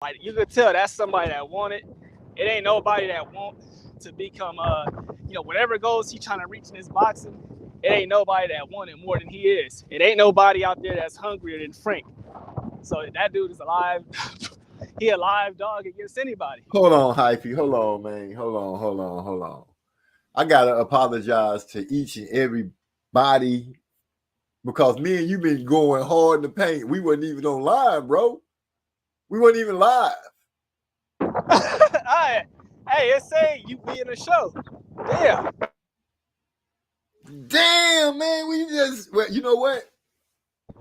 Like you could tell that's somebody that wanted. It ain't nobody that want to become whatever goals he trying to reach in his boxing. It ain't nobody that want it more than he is. It ain't nobody out there that's hungrier than Frank. So that dude is alive. He a live dog against anybody. Hold on, Hyphy. Hold on, man. Hold on. I gotta apologize to each and every body because me and you been going hard in the paint. We wasn't even on live, bro. We wasn't even live. Hey, it say you be in the show. Damn. Damn, man. We just, well, you know what?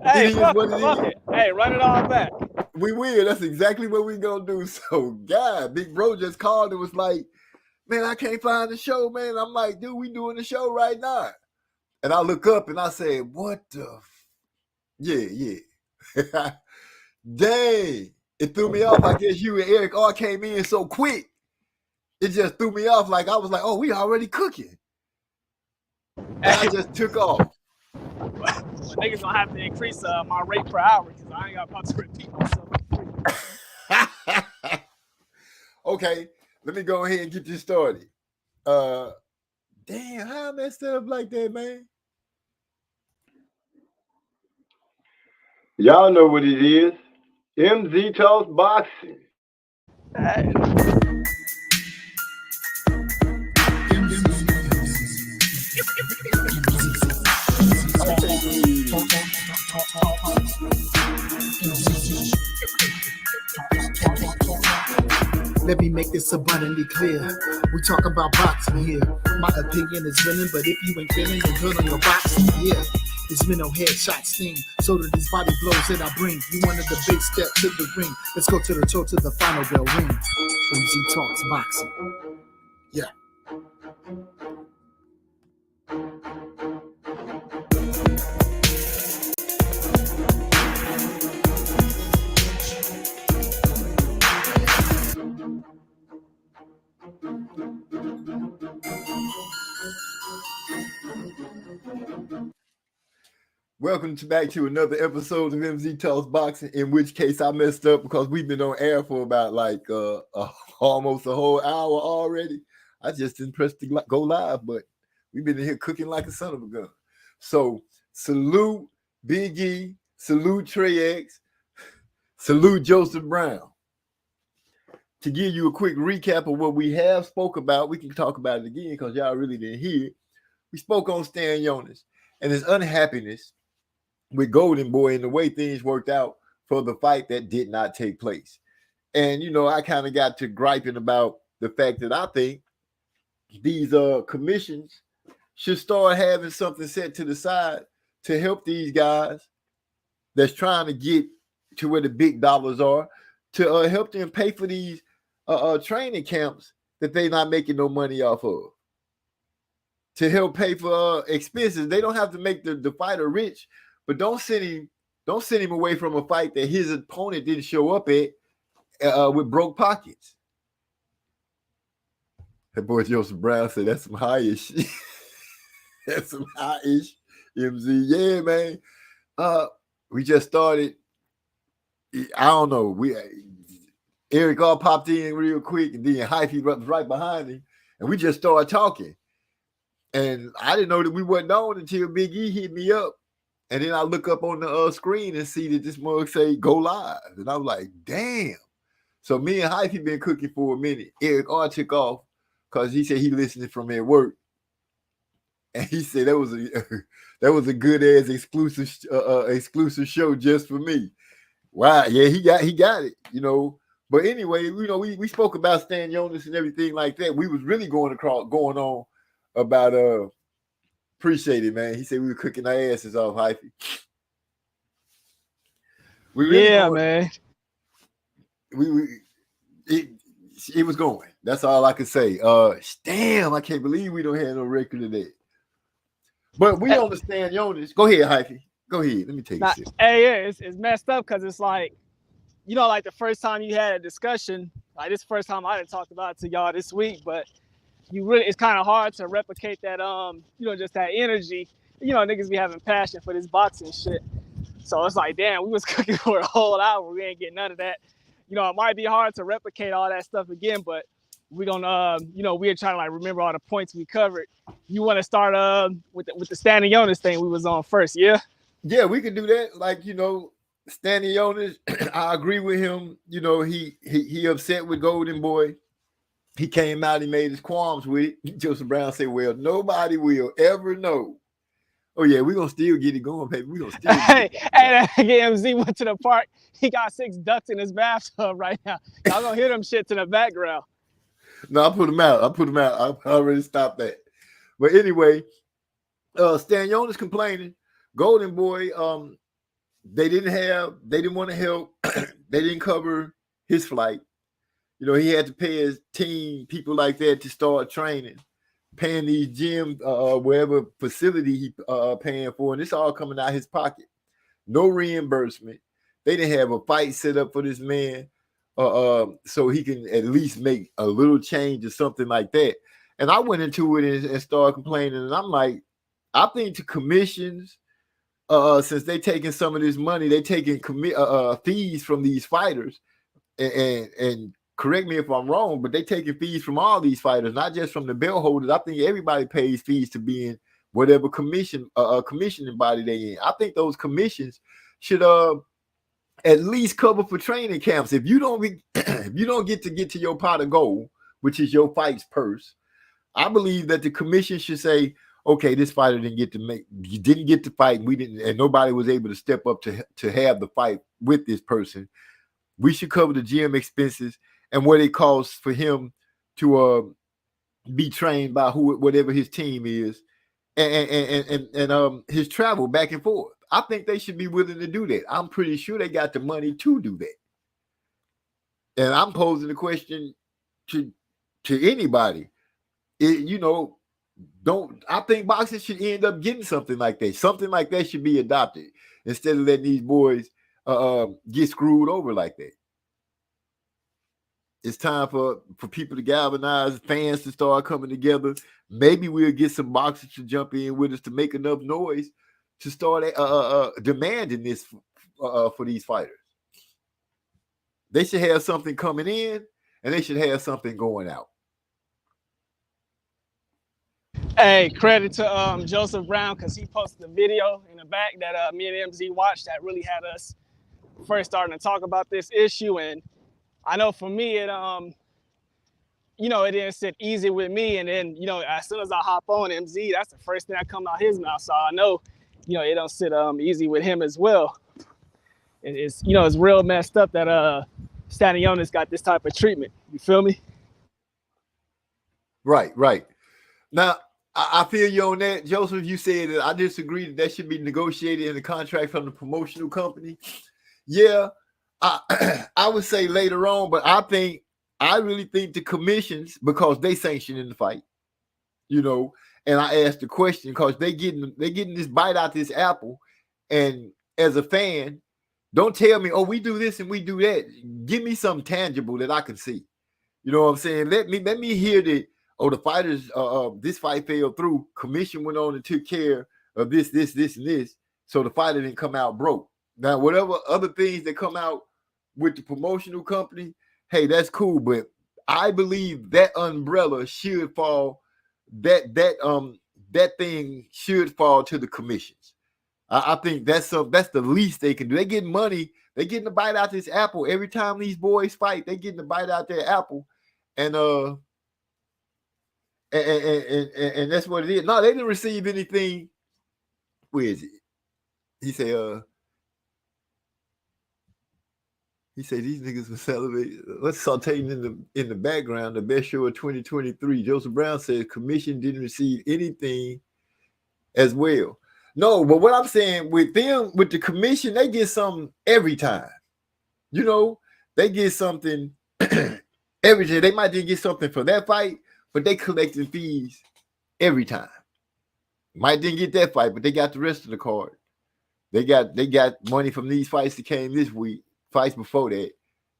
Hey, fuck it. Hey, run it all back. We will. That's exactly what we gonna do. So, God, Big Bro just called and was like, man, I can't find the show, man. I'm like, dude, we doing the show right now. And I look up and I said, what the? Yeah. Dang. It threw me off. I guess you and Eric all came in so quick. It just threw me off. Like, I was like, oh, we already cooking. And I just took off. Niggas gonna have to increase my rate per hour because I ain't got about to repeat myself. Okay, let me go ahead and get this started. Damn, how I messed up like that, man? Y'all know what it is. MZ Talks Boxing. Let me make this abundantly clear. We talk about boxing here. My opinion is winning, but if you ain't feeling then good on your boxing, yeah. This mental headshot sting. So do these body blows that I bring. You wanted the big step to the ring. Let's go to the toe to the final bell ring. MZ Talks Boxing. Yeah. Welcome back to another episode of MZ Talks Boxing, in which case I messed up because we've been on air for about almost a whole hour already. I just didn't press the go live, but we've been in here cooking like a son of a gun. So salute Big E, salute Trey X, salute Joseph Brown. To give you a quick recap of what we have spoke about, we can talk about it again because y'all really didn't hear it. We spoke on Stan Jonas and his unhappiness with Golden Boy and the way things worked out for the fight that did not take place. And, I kind of got to griping about the fact that I think these commissions should start having something set to the side to help these guys that's trying to get to where the big dollars are, to help them pay for these training camps that they're not making no money off of, to help pay for expenses. They don't have to make the fighter rich, but don't send him away from a fight that his opponent didn't show up at with broke pockets. That boy Joseph Brown said that's some high-ish. That's some high-ish, MZ. Yeah, man. We just started. I don't know. Eric all popped in real quick, and then Hyphy was right behind him, and we just started talking. And I didn't know that we wasn't on until Big E hit me up. And then I look up on the screen and see that this mug say go live. And I was like, damn. So me and Hyphy been cooking for a minute. Eric R took off because he said he listening from at work. And he said that was a good ass exclusive show just for me. Wow, yeah, he got it, But anyway, we spoke about Stan Jonas and everything like that. We was really going on about appreciate it, man. He said we were cooking our asses off, Hyphy. Man. It was going. That's all I could say. Damn, I can't believe we don't have no record of that. But we understand Jonas. Go ahead, Hyphy. Go ahead. Let me take a sip. Hey, yeah, it's messed up because it's like, like the first time you had a discussion, like this first time I didn't talk about it to y'all this week, but it's kind of hard to replicate that, just that energy. Niggas be having passion for this boxing shit. So it's like, damn, we was cooking for a whole hour. We ain't getting none of that. it might be hard to replicate all that stuff again, but we're gonna, we're trying to like remember all the points we covered. You want to start with the Stanley Jonas thing we was on first, yeah? Yeah, we could do that. Like, Stanley Jonas, I agree with him. He upset with Golden Boy. He came out, he made his qualms with it. Joseph Brown said, well, nobody will ever know. Oh, yeah, we're going to still get it going, baby. We're going to still get it going. Hey, MZ went to the park. He got 6 ducks in his bathtub right now. Y'all going to hear them shits in the background. No, I put them out. I already stopped that. But anyway, Stan Jonas complaining. Golden Boy, they didn't want to help. They didn't cover his flight. He had to pay his team, people like that, to start training, paying these gyms, wherever facility he paying for, and it's all coming out his pocket. No reimbursement. They didn't have a fight set up for this man, so he can at least make a little change or something like that. And I went into it and started complaining, and I'm like, I think the commissions, since they taking some of this money, they taking fees from these fighters, and correct me if I'm wrong, but they taking fees from all these fighters, not just from the belt holders. I think everybody pays fees to be in whatever commissioning body they in. I think those commissions should at least cover for training camps. If you don't get to your pot of gold, which is your fight's purse, I believe that the commission should say, okay, this fighter didn't get to fight. We didn't, and nobody was able to step up to have the fight with this person. We should cover the gym expenses and what it costs for him to be trained by whatever his team is, and his travel back and forth. I think they should be willing to do that. I'm pretty sure they got the money to do that. And I'm posing the question to anybody. I think boxing should end up getting something like that. Something like that should be adopted instead of letting these boys get screwed over like that. It's time for people to galvanize, fans to start coming together. Maybe we'll get some boxers to jump in with us to make enough noise to start demanding this for these fighters. They should have something coming in, and they should have something going out. Hey, credit to Joseph Brown, because he posted a video in the back that me and MZ watched that really had us first starting to talk about this issue. And I know for me, it didn't sit easy with me. And then, as soon as I hop on MZ, that's the first thing that come out his mouth. So I know, it don't sit easy with him as well. It's real messed up that Stanley Jonas got this type of treatment. You feel me? Right. Now, I feel you on that. Joseph, you said that I disagree that should be negotiated in the contract from the promotional company. Yeah, I would say later on, but I really think the commissions, because they sanctioning the fight, and I asked the question because they getting this bite out this apple. And as a fan, don't tell me, oh, we do this and we do that. Give me something tangible that I can see. You know what I'm saying? Let me hear that. Oh, the fighters, this fight fell through. Commission went on and took care of this, and this. So the fighter didn't come out broke. Now, whatever other things that come out with the promotional company, hey, that's cool. But I believe that umbrella should fall. That thing should fall to the commissions. I think that's the least they can do. They getting money. They getting a bite out this apple every time these boys fight. They getting a bite out their apple, and that's what it is. No, they didn't receive anything. Where is it? He said these niggas were celebrating. Let's sauteing in the background. The best show of 2023. Joseph Brown says commission didn't receive anything as well. No, but what I'm saying with them, with the commission, they get something every time. They get something every time. They might didn't get something for that fight, but they collecting fees every time. Might didn't get that fight, but they got the rest of the card. They got money from these fights that came this week, fights before that.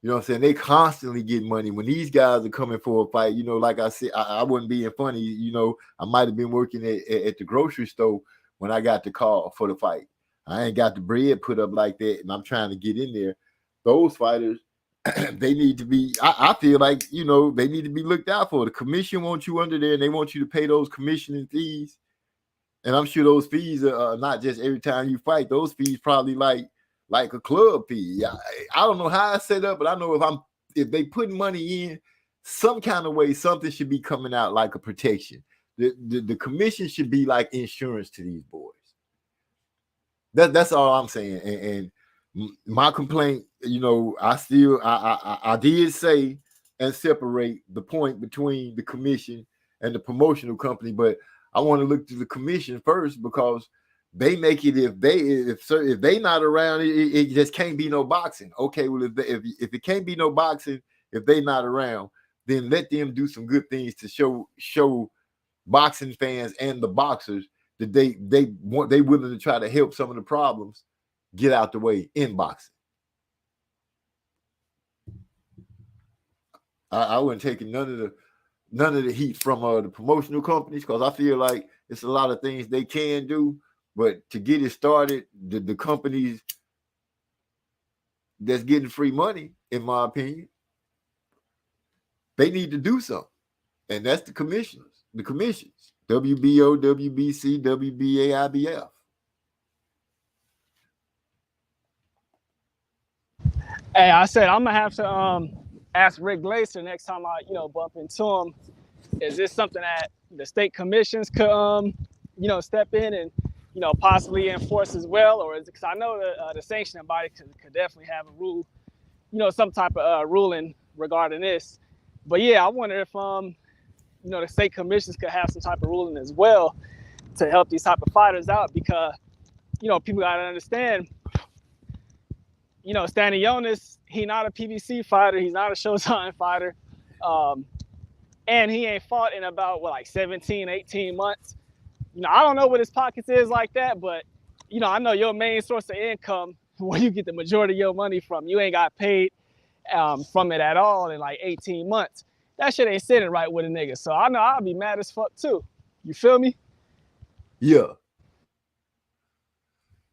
You know what I'm saying? They constantly get money. When these guys are coming for a fight, like I said, I wasn't being funny. I might have been working at the grocery store when I got the call for the fight. I ain't got the bread put up like that, and I'm trying to get in there. Those fighters, they need to be. I feel like they need to be looked out for. The commission wants you under there, and they want you to pay those commissioning fees. And I'm sure those fees are not just every time you fight. Those fees probably like a club fee. I don't know how it's set up, but I know if they put money in some kind of way, something should be coming out like a protection. The commission should be like insurance to these boys. That's all I'm saying. And my complaint, I did say and separate the point between the commission and the promotional company, but I want to look to the commission first because they make it if they not around, it just can't be no boxing. Okay, well if it can't be no boxing, if they not around, then let them do some good things to show boxing fans and the boxers that they willing to try to help some of the problems get out the way in boxing. I wasn't taking none of the heat from the promotional companies because I feel like it's a lot of things they can do, but to get it started, the companies that's getting free money, in my opinion, they need to do something, and that's the commissions, WBO, WBC, WBA, IBF. Hey, I said I'm gonna have to ask Rick Glaser next time I bump into him. Is this something that the state commissions could step in and possibly enforce as well, or is it, because I know the sanctioning body could definitely have a rule, some type of ruling regarding this. But yeah, I wonder if the state commissions could have some type of ruling as well to help these type of fighters out, because people gotta understand, Stanley Jonas, he's not a PBC fighter, he's not a Showtime fighter, and he ain't fought in about 17, 18 months. I don't know what his pockets is like that, but I know your main source of income, where you get the majority of your money from, you ain't got paid from it at all in 18 months. That shit ain't sitting right with a nigga. So I know I'll be mad as fuck too. You feel me? Yeah.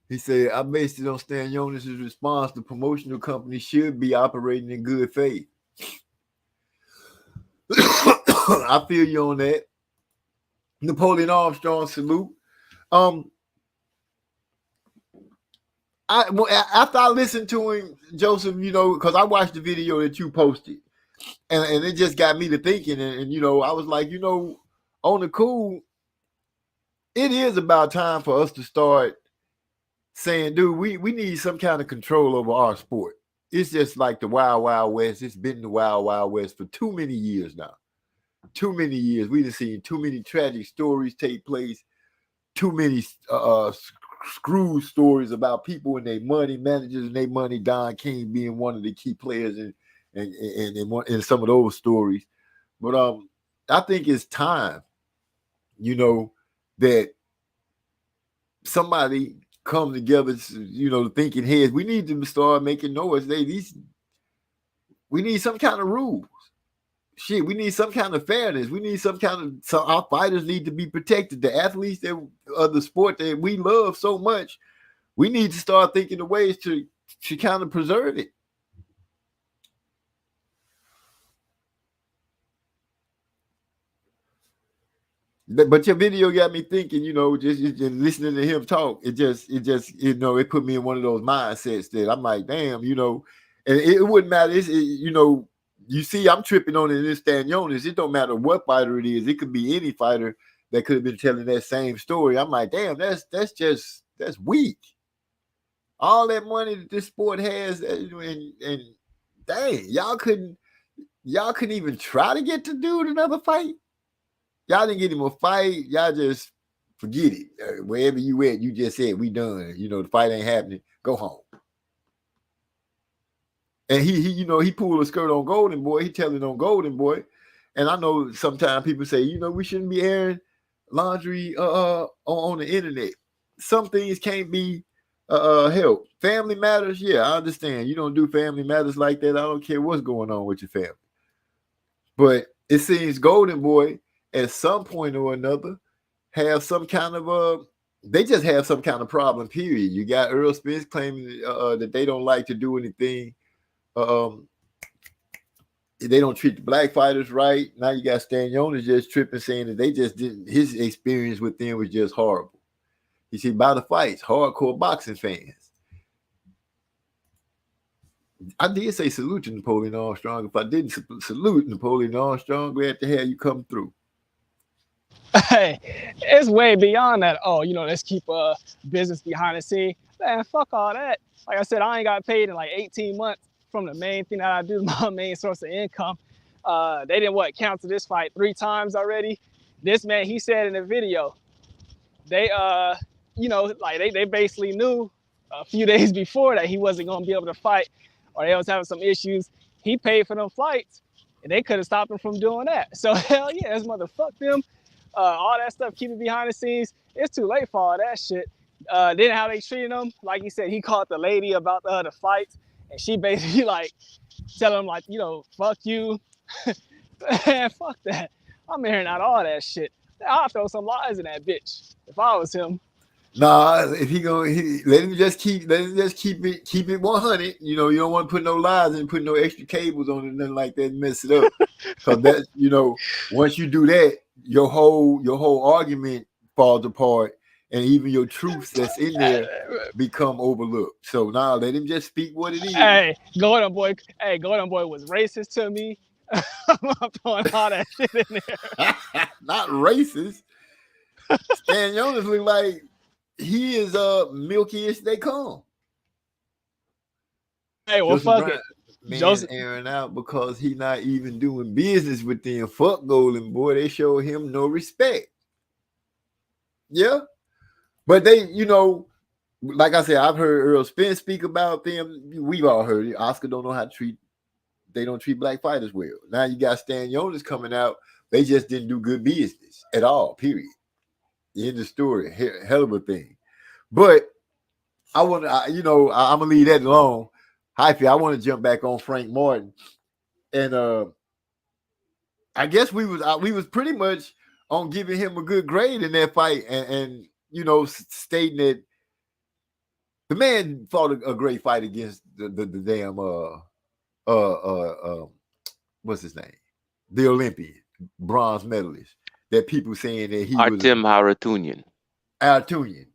He said, I based it on Stan Jonas' response. The promotional company should be operating in good faith. I feel you on that. Napoleon Armstrong, salute. After I listened to him, Joseph, because I watched the video that you posted, and it just got me to thinking, and I was like, on the cool, it is about time for us to start saying, dude, we need some kind of control over our sport. It's just like the Wild Wild West. It's been the Wild Wild West for too many years now. Too many years. We've seen too many tragic stories take place. Too many screw stories about people and their money, managers and their money. Don King being one of the key players in some of those stories. But I think it's time, that somebody come together, thinking heads. We need to start making noise. We need some kind of rules. Shit, we need some kind of fairness. We need so our fighters need to be protected. The athletes of the sport that we love so much, we need to start thinking of ways to kind of preserve it. But your video got me thinking, just listening to him talk, it it put me in one of those mindsets that I'm like, damn, and it wouldn't matter. You see, I'm tripping on it in Stan Jonas. It don't matter what fighter it is. It could be any fighter that could have been telling that same story. I'm like, damn, that's weak. All that money that this sport has, and dang, y'all couldn't even try to get the dude another fight. Y'all didn't get him a fight. Y'all just forget it. Wherever you at, you just said, we done. The fight ain't happening. Go home. And he pulled a skirt on Golden Boy. He telling on Golden Boy. And I know sometimes people say, we shouldn't be airing laundry on the internet. Some things can't be helped. Family matters, yeah, I understand. You don't do family matters like that. I don't care what's going on with your family. But it seems Golden Boy, at some point or another, have some kind of they just have some kind of problem, period. You got Earl Spence claiming that they don't like to do anything they don't treat the black fighters right. Now you got Stanionis just tripping, saying that they just didn't. His experience with them was just horrible. You see, by the fights, hardcore boxing fans. I did say salute to Napoleon Armstrong. If I didn't salute Napoleon Armstrong, glad to have you come through. Hey, it's way beyond that. Oh, let's keep business behind the scene. Man, fuck all that. Like I said, I ain't got paid in like 18 months from the main thing that I do, my main source of income. They didn't cancel this fight 3 times already. This man, he said in the video, they they basically knew a few days before that he wasn't gonna be able to fight, or they was having some issues. He paid for them flights, and they could have stopped him from doing that. So hell yeah, this motherfuck them. All that stuff, keep it behind the scenes. It's too late for all that shit. Then how they treated him, like he said, he called the lady about the fights, and she basically like telling him like, fuck you. Man, fuck that. I'm hearing out all that shit. I'll throw some lies in that bitch if I was him. Nah, if let him just keep it 100. You don't want to put no lies and put no extra cables on it, nothing like that, and mess it up. Because that, once you do that, your whole argument falls apart, and even your truths that's in there become overlooked. So now let him just speak what it is. Hey, Gordon Boy was racist to me. I'm throwing all that shit in there. Not racist. Stanionis look like he is milky as they come. Hey, well, fuck it. Man, Joseph airing out because he not even doing business with them. Fuck Golden Boy. They show him no respect. Yeah. But they, like I said, I've heard Earl Spence speak about them. We've all heard it. Oscar don't know how to they don't treat black fighters well. Now you got Stanionis coming out. They just didn't do good business at all, period. The end of the story. Hell of a thing. But I'm going to leave that alone. Hyphy, I want to jump back on Frank Martin. And I guess we was pretty much on giving him a good grade in that fight and stating that the man fought a great fight against the damn what's his name? The Olympian, bronze medalist. That people saying that he Artem Harutyunyan. Harutyunyan.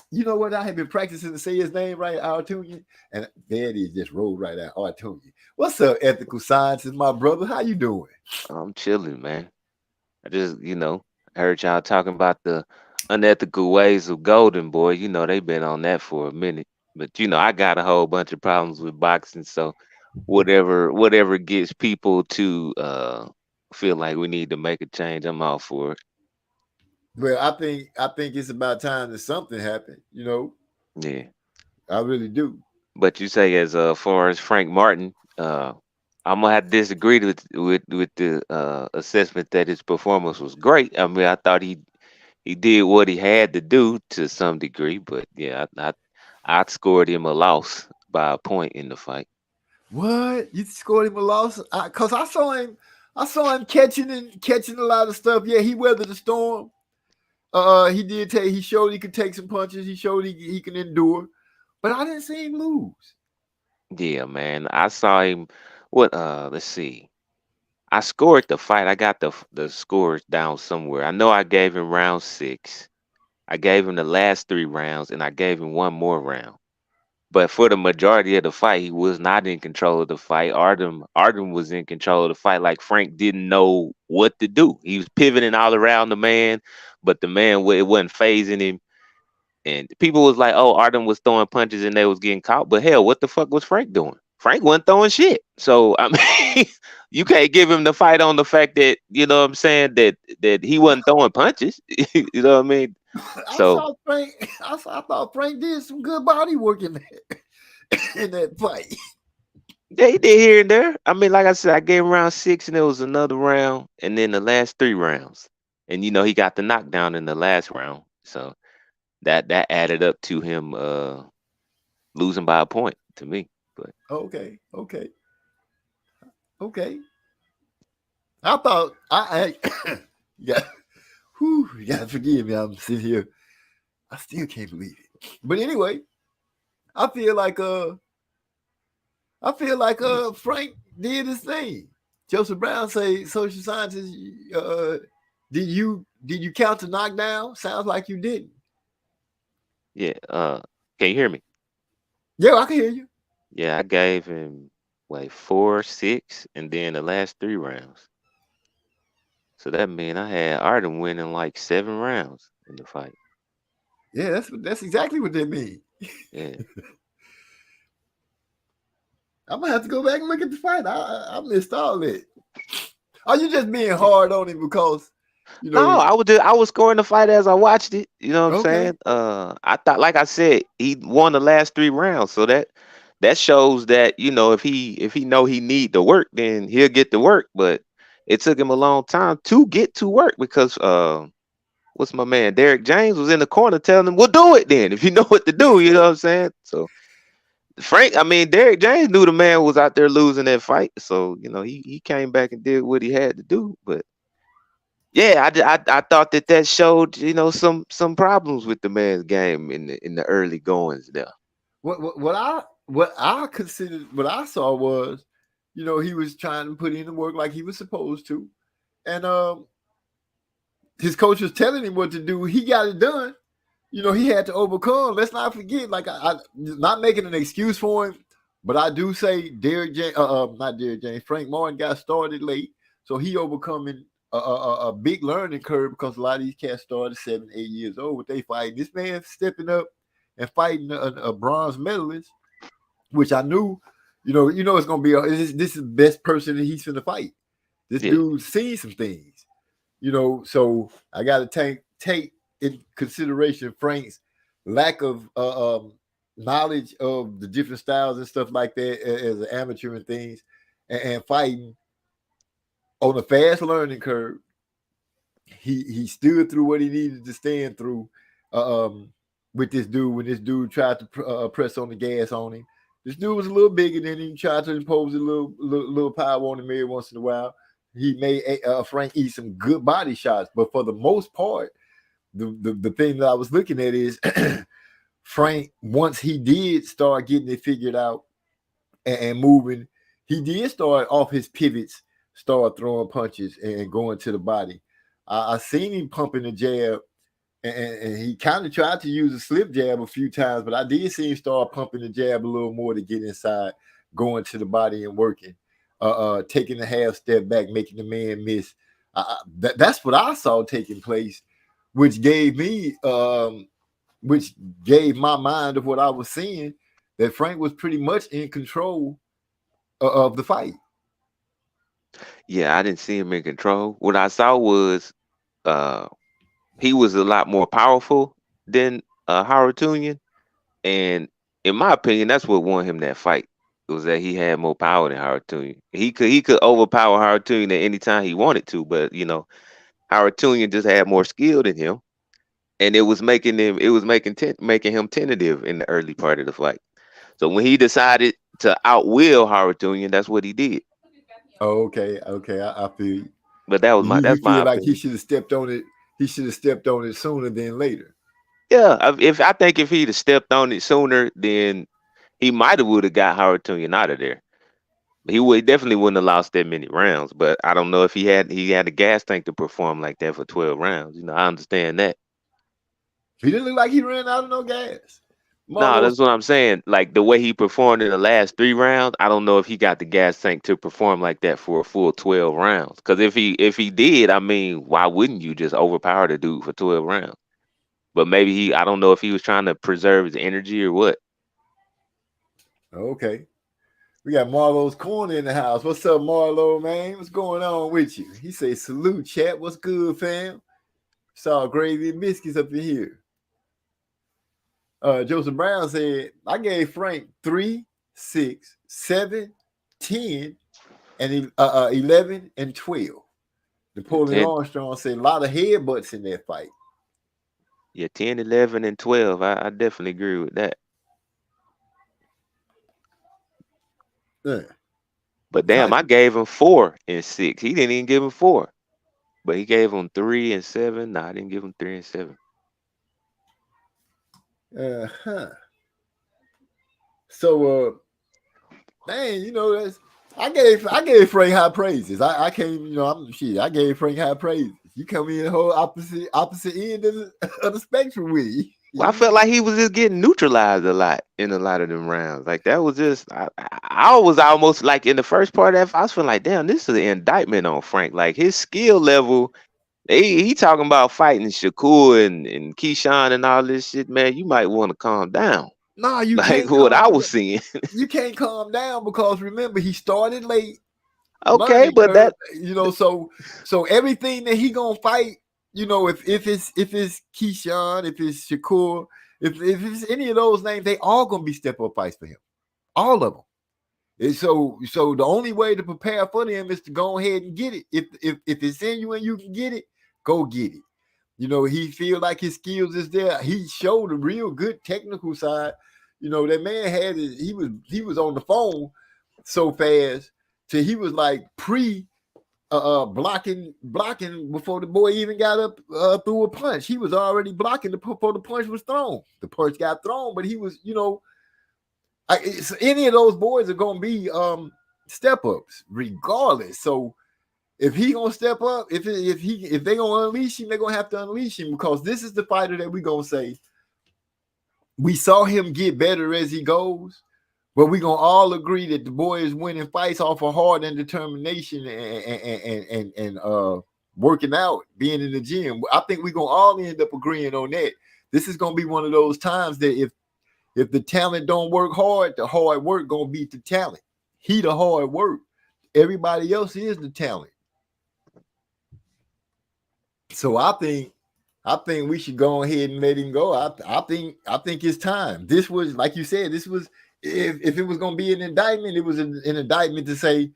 You know what? I have been practicing to say his name right, Harutyunyan, and there it is, just rolled right out. Harutyunyan. What's up, Ethical Sciences, my brother? How you doing? I'm chilling, man. I just, heard y'all talking about the unethical ways of Golden Boy. They've been on that for a minute. But I got a whole bunch of problems with boxing, so whatever gets people to feel like we need to make a change, I'm all for it. Well, I think it's about time that something happened, Yeah, I really do. But you say as far as Frank Martin, I'm gonna have to disagree with the assessment that his performance was great. I mean, I thought he did what he had to do to some degree, but yeah, I scored him a loss by a point in the fight. What? You scored him a loss? Cause I saw him catching a lot of stuff. Yeah, he weathered the storm. He showed he could take some punches. He showed he can endure, but I didn't see him lose. Yeah, man. I saw him. Let's see. I scored the fight. I got the scores down somewhere. I know I gave him round 6. I gave him the last 3 rounds, and I gave him one more round. But for the majority of the fight, he was not in control of the fight. Artem was in control of the fight. Like Frank didn't know what to do. He was pivoting all around the man, but the man, it wasn't phasing him. And people was like, oh, Artem was throwing punches and they was getting caught. But hell, what the fuck was Frank doing? Frank wasn't throwing shit. So, I mean, you can't give him the fight on the fact that, you know what I'm saying, that he wasn't throwing punches. You know what I mean? So I thought Frank did some good body work in that fight. Yeah, he did here and there. I mean, like I said, I gave him round 6 and there was another round and then the last 3 rounds. And, he got the knockdown in the last round. So that added up to him losing by a point to me. But okay. I thought you gotta forgive me. I'm sitting here. I still can't believe it. But anyway, I feel like Frank did his thing. Joseph Brown say social scientists. Did you count the knockdown? Sounds like you didn't. Yeah. Can you hear me? Yeah, I can hear you. Yeah, I gave him like 4, 6, and then the last 3 rounds. So that mean I had Arden winning like 7 rounds in the fight. Yeah, that's exactly what they mean. Yeah. I'm gonna have to go back and look at the fight. I missed all that. Are you just being hard on him because No, I was scoring the fight as I watched it. You know what I'm Okay. saying? I thought, like I said, he won the last 3 rounds, so that shows that, you know, if he know he need the work, then he'll get the work. But it took him a long time to get to work because what's my man Derek James was in the corner telling him, "Well, do it then if you know what to do." You know what I'm saying? So Derek James knew the man was out there losing that fight, so you know he came back and did what he had to do. But yeah, I thought that showed, you know, some problems with the man's game in the early goings there. what I considered, what I saw was, you know, he was trying to put in the work like he was supposed to, and his coach was telling him what to do. He got it done. You know, he had to overcome. Let's not forget, like I not making an excuse for him, but I do say Derek James, not Derek James, Frank Martin got started late, so he overcoming a big learning curve because a lot of these cats started 7, 8 years old with they fighting. This man stepping up and fighting a bronze medalist, which I knew, you know, it's gonna be this is the best person that he's gonna fight. This dude's seen some things, you know, so I got to take in consideration Frank's lack of knowledge of the different styles and stuff like that as an amateur and things, and fighting on a fast learning curve. He stood through what he needed to stand through with this dude when this dude tried to press on the gas on him. This dude was a little bigger than him, tried to impose a little power on him every once in a while. He made Frank eat some good body shots, but for the most part, the thing that I was looking at is Frank, once he did start getting it figured out and moving, he did start off his pivots, start throwing punches and going to the body. I seen him pumping the jab, and he kind of tried to use a slip jab a few times, but I did see him start pumping the jab a little more to get inside, going to the body and working, taking a half step back, making the man miss. That's what I saw taking place, which gave me, which gave my mind of what I was seeing, that Frank was pretty much in control of the fight. Yeah, I didn't see him in control. What I saw was he was a lot more powerful than Harutunian, and in my opinion, that's what won him that fight. It was that he had more power than Harutunian. He could overpower Harutunian at any time he wanted to, but you know, Harutunian just had more skill than him, and it was making him tentative in the early part of the fight. So when he decided to outwill Harutunian, that's what he did. Oh, okay, I feel you. But that's my feel like opinion. he should have stepped on it. He should have stepped on it sooner than later. Yeah, I think if he'd have stepped on it sooner, then he might have would have got Harutunian out of there. He definitely wouldn't have lost that many rounds. But I don't know if he had a gas tank to perform like that for 12 rounds. You know, I understand that. He didn't look like he ran out of no gas. No, that's what I'm saying. Like the way he performed in the last 3 rounds, I don't know if he got the gas tank to perform like that for a full 12 rounds. Because if he did, I mean, why wouldn't you just overpower the dude for 12 rounds? But maybe I don't know if he was trying to preserve his energy or what. Okay. We got Marlo's Corner in the house. What's up, Marlo, man? What's going on with you? He say, salute, chat. What's good, fam? Saw gravy and biscuits up in here. Joseph Brown said, I gave Frank 3, 6, 7, 10, and 11 and 12. Napoleon Armstrong said a lot of headbutts in that fight. Yeah, 10, 11, and 12. I definitely agree with that. Yeah. But damn, I gave him 4 and 6. He didn't even give him 4. But he gave him 3 and 7. No, I didn't give him 3 and 7. So, man, you know, I gave Frank high praises. I came, I gave Frank high praises. You come in the whole opposite end of the spectrum with you. Well, I felt like he was just getting neutralized a lot in a lot of them rounds. Like that was just, I was almost like in the first part of that, I was feeling like, damn, this is an indictment on Frank. Like his skill level, he talking about fighting Shakur and Keyshawn and all this shit, man. You might want to calm down. Nah, you Like can't. what I was seeing. You can't calm down because remember he started late. Okay, but that so everything that he gonna fight, if it's Keyshawn, if it's Shakur, if it's any of those names, they all gonna be step up fights for him, all of them. And so the only way to prepare for them is to go ahead and get it. If it's in you and you can get it, go get it. He feel like his skills is there. He showed a real good technical side. That man had it. He was on the phone so fast till he was like blocking before the boy even got up through a punch. He was already blocking before the punch was thrown. The punch got thrown, but he was, any of those boys are gonna be step ups regardless. So if he gonna step up, if they gonna unleash him, they're gonna have to unleash him because this is the fighter that we gonna say we saw him get better as he goes, but we gonna all agree that the boy is winning fights off of heart and determination and working out, being in the gym. I think we gonna all end up agreeing on that. This is gonna be one of those times that if the talent don't work hard, the hard work gonna beat the talent. He the hard work. Everybody else is the talent. So I think we should go ahead and let him go. I think it's time. This was, like you said, this was if it was gonna be an indictment, it was an indictment to say,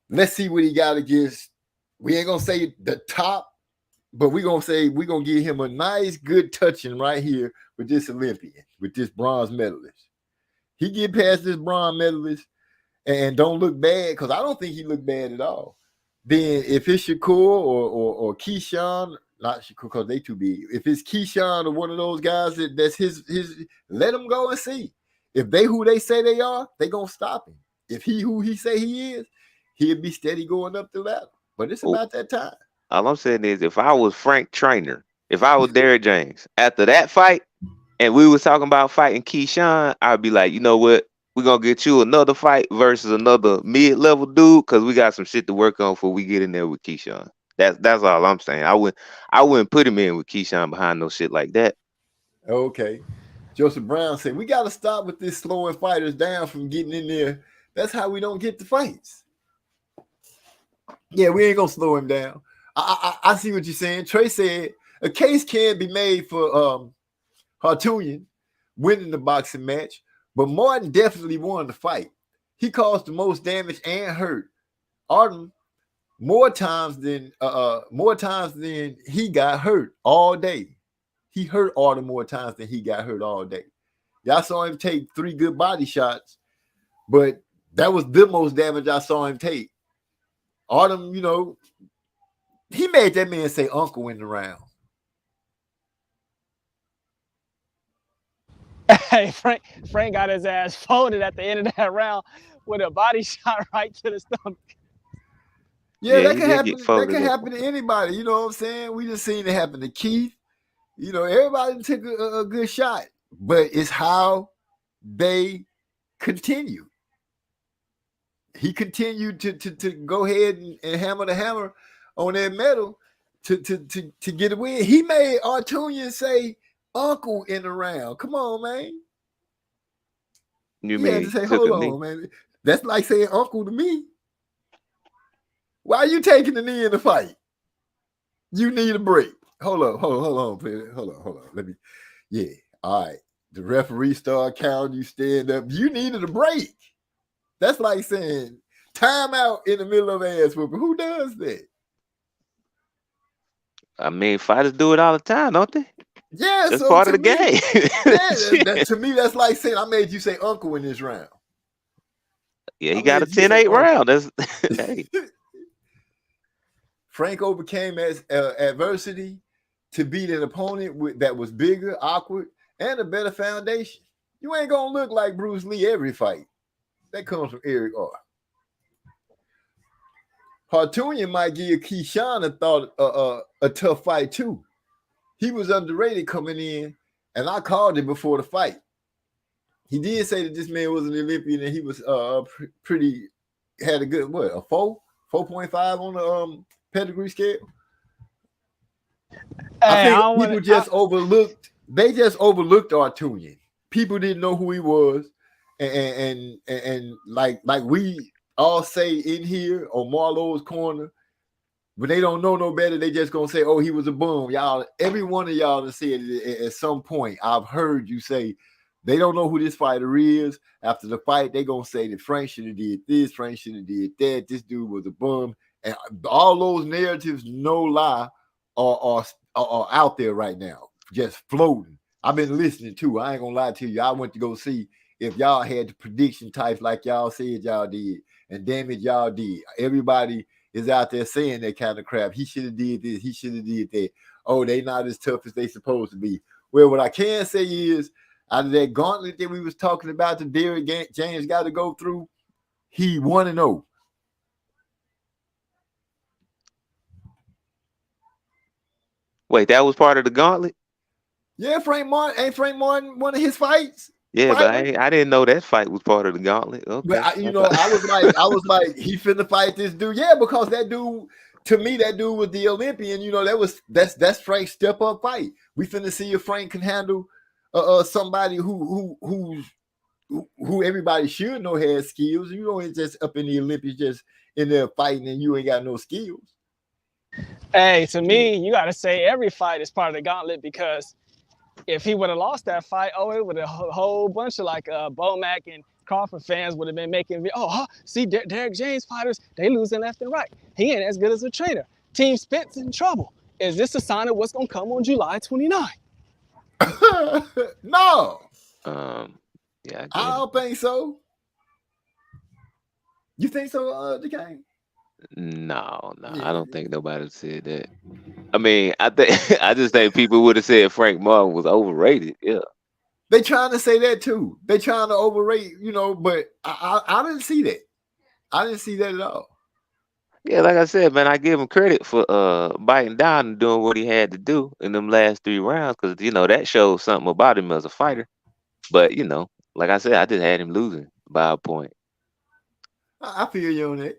let's see what he got against. We ain't gonna say the top, but we're gonna say we're gonna give him a nice, good touching right here with this Olympian, with this bronze medalist. He get past this bronze medalist and don't look bad, because I don't think he looked bad at all. Then if it's Shakur or Keyshawn, not Shakur because they too big. If it's Keyshawn or one of those guys that's his, let him go and see. If they who they say they are, they gonna stop him. If he who he say he is, he'll be steady going up the ladder. But it's about that time. All I'm saying is, if I was Frank Trainer, if I was Derrick James, after that fight, and we was talking about fighting Keyshawn, I'd be like, you know what? We're gonna get you another fight versus another mid-level dude, because we got some shit to work on before we get in there with Keyshawn. That's all I'm saying. I wouldn't put him in with Keyshawn behind no shit like that. Okay. Joseph Brown said, we got to stop with this slowing fighters down from getting in there. That's how we don't get the fights. Yeah, we ain't going to slow him down. I see what you're saying. Trey said, a case can be made for Hartunian winning the boxing match, but Martin definitely won the fight. He caused the most damage and hurt Artem more times than he got hurt all day. He hurt Artem more times than he got hurt all day. Y'all saw him take 3 good body shots, but that was the most damage I saw him take. Artem, he made that man say uncle in the round. Hey, Frank got his ass folded at the end of that round with a body shot right to the stomach. Yeah, that can happen. That can happen to anybody. You know what I'm saying? We just seen it happen to Keith. Everybody took a good shot, but it's how they continue. He continued to go ahead and hammer the hammer on that metal to get a win. He made Artunian say uncle in the round. Come on, man. You mean to say, hold on, man. That's like saying uncle to me. Why are you taking the knee in the fight? You need a break. Hold on, please. Hold on. Let me. Yeah. All right. The referee start counting. You stand up. You needed a break. That's like saying timeout in the middle of ass whooping. Who does that? I mean, fighters do it all the time, don't they? Yeah, that's part of the game. To me, that's like saying I made you say uncle in this round. Yeah, he got a 10-8 round. That's hey. Frank overcame adversity to beat an opponent that was bigger, awkward, and a better foundation. You ain't gonna look like Bruce Lee every fight. That comes from Eric R. Hartunian might give Keyshawn a tough fight too. He was underrated coming in, and I called him before the fight. He did say that this man was an Olympian and he was pretty had a good 4.5 on the pedigree scale. I think people just overlooked. They just overlooked Hartunian. People didn't know who he was, and like we all say in here on Marlowe's Corner, when they don't know no better, they just gonna say, "Oh, he was a bum." Y'all, every one of y'all that said it at some point, I've heard you say they don't know who this fighter is. After the fight, they gonna say that Frank should have did this, Frank should have did that. This dude was a bum, and all those narratives, no lie, are out there right now, just floating. I've been listening too. I ain't gonna lie to you. I went to go see if y'all had the prediction types like y'all said y'all did, and damn it, y'all did. Everybody is out there saying that kind of crap. He should have did this. He should have did that. Oh, they not as tough as they supposed to be. Well, what I can say is, out of that gauntlet that we was talking about, that Derrick James got to go through, he 1-0. Wait, that was part of the gauntlet? Yeah, Frank Martin one of his fights? Yeah, but I didn't know that fight was part of the gauntlet. Okay. But I was like, he finna fight this dude. Yeah, because that dude, to me, that dude was the Olympian. You know, that's Frank's step up fight. We finna see if Frank can handle somebody who everybody should know has skills. You know, it's just up in the Olympics, just in there fighting, and you ain't got no skills. Hey, to me, you got to say every fight is part of the gauntlet, because if he would have lost that fight, it would have a whole bunch of like Bomac and Crawford fans would have been making, see, Derrick James fighters, they losing left and right. He ain't as good as a trainer. Team Spence in trouble. Is this a sign of what's going to come on July 29? No. Yeah, I don't think so. You think so, DeCane? No, Yeah. I don't think nobody said that. I mean, I just think people would have said Frank Martin was overrated. Yeah. They trying to say that too. They trying to overrate, but I didn't see that. I didn't see that at all. Yeah, like I said, man, I give him credit for biting down and doing what he had to do in them last 3 rounds, because that shows something about him as a fighter. But like I said, I just had him losing by a point. I feel you on that.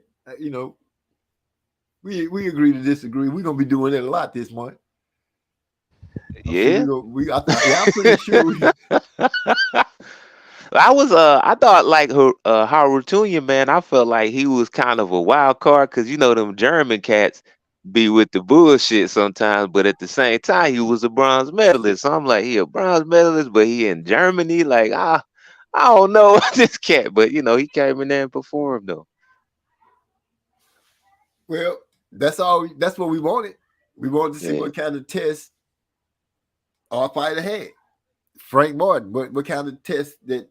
We agree to disagree. We're gonna be doing that a lot this month. Yeah. I'm pretty sure. I thought like Hartunian, man, I felt like he was kind of a wild card, because them German cats be with the bullshit sometimes, but at the same time he was a bronze medalist. So I'm like, he a bronze medalist, but he in Germany. Like, I don't know this cat, but he came in there and performed though. Well, that's all. That's what we wanted. We wanted to see what kind of test our fighter had. Frank Martin, what kind of test that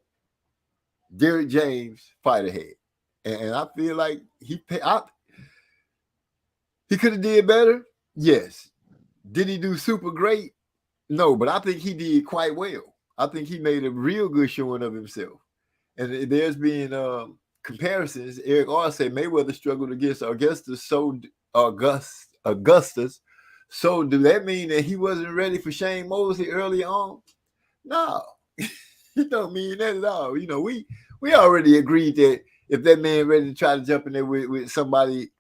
Derrick James fighter had, and I feel like he could have did better. Yes. Did he do super great? No, but I think he did quite well. I think he made a real good showing of himself. And there's been comparisons. Eric R said Mayweather struggled against Augustus. So do that mean that he wasn't ready for Shane Mosley early on? No, it don't mean that at all. We already agreed that if that man ready to try to jump in there with somebody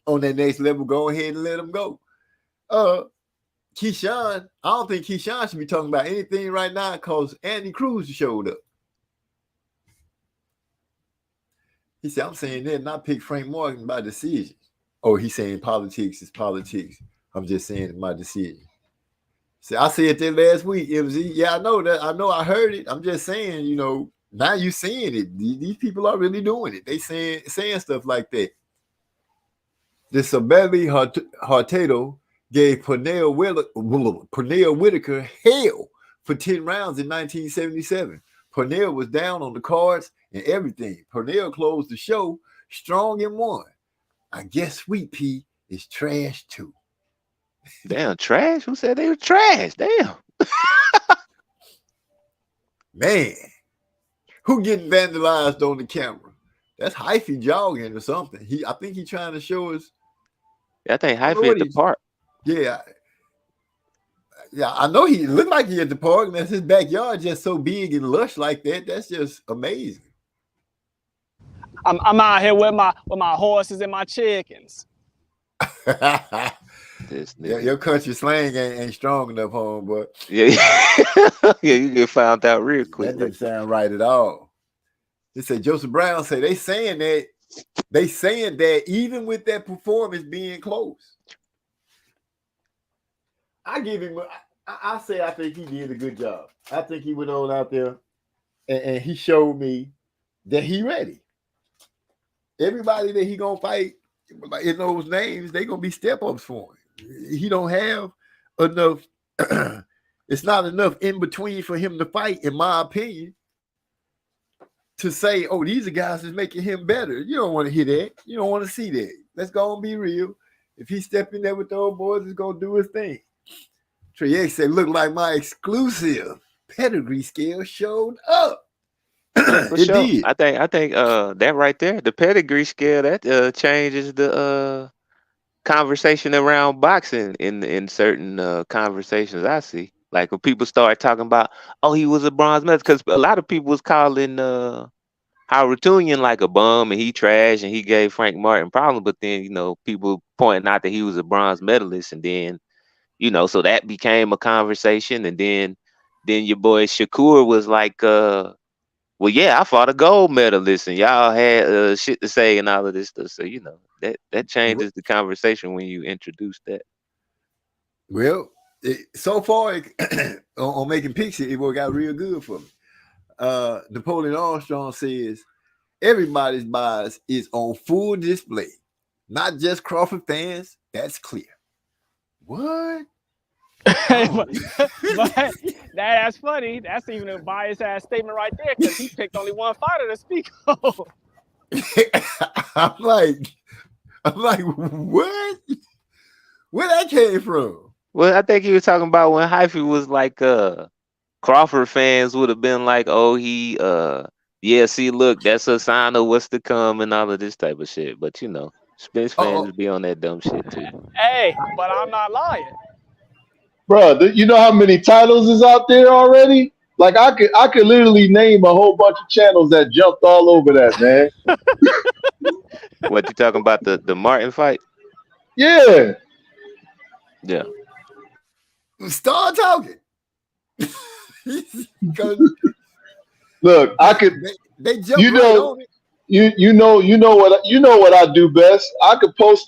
on that next level, go ahead and let him go. Keyshawn, I don't think Keyshawn should be talking about anything right now, because Andy Cruz showed up. He said, I'm saying that, not pick Frank Martin by decision. Oh, he's saying politics is politics. I'm just saying my decision. See, I said that last week, MZ. Yeah, I know that. I know I heard it. I'm just saying, now you seeing it. These people are really doing it. They saying stuff like that. The Sabelli Hurtado gave Pernell Whitaker hell for 10 rounds in 1977. Pernell was down on the cards and everything. Pernell closed the show strong and won. I guess Sweet Pea is trash too. Damn, trash? Who said they were trash? Damn. Man, who getting vandalized on the camera? That's hyphy jogging or something. I think he's trying to show us. I think hyphy at the park. Yeah. Yeah, I know he looked like he at the park, and that's his backyard just so big and lush like that. That's just amazing. I'm out here with my horses and my chickens. Your country slang ain't strong enough, homeboy. Yeah, yeah, you get found out real quick. That didn't sound right at all. They say Joseph Brown say they saying that even with that performance being close. I give him. I say I think he did a good job. I think he went on out there and he showed me that he ready. Everybody that he gonna fight in those names, they gonna be step ups for him. He don't have enough. It's not enough in between for him to fight, in my opinion, to say, "Oh, these are guys that's making him better." You don't want to hear that. You don't want to see that. Let's go and be real. If he step in there with those boys, he's gonna do his thing. Trey X said, "Look like my exclusive pedigree scale showed up." For It sure. did. I think that right there, the pedigree scale, that changes the conversation around boxing in certain conversations I see. Like when people start talking about, oh, he was a bronze medalist, because a lot of people was calling Howard Tunian like a bum and he trash and he gave Frank Martin problems, but then people pointing out that he was a bronze medalist, and then so that became a conversation, and then your boy Shakur was like, well, yeah, I fought a gold medalist, and y'all had shit to say and all of this stuff. So that changes the conversation when you introduce that. Well, so far on making picks, it worked out real good for me. Napoleon Armstrong says everybody's bias is on full display, not just Crawford fans. That's clear. What? but that's funny. That's even a biased ass statement right there, because he picked only one fighter to speak of. I'm like, what? Where that came from? Well, I think he was talking about when Hyphy was like, Crawford fans would have been like, oh, yeah, see, look, that's a sign of what's to come and all of this type of shit. But Spence fans would be on that dumb shit too. Hey, but I'm not lying. Bro, you know how many titles is out there already? Like I could literally name a whole bunch of channels that jumped all over that, man. What you talking about, the Martin fight? Yeah. Yeah. Start talking. Look, I could. They jump right on it. You know what I do best. I could post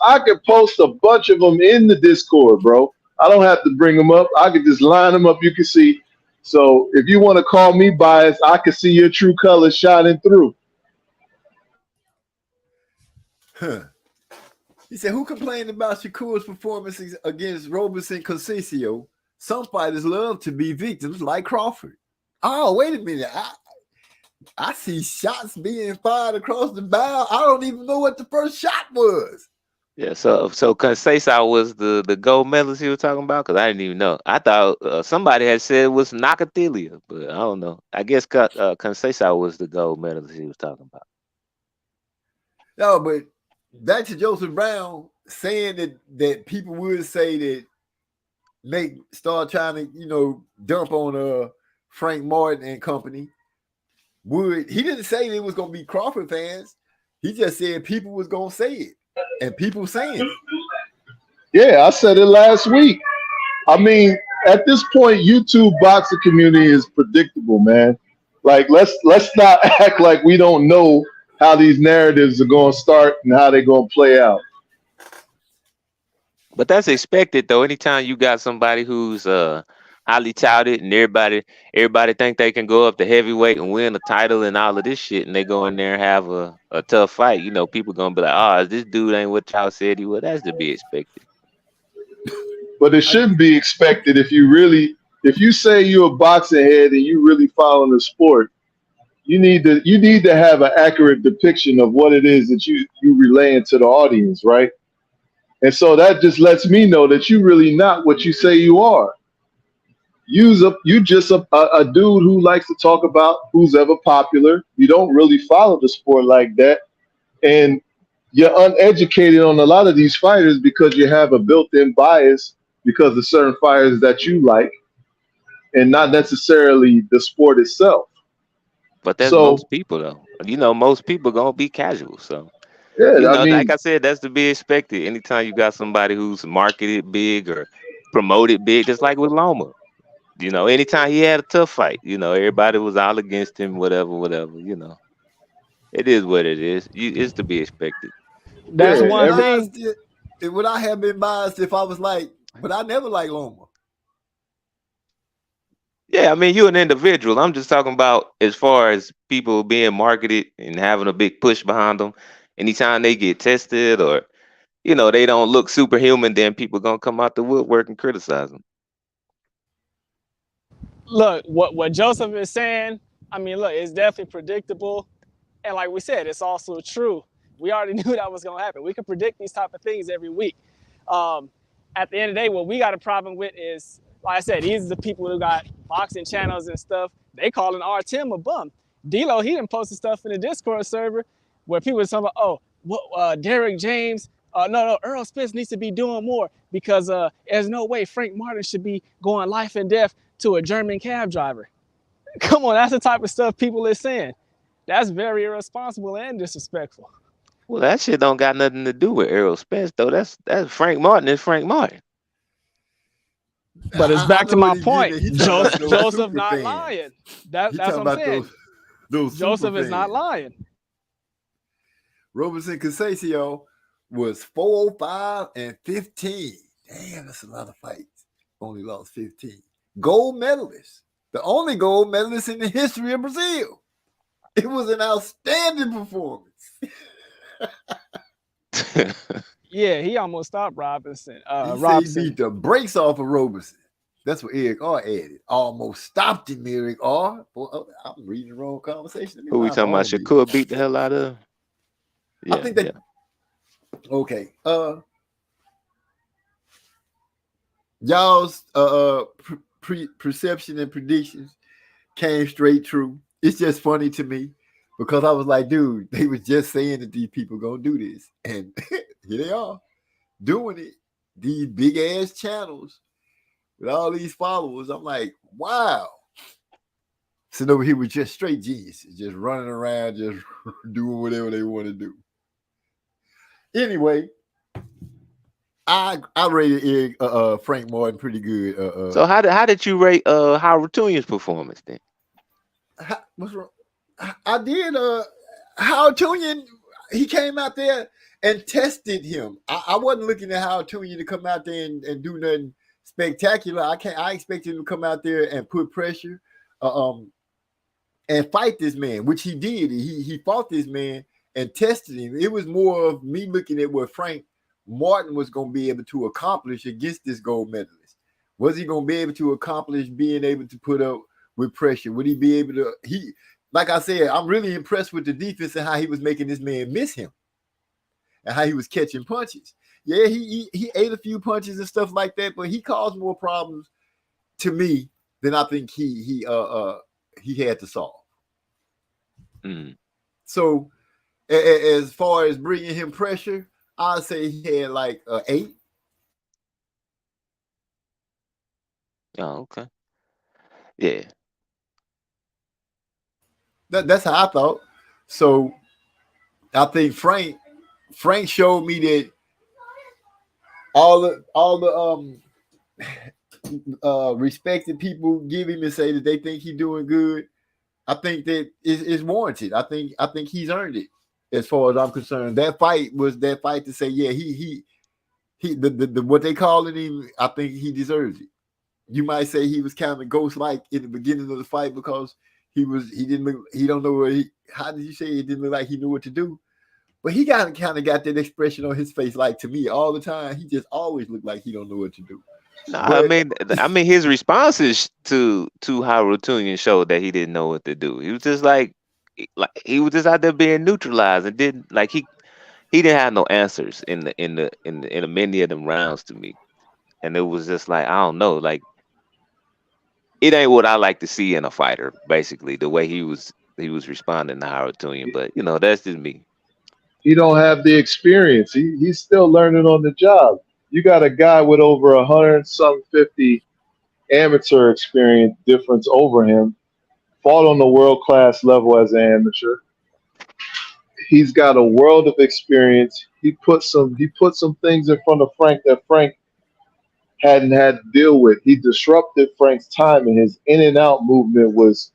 a bunch of them in the Discord, bro. I don't have to bring them up. I could just line them up. You can see. So if you want to call me biased, I can see your true colors shining through. Huh. He said, who complained about Shakur's performances against Roberson Conceição? Some fighters love to be victims like Crawford. Oh, wait a minute. I see shots being fired across the bow. I don't even know what the first shot was. Yeah, so Conceição was the gold medalist he was talking about, because I didn't even know. I thought somebody had said it was Nakathila, but I don't know. I guess Conceição was the gold medalist he was talking about. No, but back to Joseph Brown saying that people would say that start trying to dump on Frank Martin and company. He didn't say it was gonna be Crawford fans. He just said people was gonna say it. And people saying it. Yeah, I said it last week. I mean, at this point, YouTube boxing community is predictable, man. Like, let's not act like we don't know how these narratives are going to start and how they're going to play out. But that's expected, though. Anytime you got somebody who's highly touted and everybody think they can go up to heavyweight and win a title and all of this shit, and they go in there and have a tough fight, people gonna be like, oh, this dude ain't what y'all said he was. That's to be expected. But it shouldn't be expected if you say you're a boxing head and you really following the sport. You need to have an accurate depiction of what it is that you relaying to the audience, right? And so that just lets me know that you're really not what you say you are. You just a dude who likes to talk about who's ever popular. You don't really follow the sport like that. And you're uneducated on a lot of these fighters because you have a built-in bias because of certain fighters that you like, and not necessarily the sport itself. But that's So most people though. You know, most people gonna be casual. So you yeah, I know, like mean, I said, that's to be expected. Anytime you got somebody who's marketed big or promoted big, just like with Loma. You know, anytime he had a tough fight, you know, everybody was all against him, whatever, whatever. You know, it is what it is. It's to be expected. Would That's I yeah, be one every thing. biased? Would I have been biased if I was like, but I never liked Loma. Yeah, I mean, you're an individual. I'm just talking about as far as people being marketed and having a big push behind them. Anytime they get tested or you know they don't look superhuman, then people gonna come out the woodwork and criticize them. Look, what Joseph is saying, I mean, look, it's definitely predictable. And like we said, it's also true. We already knew that was gonna happen. We can predict these type of things every week. Um, at the end of the day, what we got a problem with is, like I said, these are the people who got boxing channels and stuff. They calling R10 a bum. D'Lo, he done posted stuff in the Discord server where people are talking about, oh, what Derek James, no, Earl Spence needs to be doing more because there's no way Frank Martin should be going life and death to a German cab driver. Come on, that's the type of stuff people are saying. That's very irresponsible and disrespectful. Well, that shit don't got nothing to do with Errol Spence though. That's Frank Martin is Frank Martin. But it's I back to know what my he's getting point. at. He talking about those Joseph super not fans. lying. He That's talking what I'm about saying. those super Joseph is not fans. lying. Robertson Casasio was 405 and 15. Damn, that's a lot of fights. Only lost 15. Gold medalist. The only gold medalist in the history of Brazil. It was an outstanding performance. Yeah, he almost stopped Robinson. He said he Robson. beat the brakes off of Robertson. That's what Eric R added. Almost stopped him, Eric R. Boy, I'm reading the wrong conversation. Who we talking about? Shakur beat the hell out of? I think that. Okay. Y'all's perception and predictions came straight true. It's just funny to me because I was like, dude, they was just saying that these people gonna do this, and here they are doing it. These big ass channels with all these followers. I'm like, wow. So over here was just straight geniuses, just running around, just doing whatever they want to do. Anyway, I rated Frank Martin pretty good. So how did you rate Howard Tunian's performance then? What's wrong? I did. Howard Tunian, he came out there and tested him. I wasn't looking at Howard Tunian to come out there and do nothing spectacular. I expected him to come out there and put pressure, and fight this man, which he did. He fought this man and tested him. It was more of me looking at what Frank Martin was going to be able to accomplish against this gold medalist. Was he going to be able to accomplish being able to put up with pressure? Would he be able to? Like I said, I'm really impressed with the defense and how he was making this man miss him and how he was catching punches. Yeah, he ate a few punches and stuff like that, but he caused more problems to me than I think he had to solve. Mm. So as far as bringing him pressure, I'd say he had like 8. Oh, okay. Yeah. That's how I thought. So I think Frank showed me that all the respected people give him and say that they think he's doing good. I think that is warranted. I think he's earned it. As far as I'm concerned, that fight was that fight to say, yeah, he the what they calling him. I think he deserves it. You might say he was kind of ghost-like in the beginning of the fight because he don't know how did you say it didn't look like he knew what to do, but he kind of got that expression on his face like to me all the time. He just always looked like he don't know what to do. No, I mean his responses to Howard Tunian showed that he didn't know what to do. He was just like he was just out there being neutralized and didn't like he didn't have no answers in the many of them rounds to me. And it was just like I don't know, like it ain't what I like to see in a fighter, basically, the way he was responding to Howard Tunian. But you know, that's just me. He don't have the experience. He's still learning on the job. You got a guy with over 150 amateur experience difference over him, fought on the world class level as an amateur. He's got a world of experience. He put some things in front of Frank that Frank hadn't had to deal with. He disrupted Frank's timing. His in and out movement was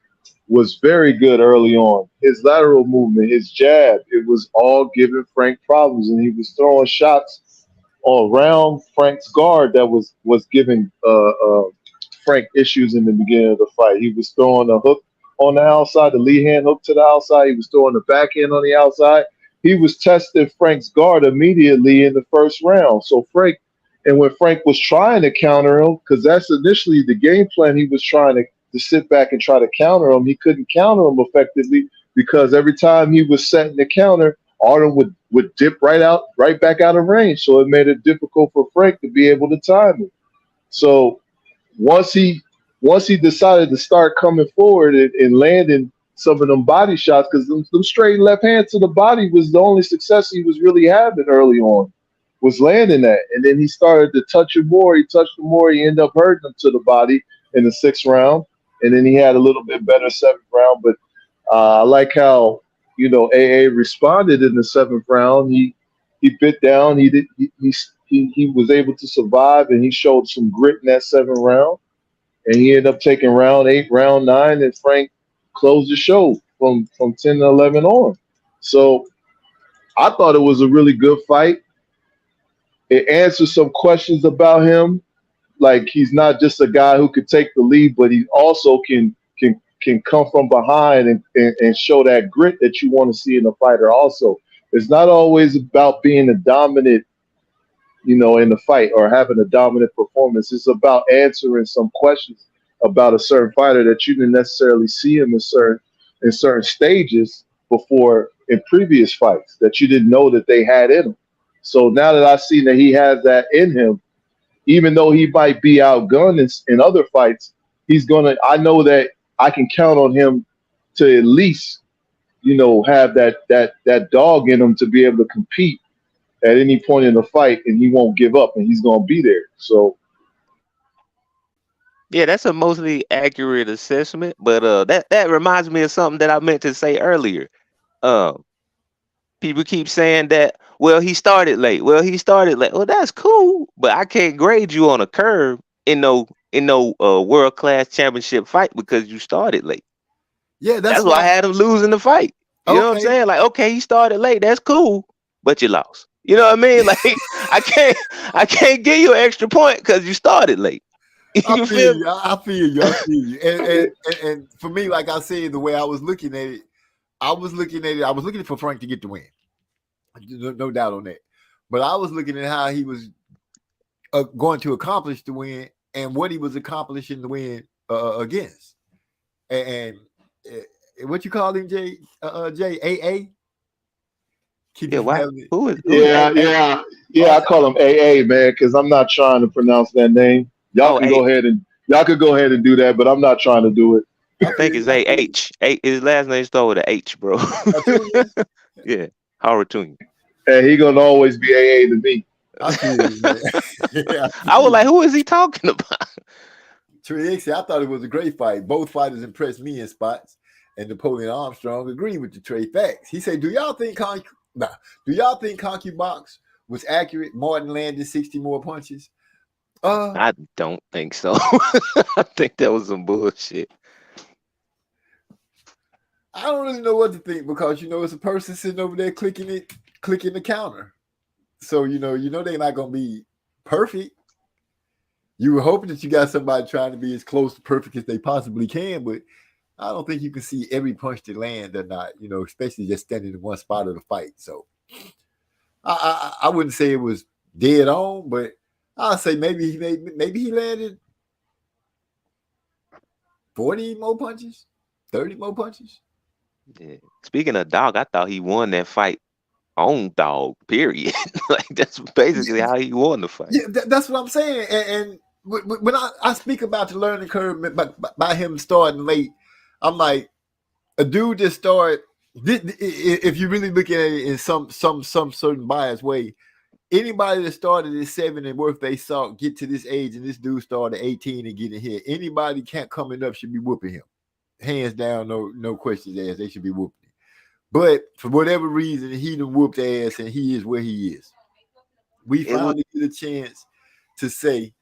very good early on. His lateral movement, his jab, it was all giving Frank problems, and he was throwing shots around Frank's guard that was giving Frank issues in the beginning of the fight. He was throwing a hook on the outside, the lead hand hook to the outside. He was throwing the backhand on the outside. He was testing Frank's guard immediately in the first round. So when Frank was trying to counter him, because that's initially the game plan, he was trying to sit back and try to counter him. He couldn't counter him effectively because every time he was setting the counter, Artem would dip right back out of range. So it made it difficult for Frank to be able to time him. So once he decided to start coming forward and landing some of them body shots, because them straight left hands to the body was the only success he was really having early on, was landing that. And then he started to touch him more. He touched him more. He ended up hurting him to the body in the 6th round. And then he had a little bit better 7th round. But I like how, AA responded in the 7th round. He bit down. He was able to survive, and he showed some grit in that 7th round. And he ended up taking round 8, round 9, and Frank closed the show from 10 to 11 on. So I thought it was a really good fight. It answers some questions about him. Like, he's not just a guy who could take the lead, but he also can come from behind and show that grit that you want to see in a fighter also. It's not always about being a dominant, in the fight or having a dominant performance. It's about answering some questions about a certain fighter that you didn't necessarily see him in certain stages before in previous fights that you didn't know that they had in him. So now that I've seen that he has that in him, even though he might be outgunned in other fights, I know that I can count on him to at least, have that dog in him to be able to compete at any point in the fight, and he won't give up, and he's going to be there. So, yeah, that's a mostly accurate assessment. But that reminds me of something that I meant to say earlier. People keep saying that, well, he started late. Well, that's cool, but I can't grade you on a curve in no world class championship fight because you started late. Yeah, that's why I had him losing the fight. You know what I'm saying? Like, okay, he started late. That's cool, but you lost. You know what I mean? Like, I can't give you an extra point because you started late. I feel you. And for me, like I said, the way I was looking at it, I was looking for Frank to get the win. No doubt on that. But I was looking at how he was going to accomplish the win and what he was accomplishing the win against. And what you call him, Jay? AA? Yeah, why? Who is yeah. I call him AA, man, because I'm not trying to pronounce that name. Y'all could go ahead and do that, but I'm not trying to do it. I think it's AH. His last name starts with an H, bro. Yeah, Haratunya. And he gonna always be AA to me. I was like, who is he talking about? Trixie, I thought it was a great fight. Both fighters impressed me in spots, and Napoleon Armstrong agreed with the Trey facts. He said, "Do y'all think ConcuBox was accurate? Martin landed 60 more punches." I don't think so. I think that was some bullshit. I don't really know what to think because it's a person sitting over there clicking the counter. So they're not gonna be perfect. You were hoping that you got somebody trying to be as close to perfect as they possibly can, but I don't think you can see every punch that land or not, especially just standing in one spot of the fight. So I wouldn't say it was dead on, but I'll say maybe he landed 40 more punches, 30 more punches. Yeah. Speaking of dog, I thought he won that fight on dog, period. Like, that's basically how he won the fight. Yeah, that's what I'm saying. And when I speak about the learning curve by him starting late, I'm like, a dude that started If you really look at it in some certain biased way, anybody that started at 7 and worth they salt get to this age, and this dude started 18 and getting here. Anybody can't coming up should be whooping him, hands down, no questions asked. They should be whooping him. But for whatever reason, he done whooped ass, and he is where he is. We finally get a chance to say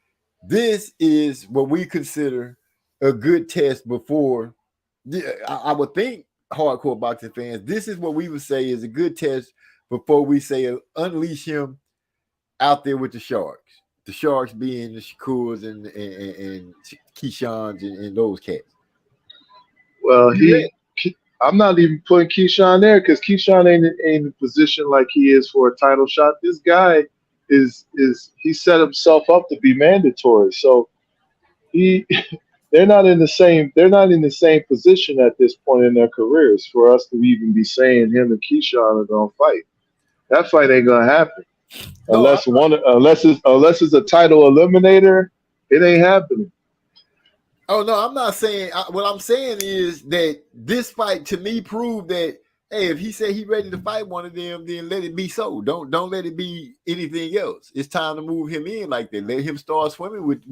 this is what we consider a good test before. I would think hardcore boxing fans, this is what we would say is a good test before we say unleash him out there with the Sharks. The Sharks being the Shakurs and Keyshawn's and those cats. Well, I'm not even putting Keyshawn there because Keyshawn ain't in a position like he is for a title shot. This guy he set himself up to be mandatory. So they're not in the same position at this point in their careers for us to even be saying him and Keyshawn are gonna fight. That fight ain't gonna happen. Unless it's a title eliminator, it ain't happening. Oh no, I'm not saying. What I'm saying is that this fight to me proved that, hey, if he said he ready to fight one of them, then let it be so. Don't let it be anything else. It's time to move him in like that. Let him start swimming with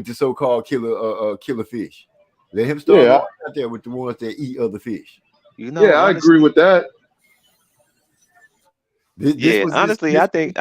the so-called killer fish. Let him start out there with the ones that eat other fish. You know, I agree with that. Honestly, I think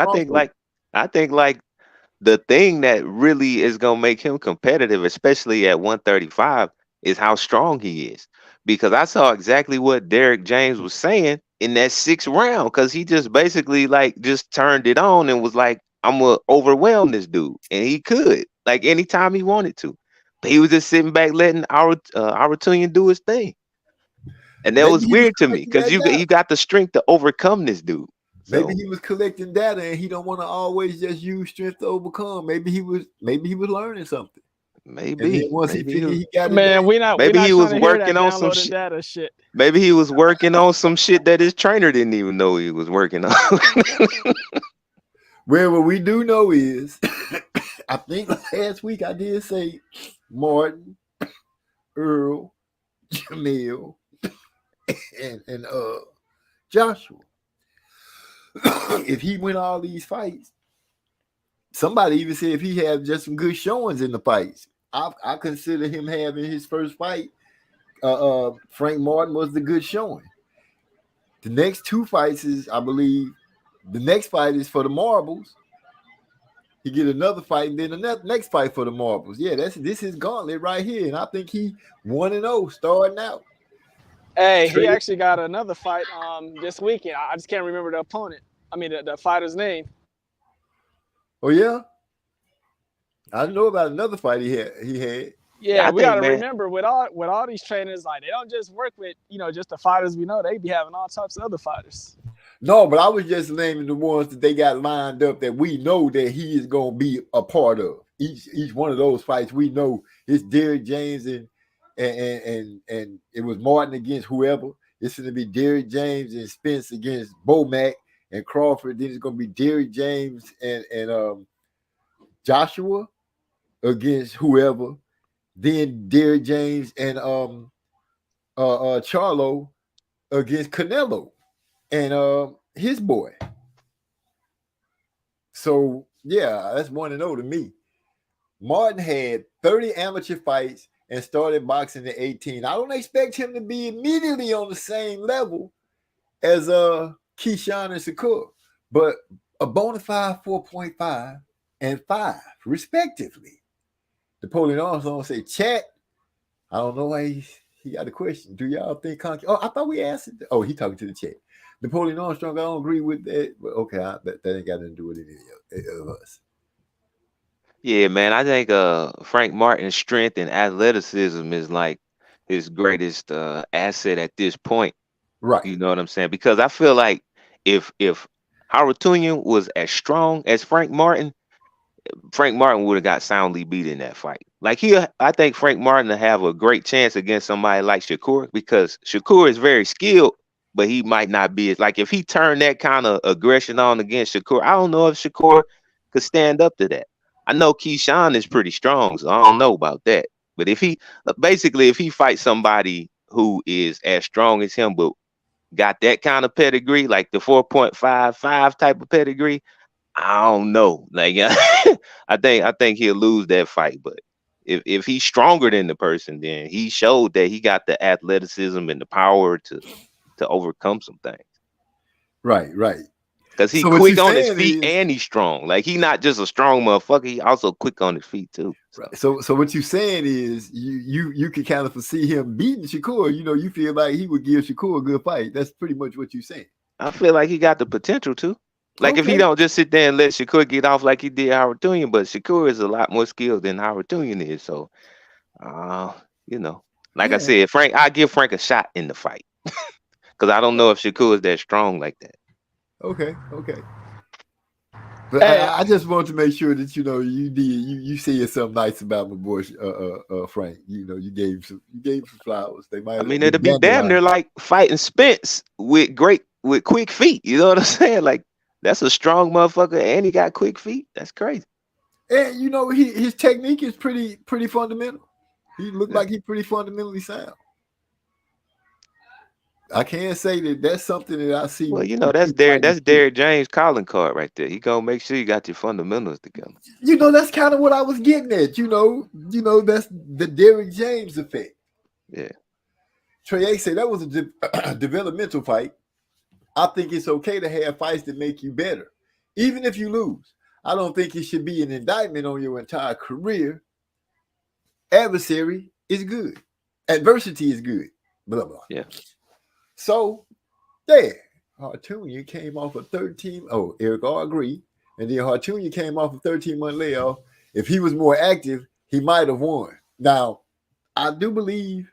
the thing that really is gonna make him competitive, especially at 135, is how strong he is. Because I saw exactly what Derek James was saying in that 6th round, because he just basically just turned it on and was like, I'm gonna overwhelm this dude, and he could anytime he wanted to, but he was just sitting back letting Arutyunyan do his thing, and that was weird to me because you got the strength to overcome this dude. So, maybe he was collecting data and he don't want to always just use strength to overcome. Maybe he was learning something. Maybe once he figured he got it Man, maybe he was working on some shit. Maybe he was working on some shit that his trainer didn't even know he was working on. Well, what we do know is, I think last week I did say Martin, Earl, Jamil, and Joshua. If he win all these fights, somebody even said if he had just some good showings in the fights, I consider him having his first fight. Frank Martin was the good showing. The next 2 fights is, I believe, the next fight is for the marbles. He get another fight and then the next fight for the marbles. Yeah, this is gauntlet right here, and I think he 1-0 starting out. Hey, he actually got another fight this weekend. I just can't remember the opponent. I mean, the fighter's name. Oh yeah, I didn't know about another fight he had. Yeah, we got to remember with all these trainers, they don't just work with just the fighters we know. They be having all types of other fighters. No, but I was just naming the ones that they got lined up that we know that he is going to be a part of. Each one of those fights we know it's Derek James and it was Martin against whoever. It's going to be Derek James and Spence against Bomac and Crawford. Then it's going to be Derek James and Joshua against whoever. Then Derek James and Charlo against Canelo and his boy. So yeah, that's 1-0 to me. Martin had 30 amateur fights and started boxing at 18. I don't expect him to be immediately on the same level as Keyshawn and Shakur, but a bona fide 4.5 and 5, respectively. Napoleon Armstrong say, chat. I don't know why he got a question. Do y'all think I thought we asked it. Oh, he talking to the chat. Napoleon Armstrong, I don't agree with that. But okay, that ain't got nothing to do with any of us. Yeah, man, I think Frank Martin's strength and athleticism is like his greatest asset at this point. Right. You know what I'm saying? Because I feel like if Arutyunyan was as strong as Frank Martin would have got soundly beat in that fight. I think Frank Martin will have a great chance against somebody like Shakur, because Shakur is very skilled, but he might not be if he turned that kind of aggression on against Shakur. I don't know if Shakur could stand up to that. I know Keyshawn is pretty strong, so I don't know about that. But if he fights somebody who is as strong as him, but got that kind of pedigree, like the 4.55 type of pedigree, I don't know. Like I think he'll lose that fight. But if he's stronger than the person, then he showed that he got the athleticism and the power to overcome some things. Right. Because he So quick on his feet and he's strong. Like he not just a strong motherfucker, he also quick on his feet too. So what you're saying is you can kind of foresee him beating Shakur. You know, you feel like he would give Shakur a good fight. That's pretty much what you're saying. I feel like he got the potential to. Like if he Okay. don't just sit there and let Shakur get off like he did Howard Tunian, but Shakur is a lot more skilled than Howard Tunian is. So you know, like I said, I give Frank a shot in the fight. Because I don't know if Shakur is that strong like that. Okay. But Hey, I just want to make sure that you said something nice about my boy Frank. You know, you gave him some flowers. They might. I mean, it'd be damn near like fighting Spence with quick feet. You know what I'm saying? Like that's a strong motherfucker, and he got quick feet. That's crazy. And you know, his technique is pretty fundamental. He looked like he's pretty fundamentally sound. I can't say that that's something that I see. Well, you know, that's Derrick James calling card right there. He gonna make sure you got your fundamentals together. You know, that's kind of what I was getting at. You know, that's the Derrick James effect. Yeah. Trey said that was a developmental fight. I think it's okay to have fights that make you better, even if you lose. I don't think it should be an indictment on your entire career. Adversary is good. Adversity is good. Blah, blah. Yeah. So, there. Hartunian came off a 13. Oh, Eric all agreed. And then Hartunian came off a 13-month layoff. If he was more active, he might have won. Now, I do believe.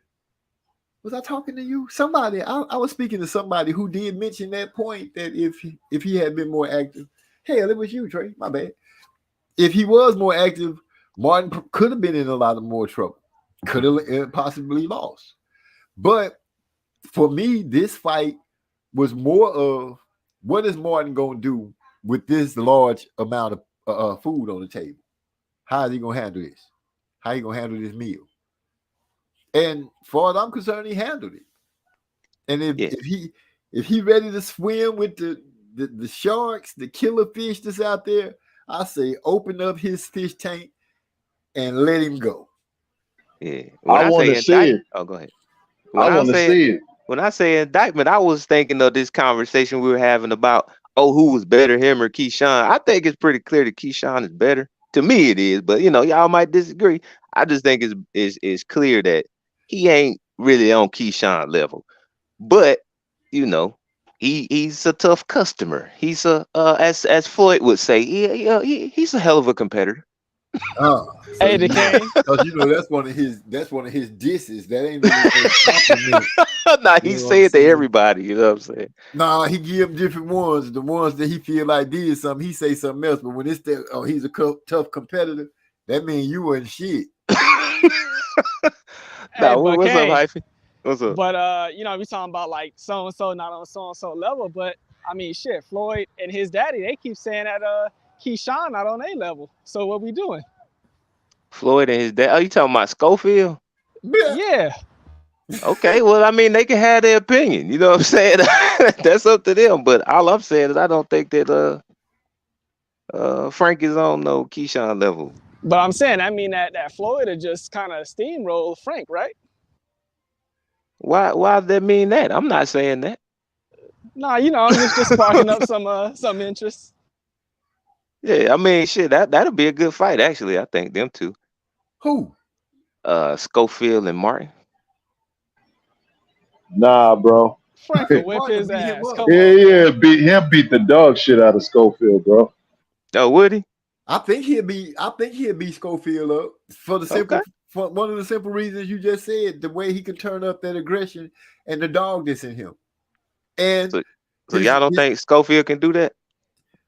Was I talking to you? Somebody. I was speaking to somebody who did mention that point that if he had been more active. Hell, it was you, Trey. My bad. If he was more active, Martin could have been in a lot of more trouble. Could have possibly lost. But for me, this fight was more of what is Martin going to do with this large amount of food on the table? How is he going to handle this? How he going to handle this meal? And far as I'm concerned, he handled it. And if he ready to swim with the sharks, the killer fish that's out there, I say open up his fish tank and let him go. Yeah. I want to see it. Oh, go ahead. I want to see it. When I say indictment, I was thinking of this conversation we were having about, who was better, him or Keyshawn. I think it's pretty clear that Keyshawn is better. To me, it is, but y'all might disagree. I just think it's clear that he ain't really on Keyshawn level. But he's a tough customer. He's as Floyd would say, he's a hell of a competitor. Hey, the king. Because that's one of his disses. That ain't really a Nah, he say it to everybody. You know what I'm saying? Nah, he give him different ones. The ones that he feel like did something, he say something else. But when it's that, he's a tough competitor, that means you wasn't shit. Nah, what's up, Hyphy? What's up? But we talking about like so and so not on so and so level. But I mean, shit, Floyd and his daddy, they keep saying that Keyshawn not on their level. So what we doing? Floyd and his dad. Oh, you talking about Schofield? Yeah. Okay, well, I mean, they can have their opinion. You know what I'm saying? That's up to them. But all I'm saying is I don't think that Frank is on no Keyshawn level. But I'm saying, I mean that Floyd would just kind of steamroll Frank, right? Why does that mean that? I'm not saying that. No, I'm just sparking up some interest. Yeah, I mean, shit, that'll be a good fight, actually. I think them two. Who? Schofield and Martin. Nah, bro. Frank will whip his ass. Beat the dog shit out of Schofield, bro. Oh, would he? I think he'll beat Schofield up for the simple for one of the simple reasons you just said, the way he can turn up that aggression and the dog that's in him. And so y'all don't think Schofield can do that?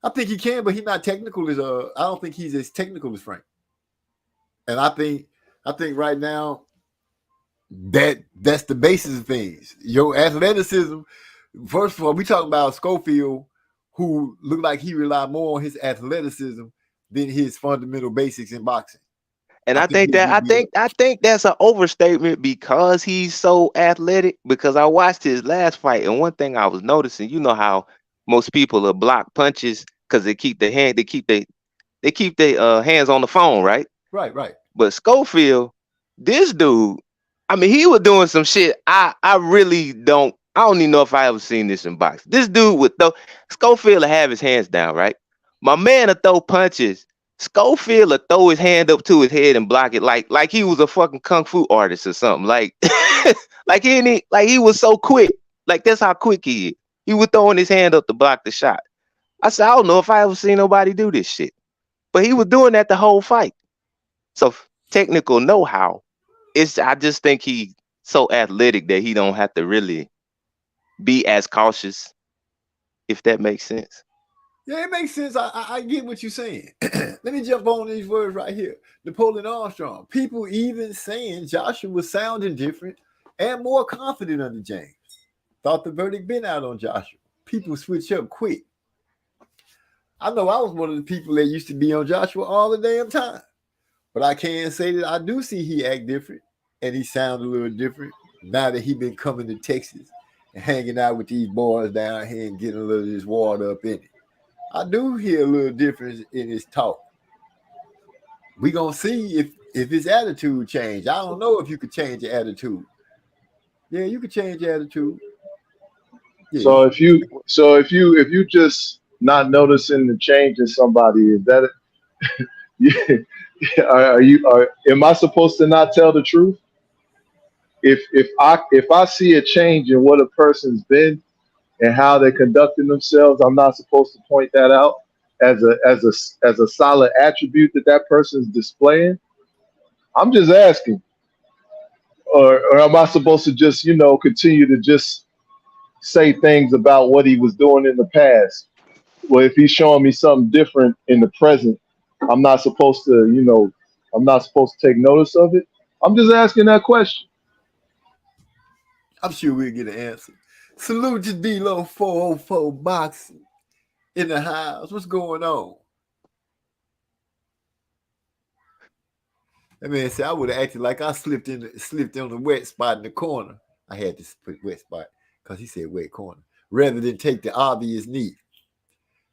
I think he can, but he's not technical as I don't think he's as technical as Frank. And I think right now that's the basis of things. Your athleticism. First of all, we talking about Schofield, who looked like he relied more on his athleticism than his fundamental basics in boxing. And I think he'll that be I think that's an overstatement because he's so athletic. Because I watched his last fight, and one thing I was noticing, you know how most people are block punches because they keep they keep their hands on the phone, right? right. But Schofield, this dude, I mean, he was doing some shit. I really don't. I don't even know if I ever seen this in boxing. This dude would throw. Schofield will have his hands down, right? My man will throw punches. Schofield will throw his hand up to his head and block it like he was a fucking kung fu artist or something. Like like he was so quick. Like that's how quick he is. He was throwing his hand up to block the shot. I said, I don't know if I ever seen nobody do this shit. But he was doing that the whole fight. So technical know-how. I just think he's so athletic that he don't have to really be as cautious, if that makes sense. Yeah, it makes sense. I get what you're saying. Let me jump on these words right here. Napoleon Armstrong. People even saying Joshua was sounding different and more confident under James. Thought the verdict been out on Joshua. People switch up quick. I know I was one of the people that used to be on Joshua all the damn time. But I can say that I do see he act different and he sound a little different now that he been coming to Texas and hanging out with these boys down here and getting a little of this water up in it. I do hear a little difference in his talk. We gonna see if his attitude changed. I don't know if you could change your attitude. Yeah, you could change your attitude. Yeah. So if you just not noticing the change in somebody, is that am I supposed to not tell the truth? If I see a change in what a person's been and how they're conducting themselves, I'm not supposed to point that out as a solid attribute that person's displaying. I'm just asking, or am I supposed to just continue to just say things about what he was doing in the past? Well, if he's showing me something different in the present, I'm not supposed to take notice of it. I'm just asking that question. I'm sure we'll get an answer. Salute to D-Lo 404 Boxing in the house. What's going on? That man said I would have acted like I slipped on the wet spot in the corner. I had to put wet spot because he said wet corner rather than take the obvious knee.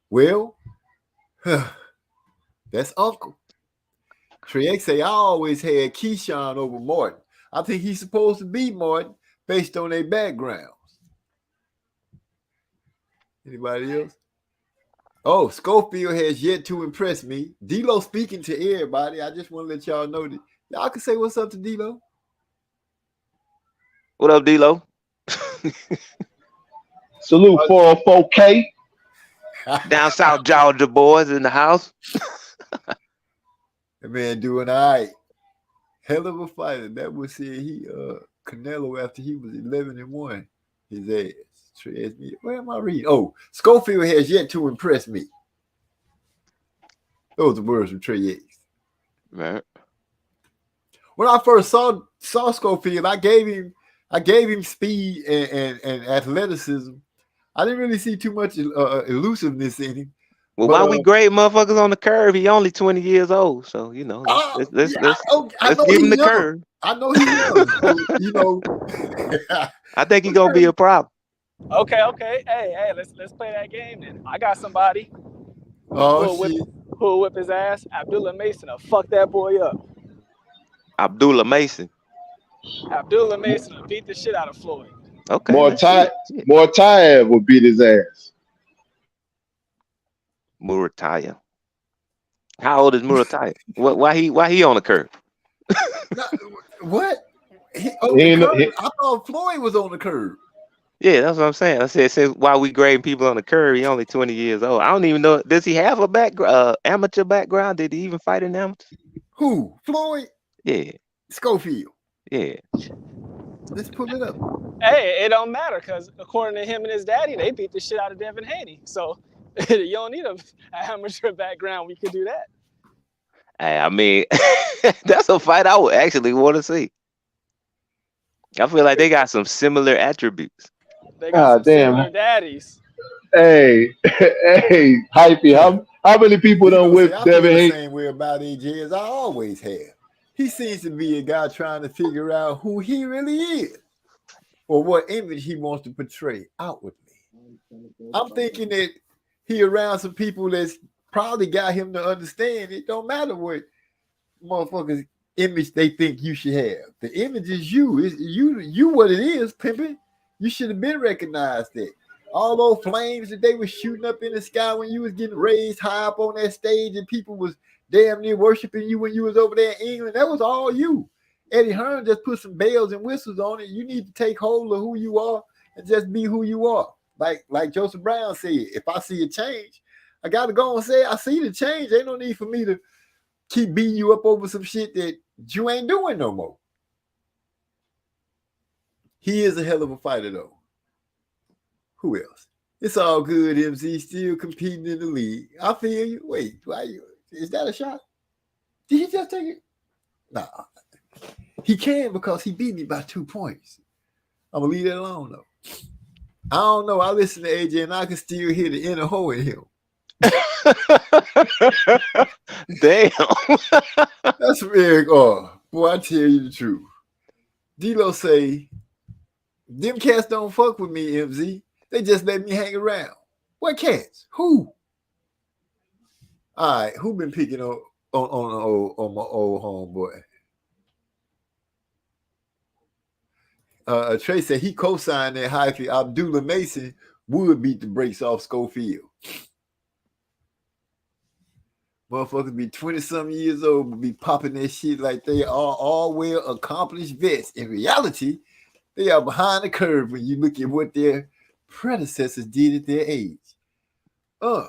Well, that's Uncle. Trey say I always had Keyshawn over Martin. I think he's supposed to be Martin based on their backgrounds. Anybody else? Oh, Schofield has yet to impress me. D-Lo speaking to everybody. I just want to let y'all know that y'all can say what's up to D-Lo. What up, D-Lo? Salute 404K. Down South Georgia boys in the house. That man doing all right. Hell of a fighter. That was he Canelo after he was 11-1. His ass. Where am I reading? Oh, Schofield has yet to impress me. Those are words from Trey X. Right. When I first saw Schofield, I gave him speed and athleticism. I didn't really see too much elusiveness in him. Well, why we grade motherfuckers on the curve? He only 20 years old, so let's give him the curve. I know he's young, so, I think he's gonna be a problem. Okay. Hey, let's play that game then. I got somebody who'll whip his ass. Abdullah Mason will fuck that boy up. Abdullah Mason will beat the shit out of Floyd. Okay. Murataya would beat his ass. Murataya. How old is Murataya? Why he on the curve? What? I thought Floyd was on the curve. Yeah, that's what I'm saying. I said since while we grading people on the curve, he only 20 years old. I don't even know. Does he have a amateur background? Did he even fight in amateur? Who? Floyd? Yeah. Schofield. Yeah. Let's pull it up. Hey, it don't matter because according to him and his daddy, they beat the shit out of Devin Haney. So you don't need an amateur background. We could do that. Hey, I mean, that's a fight I would actually want to see. I feel like they got some similar attributes. They got similar daddies. Hey, Hypey, how many people done whip Devin Haney? Same way about AJ as I always have. He seems to be a guy trying to figure out who he really is or what image he wants to portray outwardly. I'm thinking that he around some people that's probably got him to understand it don't matter what motherfuckers image they think you should have. The image is you. It's you what it is, pimping. You should have been recognized that. All those flames that they were shooting up in the sky when you was getting raised high up on that stage and people was damn near worshiping you when you was over there in England, that was all you. Eddie Hearn just put some bells and whistles on it. You need to take hold of who you are and just be who you are. Like Joseph Brown said, if I see a change, I got to go and say, I see the change. Ain't no need for me to keep beating you up over some shit that you ain't doing no more. He is a hell of a fighter, though. Who else? It's all good, MZ. Still competing in the league. I feel you. Wait, why you? Is that a shot? Did he just take it? Nah. He can because he beat me by 2 points. I'm going to leave that alone, though. I don't know. I listen to AJ and I can still hear the inner hoe in him. Damn. That's from Eric R. Boy, I tell you the truth. D-Lo say, them cats don't fuck with me, MZ. They just let me hang around. What cats? Who? All right, who been picking on my old homeboy? Trey said he co-signed that Hyphy. Abdullah Mason would beat the brakes off Schofield. Motherfuckers be 20-something years old but be popping that shit like they are all well-accomplished vets. In reality, they are behind the curve when you look at what their predecessors did at their age. I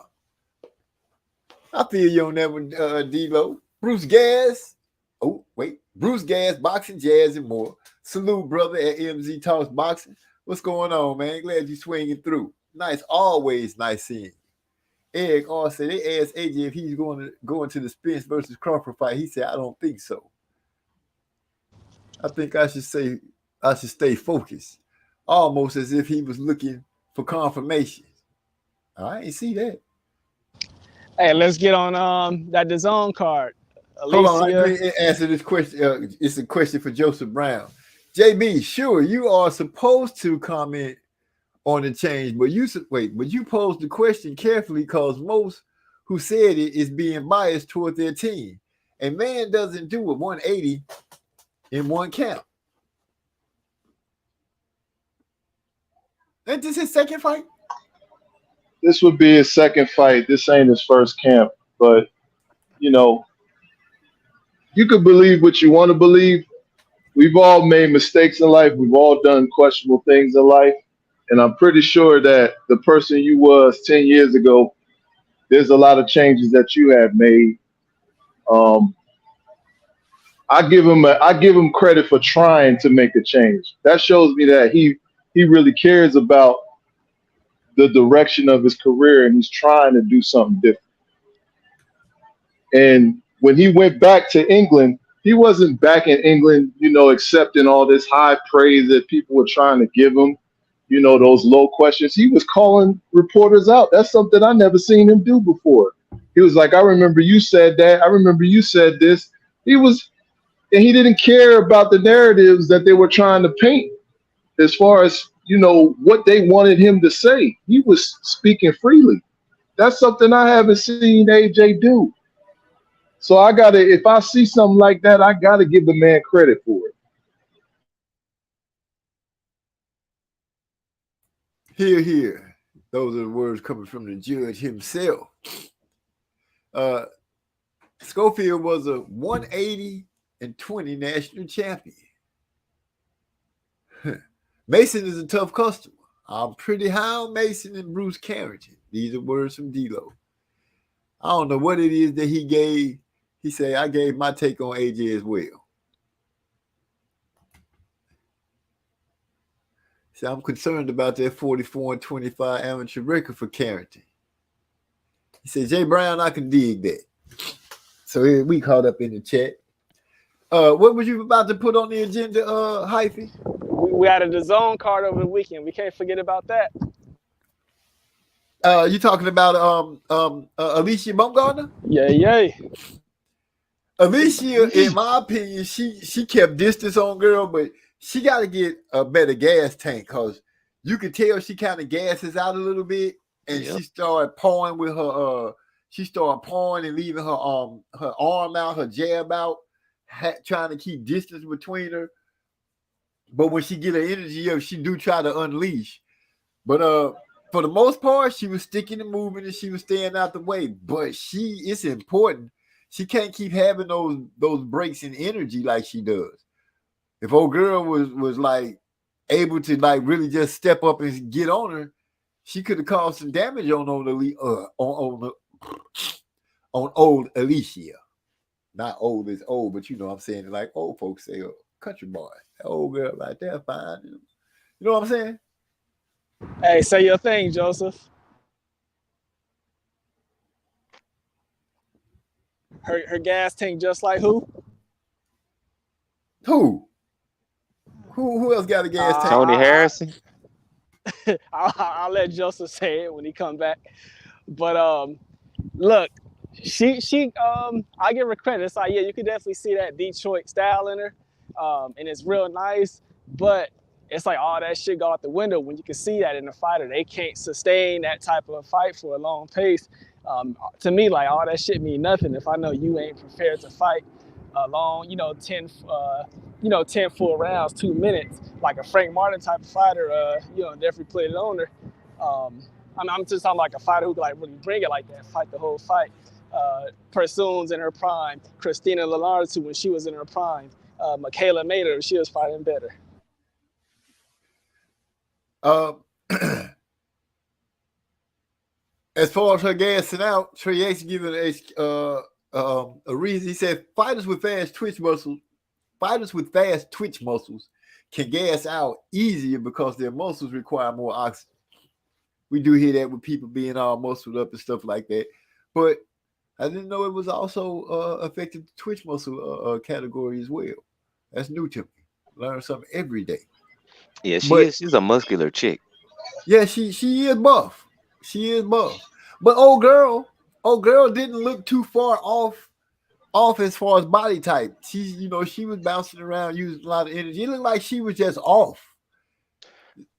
feel you on that one, D-Lo. Bruce Gas. Oh, wait. Bruce Gas, Boxing, Jazz, and more. Salute, brother, at MZ Talks Boxing. What's going on, man? Glad you swinging through. Nice, always nice seeing you. Eric R said they asked AJ if he's going to the Spence versus Crawford fight. He said, I don't think so. I think I should stay focused. Almost as if he was looking for confirmation. I ain't see that. Hey, let's get on that DAZN card. Hold on, let me answer this question. It's a question for Joseph Brown. JB, sure, you are supposed to comment on the change, but you posed the question carefully because most who said it is being biased toward their team. A man doesn't do a 180 in one count. Ain't this his second fight? This would be his second fight. This ain't his first camp, but you know, you could believe what you want to believe. We've all made mistakes in life. We've all done questionable things in life. And I'm pretty sure that the person you was 10 years ago, there's a lot of changes that you have made. I give him credit for trying to make a change. That shows me that he really cares about the direction of his career and he's trying to do something different. And when he went back to England, he wasn't back in England, accepting all this high praise that people were trying to give him, those low questions. He was calling reporters out. That's something I never seen him do before. He was like, I remember you said that. I remember you said this. And he didn't care about the narratives that they were trying to paint as far as, what they wanted him to say. He was speaking freely. That's something I haven't seen AJ do. So if I see something like that, I gotta give the man credit for it. Hear. Those are the words coming from the judge himself. Schofield was a 180 and 20 national champion. Mason is a tough customer. I'm pretty high on Mason and Bruce Carrington. These are words from D-Lo. I don't know what it is that he gave. He said, I gave my take on AJ as well. So I'm concerned about that 44-25 amateur record for Carrington. He said, Jay Brown, I can dig that. So we caught up in the chat. What was you about to put on the agenda, Hyphy? We had a DAZN card over the weekend. We can't forget about that. You talking about Alicia Baumgartner? Yeah. Alicia, in my opinion, she kept distance on girl, but she got to get a better gas tank because you could tell she kind of gasses out a little bit, and she started pawing with her. She started pawing and leaving her arm out, her jab out, trying to keep distance between her. But when she get her energy up, she do try to unleash. But for the most part, she was sticking and moving, and she was staying out the way. But it's important. She can't keep having those breaks in energy like she does. If old girl was like able to like really just step up and get on her, she could have caused some damage on old Alicia. Not old as old, but you know what I'm saying, like old folks say, country boy. That old girl right there, fine. You know what I'm saying? Hey, say your thing, Joseph. Her gas tank just like who? Who else got a gas tank? Tony Harrison. I'll let Joseph say it when he come back. But look, she I give her credit. It's like, yeah, you can definitely see that Detroit style in her, and it's real nice. But it's like all that shit go out the window when you can see that in a fighter. They can't sustain that type of a fight for a long pace. To me, like all that shit mean nothing if I know you ain't prepared to fight a long, 10 full rounds, 2 minutes, like a Frank Martin type of fighter. Definitely put it on her. I'm just talking like a fighter who could like really bring it like that, fight the whole fight. Pursoon's in her prime. Christina Lallartu when she was in her prime. Michaela Mater, she was fighting better. As far as her gassing out, Trey X giving a reason. He said fighters with fast twitch muscles can gas out easier because their muscles require more oxygen. We do hear that with people being all muscled up and stuff like that. But I didn't know it was also affected the twitch muscle category as well. That's new to me. Learn something every day. Yeah, she's a muscular chick. Yeah, she is buff. She is buff. But old girl didn't look too far off as far as body type. She was bouncing around using a lot of energy. It looked like she was just off.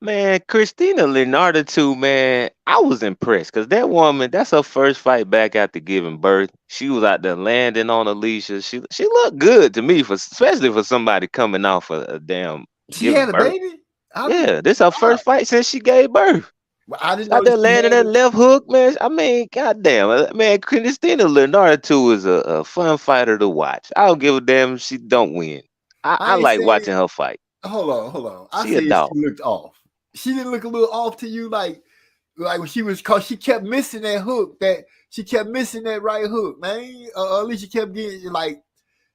Man, Christina Leonardo too, man. I was impressed because that woman, that's her first fight back after giving birth. She was out there landing on Alicia. She looked good to me, especially for somebody coming off a damn. She had a birth. baby? Yeah, this her first fight since she gave birth. I didn't know out there landing that left hook, man. I mean, goddamn, man. Christina Leonardo too is a fun fighter to watch. I don't give a damn if she don't win. I like watching her fight. Hold on. I said she looked off. She didn't look a little off to you, like when she was, cause she kept missing that hook. She kept missing that right hook, man. At least she kept getting like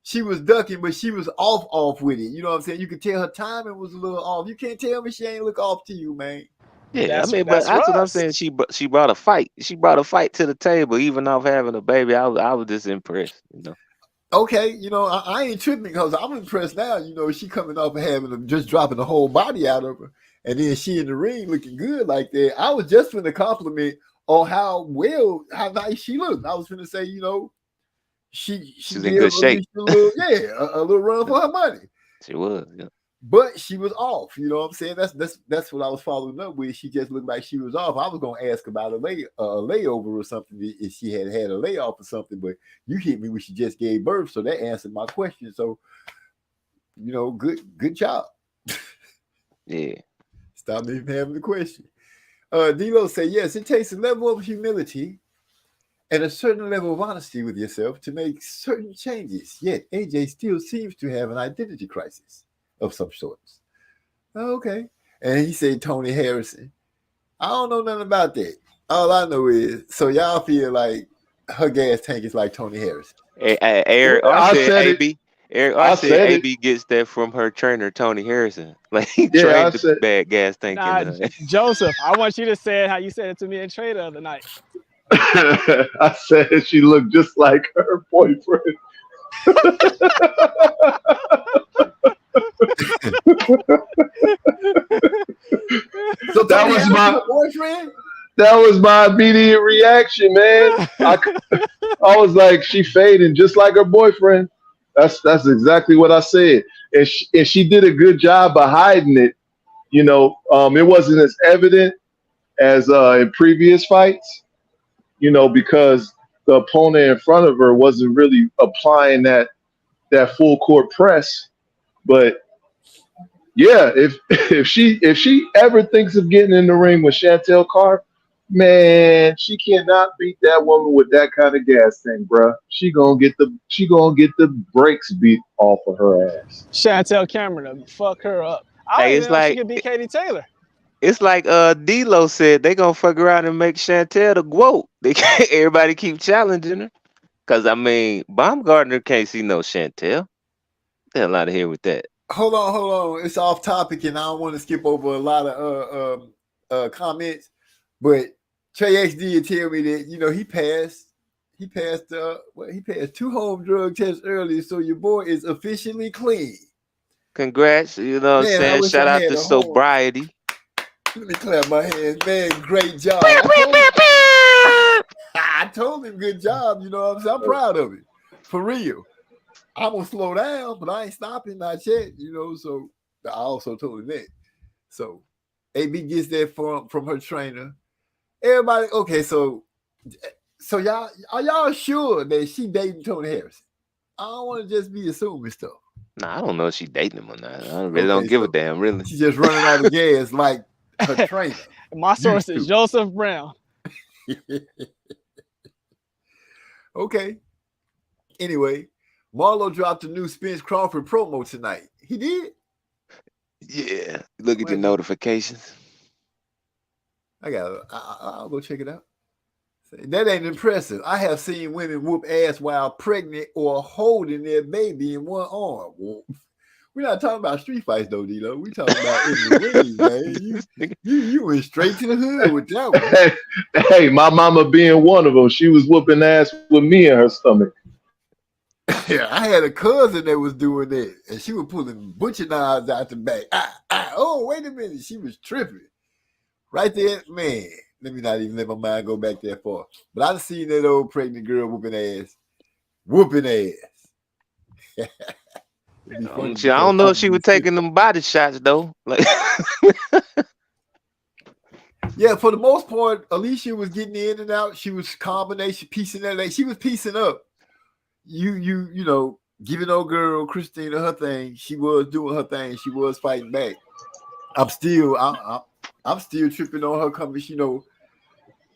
she was ducking, but she was off with it. You know what I'm saying? You could tell her timing was a little off. You can't tell me she ain't look off to you, man. Yeah, but that's what I'm saying. She brought a fight. She brought a fight to the table, even off having a baby. I was just impressed, Okay, I ain't tripping because I'm impressed now. She coming off of just dropping the whole body out of her, and then she in the ring looking good like that. I was just going to compliment on how nice she looked. I was going to say, she's in good shape. A little run for her money. She was, yeah. But she was off. You know what I'm saying? That's what I was following up with. She just looked like she was off. I was going to ask about a layover or something if she had a layoff or something. But you hit me when she just gave birth, so that answered my question. So, good job. Yeah. Stop me from having the question. D-Lo said, yes, it takes a level of humility and a certain level of honesty with yourself to make certain changes. Yet AJ still seems to have an identity crisis of some sorts. Okay. And he said Tony Harrison. I don't know nothing about that. All I know is, so y'all feel like her gas tank is like Tony Harrison. Eric, I said AB. Eric, I said AB gets that from her trainer, Tony Harrison. Like he trained the bad gas tank. Joseph, I want you to say it how you said it to me in Trey the other night. I said she looked just like her boyfriend. So that was my boyfriend. That was my immediate reaction, man. I was like, she fading just like her boyfriend. That's exactly what I said. And she did a good job of hiding it. It wasn't as evident as in previous fights. Because the opponent in front of her wasn't really applying that full court press. But yeah, if she ever thinks of getting in the ring with Chantel Carr, man, she cannot beat that woman with that kind of gas tank, bruh. She gonna get the brakes beat off of her ass. Chantel Cameron to fuck her up. I don't Hey, even know if she could beat Katie Taylor. it's like D-Lo said, they gonna fuck around and make Chantel the GOAT. Everybody keep challenging her. Cause I mean, Baumgartner can't see no Chantel. The hell out of here with that. Hold on. It's off topic, and I don't want to skip over a lot of comments. But Trey X did tell me that he passed 2 home drug tests earlier, so your boy is officially clean. Congrats, you know what I'm saying? Shout out to sobriety. Let me clap my hands, man. Great job. I told him good job, you know what I'm saying? I'm proud of it. For real. I'm gonna slow down, but I ain't stopping, not yet, so I also told him that. So AB gets that from her trainer. Everybody, okay, so y'all are y'all sure that she dating Tony Harrison? I don't want to just be assuming stuff. Nah, I don't know if she dating him or not. I really don't give a damn, really. She's just running out of gas like her trainer. My source is Joseph Brown. Okay. Anyway, Marlo dropped a new Spence Crawford promo tonight. He did? Yeah. Look at your notifications. I'll go check it out. That ain't impressive. I have seen women whoop ass while pregnant or holding their baby in one arm. Well, we're not talking about street fights, though, D-Lo. We're talking about in the ring, man. You went straight to the hood with that one. Hey, my mama being one of them, she was whooping ass with me in her stomach. Yeah, I had a cousin that was doing that, and she was pulling butcher knives out the back. Oh, wait a minute. She was tripping. Right there, man. Let me not even let my mind go back that far. But I've seen that old pregnant girl whooping ass. I don't know if she was taking them body shots, though. Like, yeah, for the most part, Alicia was getting in and out. She was piecing that. Like, she was piecing up. You know, giving old girl Christina her thing. She was doing her thing. She was fighting back. I'm still tripping on her coming,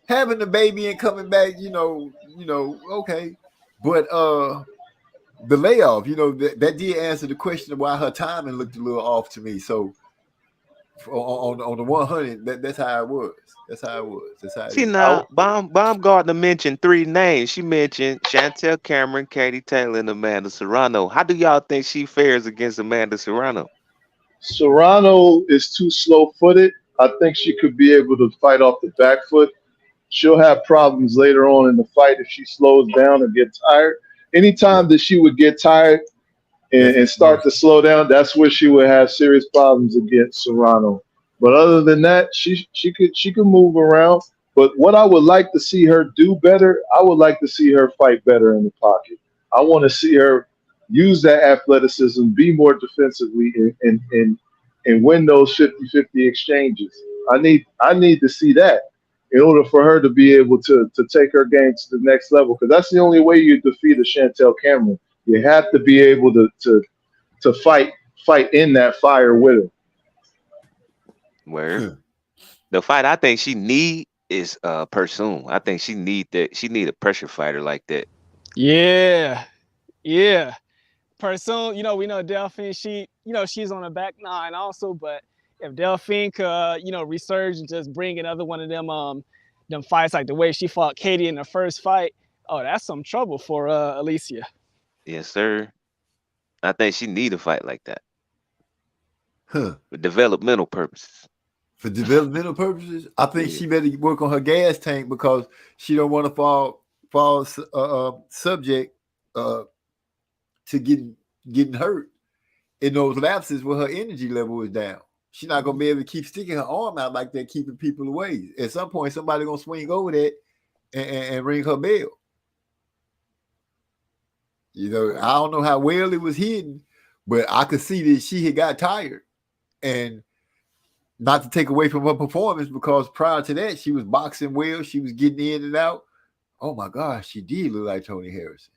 having the baby and coming back, okay. But the layoff, that did answer the question of why her timing looked a little off to me. So on the 100, that's how it was. See, now, Baumgartner mentioned 3 names. She mentioned Chantel Cameron, Katie Taylor, and Amanda Serrano. How do y'all think she fares against Amanda Serrano? Serrano is too slow-footed. I think she could be able to fight off the back foot. She'll have problems later on in the fight if she slows down or gets tired. Anytime that she would get tired and start to slow down, that's where she would have serious problems against Serrano. But other than that, she could move around. But what I would like to see her do better, I would like to see her fight better in the pocket. I want to see her use that athleticism, be more defensively, and win those 50-50 exchanges. I need to see that in order for her to be able to take her game to the next level, because that's the only way you defeat a Chantel Cameron. You have to be able to fight in that fire with her. Where the fight I think she need is Persoon. I think she need that. She need a pressure fighter like that. Yeah. Persoon, we know Delphine. She's on the back 9 also. But if Delphine could, resurge and just bring another one of them fights like the way she fought Katie in the first fight, oh, that's some trouble for Alicia. Yes, sir. I think she need a fight like that. For developmental purposes. For developmental purposes, I think she better work on her gas tank, because she don't want to fall subject to getting hurt in those lapses where her energy level is down. She's not gonna be able to keep sticking her arm out like that, keeping people away. At some point, somebody gonna swing over that and ring her bell. You know, I don't know how well it was hidden, but I could see that she had got tired. And not to take away from her performance, because prior to that, she was boxing well. She was getting in and out. Oh my gosh, she did look like Tony Harrison.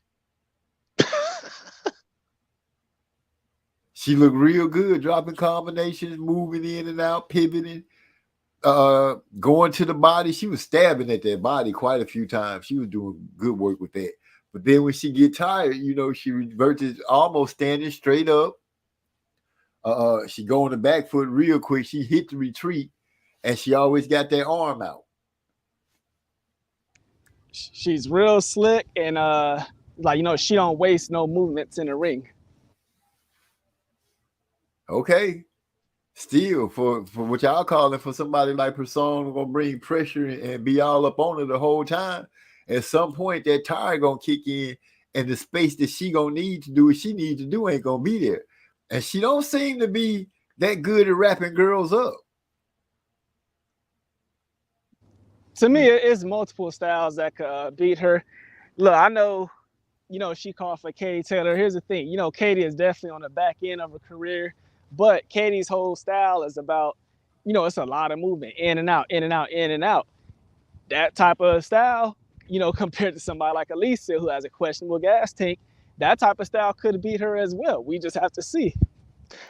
She looked real good, dropping combinations, moving in and out, pivoting, going to the body. She was stabbing at that body quite a few times. She was doing good work with that. But then when she get tired, you know, she reverts to almost standing straight up. She go on the back foot real quick. She hit the retreat, and she always got that arm out. She's real slick, and like, you know, she don't waste no movements in the ring. Okay. Still, for what y'all calling for somebody like Person gonna bring pressure and be all up on her the whole time. At some point, that tire gonna kick in, and the space that she gonna need to do what she needs to do ain't gonna be there. And she don't seem to be that good at wrapping girls up. To me, it's multiple styles that could beat her. Look, I know, you know, she called for Katie Taylor. Here's the thing, you know, Katie is definitely on the back end of her career, but Katie's whole style is about, you know, it's a lot of movement, in and out, in and out, in and out. That type of style, you know, compared to somebody like Alicia, who has a questionable gas tank, that type of style could beat her as well. We just have to see.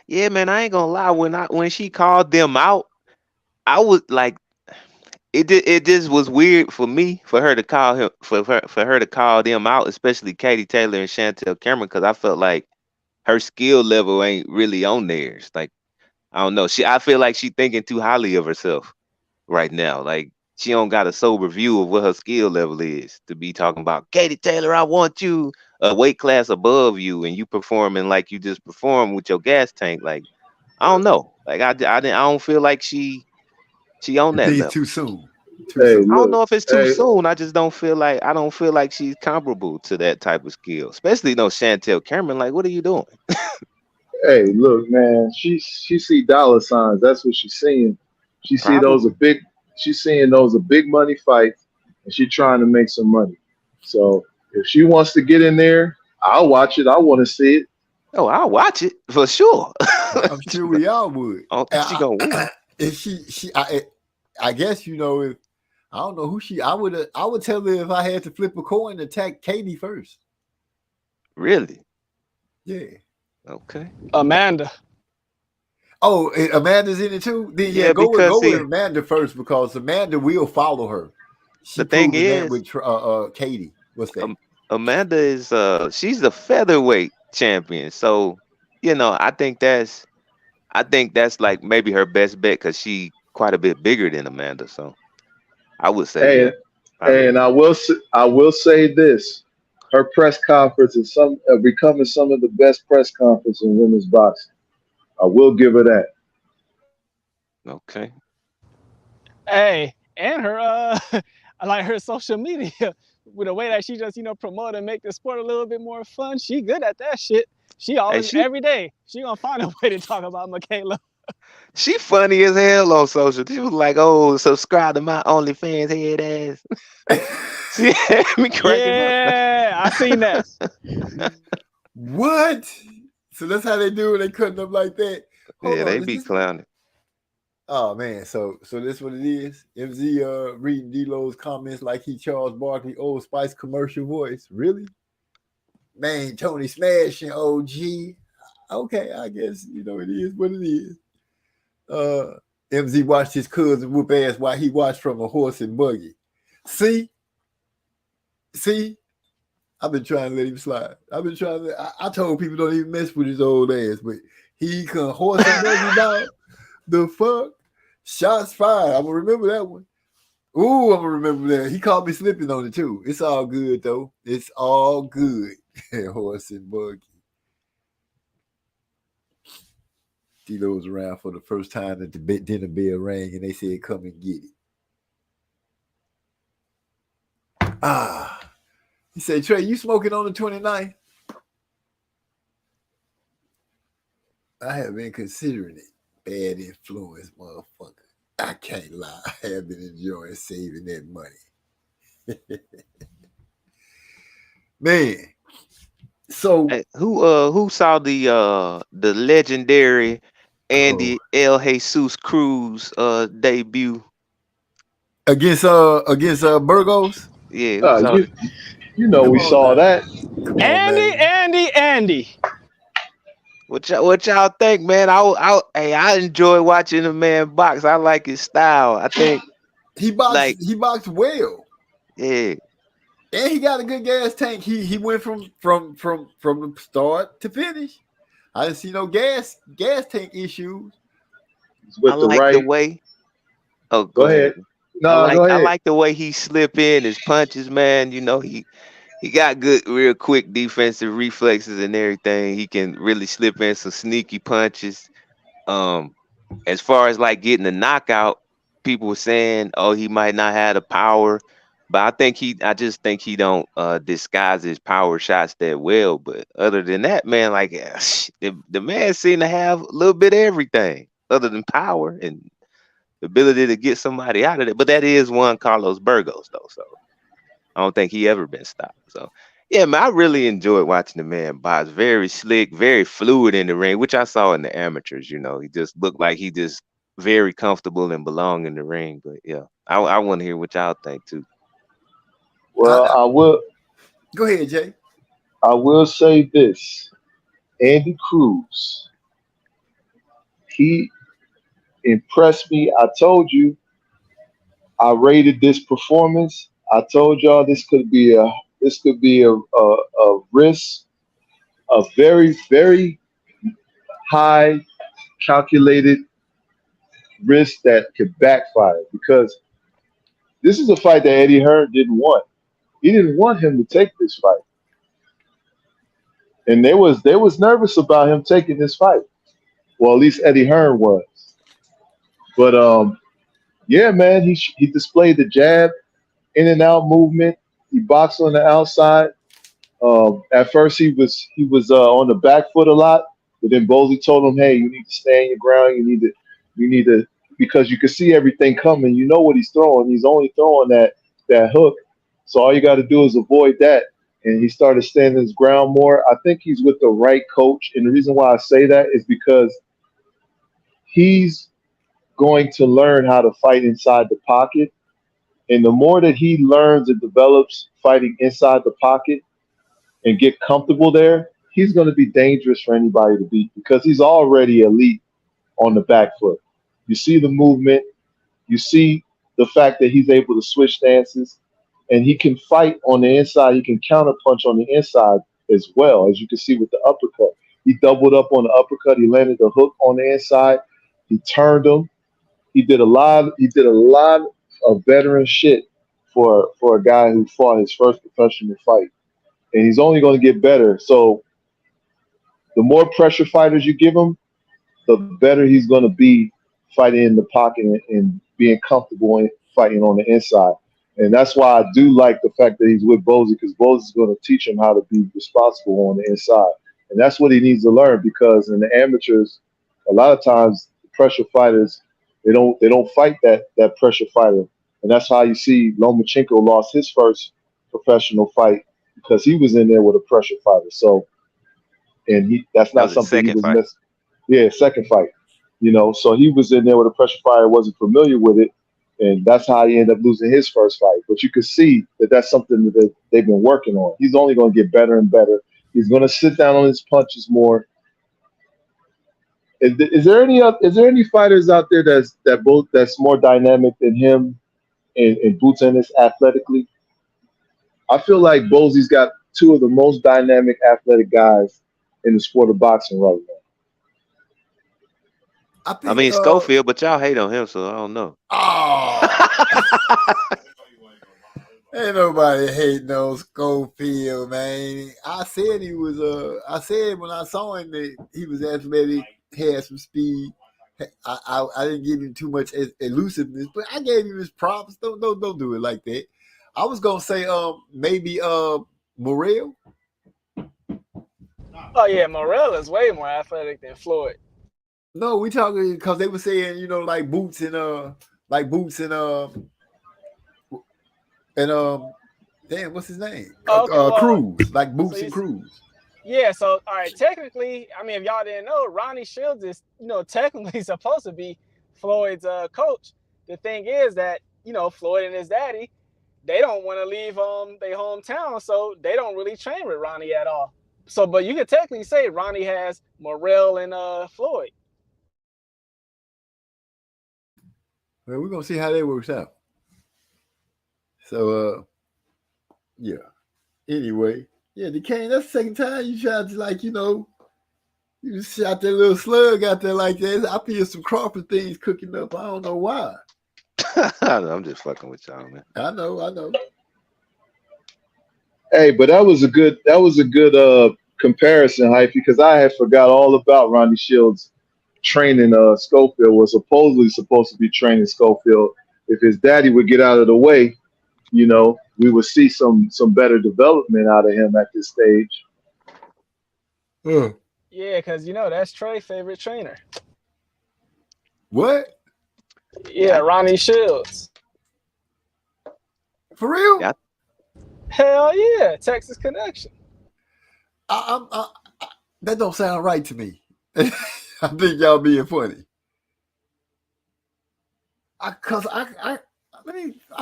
Yeah, man, I ain't gonna lie. When she called them out, I was like, it just was weird for me for her to call him for her to call them out, especially Katie Taylor and Chantel Cameron, because I felt like her skill level ain't really on theirs. Like, I don't know. I feel like she thinking too highly of herself right now. Like, she don't got a sober view of what her skill level is to be talking about Katie Taylor. I want you a weight class above you, and you performing like you just performed with your gas tank. Like, I don't know. Like, I don't feel like she on that level. Too soon. Hey, I don't look. know if it's too Hey, soon. I don't feel like she's comparable to that type of skill, especially Chantel Cameron. Like, what are you doing? hey, look, man. She see dollar signs. That's what she's seeing. She see those are Probably. big. She's seeing those are big money fights, and she trying to make some money. So if she wants to get in there, I'll watch it. I want to see it. Oh, I'll watch it for sure. I'm sure we all would. I don't think she gonna win. If I guess, you know, if I don't know who I would tell her if I had to flip a coin to attack Katie first. Really? Yeah. Okay. Amanda. Oh, Amanda's in it too. Then Yeah, go because with Amanda first, because Amanda will follow her. She the thing proven that is, with Katie. What's that? Amanda is she's a featherweight champion. So, I think that's like maybe her best bet, because she quite a bit bigger than Amanda. So I would say, yeah. And I will say this: her press conference is becoming some of the best press conference in women's boxing. I will give her that. Okay. Hey, and her I like her social media with the way that she just, promote and make the sport a little bit more fun. She good at that shit. She always every day she gonna find a way to talk about Michaela. She funny as hell on social. She was like, "Oh, subscribe to my OnlyFans head ass." She had me cracking up. Yeah, I seen that. What? So that's how they do it. They cutting up like that. Hold on, they be clowning. Oh man, so this what it is. MZ reading D-Lo's comments like he Charles Barkley, Old Spice commercial voice. Really? Man, Tony smashing OG. Okay, I guess it is what it is. MZ watched his cousin whoop ass while he watched from a horse and buggy. See, I've been trying to let him slide. I told people don't even mess with his old ass, but he can horse and buggy down. The fuck? Shots fired. I'm gonna remember that one. Ooh, I'm gonna remember that. He caught me slipping on it too. It's all good though. It's all good. Horse and buggy. D-Lo was around for the first time that the dinner bell rang and they said, "Come and get it." He said, "Trey, you smoking on the 29th?" I have been considering it. Bad influence, motherfucker. I can't lie. I have been enjoying saving that money. Man, So Hey, who saw the legendary oh, Andy El Jesus Cruz debut? against Burgos. Yeah, who saw You it? you know Come we on saw now. that. Come on, Andy, man. Andy, Andy. What y'all think, man? I enjoy watching the man box. I like his style. I think like He boxed well. yeah, And he got a good gas tank. He went from the start to finish. I didn't see no gas tank issues. I With the like the right. way. Oh, Go go ahead. ahead. No, go I ahead. like the way he slip in his punches, man. He got good, real quick defensive reflexes and everything. He can really slip in some sneaky punches. Um, as far as like getting a knockout, people were saying, "Oh, he might not have the power," but I just think he don't disguise his power shots that well. But other than that, man, like the man seemed to have a little bit of everything other than power and the ability to get somebody out of it. But that is one Carlos Burgos though, so I don't think he ever been stopped. So yeah, man, I really enjoyed watching the man box. Very slick, very fluid in the ring, which I saw in the amateurs. He just looked like he just very comfortable and belong in the ring. But yeah, I want to hear what y'all think too. Well, I, go ahead, Jay. I will say this. Andy Cruz, he impressed me. I told you I rated this performance. I told y'all this could be a risk, a very, very high calculated risk that could backfire because this is a fight that Eddie Hearn didn't want. He didn't want him to take this fight. And they was nervous about him taking this fight. Well, at least Eddie Hearn was. But yeah, man, he displayed the jab, in and out movement. He boxed on the outside. At first, he was on the back foot a lot, but then Bowley told him, "Hey, you need to stand your ground. You need to because you can see everything coming. You know what he's throwing. He's only throwing that hook. So all you got to do is avoid that." And he started standing his ground more. I think he's with the right coach, and the reason why I say that is because he's going to learn how to fight inside the pocket. And the more that he learns and develops fighting inside the pocket and get comfortable there, he's going to be dangerous for anybody to beat because he's already elite on the back foot. You see the movement, you see the fact that he's able to switch stances, and he can fight on the inside. He can counterpunch on the inside as well, as you can see with the uppercut. He doubled up on the uppercut. He landed the hook on the inside. He turned him. He did a lot. He did a lot of veteran shit for a guy who fought his first professional fight, and he's only going to get better. So the more pressure fighters you give him, the better he's going to be fighting in the pocket and being comfortable in fighting on the inside. And that's why I do like the fact that he's with Bozy because Bozy's going to teach him how to be responsible on the inside. And that's what he needs to learn because in the amateurs, a lot of times the pressure fighters they don't fight that pressure fighter. And that's how you see Lomachenko lost his first professional fight because he was in there with a pressure fighter. So and that's That not was his something he second was fight. missing. Yeah, second fight. So he was in there with a pressure fighter, wasn't familiar with it, and that's how he ended up losing his first fight. But you could see that that's something that they've been working on. He's only going to get better and better. He's going to sit down on his punches more. Is there any fighters out there that's more dynamic than him and Boots Ennis athletically? I feel like Bozy's got two of the most dynamic athletic guys in the sport of boxing right now. I I think mean Schofield, but y'all hate on him, so I don't know. oh ain't nobody hating on Schofield, man. I said when I saw him that he was athletic, had some speed. I didn't give him too much elusiveness, but I gave him his props. Don't do it like that. I was gonna say maybe Morrell. Oh yeah, Morel is way more athletic than Floyd. No, we talking because they were saying like Boots and damn, what's his name? Oh, okay, well, Cruz, like so Boots and he's Cruz. Yeah, so all right, technically, I mean, if y'all didn't know, Ronnie Shields is, technically supposed to be Floyd's coach. The thing is that, Floyd and his daddy, they don't want to leave their hometown, so they don't really train with Ronnie at all. So, but you could technically say Ronnie has Morrell and Floyd. Well, we're gonna see how that works out. So yeah. Anyway, yeah, the Kane, that's the second time you tried to you shot that little slug out there like that. I feel some Crawford things cooking up. I don't know why. I'm just fucking with y'all, man. I know. Hey, but that was a good comparison, Hype, because I had forgot all about Ronnie Shields training Schofield. Was supposedly supposed to be training Schofield. If his daddy would get out of the way, we would see some better development out of him at this stage. Yeah, because that's Trey's favorite trainer. What? Yeah, Ronnie Shields. For real? Yeah. Hell yeah, Texas connection. I that don't sound right to me. I think y'all being funny. I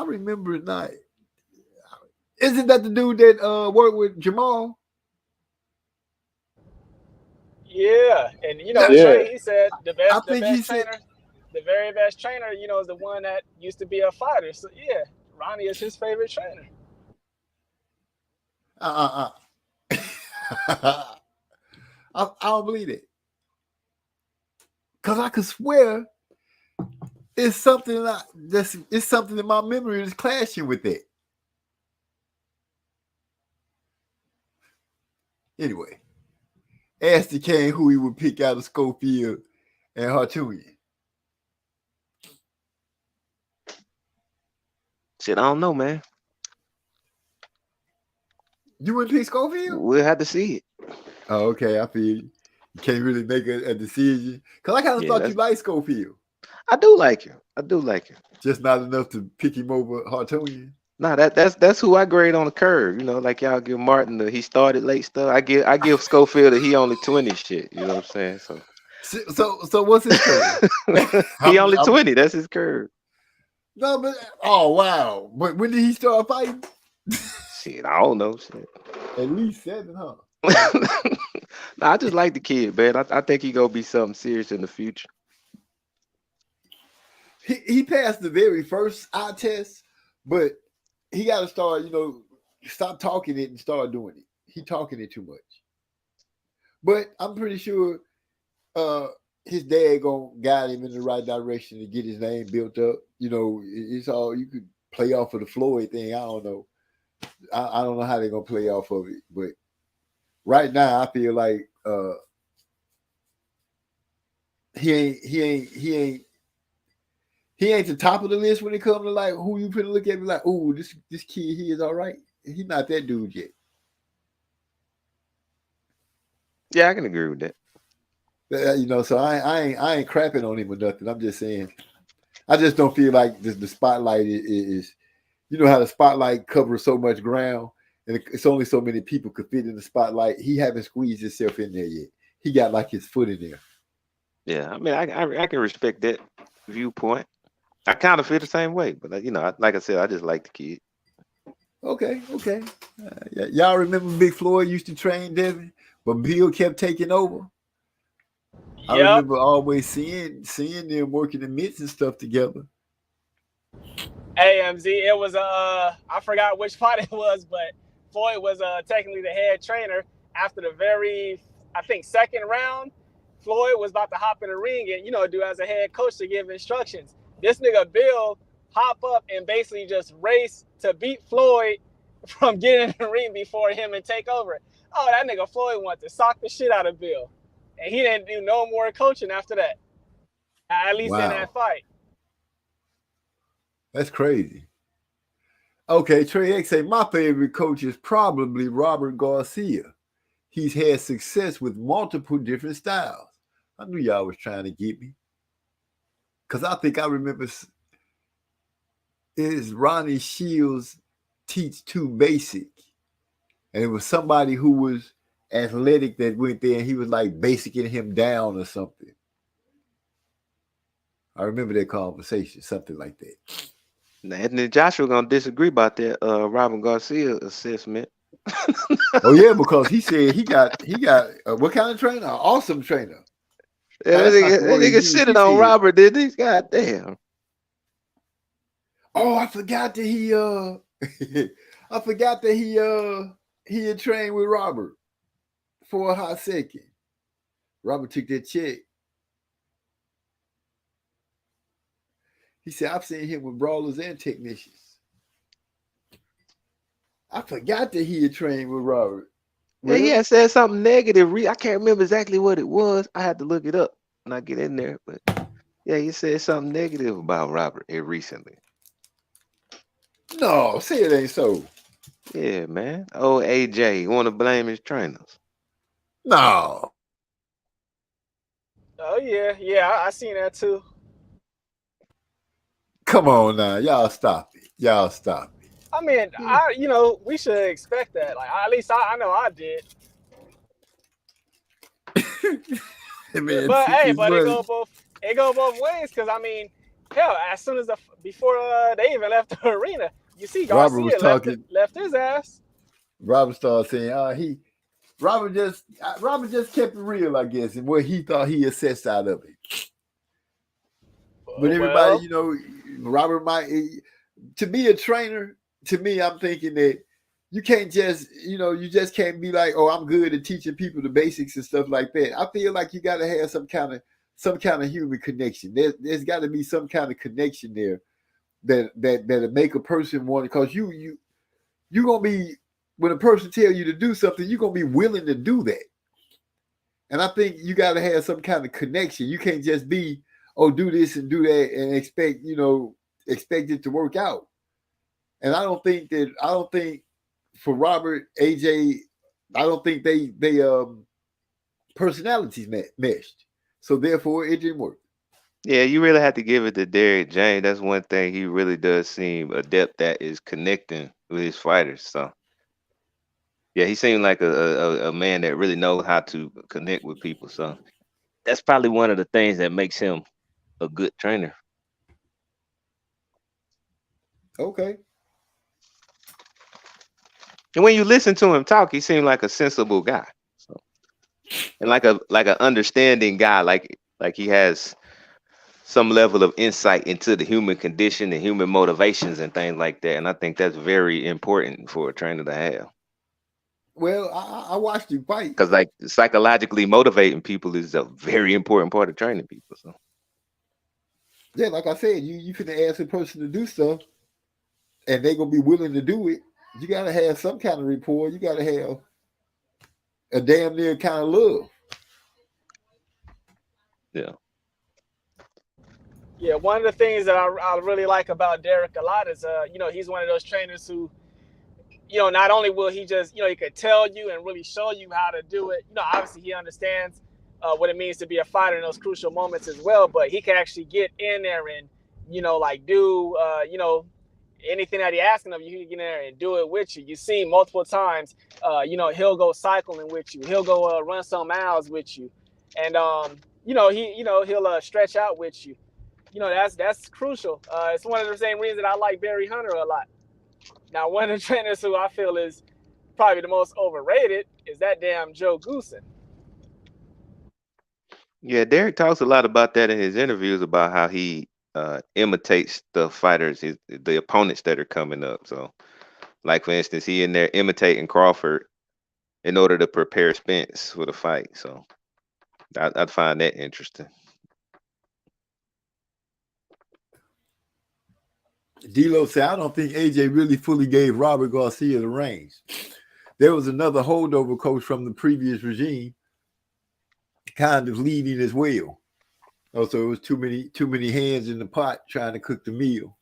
remember it not. Isn't that the dude that worked with Jamal? Yeah, and Yeah. Trey, he said the best said, trainer, the very best trainer, is the one that used to be a fighter. So yeah, Ronnie is his favorite trainer. I don't believe it. Cause I could swear it's something it's something in my memory is clashing with it. Anyway, ask the Kane who he would pick out of Schofield and Hartunian. Shit, I don't know, man. You wouldn't pick Schofield? We'll have to see it. Oh, okay, I feel you. You can't really make a decision. Because I kind of thought you liked Schofield. I do like him. Just not enough to pick him over Hartunian. Nah, that's who I grade on the curve. Like y'all give Martin the he started late stuff. I give Schofield the he only 20 shit. You know what I'm saying? So what's his curve? He only 20. That's his curve. No, but oh wow. But when did he start fighting? Shit, I don't know. Shit. At least 7, huh? Nah, I just like the kid, man. I think he gonna be something serious in the future. He passed the very first eye test, but he got to start, stop talking it and start doing it. He talking it too much. But I'm pretty sure his dad gonna guide him in the right direction to get his name built up. It's all you could play off of the Floyd thing. I don't know. I don't know how they're gonna play off of it, but right now I feel like he ain't the top of the list when it comes to like who you put to look at me like, oh, this kid he is all right. He's not that dude yet. Yeah, I can agree with that. So I ain't crapping on him or nothing. I'm just saying, I just don't feel like the spotlight is how the spotlight covers so much ground, and it's only so many people could fit in the spotlight. He haven't squeezed himself in there yet. He got like his foot in there. Yeah, I mean, I can respect that viewpoint. I kind of feel the same way, but like I said, I just like the kid. Okay. Y'all remember Big Floyd used to train Devin, but Bill kept taking over. Yep. I remember always seeing them working the mitts and stuff together. AMZ, it was I forgot which fight it was, but Floyd was technically the head trainer. After the very, I think, second round, Floyd was about to hop in the ring and do as a head coach to give instructions. This nigga Bill hop up and basically just race to beat Floyd from getting in the ring before him and take over. Oh, that nigga Floyd wanted to sock the shit out of Bill. And he didn't do no more coaching after that. At least in that fight. That's crazy. Okay, Trey X say, my favorite coach is probably Robert Garcia. He's had success with multiple different styles. I knew y'all was trying to get me. Because I think I remember is Ronnie Shields teach too basic. And it was somebody who was athletic that went there, and he was like basicing him down or something. I remember that conversation, something like that. Anthony Joshua gonna disagree about that Robin Garcia assessment. Oh yeah, because he said he got what kind of trainer? An awesome trainer. Yeah, That's not the that word he nigga used. shitted He on said, Robert, did he? God damn. "Oh, I forgot that he I forgot that he had trained with Robert for a hot second. Robert took that check. He said, I've seen him with brawlers and technicians. I forgot that he had trained with Robert. Yeah, he Really? had said something negative. I can't remember exactly what it was. I had to look it up when I get in there. But yeah, he said something negative about Robert here recently. No, say it ain't so. Yeah, man. Oh, AJ, want to blame his trainers. No. Oh yeah, I seen that too. Come on now. Y'all stop it. Y'all stop it. I mean, we should expect that. Like at least I know I did. Man, But hey, it's but funny. it go both ways, because I mean, hell, as soon as before they even left the arena, you see Robert was Garcia talking. left his ass. Robert started saying, Robert just kept it real, I guess, and what he thought he assessed out of it. But everybody, Robert to be a trainer, to me, I'm thinking that you can't just, you just can't be like, oh, I'm good at teaching people the basics and stuff like that. I feel like you got to have some kind of human connection. There's got to be some kind of connection there that make a person want, because you're gonna be, when a person tell you to do something, you're gonna be willing to do that. And I think you got to have some kind of connection. You can't just be, oh, do this and do that and expect it to work out. And I don't think for Robert, AJ, I don't think they personalities meshed. So therefore it didn't work. Yeah, you really have to give it to Derrick James. That's one thing he really does seem adept at, is connecting with his fighters. So yeah, he seemed like a man that really knows how to connect with people. So that's probably one of the things that makes him a good trainer. Okay. And when you listen to him talk, he seemed like a sensible guy. So, and like an understanding guy, like he has some level of insight into the human condition and human motivations and things like that. And I think that's very important for a trainer to have. Well, I watched you fight. Because like psychologically motivating people is a very important part of training people. So yeah, like I said, you can ask a person to do stuff and they're gonna be willing to do it. You gotta have some kind of rapport. You gotta have a damn near kind of love. Yeah. Yeah, one of the things that I really like about Derrick a lot is, he's one of those trainers who, not only will he just, he could tell you and really show you how to do it. Obviously he understands what it means to be a fighter in those crucial moments as well, but he can actually get in there and, do, anything that he asking of you, he can get in there and do it with you. You see multiple times, he'll go cycling with you. He'll go run some miles with you. And, he'll stretch out with you. That's crucial. It's one of the same reasons that I like Barry Hunter a lot. Now, one of the trainers who I feel is probably the most overrated is that damn Joe Goosen. Yeah, Derrick talks a lot about that in his interviews, about how he imitates the fighters, the opponents that are coming up. So, like for instance, he in there imitating Crawford in order to prepare Spence for the fight. So, I'd find that interesting. D'Lo said, I don't think AJ really fully gave Robert Garcia the reins. There was another holdover coach from the previous regime kind of leading as well. Also, it was too many hands in the pot trying to cook the meal.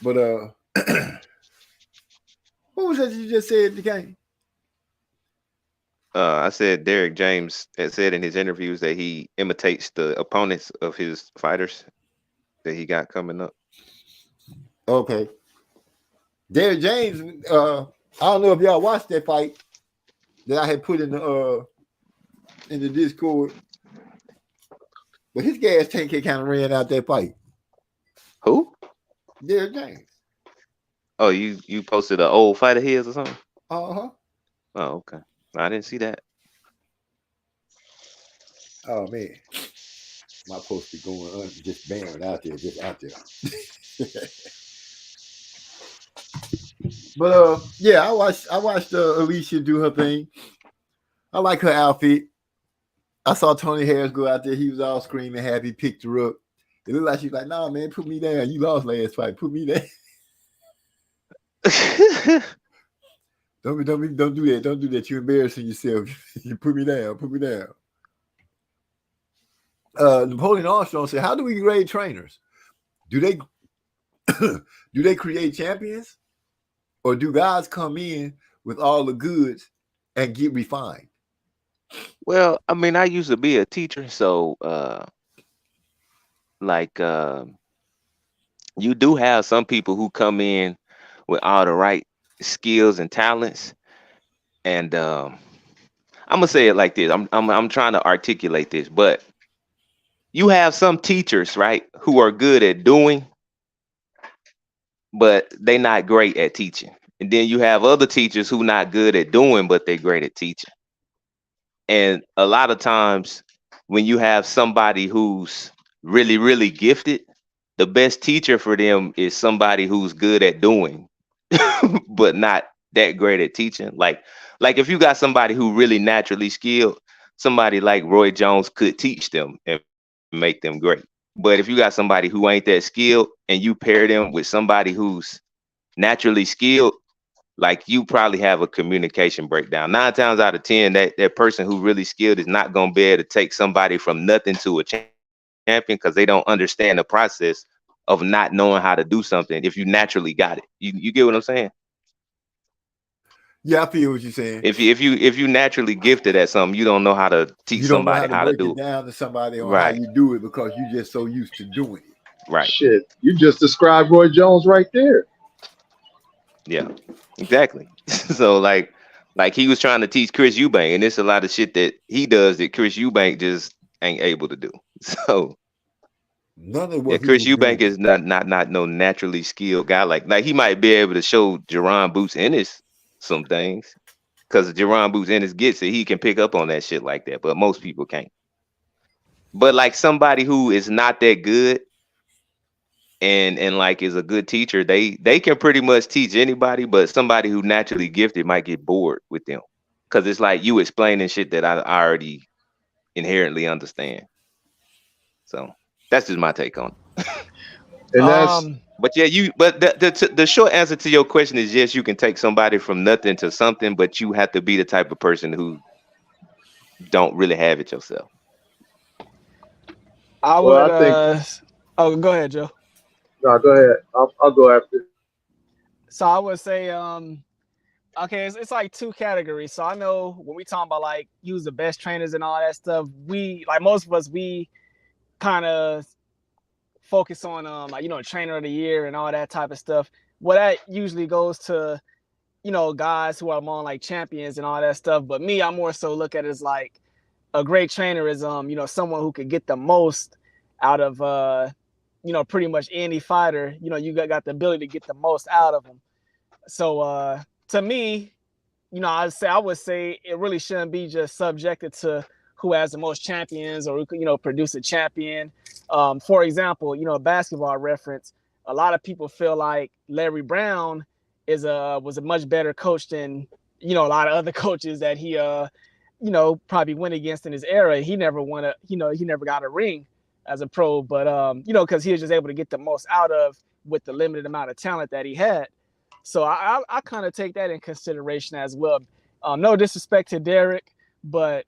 But what was that you just said, DeCane? I said Derrick James had said in his interviews that he imitates the opponents of his fighters that he got coming up. Okay. Derrick James, I don't know if y'all watched that fight that I had put in the Discord, but his gas tank had kind of ran out that fight. Who? Derrick James. Oh, you posted an old fight of his or something? Uh-huh. Oh, okay. I didn't see that. Oh man. My poster going just banned out there, just out there. But yeah, I watched Alicia do her thing. I like her outfit. I saw Tony Harris go out there. He was all screaming happy, picked her up. It looked like she's like, nah, man, put me down. You lost last fight. Put me down. Don't do that. Don't do that. You're embarrassing yourself. You put me down. Put me down. Napoleon Armstrong said, how do we grade trainers? Do they create champions? Or do guys come in with all the goods and get refined? Well, I mean, I used to be a teacher, so you do have some people who come in with all the right skills and talents, and I'm gonna say it like this. I'm trying to articulate this, but you have some teachers, right, who are good at doing, but they're not great at teaching. And then you have other teachers who not good at doing, but they're great at teaching. And a lot of times when you have somebody who's really, really gifted, the best teacher for them is somebody who's good at doing, but not that great at teaching. Like if you got somebody who really naturally skilled, somebody like Roy Jones could teach them and make them great. But if you got somebody who ain't that skilled and you pair them with somebody who's naturally skilled, like you probably have a communication breakdown. 9 times out of 10, that person who really skilled is not going to be able to take somebody from nothing to a champion because they don't understand the process of not knowing how to do something if you naturally got it. You get what I'm saying? Yeah, I feel what you're saying. If you naturally gifted at something, you don't know how to teach somebody how to do it. Down to somebody on Right. how you do it because you're just so used to doing it. Right. Shit, you just described Roy Jones right there. Yeah, exactly. So like he was trying to teach Chris Eubank, and it's a lot of shit that he does that Chris Eubank just ain't able to do. So none of what Chris Eubank is not no naturally skilled guy. Like he might be able to show Jerron Boots Ennis some things because Jerron Boots Ennis gets it. He can pick up on that shit like that, but most people can't. But like somebody who is not that good and like is a good teacher, they can pretty much teach anybody, but somebody who naturally gifted might get bored with them because it's like you explaining shit that I already inherently understand. So that's just my take on it. And that's but yeah, the short answer to your question is yes, you can take somebody from nothing to something, but you have to be the type of person who don't really have it yourself. I would oh, go ahead, Joe. No, go ahead. I'll go after. So I would say, okay, it's like 2 categories. So I know when we talk about like use the best trainers and all that stuff, we like most of us, we kind of focus on like, trainer of the year and all that type of stuff. Well, that usually goes to, guys who are among like champions and all that stuff. But me, I more so look at it as like a great trainer is someone who could get the most out of pretty much any fighter. You got the ability to get the most out of them. So to me, I would say it really shouldn't be just subjected to who has the most champions or who could, produce a champion. For example, a basketball reference, a lot of people feel like Larry Brown was a much better coach than, a lot of other coaches that he probably went against in his era. He never won he never got a ring as a pro, but because he was just able to get the most out of with the limited amount of talent that he had. So I kind of take that in consideration as well. No disrespect to Derrick, but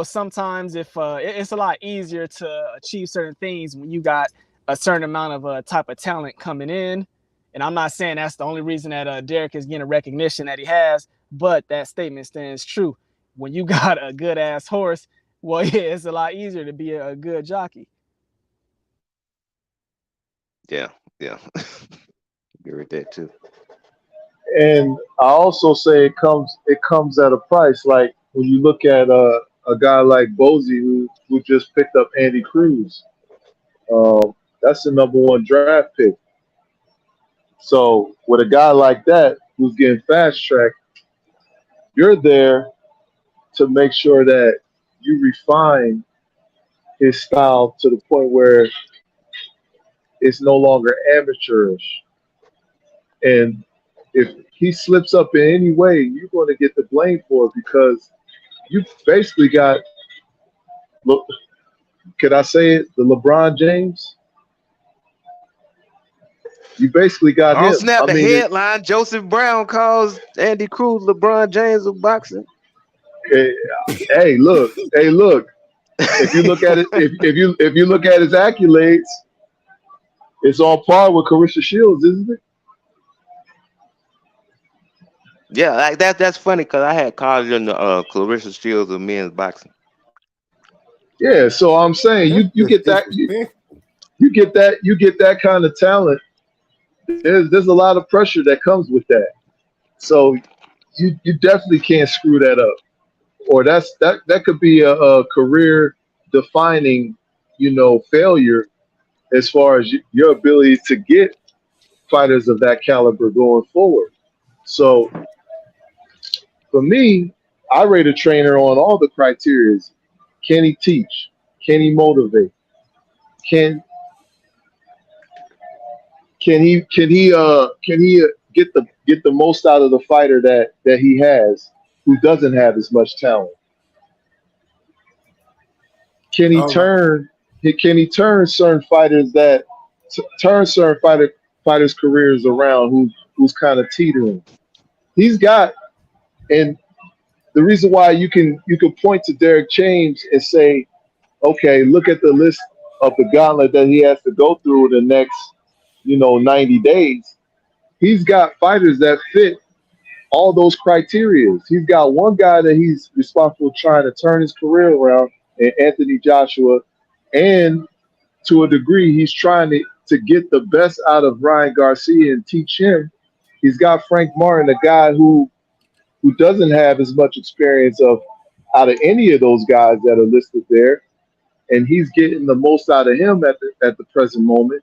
sometimes if it's a lot easier to achieve certain things when you got a certain amount of type of talent coming in. And I'm not saying that's the only reason that Derrick is getting recognition that he has, but that statement stands true. When you got a good ass horse, well, yeah, it's a lot easier to be a good jockey. Yeah. Agree with that too. And I also say it comes at a price. Like when you look at a guy like Bozy who just picked up Andy Cruz. That's the number one draft pick. So with a guy like that who's getting fast tracked, you're there to make sure that you refine his style to the point where it's no longer amateurish. And if he slips up in any way, you're going to get the blame for it because you basically got, look, could I say it? The LeBron James. You basically got Oh, him. snap! I The mean, headline: Joseph Brown calls Andy Cruz LeBron James of boxing. hey, look. If you look at it, if you look at his accolades, it's on par with Carissa Shields, isn't it? Yeah, like that's funny because I had called in the Clarissa Shields of men's boxing. Yeah. So I'm saying you get that you get that kind of talent. There's a lot of pressure that comes with that. So you definitely can't screw that up. Or that could be a career defining, failure as far as your ability to get fighters of that caliber going forward. So for me, I rate a trainer on all the criteria. Can he teach? Can he motivate? Can he get the most out of the fighter that he has who doesn't have as much talent? Can he All right. turn certain fighters fighters careers around who's kind of teetering? He's got, and the reason why you can point to Derek James and say, okay, look at the list of the gauntlet that he has to go through the next 90 days. He's got fighters that fit all those criteria. He's got one guy that he's responsible trying to turn his career around, and Anthony Joshua, and to a degree, he's trying to get the best out of Ryan Garcia and teach him. He's got Frank Martin, a guy who doesn't have as much experience of out of any of those guys that are listed there, and he's getting the most out of him at the present moment.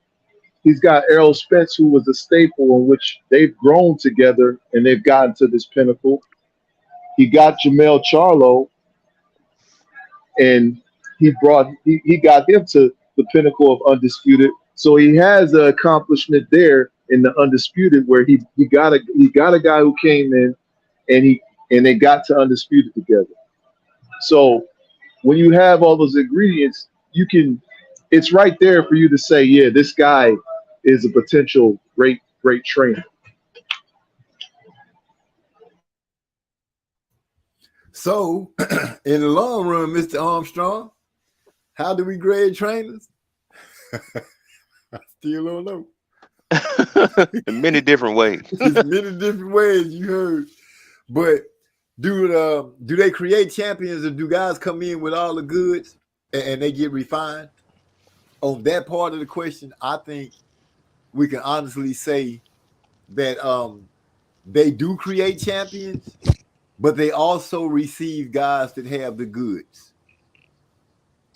He's got Errol Spence, who was a staple in which they've grown together and they've gotten to this pinnacle. He got Jamel Charlo, and he got him to the pinnacle of Undisputed. So he has an accomplishment there in the Undisputed where he got a guy who came in and they got to Undisputed together. So when you have all those ingredients, it's right there for you to say, yeah, this guy is a potential great trainer. So, in the long run, Mr. Armstrong, how do we grade trainers? I still don't know. In many different ways. There's many different ways, you heard. But do they create champions, or do guys come in with all the goods and they get refined? On that part of the question, I think we can honestly say that they do create champions, but they also receive guys that have the goods.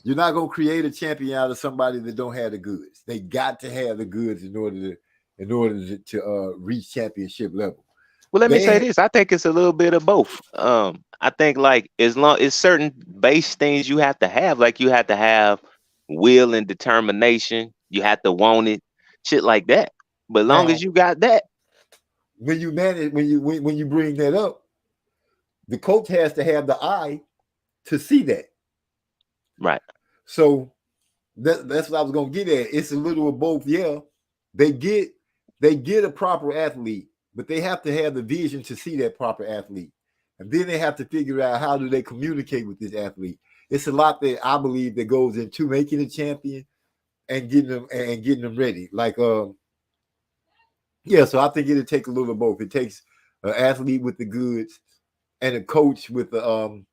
You're not going to create a champion out of somebody that don't have the goods. They got to have the goods in order to reach championship level. Well, let me say this. I think it's a little bit of both. I think like as long as certain base things you have to have, like you have to have will and determination. You have to want it, shit like that. But as long as you got that, when you manage, when you bring that up, the coach has to have the eye to see that. Right. So that's what I was gonna get at. It's a little of both. Yeah, they get a proper athlete, but they have to have the vision to see that proper athlete, and then they have to figure out how do they communicate with this athlete. It's a lot that I believe that goes into making a champion and getting them ready. Like yeah, so I think it'll take a little of both. It takes an athlete with the goods and a coach with the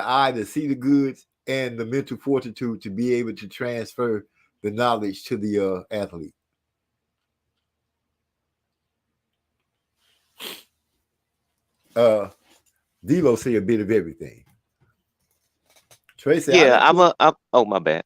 eye to see the goods and the mental fortitude to be able to transfer the knowledge to the athlete. D'Lo say a bit of everything. Tracy, Yeah, oh, my bad.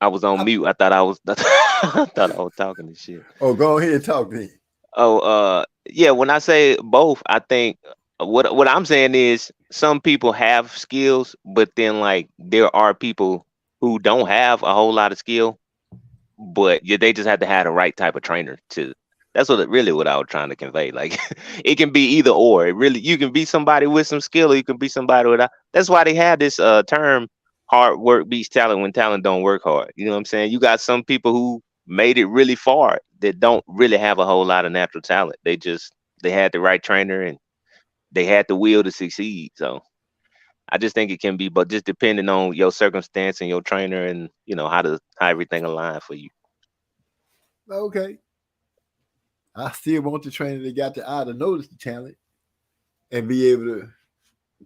I was on mute. I thought I was I thought I was talking this shit. Oh, go ahead and talk to me. Oh, yeah, when I say both, I think what I'm saying is some people have skills, but then like there are people who don't have a whole lot of skill, but yeah, they just have to have the right type of trainer to. That's really what I was trying to convey. Like it can be either or. It really you can be somebody with some skill, or you can be somebody without. That's why they have this term hard work beats talent when talent don't work hard. You know what I'm saying? You got some people who made it really far that don't really have a whole lot of natural talent. They had the right trainer and they had the will to succeed. So I just think it can be, but just depending on your circumstance and your trainer and how everything align for you. Okay. I still want the trainer that got the eye to notice the talent and be able to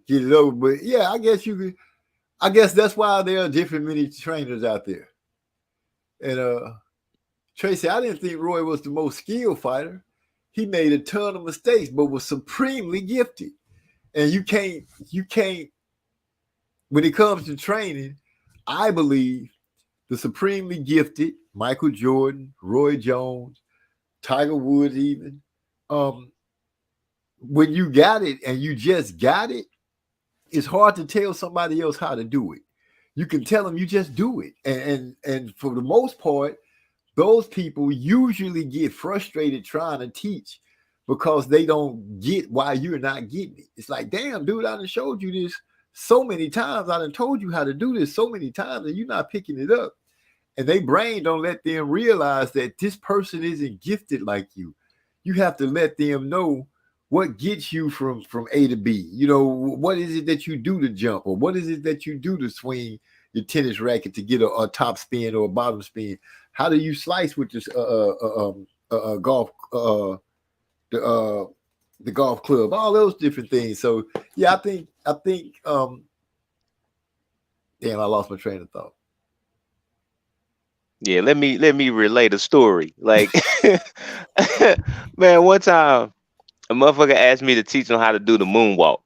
get it over. But yeah, I guess that's why there are different many trainers out there. And Tracy, I didn't think Roy was the most skilled fighter. He made a ton of mistakes, but was supremely gifted. And you can't, when it comes to training, I believe the supremely gifted Michael Jordan, Roy Jones, Tiger Woods, even, when you got it and you just got it, it's hard to tell somebody else how to do it. You can tell them you just do it. And for the most part, those people usually get frustrated trying to teach because they don't get why you're not getting it. It's like, damn, dude, I done showed you this so many times. I done told you how to do this so many times and you're not picking it up. And they brain don't let them realize that this person isn't gifted like you. You have to let them know what gets you from A to B. What is it that you do to jump, or what is it that you do to swing your tennis racket to get a top spin or a bottom spin? How do you slice with this golf the golf club? All those different things. So yeah, I think damn, I lost my train of thought. Yeah, let me relate a story. Like, man, one time a motherfucker asked me to teach him how to do the moonwalk.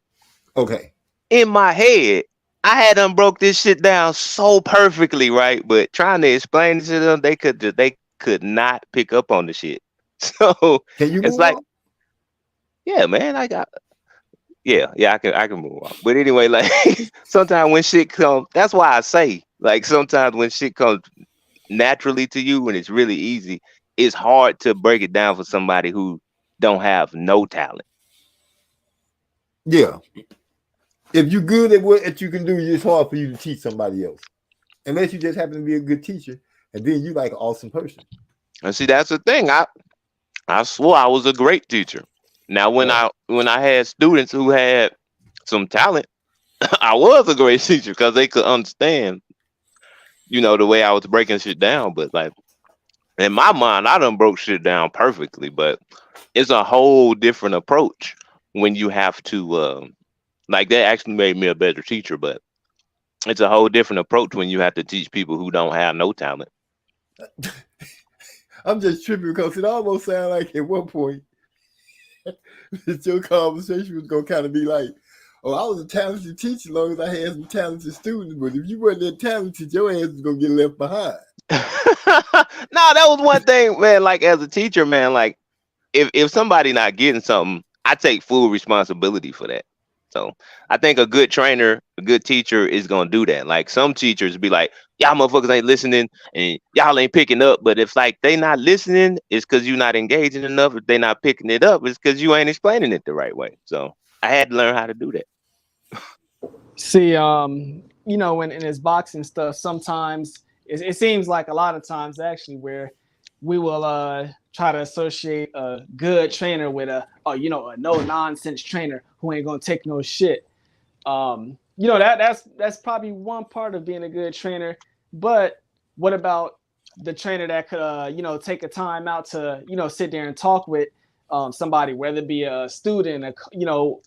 Okay. In my head, I had them broke this shit down so perfectly, right? But trying to explain it to them, they could not pick up on the shit. So can you it's like, yeah, man, I can move on. But anyway, like sometimes when shit comes, that's why I say, like, sometimes when shit comes naturally to you when it's really easy, it's hard to break it down for somebody who don't have no talent. Yeah. If you're good at what you can do, it's hard for you to teach somebody else. Unless you just happen to be a good teacher and then you like an awesome person. And see, that's the thing. I swore I was a great teacher. Now when I had students who had some talent, I was a great teacher because they could understand the way I was breaking shit down. But like in my mind, I done broke shit down perfectly. But it's a whole different approach when you have to like that actually made me a better teacher. But it's a whole different approach when you have to teach people who don't have no talent. I'm just tripping because it almost sounded like at one point that your conversation was gonna kind of be like, oh, I was a talented teacher as long as I had some talented students, but if you weren't that talented, your ass was gonna get left behind. No, that was one thing, man. Like as a teacher, man, like if somebody not getting something, I take full responsibility for that. So I think a good trainer, a good teacher is gonna do that. Like some teachers be like, y'all motherfuckers ain't listening and y'all ain't picking up. But if like they not listening, it's because you're not engaging enough. If they not picking it up, it's because you ain't explaining it the right way. So I had to learn how to do that. See, when in his boxing stuff, sometimes it seems like a lot of times actually where we will try to associate a good trainer with a no nonsense trainer who ain't gonna take no shit. That's probably one part of being a good trainer. But what about the trainer that could take a time out to sit there and talk with somebody, whether it be a student, a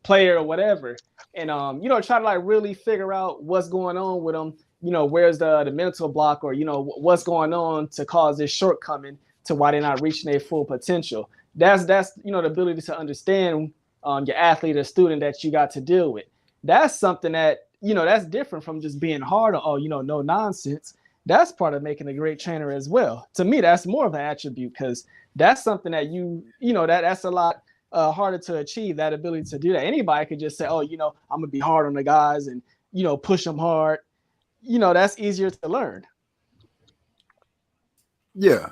player or whatever, and try to like really figure out what's going on with them. Where's the mental block, or what's going on to cause this shortcoming to why they're not reaching their full potential. That's the ability to understand your athlete or student that you got to deal with. That's something that, that's different from just being hard or, no nonsense. That's part of making a great trainer as well. To me, that's more of an attribute, because that's something that that's a lot harder to achieve, that ability to do that. Anybody could just say, oh, I'm going to be hard on the guys and, push them hard. That's easier to learn. Yeah.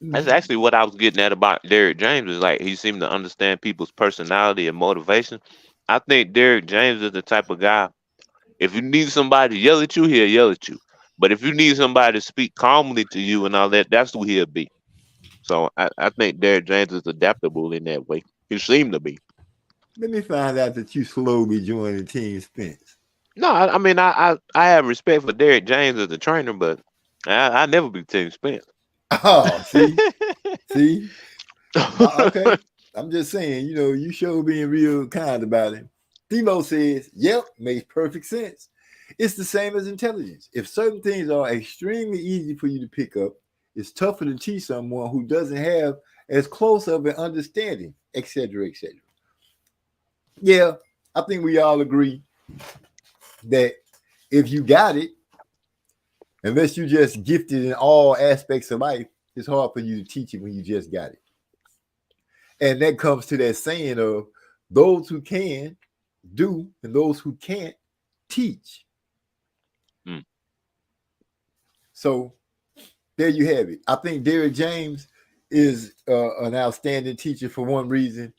That's actually what I was getting at about Derrick James, is like he seemed to understand people's personality and motivation. I think Derrick James is the type of guy, if you need somebody to yell at you, he'll yell at you. But if you need somebody to speak calmly to you and all that, that's who he'll be. So I think Derrick James is adaptable in that way. He seemed to be. Let me find out that you slowly joining Team Spence. No, I mean, I have respect for Derrick James as a trainer, but I never be Team Spence. Oh, see? Okay. I'm just saying, you sure being real kind about it. Thilo says, yep, makes perfect sense. It's the same as intelligence. If certain things are extremely easy for you to pick up, it's tougher to teach someone who doesn't have as close of an understanding, etc., etc. Yeah, I think we all agree that if you got it, unless you just gifted in all aspects of life, it's hard for you to teach it when you just got it. And that comes to that saying of those who can do and those who can't teach. So there you have it. I think Derrick James is an outstanding teacher for one reason.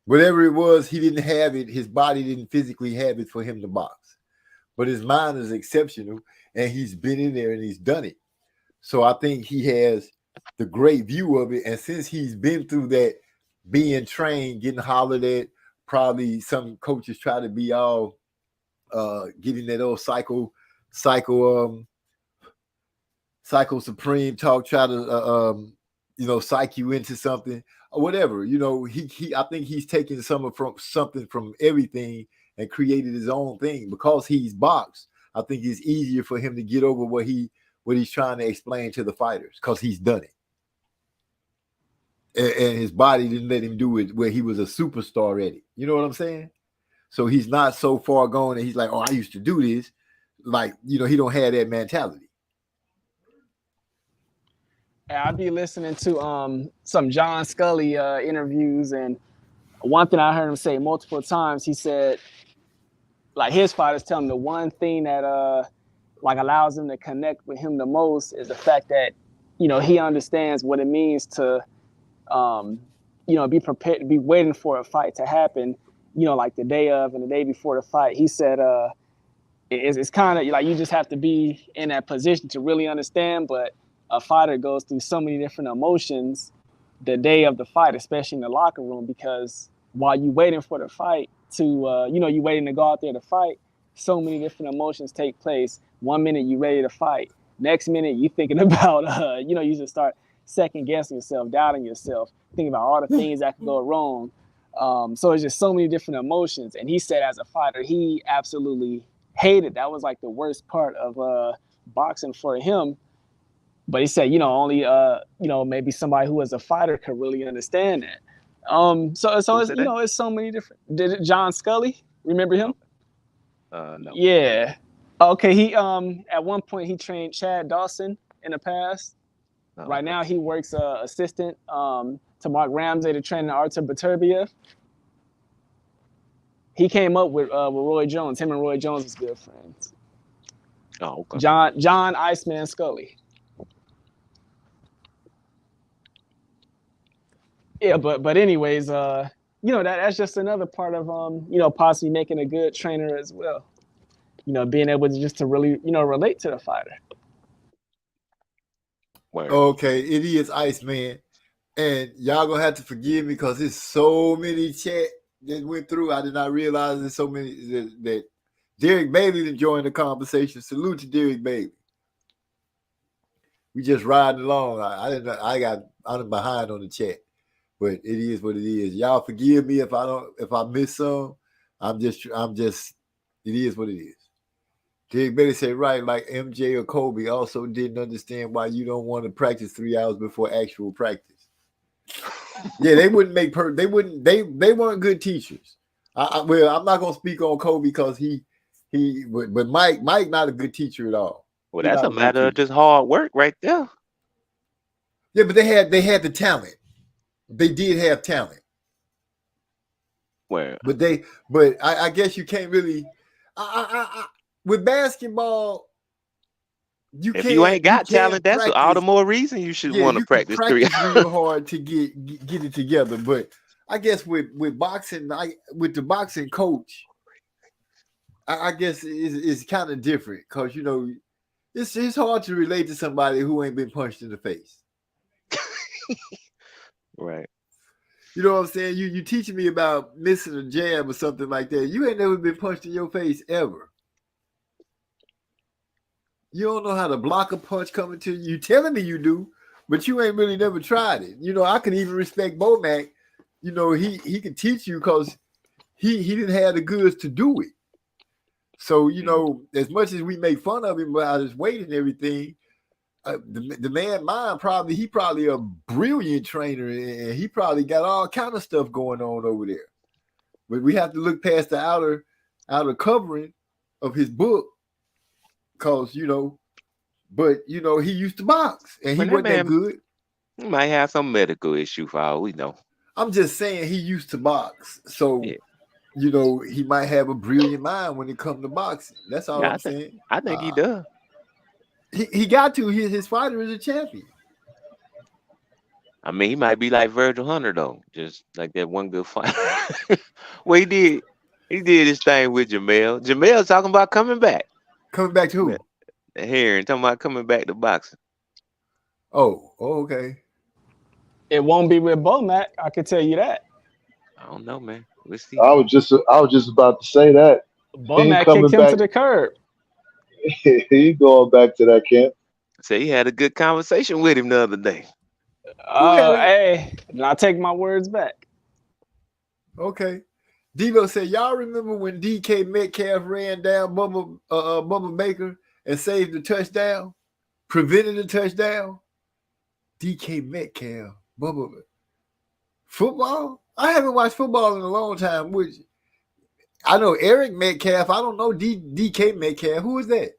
Whatever it was, he didn't have it. His body didn't physically have it for him to box. But his mind is exceptional, and he's been in there and he's done it. So I think he has the great view of it. And since he's been through that, being trained, getting hollered at, probably some coaches try to be all getting that old psycho supreme talk, try to psych you into something or whatever. I think he's taken something from everything and created his own thing. Because he's boxed, I think it's easier for him to get over what he's trying to explain to the fighters, because he's done it. And his body didn't let him do it where he was a superstar at it. You know what I'm saying? So he's not so far gone and he's like, oh, I used to do this. Like, he don't have that mentality. I'd be listening to some John Scully interviews, and one thing I heard him say multiple times, he said, like, his fighters tell him the one thing that allows him to connect with him the most is the fact that, he understands what it means to be prepared, be waiting for a fight to happen, like the day of and the day before the fight. He said it's kind of like you just have to be in that position to really understand, but a fighter goes through so many different emotions the day of the fight, especially in the locker room, because while you're waiting for the fight to, you're waiting to go out there to fight, so many different emotions take place. 1 minute you're ready to fight. Next minute you're thinking about, you just start second guessing yourself, doubting yourself, thinking about all the things that could go wrong. So it's just so many different emotions. And he said as a fighter, he absolutely hated. That was like the worst part of boxing for him. But he said, only, maybe somebody who was a fighter could really understand that. So it's, it's so many different. John Scully, remember him? No. Yeah. Okay. He, at one point he trained Chad Dawson in the past. Oh, right now he works assistant to Mark Ramsey to train Artur Beterbiev. He came up with Roy Jones. Him and Roy Jones was good friends. Oh, okay. John Iceman Scully. Yeah, but anyways, that's just another part of possibly making a good trainer as well. Being able to really relate to the fighter. Okay, it is Iceman, and y'all gonna have to forgive me because there's so many chat that went through. I did not realize there's so many that Derek Bailey enjoying the conversation. Salute to Derek Bailey. We just riding along. I'm behind on the chat. But it is what it is. Y'all forgive me if I miss some. I'm just it is what it is. Derek Bailey said, right, like MJ or Kobe also didn't understand why you don't want to practice 3 hours before actual practice. Yeah, they wouldn't make they wouldn't they weren't good teachers. Well, I'm not gonna speak on Kobe because but Mike not a good teacher at all. Well, He's that's not a a good matter of teacher. just hard work right there. Yeah, but they had the talent. They did have talent. Where But I guess you can't really with basketball. if you ain't got talent, that's practice. all the more reason you should want to you can practice 3 practice real hard to get it together. But I guess with boxing, with the boxing coach, I guess it's kind of different because it's hard to relate to somebody who ain't been punched in the face. Right. You know what I'm saying? You teaching me about missing a jab or something like that. You ain't never been punched in your face ever. You don't know how to block a punch coming to you. You telling me you do, but you ain't really never tried it. I could even respect Bomac. He could teach you because he didn't have the goods to do it. So, as much as we make fun of him about his weight and everything, the man mind he probably a brilliant trainer, and he probably got all kind of stuff going on over there. But we have to look past the outer covering of his book. Cause he used to box and he wasn't that good. He might have some medical issue for all we know. I'm just saying he used to box, so yeah. He might have a brilliant mind when it comes to boxing. That's all I'm saying. I think he does. He got to. His fighter is a champion. I mean, he might be like Virgil Hunter though, just like that one good fight. Well, he did his thing with Jamel. Jamel talking about coming back. Coming back to who? Hearing talking about coming back to boxing. Oh, okay. It won't be with Bomac, I can tell you that. I don't know, man. We'll see. I was just about to say that. Bomac kicked him to the curb. He going back to that camp. So he had a good conversation with him the other day. Hey, and I take my words back. Okay. Devo said, y'all remember when DK Metcalf ran down Bubba Baker and saved the touchdown? Prevented the touchdown? DK Metcalf. Bubba. Football? I haven't watched football in a long time. Which I know Eric Metcalf. I don't know DK Metcalf. Who is that?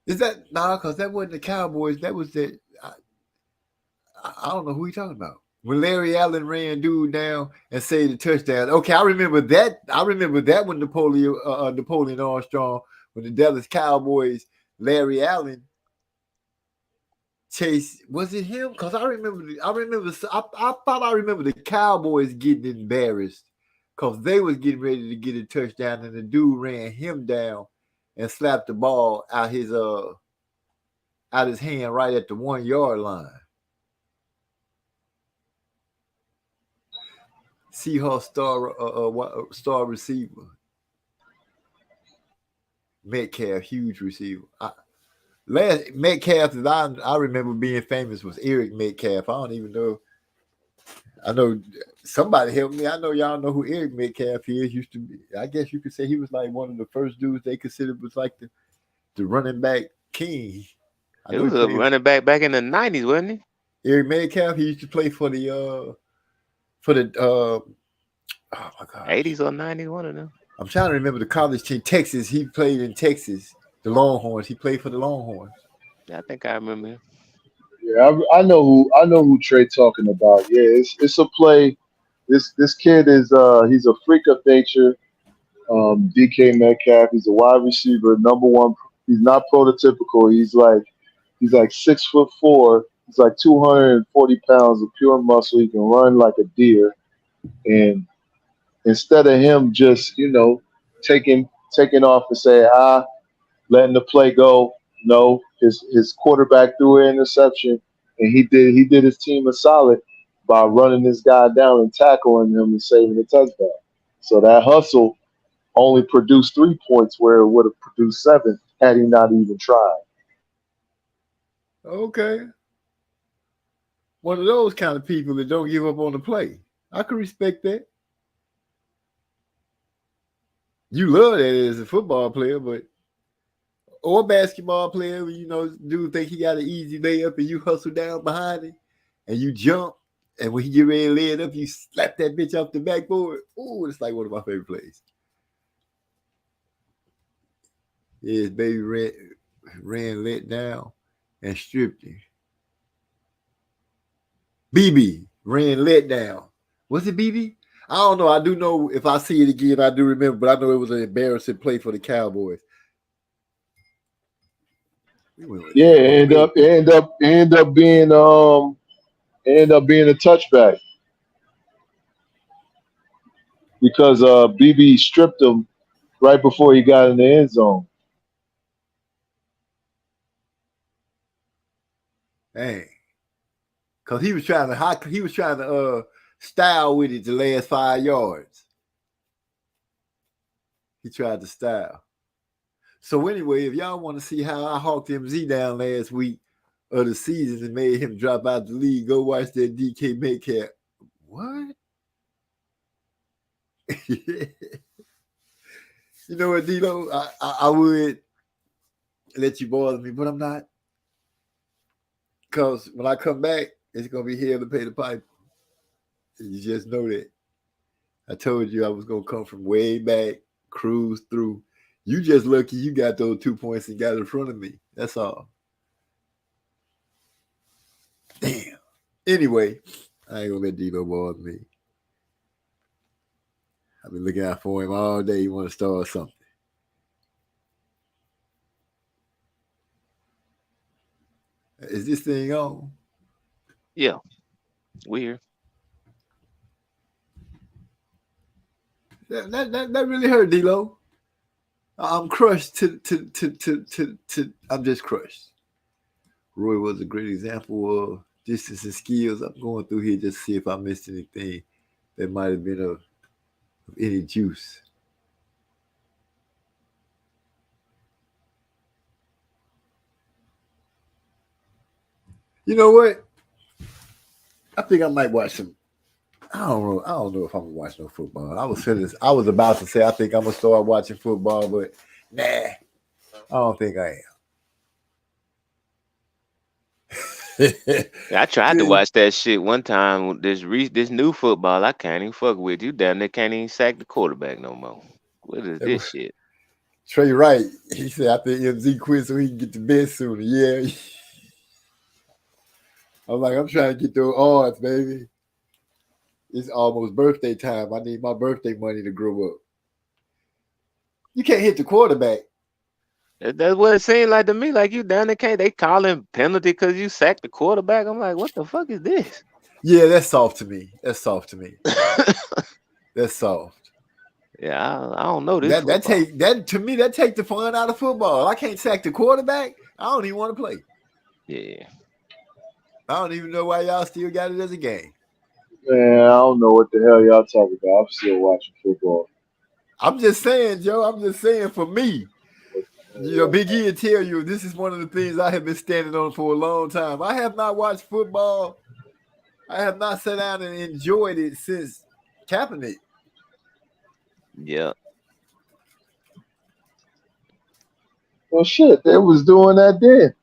Is that because that wasn't the Cowboys. That was the I don't know who you're talking about. When Larry Allen ran dude down and saved the touchdown. Okay, I remember that. When Napoleon Armstrong, when the Dallas Cowboys, Larry Allen chased. Was it him? Because I thought I remember the Cowboys getting embarrassed because they was getting ready to get a touchdown and the dude ran him down and slapped the ball out his hand right at the 1 yard line. Seahawks star receiver. Metcalf, huge receiver. Metcalf that I remember being famous was Eric Metcalf. I don't even know. I know somebody helped me. I know y'all know who Eric Metcalf is. Used to be. I guess you could say he was like one of the first dudes they considered was like the running back king. He was a running back in the 90s, wasn't he? Eric Metcalf. He used to play for the oh my God, 80s or 90s, one of them. I'm trying to remember the college team, Texas. He played in Texas, the Longhorns. He played for the Longhorns. Yeah, I think I remember him. Yeah, I know who Trey talking about. Yeah, it's a play. This kid is he's a freak of nature. DK Metcalf. He's a wide receiver, number one. He's not prototypical. He's like 6'4". He's like 240 pounds of pure muscle. He can run like a deer. And instead of him just, taking off and say, letting the play go, no, his quarterback threw an interception, and he did his team a solid by running this guy down and tackling him and saving the touchdown. So that hustle only produced 3 points where it would have produced 7 had he not even tried. Okay. One of those kind of people that don't give up on the play. I can respect that. You love that as a football player, but or a basketball player, you know, dude think he got an easy layup and you hustle down behind him and you jump. And when he get ready to lay it up, you slap that bitch off the backboard. Ooh, it's like one of my favorite plays. Yeah, his baby ran let down and stripped him. BB ran let down. Was it BB? I don't know. I do know if I see it again, I do remember, but I know it was an embarrassing play for the Cowboys. Yeah, end up being a touchback because BB stripped him right before he got in the end zone. Dang, because he was trying to style with it the last 5 yards. He tried to style. So anyway, if y'all want to see how I hawked MZ down last week of the season and made him drop out the league, go watch that DK Metcalf. What? You know what, D-Lo? I would let you bother me, but I'm not. Because when I come back, it's going to be hell to pay the pipe. You just know that. I told you I was going to come from way back, cruise through. You just lucky you got those 2 points and got in front of me. That's all. Damn. Anyway, I ain't going to let D-Lo bother me. I've been looking out for him all day. You want to start something. Is this thing on? Yeah. Weird. That really hurt, D-Lo. I'm crushed I'm just crushed. Roy was a great example of distance and skills. I'm going through here just to see if I missed anything that might have been of any juice. You know what? I think I might watch some. I don't know if I'm gonna watch no football. I was about to say I think I'm gonna start watching football, but nah, I don't think I am. I tried to watch that shit one time. This new football, I can't even fuck with. You damn near can't even sack the quarterback no more. What is this shit? Trey Wright, he said I think MZ quit so he can get the best sooner. Yeah. I'm like, I'm trying to get those odds, baby. It's almost birthday time. I need my birthday money to grow up. You can't hit the quarterback. That's what it seemed like to me. Like you down there can't. They calling penalty because you sacked the quarterback. I'm like, what the fuck is this? Yeah, that's soft to me. That's soft. Yeah, I don't know this. That take the fun out of football. I can't sack the quarterback. I don't even want to play. Yeah. I don't even know why y'all still got it as a game. Man, I don't know what the hell y'all talking about. I'm still watching football. I'm just saying, Joe. I'm just saying for me. You know, Big E will tell you this is one of the things I have been standing on for a long time. I have not watched football. I have not sat down and enjoyed it since Kaepernick. Yeah. Well, shit, they was doing that then.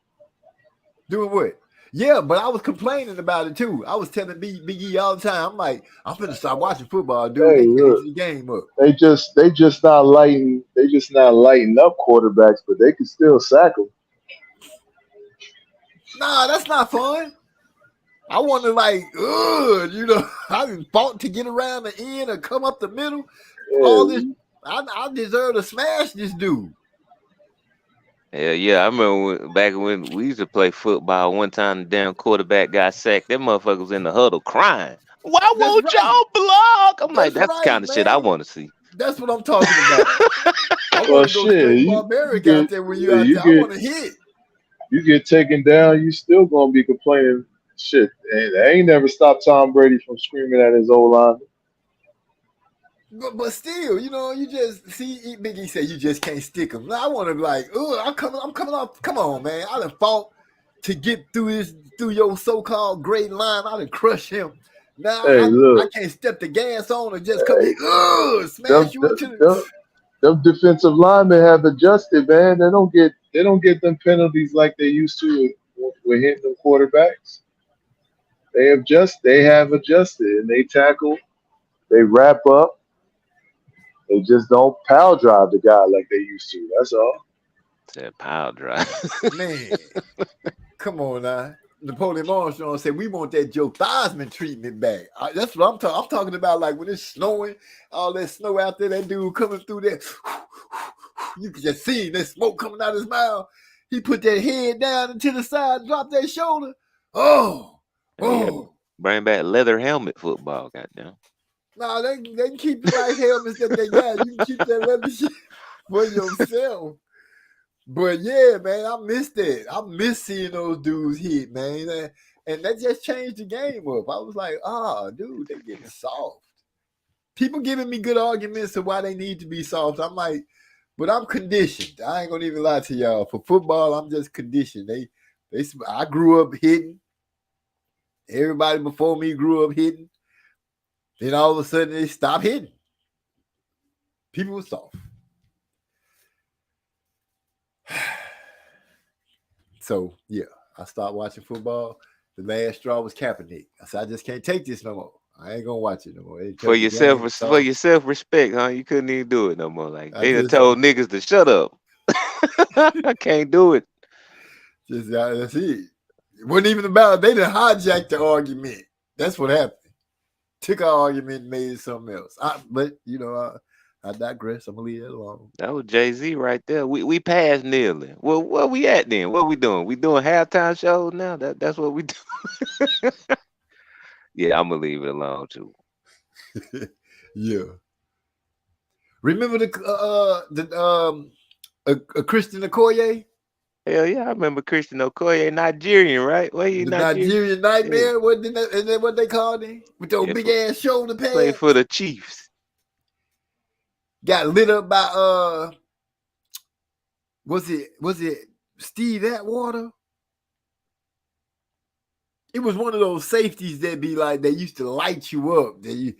Doing what? Yeah, but I was complaining about it too. I was telling Big E all the time. I'm like, I'm finna start watching football, dude. Hey, they look, changed the game up. They just not lighting. They just not lighting up quarterbacks, but they can still sack them. Nah, that's not fun. I want to I fought to get around the end or come up the middle. Yeah. All this, I deserve to smash this dude. Yeah, I remember back when we used to play football. One time, the damn quarterback got sacked. That motherfucker was in the huddle crying. Why won't y'all block? I'm like, that's the kind of shit I want to see. That's what I'm talking about. I want to go straight barbaric out there when you out there. I want to hit. You get taken down, you still gonna be complaining. Shit, and they ain't never stopped Tom Brady from screaming at his old line. But still, you just see Big E say you just can't stick him. Now I want to be like, I'm coming off. Come on, man. I done fought to get through your so-called great line. I done crush him. Now I can't step the gas on and just come here, smash you into the. Them defensive linemen have adjusted, man. They don't get them penalties like they used to with hitting them quarterbacks. They have adjusted and they tackle, they wrap up, they just don't power drive the guy like they used to. That's all. Said power drive. Man, come on now. Napoleon Armstrong said we want that Joe Theismann treatment back. That's what I'm talking. I'm talking about like when it's snowing, all that snow out there, that dude coming through there. You can just see that smoke coming out his mouth. He put that head down into the side, dropped that shoulder. Oh. Bring back leather helmet football, goddamn. No, they can keep the nice helmets that they got. You can keep that leather shit for yourself. But yeah, man, I missed that. I miss seeing those dudes hit, man. And that just changed the game up. I was like, dude, they getting soft. People giving me good arguments of why they need to be soft. I'm like, but I'm conditioned. I ain't gonna even lie to y'all. For football, I'm just conditioned. I grew up hitting. Everybody before me grew up hitting. Then all of a sudden they stopped hitting. People were soft. So yeah, I started watching football. The last straw was Kaepernick. I said, I just can't take this no more. I ain't gonna watch it no more. For your self-respect, huh? You couldn't even do it no more. Like they done told niggas to shut up. I can't do it. That's it. It wasn't even about it. They done hijacked the argument. That's what happened. Took our argument and made it something else. But you know, I digress. I'm gonna leave that alone. That was Jay-Z right there. We passed kneeling. Well, where we at then? What we doing? We doing halftime shows now? That's what we do. Yeah, I'm gonna leave it alone too. Yeah. Remember Christian Okoye? Hell yeah, I remember Christian Okoye, Nigerian, right? Well, he Nigerian Nightmare. Yeah. Is that what they called him? With those big ass shoulder pads. Played for the Chiefs. Got lit up by was it Steve Atwater? It was one of those safeties that be like they used to light you up. That you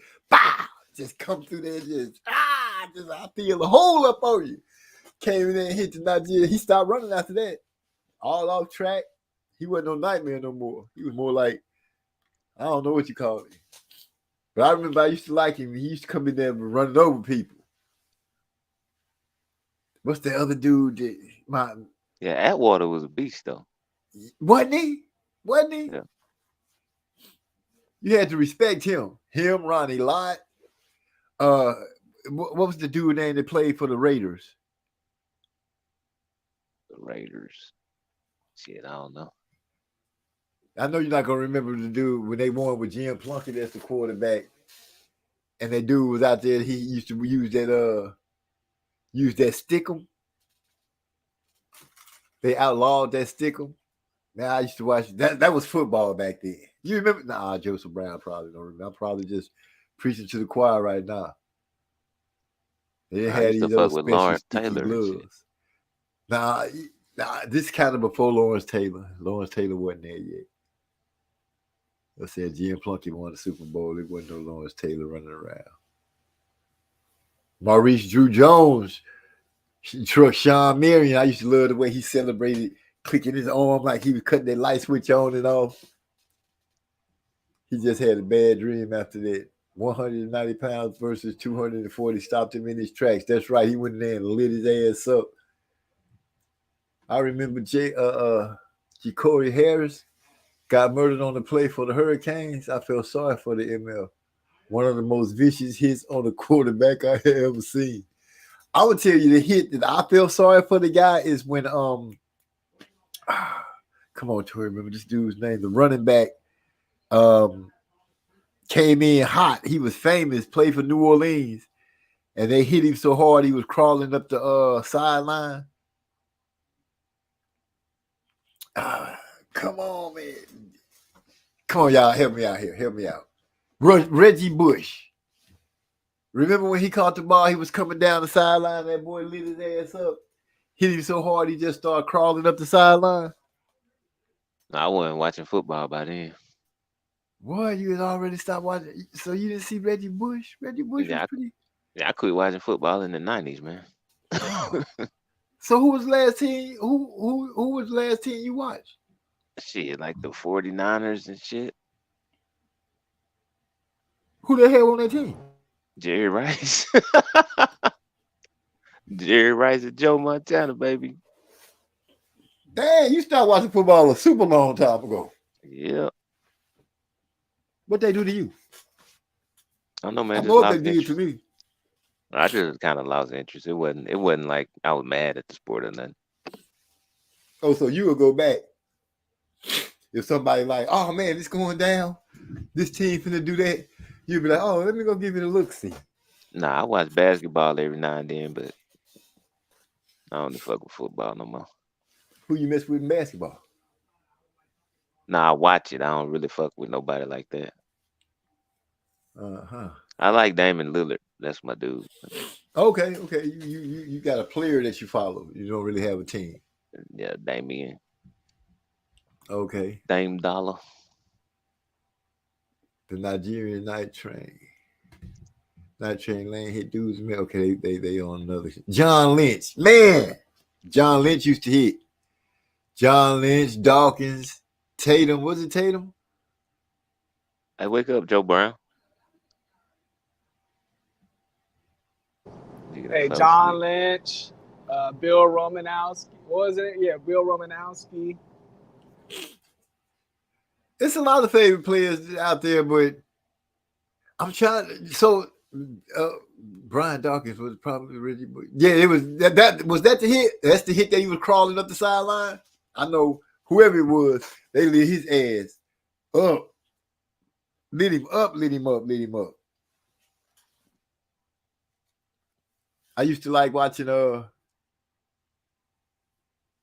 just come through there, I feel a hole up on you. Came in there and hit the Nigeria. He stopped running after that. All off track. He wasn't no Nightmare no more. He was more like, I don't know what you call it. But I remember I used to like him. He used to come in there and running over people. What's the other dude Yeah, Atwater was a beast though. Wasn't he? Yeah. You had to respect him. Him, Ronnie Lott. What was the dude name that played for the Raiders? The Raiders. Shit, I don't know. I know you're not gonna remember the dude when they won with Jim Plunkett as the quarterback, and that dude was out there. He used to use that stickum. They outlawed that stickum. Man, I used to watch that. That was football back then. You remember? Nah, Joseph Brown probably don't remember. I'm probably just preaching to the choir right now. They had these other special Lawrence sticky Taylor gloves. Nah, this kind of before Lawrence Taylor. Lawrence Taylor wasn't there yet. I said Jim Plunkett won the Super Bowl. There wasn't no Lawrence Taylor running around. Maurice Drew-Jones, truck Sean Marion. I used to love the way he celebrated, clicking his arm like he was cutting that light switch on and off. He just had a bad dream after that. 190 pounds versus 240 stopped him in his tracks. That's right. He went in there and lit his ass up. I remember Jacory Harris got murdered on the play for the Hurricanes. I felt sorry for the ML. One of the most vicious hits on the quarterback I had ever seen. I would tell you the hit that I feel sorry for the guy is when come on, Tori, remember this dude's name, the running back came in hot. He was famous, played for New Orleans, and they hit him so hard he was crawling up the sideline. Come on, man. Come on, y'all. Help me out here. Help me out. Reggie Bush. Remember when he caught the ball, he was coming down the sideline, that boy lit his ass up. Hit him so hard he just started crawling up the sideline. I wasn't watching football by then. Boy, you had already stopped watching. So you didn't see Reggie Bush? Reggie Bush was pretty. Yeah, I quit watching football in the 90s, man. So who was the last team? Who was the last team you watched? Shit, like the 49ers and shit. Who the hell on that team? Jerry Rice. Jerry Rice and Joe Montana, baby. Dang, you started watching football a super long time ago. Yeah. What they do to you? I don't know, man. I Just know what they lost did to interest. me. I just kind of lost interest. It wasn't like I was mad at the sport or nothing. Oh, so you would go back if somebody like, oh man, it's going down. This team finna do that. You'd be like, oh, let me go give it a look. See, Nah, I watch basketball every now and then, but I don't fuck with football no more. who you mess with in basketball? Nah, I watch it. I don't really fuck with nobody like that. Uh-huh. I like Damon Lillard. That's my dude. Okay. You got a player that you follow. You don't really have a team. Yeah, Damian. Okay. Dame Dollar. The Nigerian Night Train. Night Train Lane hit dudes. Man, okay, they on another. John Lynch. Man. John Lynch used to hit. John Lynch, Dawkins, Tatum. Was it Tatum? Hey, wake up, Joe Brown. Hey, John Lynch, Bill Romanowski. What was it? Yeah, Bill Romanowski. There's a lot of favorite players out there, but I'm trying. So Brian Dawkins was probably really, yeah. It was that was that the hit. That's the hit that he was crawling up the sideline. I know whoever it was, they lit his ass up, lit him up. I used to like watching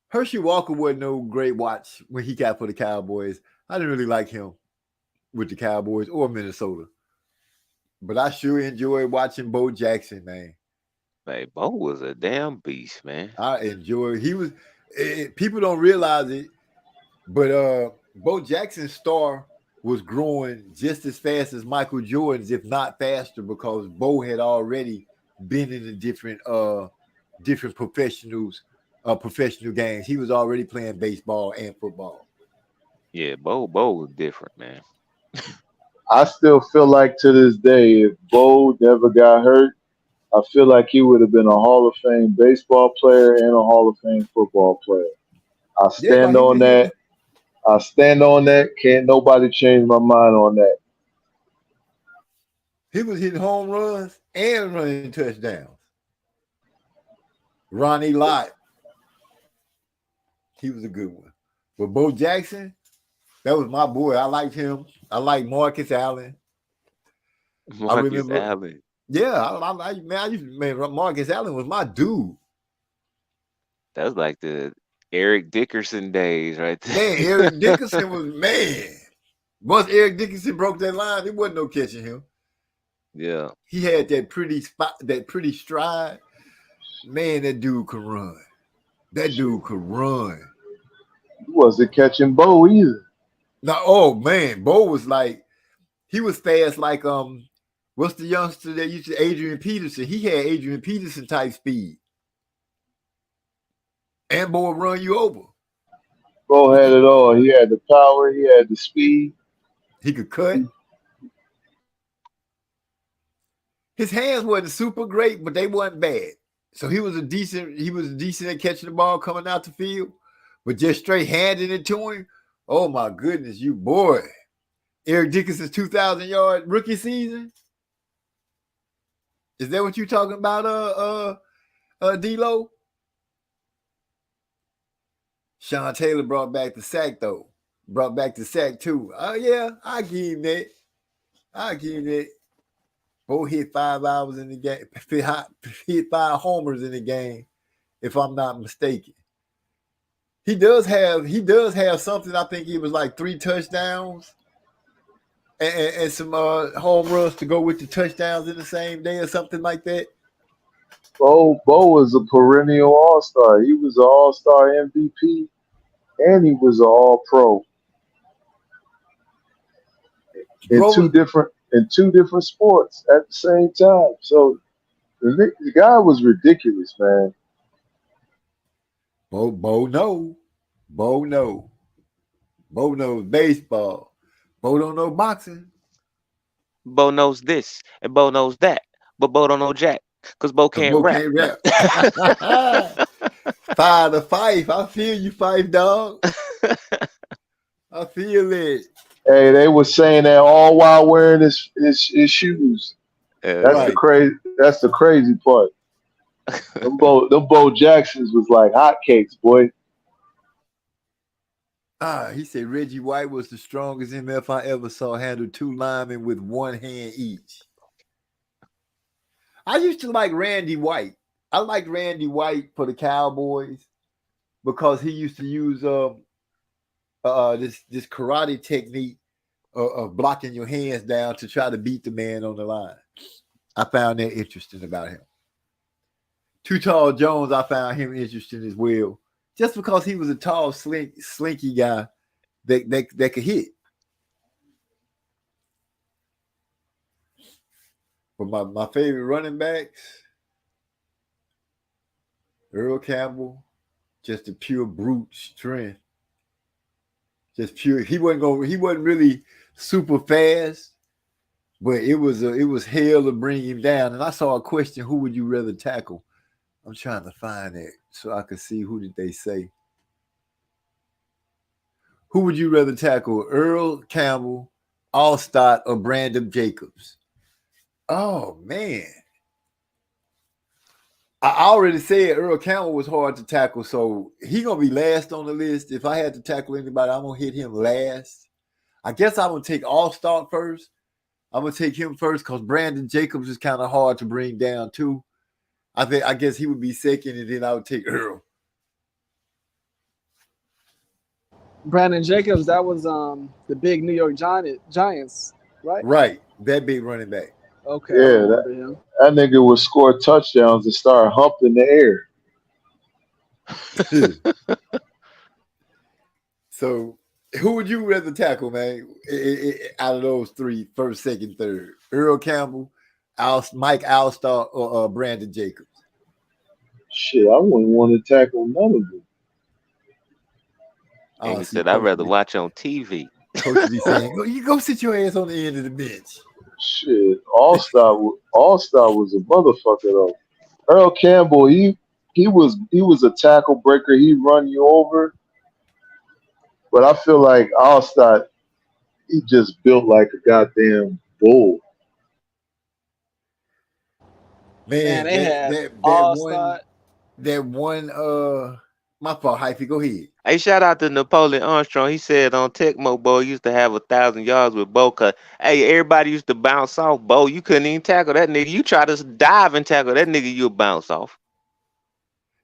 Hershey Walker wasn't no great watch when he got for the Cowboys. I didn't really like him with the Cowboys or Minnesota. But I sure enjoyed watching Bo Jackson, man. Hey, Bo was a damn beast, man. I enjoyed. He was. People don't realize it, but Bo Jackson's star was growing just as fast as Michael Jordan's, if not faster, because Bo had already been in the different professional games. He was already playing baseball and football. Yeah, Bo was different, man. I still feel like to this day, if Bo never got hurt, I feel like he would have been a Hall of Fame baseball player and a Hall of Fame football player. I stand on that. I stand on that. Can't nobody change my mind on that. He was hitting home runs and running touchdowns. Ronnie Lott. He was a good one. But Bo Jackson, that was my boy. I liked him. I like Marcus Allen. Marcus Allen. Yeah, Marcus Allen was my dude. That was like the Eric Dickerson days, right there. Man, Eric Dickerson was man. Once Eric Dickerson broke that line, there wasn't no catching him. Yeah. He had that pretty spot, that pretty stride. Man, that dude could run. He wasn't catching Bo either. Now, oh man, Bo was like, he was fast like what's the youngster that used to Adrian Peterson? He had Adrian Peterson type speed. And Bo would run you over. Bo had it all. He had the power, he had the speed. He could cut. His hands wasn't super great, but they wasn't bad. So he was decent at catching the ball coming out the field, but just straight handing it to him. Oh my goodness, you boy. Eric Dickerson's 2,000-yard rookie season. Is that what you talking about, D-Lo? Sean Taylor brought back the sack, though. Brought back the sack, too. Oh, yeah, I give him that. Bo hit 5 hours in the game. Hit 5 homers in the game, if I'm not mistaken. He does have something. I think he was like 3 touchdowns and some home runs to go with the touchdowns in the same day or something like that. Bo was a perennial all-star. He was an all-star MVP, and he was an all-pro in two different sports at the same time. So The guy was ridiculous, man. Bo knows baseball. Bo don't know boxing. Bo knows this and Bo knows that, but Bo don't know Jack because Bo Cause can't Bo rap. can't rap. Fire the Fife. I feel you, Fife dog. I feel it. Hey, they were saying that all while wearing his shoes. That's the Right. crazy. That's the crazy part. Them Bo Jacksons was like hotcakes, boy. He said Reggie White was the strongest MF I ever saw handle two linemen with one hand each. I used to like Randy White. I liked Randy White for the Cowboys because he used to use this karate technique of blocking your hands down to try to beat the man on the line. I found that interesting about him. Too Tall Jones, I found him interesting as well, just because he was a tall, slinky guy that could hit. But my favorite running backs, Earl Campbell, just a pure brute strength. Just pure. He wasn't really super fast, but it was hell to bring him down. And I saw a question: who would you rather tackle? I'm trying to find it so I could see who did they say. Who would you rather tackle, Earl Campbell, Allstott, or Brandon Jacobs? Oh man, I already said Earl Campbell was hard to tackle, so he gonna be last on the list. If I had to tackle anybody, I'm gonna hit him last. I guess I'm gonna take Allstott first. I'm gonna take him first because Brandon Jacobs is kind of hard to bring down too. I guess he would be second, and then I would take Earl. Brandon Jacobs, that was the big New York Giants, right? Right, that big running back. Okay. Yeah, that nigga would score touchdowns and start humping the air. So, who would you rather tackle, man? Out of those three, first, second, third, Earl Campbell, Mike Allstott, or Brandon Jacobs? Shit, I wouldn't want to tackle none of them. And he said, "I'd rather watch on TV." Coach be saying, "You go sit your ass on the end of the bench." Shit, All-Star was a motherfucker though. Earl Campbell, he was a tackle breaker. He run you over, but I feel like All-Star, he just built like a goddamn bull. Man, they had that one. My fault, Hyphy. Go ahead. Hey, shout out to Napoleon Armstrong. He said on Tecmo, Bo used to have 1,000 yards with Bo. Cause hey, everybody used to bounce off Bo. You couldn't even tackle that nigga. You try to dive and tackle that nigga, you'll bounce off.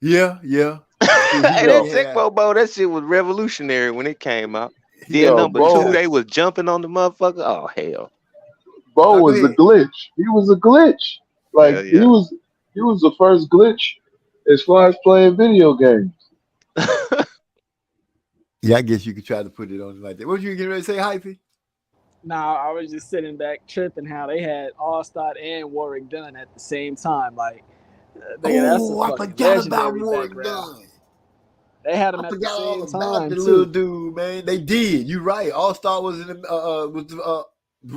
Yeah. Hey, that Tecmo Bo, that shit was revolutionary when it came out. Then number two, they was jumping on the motherfucker. Oh hell. Bo was a glitch. He was a glitch. Like he was the first glitch as far as playing video games. Yeah, I guess you could try to put it on like that. What you getting ready to say, Hyphy? Nah, I was just sitting back tripping how they had Allstott and Warwick Dunn at the same time. Like, I forgot about Warwick Dunn. They had him at the same time the too. Little dude, man. They did. You're right. Allstott was in the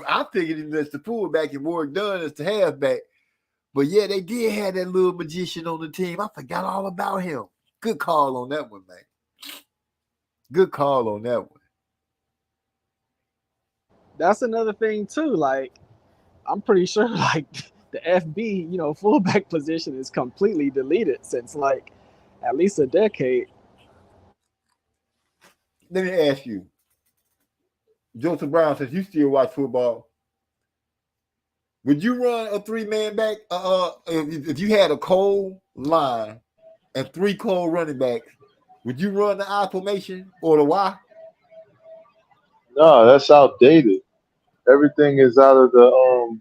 I figured him as the fullback and Warwick Dunn as the halfback. But yeah, they did have that little magician on the team. I forgot all about him. Good call on that one, man. Good call on that one. That's another thing too. Like, I'm pretty sure like the FB, fullback position is completely deleted since like at least a decade. Let me ask you, Joseph Brown, since you still watch football, would you run a three-man back? If you had a cold line and three cold running backs, would you run the I formation or the Y? No, that's outdated. Everything is out of the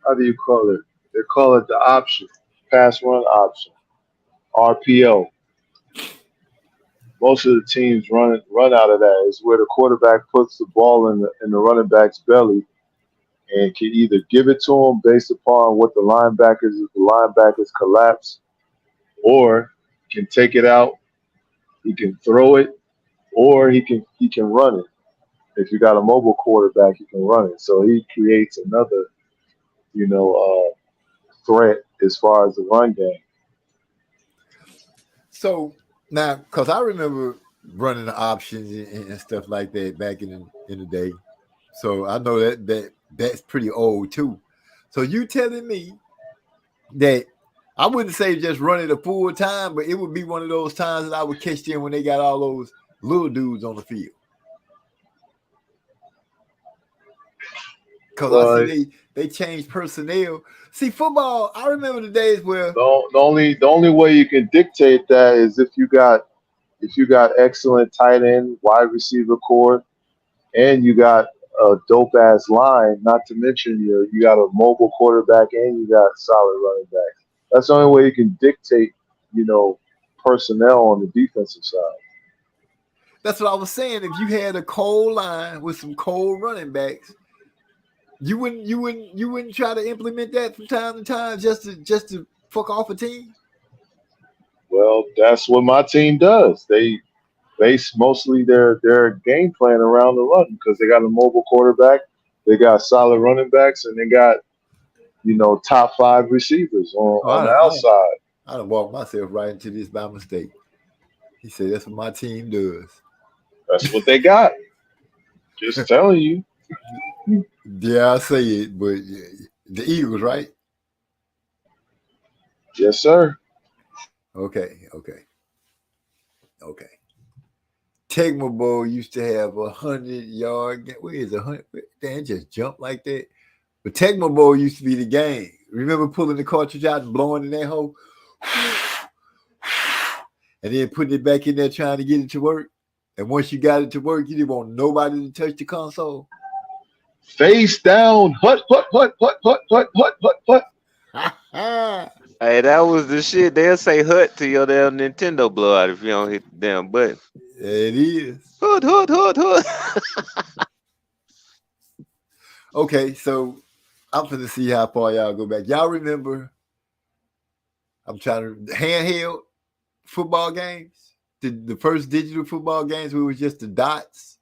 how do you call it? They call it the option, pass run option, RPO. Most of the teams run out of that. It's where the quarterback puts the ball in the running back's belly, and can either give it to him based upon what the linebackers, if the linebackers collapse, or can take it out. He can throw it, or he can run it. If you got a mobile quarterback, he can run it. So he creates another, threat as far as the run game. So now, because I remember running the options and stuff like that back in the day, so I know that's pretty old too. So you telling me that I wouldn't say just running a full time, but it would be one of those times that I would catch them when they got all those little dudes on the field. Because I see they changed personnel. See, football, I remember the days where the only way you can dictate that is if you got excellent tight end, wide receiver core, and you got a dope ass line. Not to mention you got a mobile quarterback and you got solid running backs. That's the only way you can dictate, personnel on the defensive side. That's what I was saying. If you had a cold line with some cold running backs, you wouldn't try to implement that from time to time just to fuck off a team. Well, that's what my team does. They base mostly their game plan around the run because they got a mobile quarterback, they got solid running backs, and they got top 5 receivers on the outside. I done walked myself right into this by mistake. He said that's what my team does. That's what they got. Just telling you. Yeah, I say it, but the Eagles, right? Yes, sir. Okay. Tegma Bowl used to have 100-yard. Where is 100? Damn, just jump like that. But Tegma Bowl used to be the game. Remember pulling the cartridge out and blowing in that hole, and then putting it back in there trying to get it to work. And once you got it to work, you didn't want nobody to touch the console. Face down, hut. Hey, that was the shit. They'll say hut to your damn Nintendo blowout if you don't hit the damn button. It is. Hut. Okay, so I'm finna see how far y'all go back. Y'all remember? I'm trying to handheld football games. The first digital football games where it was just the dots.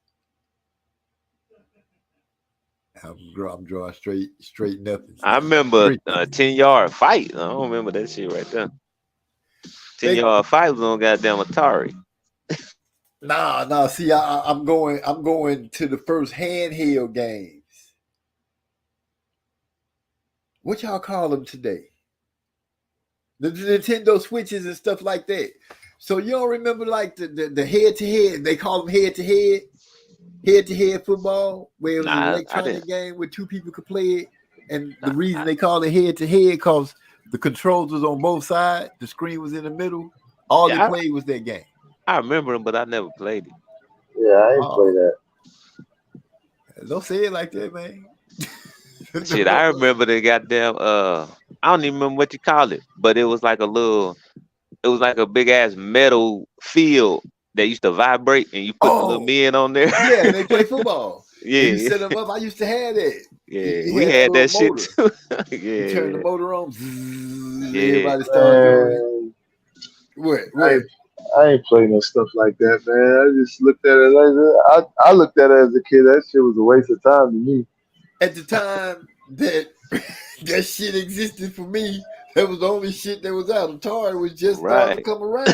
I'm drawing straight nothing. I remember a 10-yard fight. I don't remember that shit right there. 10-yard fight was on goddamn Atari. Nah. See, I'm going to the first handheld games. What y'all call them today? The Nintendo Switches and stuff like that. So you don't remember like the head-to-head? They call them head-to-head football, where it was an electronic game where 2 people could play it. And the reason they call it head-to-head because the controls was on both sides. The screen was in the middle. All they played was that game. I remember them, but I never played it. Yeah, I ain't play that. Don't say it like that, man. Shit, I remember the goddamn I don't even remember what you call it, but it was like a big ass metal field that used to vibrate and you put the little men on there. Yeah, they play football. Yeah. And you set them up. I used to have that. Yeah, we had that shit too. You turn the motor on. Everybody started doing it. What? I ain't playing no stuff like that, man. I just looked at it I looked at it as a kid. That shit was a waste of time to me. At the time that that shit existed for me, that was the only shit that was out. Atari was just starting to come around.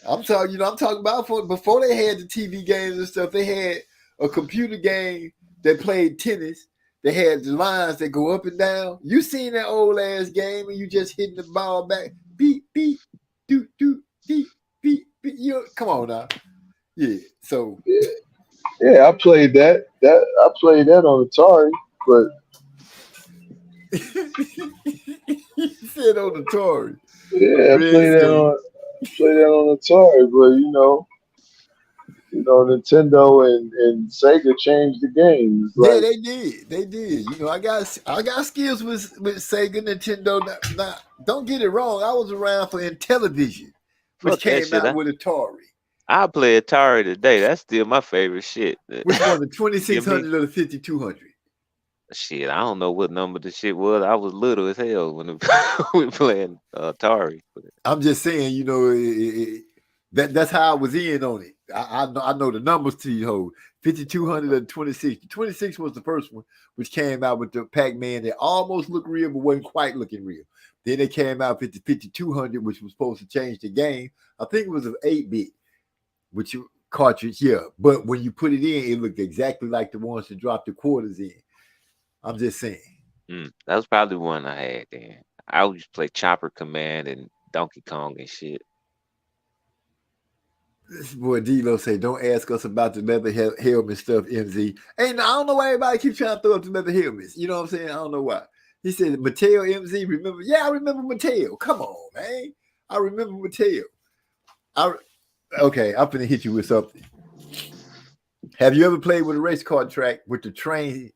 I'm talking about before they had the TV games and stuff. They had a computer game that played tennis. They had the lines that go up and down. You seen that old ass game and you just hitting the ball back, beep beep, do do beep beep beep. Come on now, yeah. So yeah, I played that. I played that on Atari, but you said on Atari. Yeah, I played that on Atari, but Nintendo and Sega changed the games. Yeah, they did. They did. I got skills with Sega, Nintendo. Now, don't get it wrong. I was around for Intellivision, which came out with Atari. I play Atari today. That's still my favorite shit. Which one, the 2600 or the 5200? Shit, I don't know what number the shit was. I was little as hell when we playing Atari. I'm just saying, you know, that's how I was in on it. I know the numbers to you hold 5200 and 26. 26 was the first one, which came out with the Pac-Man that almost looked real but wasn't quite looking real. Then they came out with the 5200, which was supposed to change the game. I think it was an 8-bit, which cartridge, yeah. But when you put it in, it looked exactly like the ones that dropped the quarters in. I'm just saying. That was probably the one I had then. I would just play Chopper Command and Donkey Kong and shit. This boy D-Lo say, don't ask us about the leather helmet stuff, MZ. And I don't know why everybody keeps trying to throw up the leather helmets. You know what I'm saying? I don't know why. He said, Mateo MZ, remember? Yeah, I remember Mateo. Come on, man. I remember Mateo. Okay, I'm going to hit you with something. Have you ever played with a race car track with the train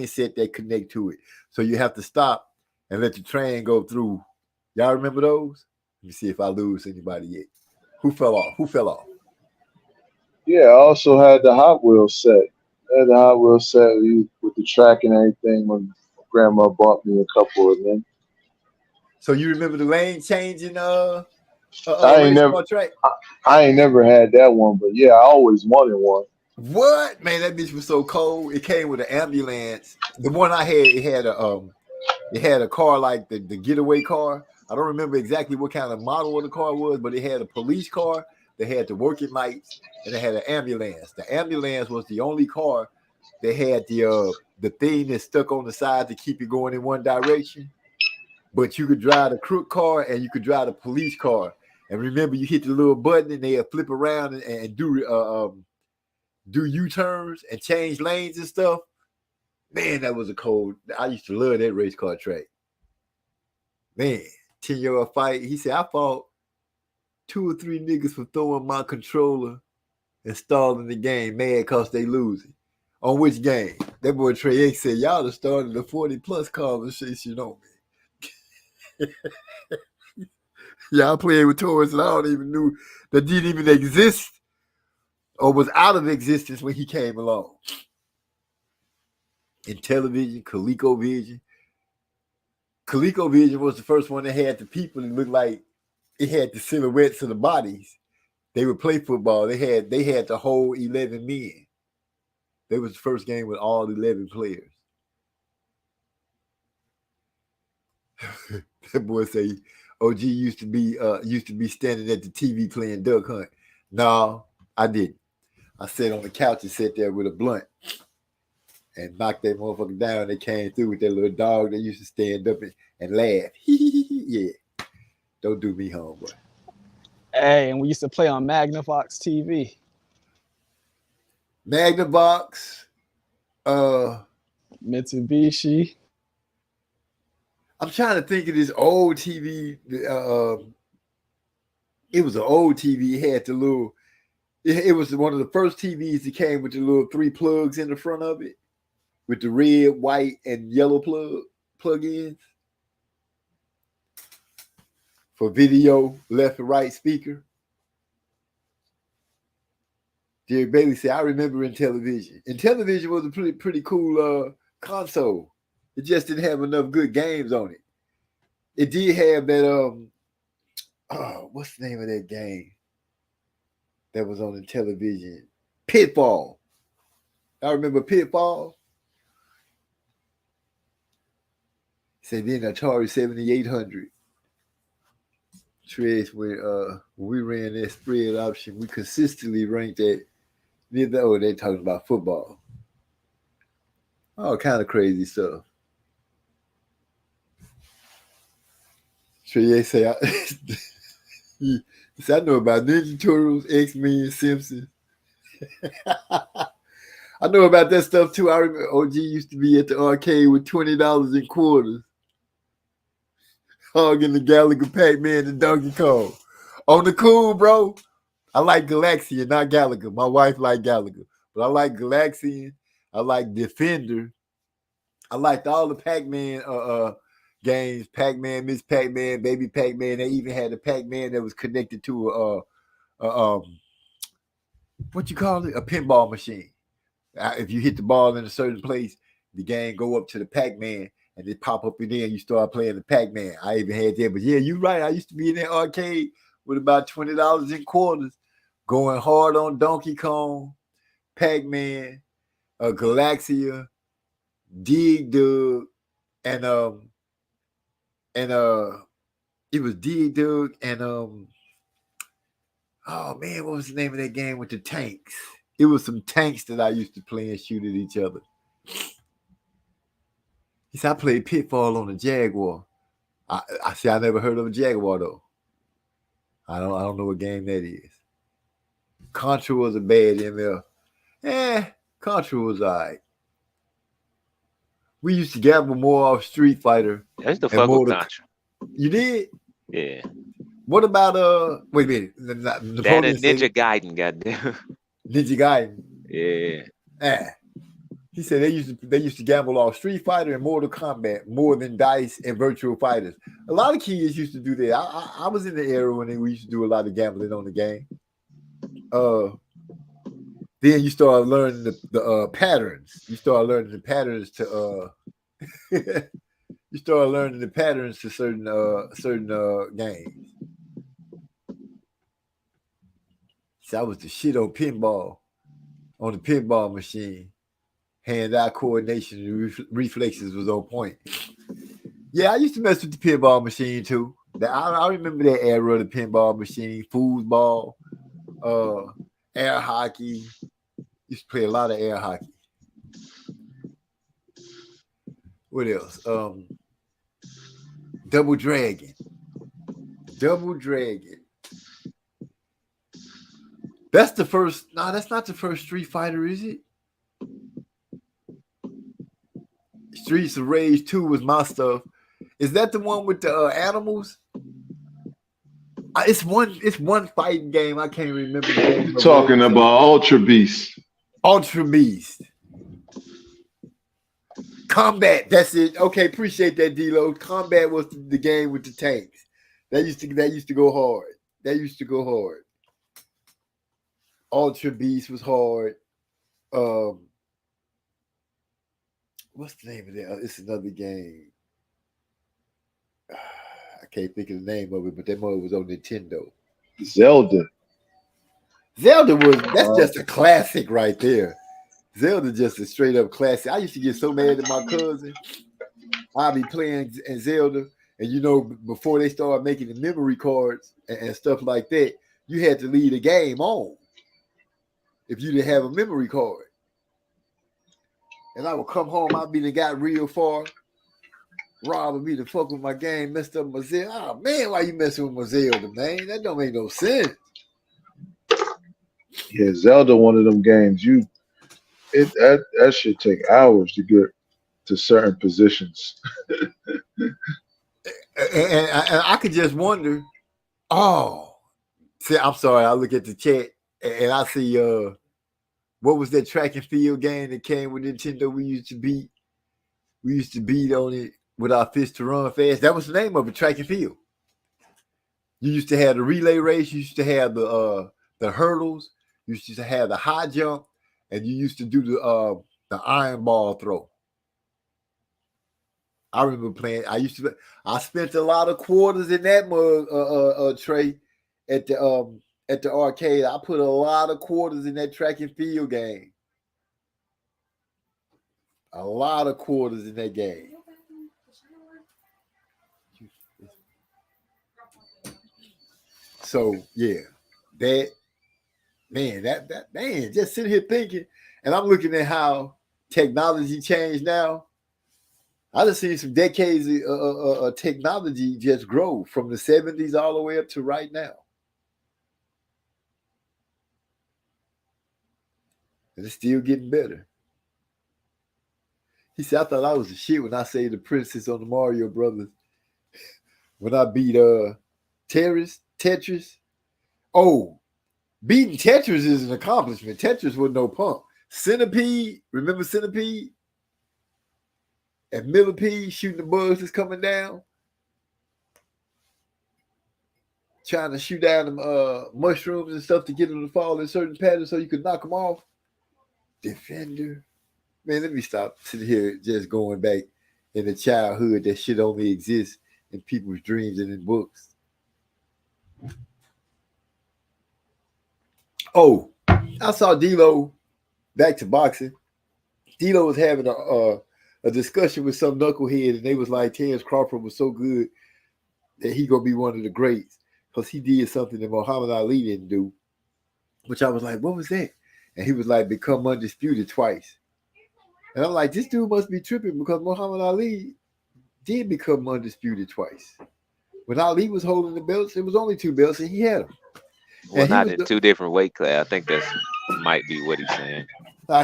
set that connect to it? So you have to stop and let the train go through. Y'all remember those? Let me see if I lose anybody yet. Who fell off? Yeah, I also had the Hot Wheels set. I had the Hot Wheels set with the track and everything when grandma bought me a couple of them. So you remember the lane changing I ain't never had that one, but yeah, I always wanted one. What? Man, that bitch was so cold. It came with an ambulance. The one I had, it had a car like the getaway car. I don't remember exactly what kind of model of the car was, but it had a police car that had the working lights, and it had an ambulance. The ambulance was the only car that had the thing that stuck on the side to keep it going in one direction. But you could drive the crook car and you could drive the police car. And remember, you hit the little button and they'd flip around and do U-turns and change lanes and stuff. Man, that was a cold. I used to love that race car track. Man, 10-year-old fight. He said, I fought 2 or 3 niggas for throwing my controller and stalling the game, mad because they losing. On which game? That boy Trey X said, y'all have started a 40-plus conversation on me. Y'all playing with toys that I don't even knew that didn't even exist or was out of existence when he came along. In television, ColecoVision. ColecoVision was the first one that had the people that looked like it had the silhouettes of the bodies. They would play football. They had the whole 11 men. That was the first game with all 11 players. That boy say OG used to be standing at the TV playing Duck Hunt. No, I didn't. I sat on the couch and sat there with a blunt and knocked that motherfucker down. They came through with that little dog. They used to stand up and laugh. Yeah. Don't do me, homeboy. Hey, and we used to play on Magnavox TV. Magnavox. Mitsubishi. I'm trying to think of this old TV. It was an old TV. It had the little. It was one of the first TVs that came with the little 3 plugs in the front of it, with the red, white, and yellow plug-ins for video, left and right speaker. Derek Bailey said, I remember in television. And television was a pretty cool console. It just didn't have enough good games on it. It did have that, what's the name of that game that was on the television? Pitfall. I remember Pitfall. Said then Atari 7800. Trez, when we ran that spread option, we consistently ranked that. They're talking about football. All kind of crazy stuff. Trey say, I know about Ninja Turtles, X-Men, Simpsons. I know about that stuff too. I remember OG used to be at the arcade with $20 in quarters, hugging the Gallagher, Pac-Man, and Donkey Kong. On the cool, bro. I like Galaxian, not Gallagher. My wife liked Gallagher, but I like Galaxian. I like Defender. I liked all the Pac-Man games. Pac-Man, Miss Pac-Man, Baby Pac-Man. They even had a Pac-Man that was connected to what you call it? A pinball machine. If you hit the ball in a certain place, the game go up to the Pac-Man and they pop up in there and you start playing the Pac-Man. I even had that, but yeah, you're right. I used to be in that arcade with about $20 in quarters, going hard on Donkey Kong, Pac-Man, Galaxia, Dig Dug, and it was Dig Dug and oh man, what was the name of that game with the tanks? It was some tanks that I used to play and shoot at each other. He said I played Pitfall on the Jaguar. I see. I never heard of a Jaguar though. I don't know what game that is. Contra was a bad ML. Contra was alright. We used to gamble more off Street Fighter. That's the fuck with Contra. You did? Yeah. What about wait a minute. That Ninja Gaiden, goddamn. Ninja Gaiden. Yeah. He said they used to gamble off Street Fighter and Mortal Kombat more than Dice and Virtual Fighters. A lot of kids used to do that. I was in the era when we used to do a lot of gambling on the game. Then you start learning the patterns. You start learning the patterns to you start learning the patterns to certain games. So that was the shit on pinball, on the pinball machine. Hand-eye coordination and reflexes was on point. Yeah, I used to mess with the pinball machine too. I remember that era of the pinball machine, foosball, air hockey. Used to play a lot of air hockey. What else? Double Dragon. Double Dragon. That's the first. No, that's not the first Street Fighter, is it? Streets of Rage 2 was my stuff. Is that the one with the animals? It's one fighting game. I can't remember the name. You're talking about Ultra Beast. Ultra Beast. Combat. That's it. Okay, appreciate that, D-Lo. Combat was the game with the tanks. That used to go hard. That used to go hard. Ultra Beast was hard. What's the name of that? It's another game. I can't think of the name of it, but that mother was on Nintendo. Zelda. That's just a classic right there. Zelda just a straight up classic. I used to get so mad at my cousin. I'd be playing Zelda, and before they started making the memory cards and stuff like that, you had to leave the game on if you didn't have a memory card. And I would come home, I'd be the guy real far, robbing me to fuck with my game, messed up my Zelda. Oh man, why you messing with my Zelda, man? That don't make no sense. Yeah, Zelda, one of them games. That should take hours to get to certain positions. and I could just wonder. Oh, see, I'm sorry. I look at the chat and I see what was that track and field game that came with Nintendo? We used to beat on it with our fist to run fast. That was the name of it, track and field. You used to have the relay race. You used to have the hurdles. You used to have the high jump, and you used to do the iron ball throw. I remember playing. I spent a lot of quarters in that mug, Trey, at the arcade. I put a lot of quarters in that track and field game. A lot of quarters in that game. So yeah, that just sitting here thinking, and I'm looking at how technology changed now. I just seen some decades of technology just grow from the 70s all the way up to right now. And it's still getting better. He said, I thought I was the shit when I saved the princess on the Mario Brothers. When I beat Tetris. Oh, beating Tetris is an accomplishment. Tetris was no punk. Centipede, remember Centipede? And Millipede shooting the bugs that's coming down. Trying to shoot down them mushrooms and stuff to get them to fall in certain patterns so you could knock them off. Defender. Man, let me stop sitting here just going back in the childhood. That shit only exists in people's dreams and in books. Oh, I saw D'Lo back to boxing. D'Lo was having a discussion with some knucklehead, and they was like, Terrence Crawford was so good that he gonna be one of the greats because he did something that Muhammad Ali didn't do. Which I was like, what was that? And he was like, become undisputed twice. And I'm like, this dude must be tripping because Muhammad Ali did become undisputed twice. When Ali was holding the belts, it was only 2 belts, and he had them. Well, not in 2 different weight class. I think that's might be what he's saying.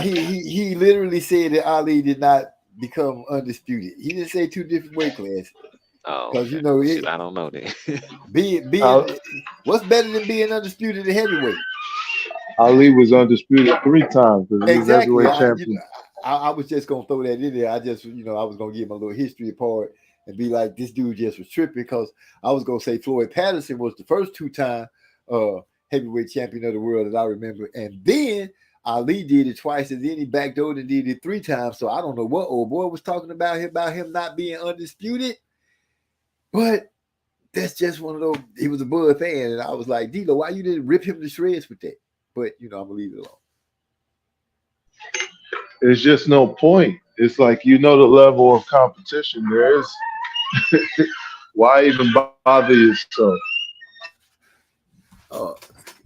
He literally said that Ali did not become undisputed. He didn't say 2 different weight classes. Oh, because you know shit, I don't know that. What's better than being undisputed at heavyweight? Ali was undisputed 3 times. Exactly. I was just gonna throw that in there. I just, I was gonna give my little history part and be like, this dude just was tripping because I was gonna say Floyd Patterson was the first 2-time heavyweight champion of the world that I remember, and then Ali did it twice, and then he backdoored and did it 3 times. So I don't know what old boy was talking about him not being undisputed, but that's just one of those. He was a Bud fan, and I was like, D'Lo, why you didn't rip him to shreds with that? But I'm gonna leave it alone. There's just no point. It's like the level of competition there is. Why even bother yourself?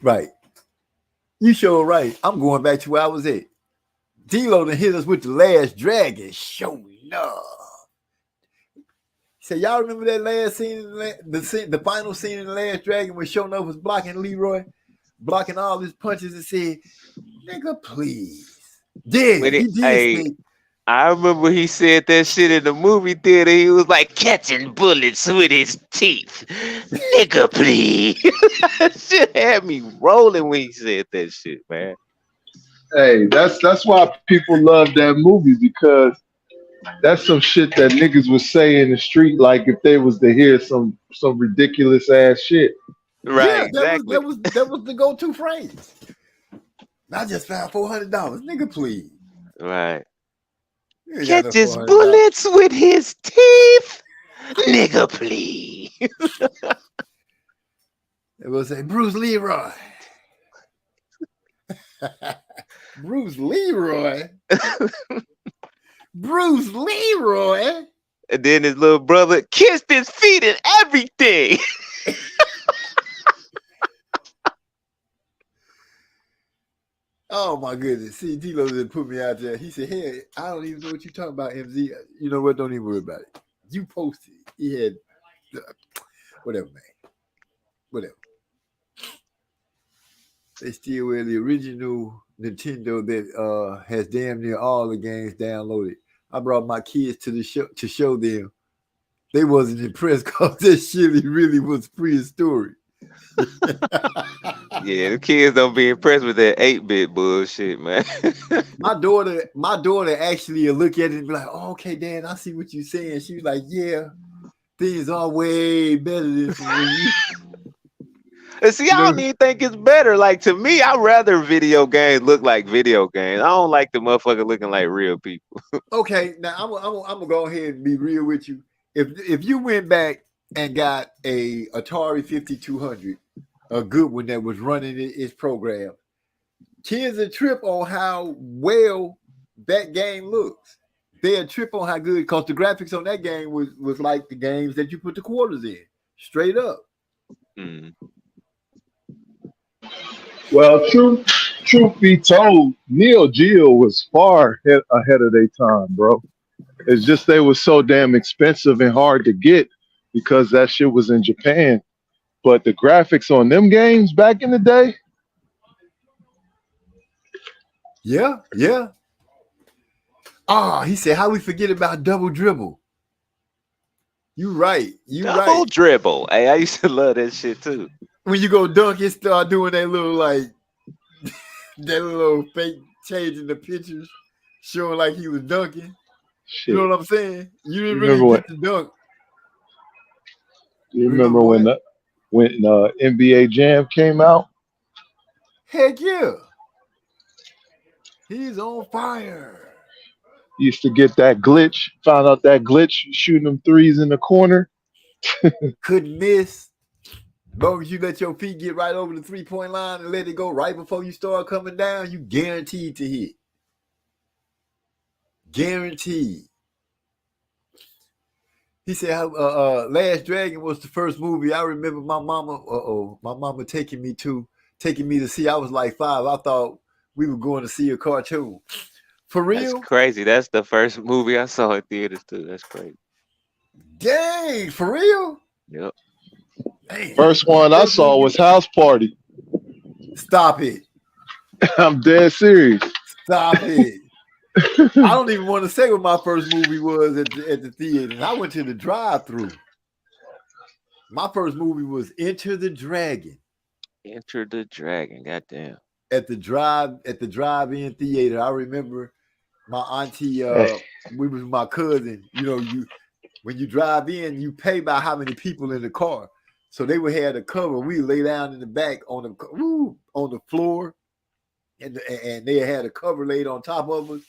Right. You sure right. I'm going back to where I was at. D'Lo done hit us with the Last Dragon. Show enough. So y'all remember that last scene, the final scene in the Last Dragon when Show Enough was blocking Leroy, blocking all his punches and said, "Nigga, please." Yeah, he did. I remember he said that shit in the movie theater. He was like catching bullets with his teeth. Nigga, please. That shit had me rolling when he said that shit, man. Hey, that's why people love that movie, because that's some shit that niggas would say in the street, like if they was to hear some ridiculous ass shit. Right, yeah, exactly. That was the go-to phrase. I just found $400. Nigga, please. Right. Catches bullets with his teeth. Nigga, please. It will say Bruce Leroy. Bruce Leroy. Bruce Leroy. And then his little brother kissed his feet and everything. Oh my goodness. See, D'Lo didn't put me out there. He said, hey, I don't even know what you're talking about, MZ. You know what? Don't even worry about it. You posted. He had whatever, man. Whatever. They still wear the original Nintendo that has damn near all the games downloaded. I brought my kids to the show to show them. They wasn't impressed because that shit really was prehistoric. Yeah, the kids don't be impressed with that 8-bit bullshit, man. My daughter actually look at it and be like, oh, okay, Dad, I see what you're saying. She was like, yeah, things are way better than when you. And see, I don't even think it's better. Like, to me, I'd rather video games look like video games. I don't like the motherfucker looking like real people. Okay, now I'm gonna go ahead and be real with you. If you went back and got a Atari 5200, a good one that was running its program, kids a trip on how well that game looks. They a trip on how good, because the graphics on that game was like the games that you put the quarters in, straight up. Mm. Well, truth be told, Neo Geo was far ahead of their time, bro. It's just they were so damn expensive and hard to get because that shit was in Japan. But the graphics on them games back in the day. Yeah. He said, how we forget about Double Dribble? You right. Double Dribble. Hey, I used to love that shit too. When you go dunk, it start doing that little like that little fake changing the pictures, showing like he was dunking. Shit. You know what I'm saying? You didn't really get to dunk. You remember when NBA Jam came out? Heck yeah. He's on fire. Used to get that glitch. Found out that glitch shooting them threes in the corner. Couldn't miss. As long as you let your feet get right over the 3-point line and let it go right before you start coming down, you guaranteed to hit. Guaranteed. He said, Last Dragon was the first movie I remember my mama taking me to see. I was like 5. I thought we were going to see a cartoon. For real? That's crazy. That's the first movie I saw in theaters too. That's crazy. Dang, for real? Yep. Dang. First one I saw was House Party. Stop it. I'm dead serious. Stop it. I don't even want to say what my first movie was at the theater. I went to the drive-thru. My first movie was Enter the Dragon. Enter the Dragon. Goddamn. At the drive-in theater. I remember my auntie, we was my cousin. You know, when you drive in, you pay by how many people in the car. So they would have the cover. We lay down in the back on the floor, and they had a cover laid on top of us.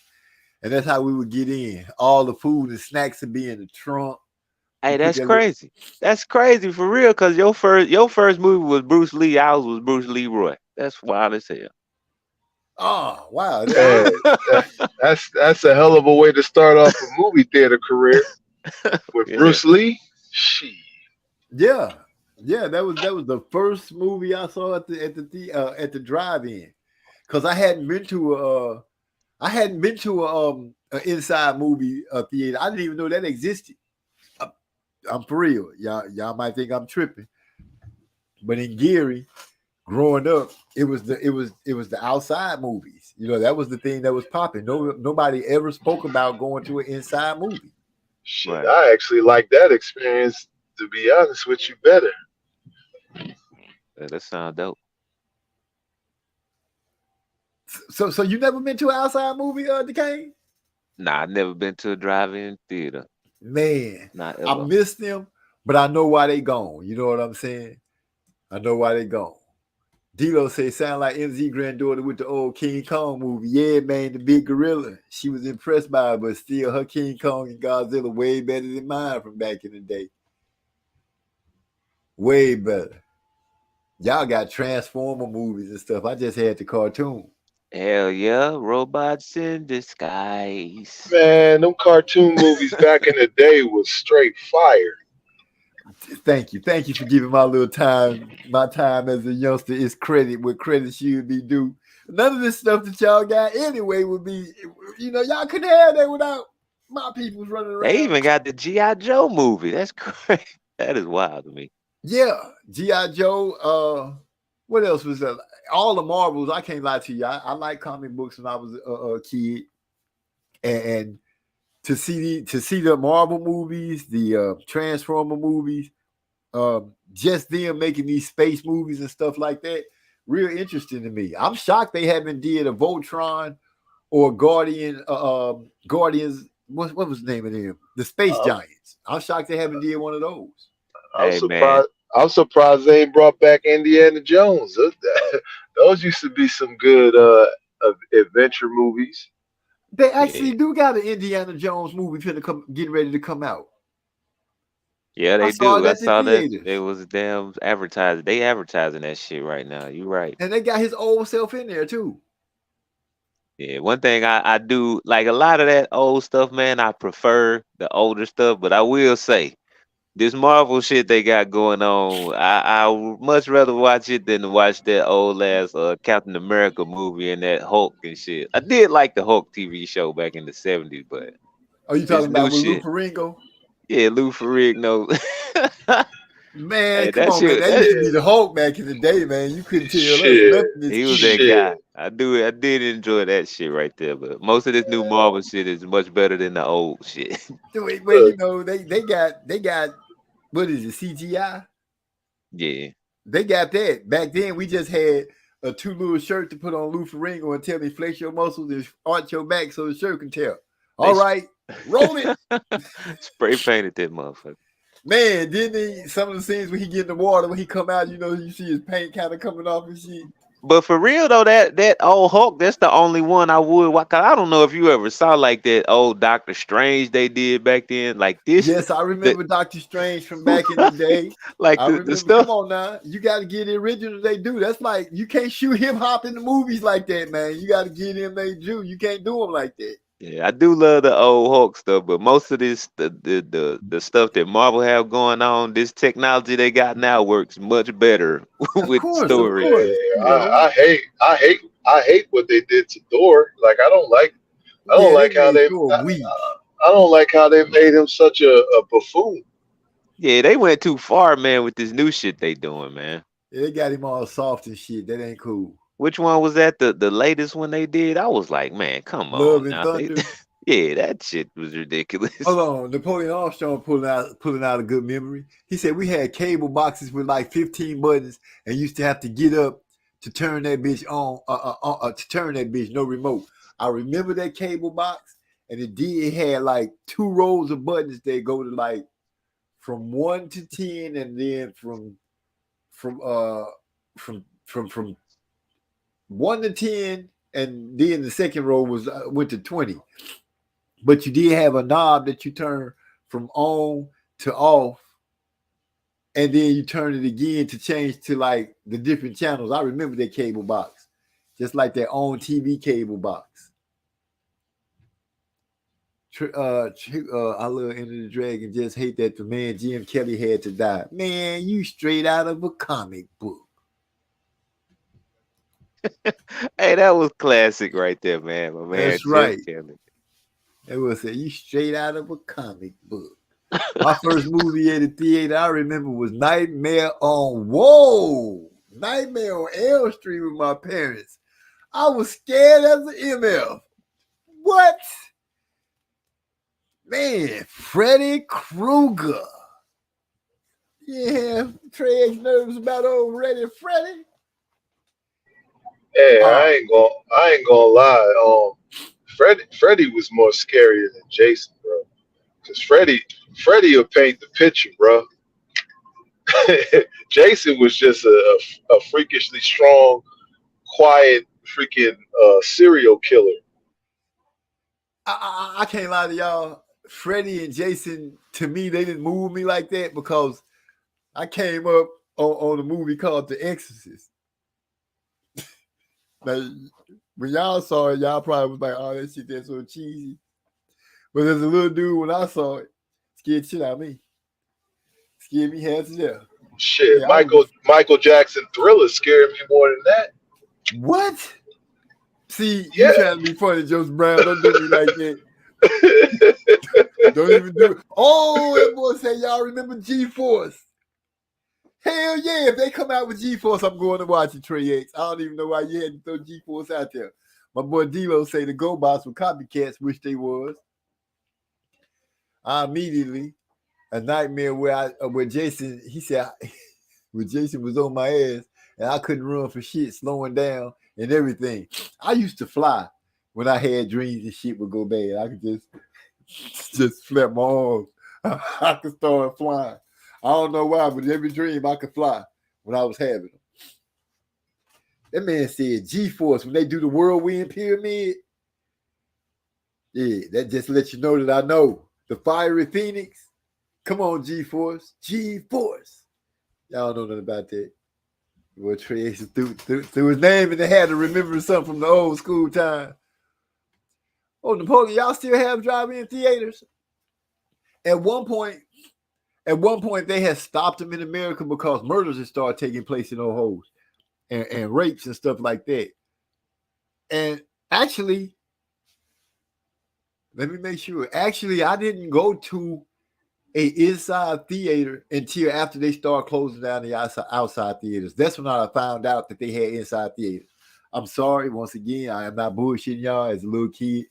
And that's how we would get in. All the food and snacks would be in the trunk. Hey, that's crazy. That's crazy for real. Cause your first movie was Bruce Lee. Ours was Bruce Leroy. That's wild as hell. Oh wow! That's a hell of a way to start off a movie theater career with Bruce Lee. Shit. Yeah. That was the first movie I saw at the drive-in. Cause I hadn't been to an inside movie theater. I didn't even know that existed. I'm for real. Y'all might think I'm tripping, but in Gary, growing up, it was the outside movies. You know, that was the thing that was popping. Nobody ever spoke about going to an inside movie. Shit, right. I actually like that experience. To be honest with you, better. Yeah, that sounds dope. So you never been to an outside movie, DeCane? Nah, I never been to a drive-in theater. Man, not ever. I miss them, but I know why they gone. You know what I'm saying? I know why they gone. Dilo say sound like MZ granddaughter with the old King Kong movie. Yeah, man, the big gorilla. She was impressed by it, but still her King Kong and Godzilla way better than mine from back in the day. Way better. Y'all got Transformer movies and stuff. I just had the cartoon. Hell yeah, robots in disguise. Man, them cartoon movies back in the day was straight fire. Thank you for giving my time as a youngster is credit where credit should be due. None of this stuff that y'all got anyway would be, y'all couldn't have that without my people's running around. They even got the G.I. Joe movie. That's crazy. That is wild to me. Yeah, G.I. Joe. What else was that? All the Marvels. I can't lie to you. I like comic books when I was a kid, and to see the Marvel movies, the Transformer movies, just them making these space movies and stuff like that, real interesting to me. I'm shocked they haven't did a Voltron or Guardians. What was the name of them? The Space Giants. I'm shocked they haven't did one of those. I'm surprised they ain't brought back Indiana Jones. Those used to be some good adventure movies. They actually do got an Indiana Jones movie getting ready to come out. Yeah, they do. I saw that. It was damn advertising. They advertising that shit right now. You're right. And they got his old self in there too. Yeah, one thing I do like a lot of that old stuff, man. I prefer the older stuff, but I will say this Marvel shit they got going on, I would much rather watch it than to watch that old ass Captain America movie and that Hulk and shit. I did like the Hulk TV show back in the 70s, but are you talking about Lou Ferrigno? Yeah, Lou Ferrigno. Man, come on, man. That used to be the Hulk back in the day, man. You couldn't tell nothing. He was that guy. I did enjoy that shit right there, but most of this new Marvel shit is much better than the old shit. Well, they got what is it, CGI? Yeah. They got that. Back then, we just had a 2 little shirt to put on Lou Ferrigno and tell me flex your muscles and arch your back so the shirt can tell. All right, roll it. Spray painted that motherfucker. Man, didn't he? Some of the scenes when he get in the water, when he come out, you see his paint kind of coming off and shit. But for real though, that old Hulk, that's the only one I would watch. 'Cause I don't know if you ever saw like that old Doctor Strange they did back then. Like this, Yes, I the remember Doctor Strange from back in the day. like I the remember. Come stuff. on now, you got to get the original they do. That's like you can't shoot hip hop in the movies like that, man. You got to get him they do. You can't do them like that. Yeah, I do love the old Hulk stuff, but most of this the stuff that Marvel have going on, this technology they got now works much better Of with course, of story. course. Yeah, You know, I hate what they did to Thor. Like I don't yeah, they like how made they Thor weak. I don't like how they made him such a buffoon. Yeah, they went too far, man, with this new shit they doing, man. Yeah, they got him all soft and shit. That ain't cool. Which one was that? The latest one they did? I was like, man, come Love on and now. They, Thunder. yeah, that shit was ridiculous. Hold on, Napoleon Armstrong pulling out a good memory. He said we had cable boxes with like 15 buttons and used to have to get up to turn that bitch on. To turn that bitch, no remote. I remember that cable box, and it had like 2 rows of buttons that go to like from 1 to 10, and then from 1 to 10, and then the second row was went to 20. But you did have a knob that you turn from on to off, and then you turn it again to change to like the different channels. I remember that cable box, just like that on TV cable box. I love Enter the Dragon. Just hate that the man Jim Kelly had to die. Man, you straight out of a comic book. Hey, that was classic right there, man. My man, That's Jim right. Kelly. It was say you straight out of a comic book. My first movie at the theater I remember was Nightmare on Elm Street with my parents. I was scared as an MF. What? Man, Freddy Krueger. Yeah, Trey's nervous about old Freddy. Hey, I ain't gonna lie. Freddie was more scarier than Jason, bro. Because Freddie will paint the picture, bro. Jason was just a freakishly strong, quiet, freaking serial killer. I can't lie to y'all. Freddie and Jason, to me, they didn't move me like that because I came up on a movie called The Exorcist. Now, when y'all saw it, y'all probably was like, "Oh, that shit that's so cheesy." But as a little dude, when I saw it, scared shit out of me. Scared me half to death. Shit, Yeah, Michael Jackson Thriller scared me more than that. What? See, Yeah. you trying to be funny, Joseph Brown. Don't do me like that. Don't even do it. Oh, that boy say, y'all remember G-Force? Hell yeah, if they come out with G-Force, I'm going to watch it, Trey X. I don't even know why you had to throw G-Force out there. My boy D-Lo say the GoBots were copycats, which they was. I immediately, a nightmare where Jason, he said, where Jason was on my ass, and I couldn't run for shit, slowing down and everything. I used to fly when I had dreams and shit would go bad. I could just flap my arms. I could start flying. I don't know why, but every dream I could fly when I was having them. That man said G-Force when they do the whirlwind pyramid. Yeah, that just lets you know that I know. The fiery phoenix. Come on, G-Force. G-Force. Y'all know nothing about that. Well, Trey threw his name and they had to remember something from the old school time. Oh, Napoleon, y'all still have drive-in theaters? At one point, they had stopped them in America because murders had started taking place in those holes and rapes and stuff like that. And actually, let me make sure. Actually, I didn't go to a inside theater until after they started closing down the outside theaters. That's when I found out that they had inside theaters. I'm sorry, once again, I am not bullshitting y'all. As a little kid,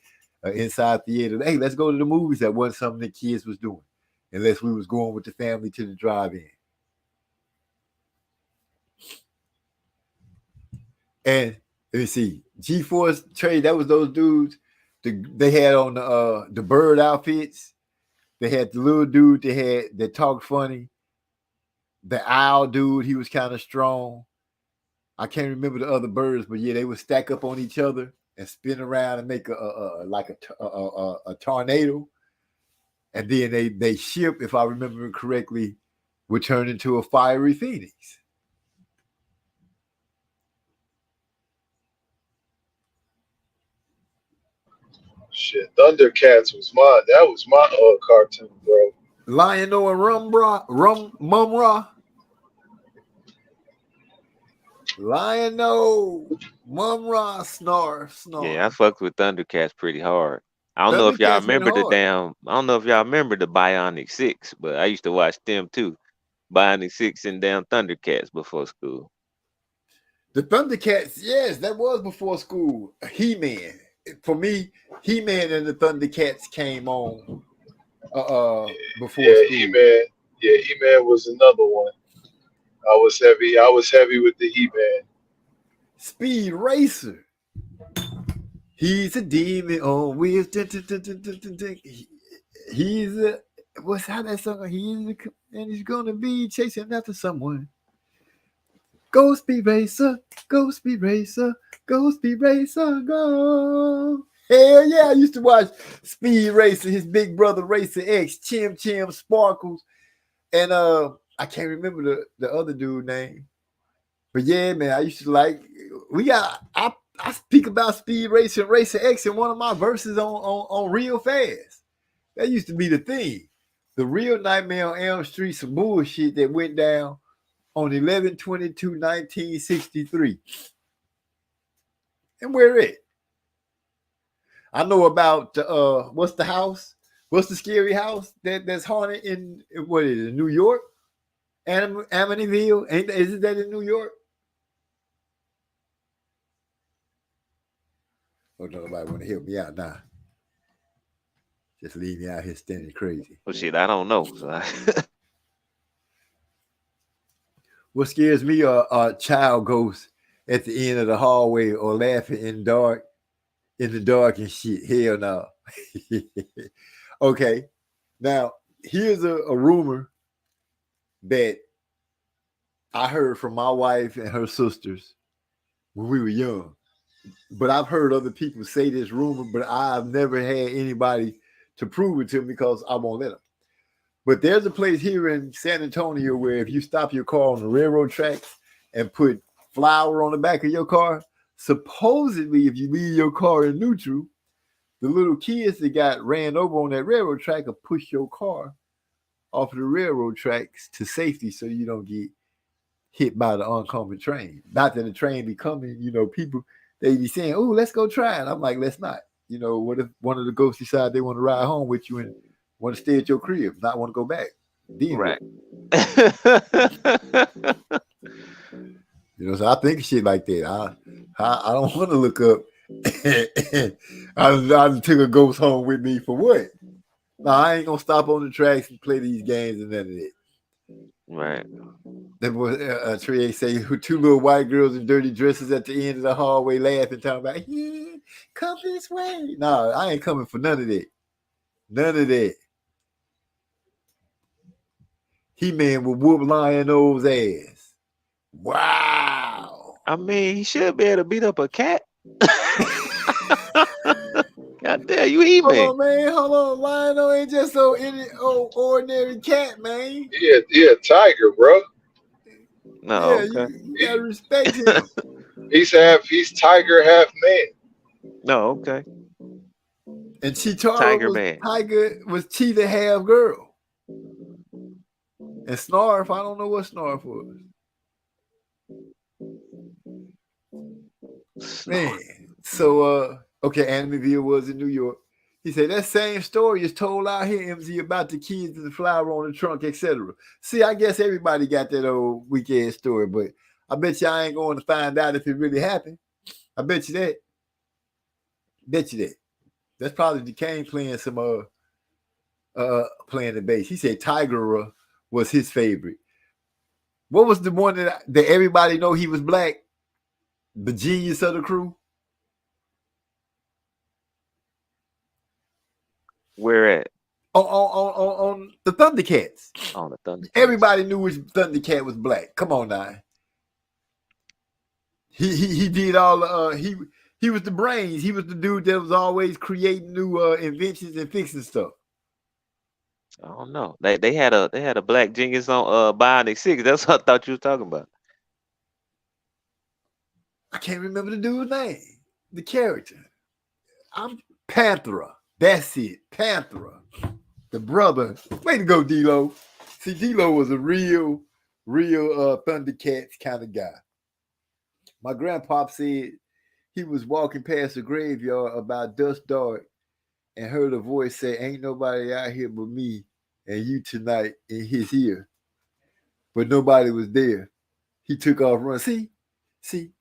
inside theater, hey, let's go to the movies. That wasn't something the kids was doing, unless we was going with the family to the drive-in. And let me see, G-Force Trey, that was those dudes. They had on the bird outfits. They had the little dude that talked funny. The owl dude, he was kind of strong. I can't remember the other birds, but yeah, they would stack up on each other and spin around and make a tornado. And then they ship, if I remember correctly, would turn into a fiery phoenix. Shit, Thundercats was mine. That was my cartoon, bro. Lion-O and Mum-Ra. Lion-O, Mum-Ra, Snarf. Yeah, I fucked with Thundercats pretty hard. I don't know if y'all Thundercats went remember hard. I don't know if y'all remember the Bionic Six, but I used to watch them too. Bionic Six and damn Thundercats before school. The Thundercats, yes, that was before school. He-Man. For me, He-Man and the Thundercats came on before school. He-Man. Yeah, He-Man was another one. I was heavy with the He-Man. Speed Racer. He's a demon on wheels. He's a what's how that song? He's gonna be chasing after someone. Go Speed Racer, go Speed Racer, go Speed Racer, go. Hell yeah, I used to watch Speed Racer, his big brother Racer X, Chim Sparkles, and I can't remember the other dude name. But yeah, man, I used to like I speak about Speed Racer and Racer X in one of my verses on Real Fast. That used to be the thing. The Real Nightmare on Elm Street, some bullshit that went down on 11/22/1963. And where it? I know about what's the house? What's the scary house that's haunted in what is it, New York? Amityville? Isn't that in New York? Oh, nobody want to help me out now. Just leave me out here standing crazy. Well, shit, I don't know. So What scares me are child ghosts at the end of the hallway or laughing in the dark and shit. Hell no. Okay. Now, here's a rumor that I heard from my wife and her sisters when we were young. But I've heard other people say this rumor, but I've never had anybody to prove it to me because I won't let them. But there's a place here in San Antonio where if you stop your car on the railroad tracks and put flour on the back of your car, supposedly if you leave your car in neutral, the little kids that got ran over on that railroad track will push your car off of the railroad tracks to safety so you don't get hit by the oncoming train. Not that the train be coming, people, they be saying, oh, let's go try it. I'm like, let's not. What if one of the ghosts decide they want to ride home with you and want to stay at your crib, not want to go back? right. So I think shit like that. I don't want to look up. I took a ghost home with me for what? No, I ain't gonna stop on the tracks and play these games and none of that. Right. That was Trey say two little white girls in dirty dresses at the end of the hallway laughing, talking about, yeah, come this way. No, I ain't coming for none of that. None of that. He-Man would whoop Lion-O's ass. Wow. I mean, he should be able to beat up a cat. God damn, you He-Man. Hold on, man. Hold on. Lion-O ain't just any ordinary cat, man. Yeah, tiger, bro. No, yeah, okay. You gotta respect him. He's tiger, half man. No, okay. And Cheetara Tiger was cheetah half girl. And Snarf, I don't know what Snarf was. Man. So okay, Amityville was in New York. He said that same story is told out here, MZ, about the kids and the flower on the trunk, etc. See, I guess everybody got that old weekend story, but I bet you I ain't going to find out if it really happened. I bet you that. That's probably DeCane playing some playing the bass. He said Tiger was his favorite. What was the one that everybody know he was black? The genius of the crew? Where at? On the Thundercats. On the Thundercats. Everybody knew which Thundercat was black. Come on now. He did all he was the brains. He was the dude that was always creating new inventions and fixing stuff. I don't know. They had a black genius on Bionic 6. That's what I thought you were talking about. I can't remember the dude's name. The character. I'm Panthera. That's it. Panthera. The brother. Way to go, D-Lo. See, D-Lo was a real Thundercats kind of guy. My grandpa said he was walking past the graveyard about dusk dark and heard a voice say, "Ain't nobody out here but me and you tonight," in his ear. But nobody was there. He took off running. See.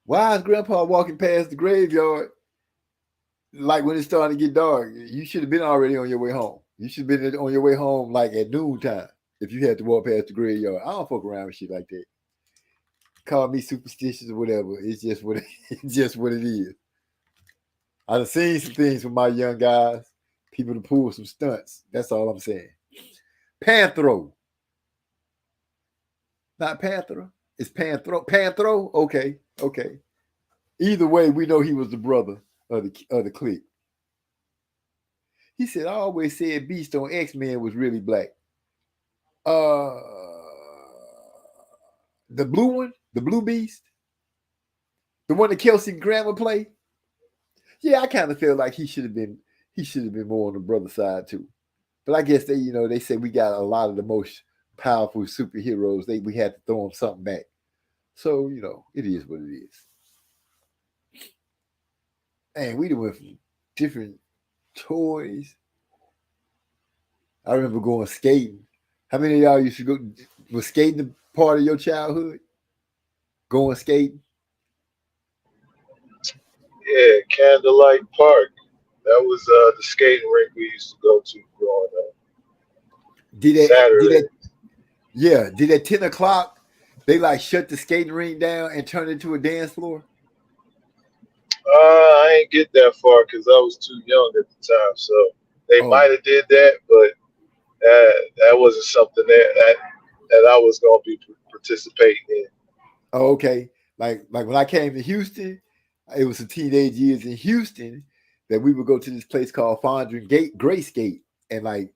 Why is Grandpa walking past the graveyard like when it's starting to get dark? You should have been already on your way home. You should have been on your way home like at noontime if you had to walk past the graveyard. I don't fuck around with shit like that. Call me superstitious or whatever. It's just what it is. I've seen some things with my young guys. People to pull some stunts. That's all I'm saying. Panthro. Not Panthera. It's Panthro. Panthro? Okay. Either way, we know he was the brother of the clique. He said, "I always said Beast on X-Men was really black." The blue one, the blue Beast, the one that Kelsey Grammer played. Yeah, I kind of feel like he should have been more on the brother side too. But I guess they said we got a lot of the most powerful superheroes. We had to throw them something back. So, it is what it is. And we went from different toys. I remember going skating. How many of y'all used to go? Was skating a part of your childhood? Going skating? Yeah, Candlelight Park. That was the skating rink we used to go to growing up. Did at 10 o'clock they like shut the skating rink down and turn it into a dance floor? I ain't get that far because I was too young at the time. So they might have did that, but that wasn't something that I was going to be participating in. Oh, okay. Like when I came to Houston, it was the teenage years in Houston that we would go to this place called Fondren Gray Skate, and like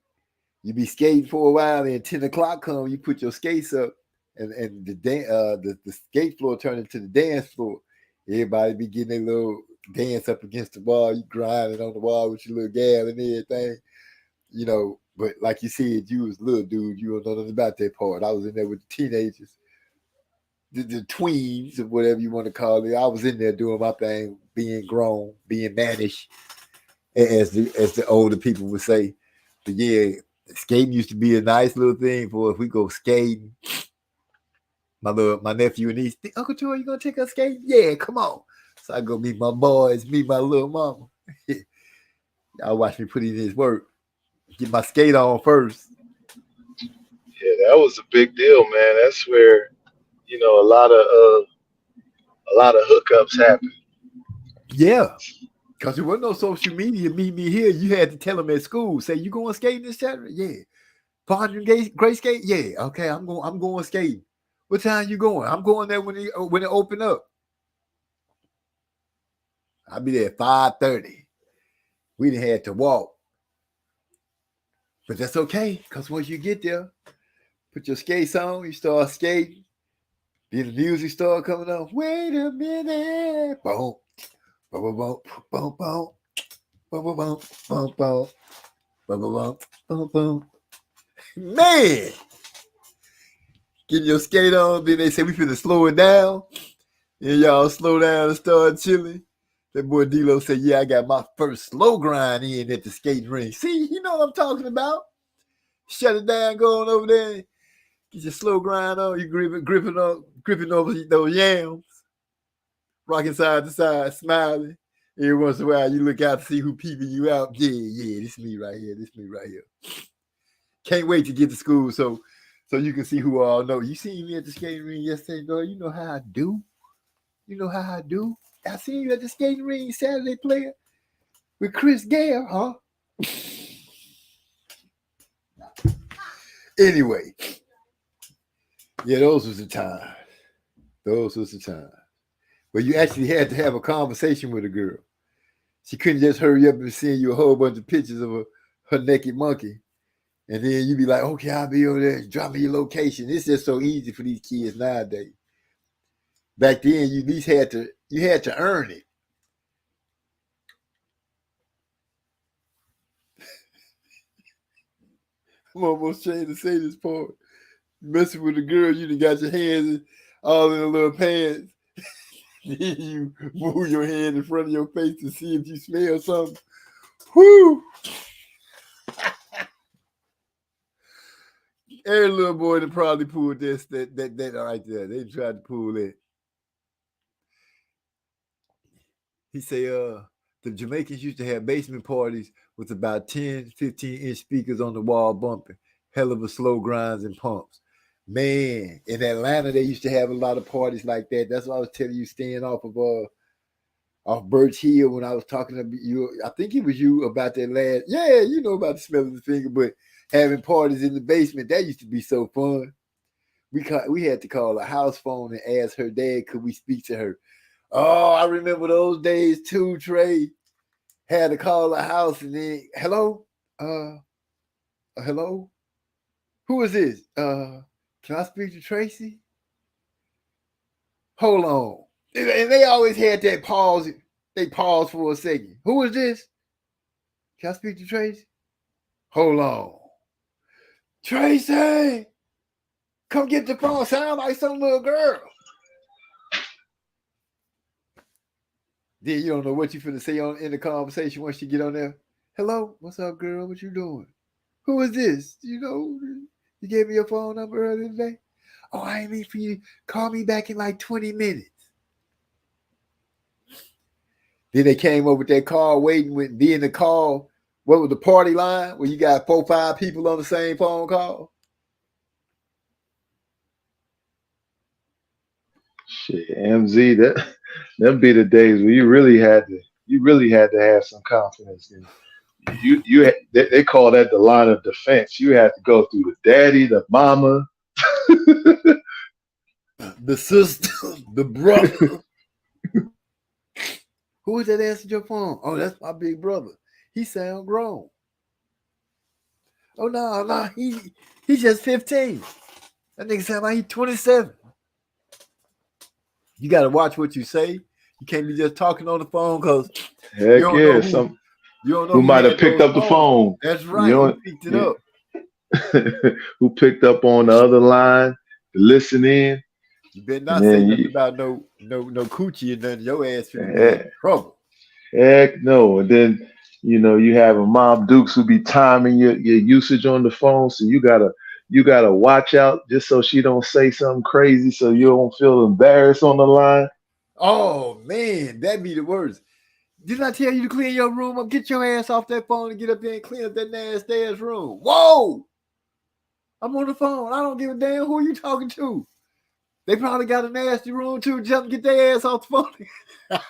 you be skating for a while, and 10 o'clock come, you put your skates up, and the skate floor turned into the dance floor. Everybody be getting their little dance up against the wall. You grinding on the wall with your little gal and everything, But like you said, you was a little dude. You don't know nothing about that part. I was in there with the teenagers, the tweens, or whatever you want to call it. I was in there doing my thing, being grown, being mannish, as the older people would say. But yeah, skating used to be a nice little thing for if we go skating. My nephew and niece, "Uncle Troy, you gonna take us skating?" "Yeah, come on." So I go meet my boys, meet my little mama. Y'all watch me put in his work. Get my skate on first. Yeah, that was a big deal, man. That's where, a lot of hookups happen. Yeah. Because there wasn't no social media. Meet me here. You had to tell them at school. Say, "You going skating this Saturday?" "Yeah." "Fondren Gray Skate?" "Yeah." "Okay, I'm going skating." "What time you going?" "I'm going there when it open up." I'll be there at 5:30. We didn't have to walk. But that's okay, because once you get there, put your skates on, you start skating. Then the music start coming on. Wait a minute. Boom. Boom, boom, boom, boom. Boom, boom, boom, boom, boom. Boom, boom, boom, boom. Man. Get your skate on. Then they say we finna slow it down. And y'all slow down and start chilling. That boy D-Lo said, "Yeah, I got my first slow grind in at the skating rink." See, you know what I'm talking about. Shut it down, going over there. Get your slow grind on. You gripping over those yams. Rocking side to side, smiling. Every once in a while, you look out to see who peeping you out. Yeah, this me right here. Can't wait to get to school so you can see who all know. You seen me at the skating ring yesterday, though. You know how I do. I seen you at the skating ring Saturday player with Chris Gale, huh? Anyway, yeah, those was the times. Those was the times. But you actually had to have a conversation with a girl. She couldn't just hurry up and send you a whole bunch of pictures of her naked monkey. And then you'd be like, okay, I'll be over there. Drop me your location. It's just so easy for these kids nowadays. Back then, you at least had to earn it. I'm almost trying to say this part. Messing with a girl, you done got your hands all in the little pants. Then you move your hand in front of your face to see if you smell something. Whoo! Every little boy that probably pulled that right there. They tried to pull it. He say, the Jamaicans used to have basement parties with about 10, 15-inch speakers on the wall bumping. Hell of a slow grinds and pumps. Man, in Atlanta, they used to have a lot of parties like that. That's what I was telling you, staying off Birch Hill when I was talking to you. I think it was you about that last. Yeah, you know about the smell of the finger, but having parties in the basement, that used to be so fun. We had to call a house phone and ask her dad, could we speak to her? Oh, I remember those days too, Trey. Had to call a house and then, hello? Hello? Who is this? Can I speak to Tracy? Hold on. And they always had that pause. They paused for a second. Who is this? Can I speak to Tracy? Hold on. Tracy! Come get the phone. Sound like some little girl. Then you don't know what you finna say in the conversation once you get on there. Hello? What's up, girl? What you doing? Who is this? You know, you gave me your phone number earlier today? Oh, I ain't mean for you. Call me back in like 20 minutes. Then they came over with that call waiting with me in the call. What was the party line where you got 4 or 5 people on the same phone call? Shit, MZ, them be the days where you really had to have some confidence in they call that the line of defense. You had to go through the daddy, the mama, the sister, the brother. Who is that answering your phone? Oh, that's my big brother. He sound grown. Oh no, he's just 15. That nigga sound like he's 27. You gotta watch what you say. You can't be just talking on the phone because heck yeah, you don't know who might have picked up the phone. That's right. Who picked it up? Who picked up on the other line to listen in? You better not say nothing about no coochie and nothing. Your ass finna be in trouble. Heck no. And then you have a Mom Dukes who be timing your usage on the phone, so you gotta watch out just so she don't say something crazy, so you don't feel embarrassed on the line. Oh man, that'd be the worst. Didn't I tell you to clean your room up? Get your ass off that phone and get up there and clean up that nasty ass room. Whoa! I'm on the phone. I don't give a damn who you talking to. They probably got a nasty room too. Just get their ass off the phone.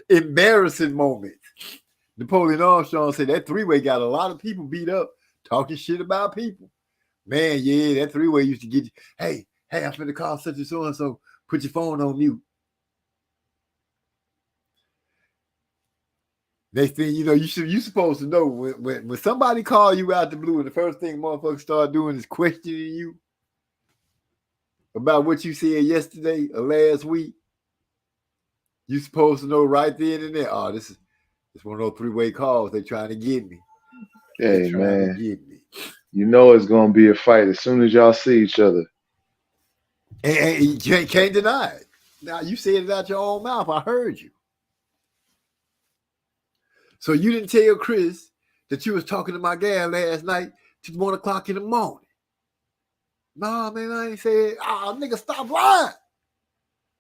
Embarrassing moment. Napoleon Armstrong said that 3-way got a lot of people beat up talking shit about people. Man, yeah, that 3-way used to get you. Hey, I'm finna call such and so. Put your phone on mute. Next thing you know, you supposed to know when somebody call you out the blue and the first thing motherfuckers start doing is questioning you about what you said yesterday or last week. You supposed to know right then and there. Oh, this is one of those 3-way calls. They trying to get me. Hey man, you know it's gonna be a fight as soon as y'all see each other. And you can't deny it. Now you said it out your own mouth. I heard you. So you didn't tell Chris that you was talking to my gal last night till 1 o'clock in the morning. Nah, man, I ain't said, nigga, stop lying.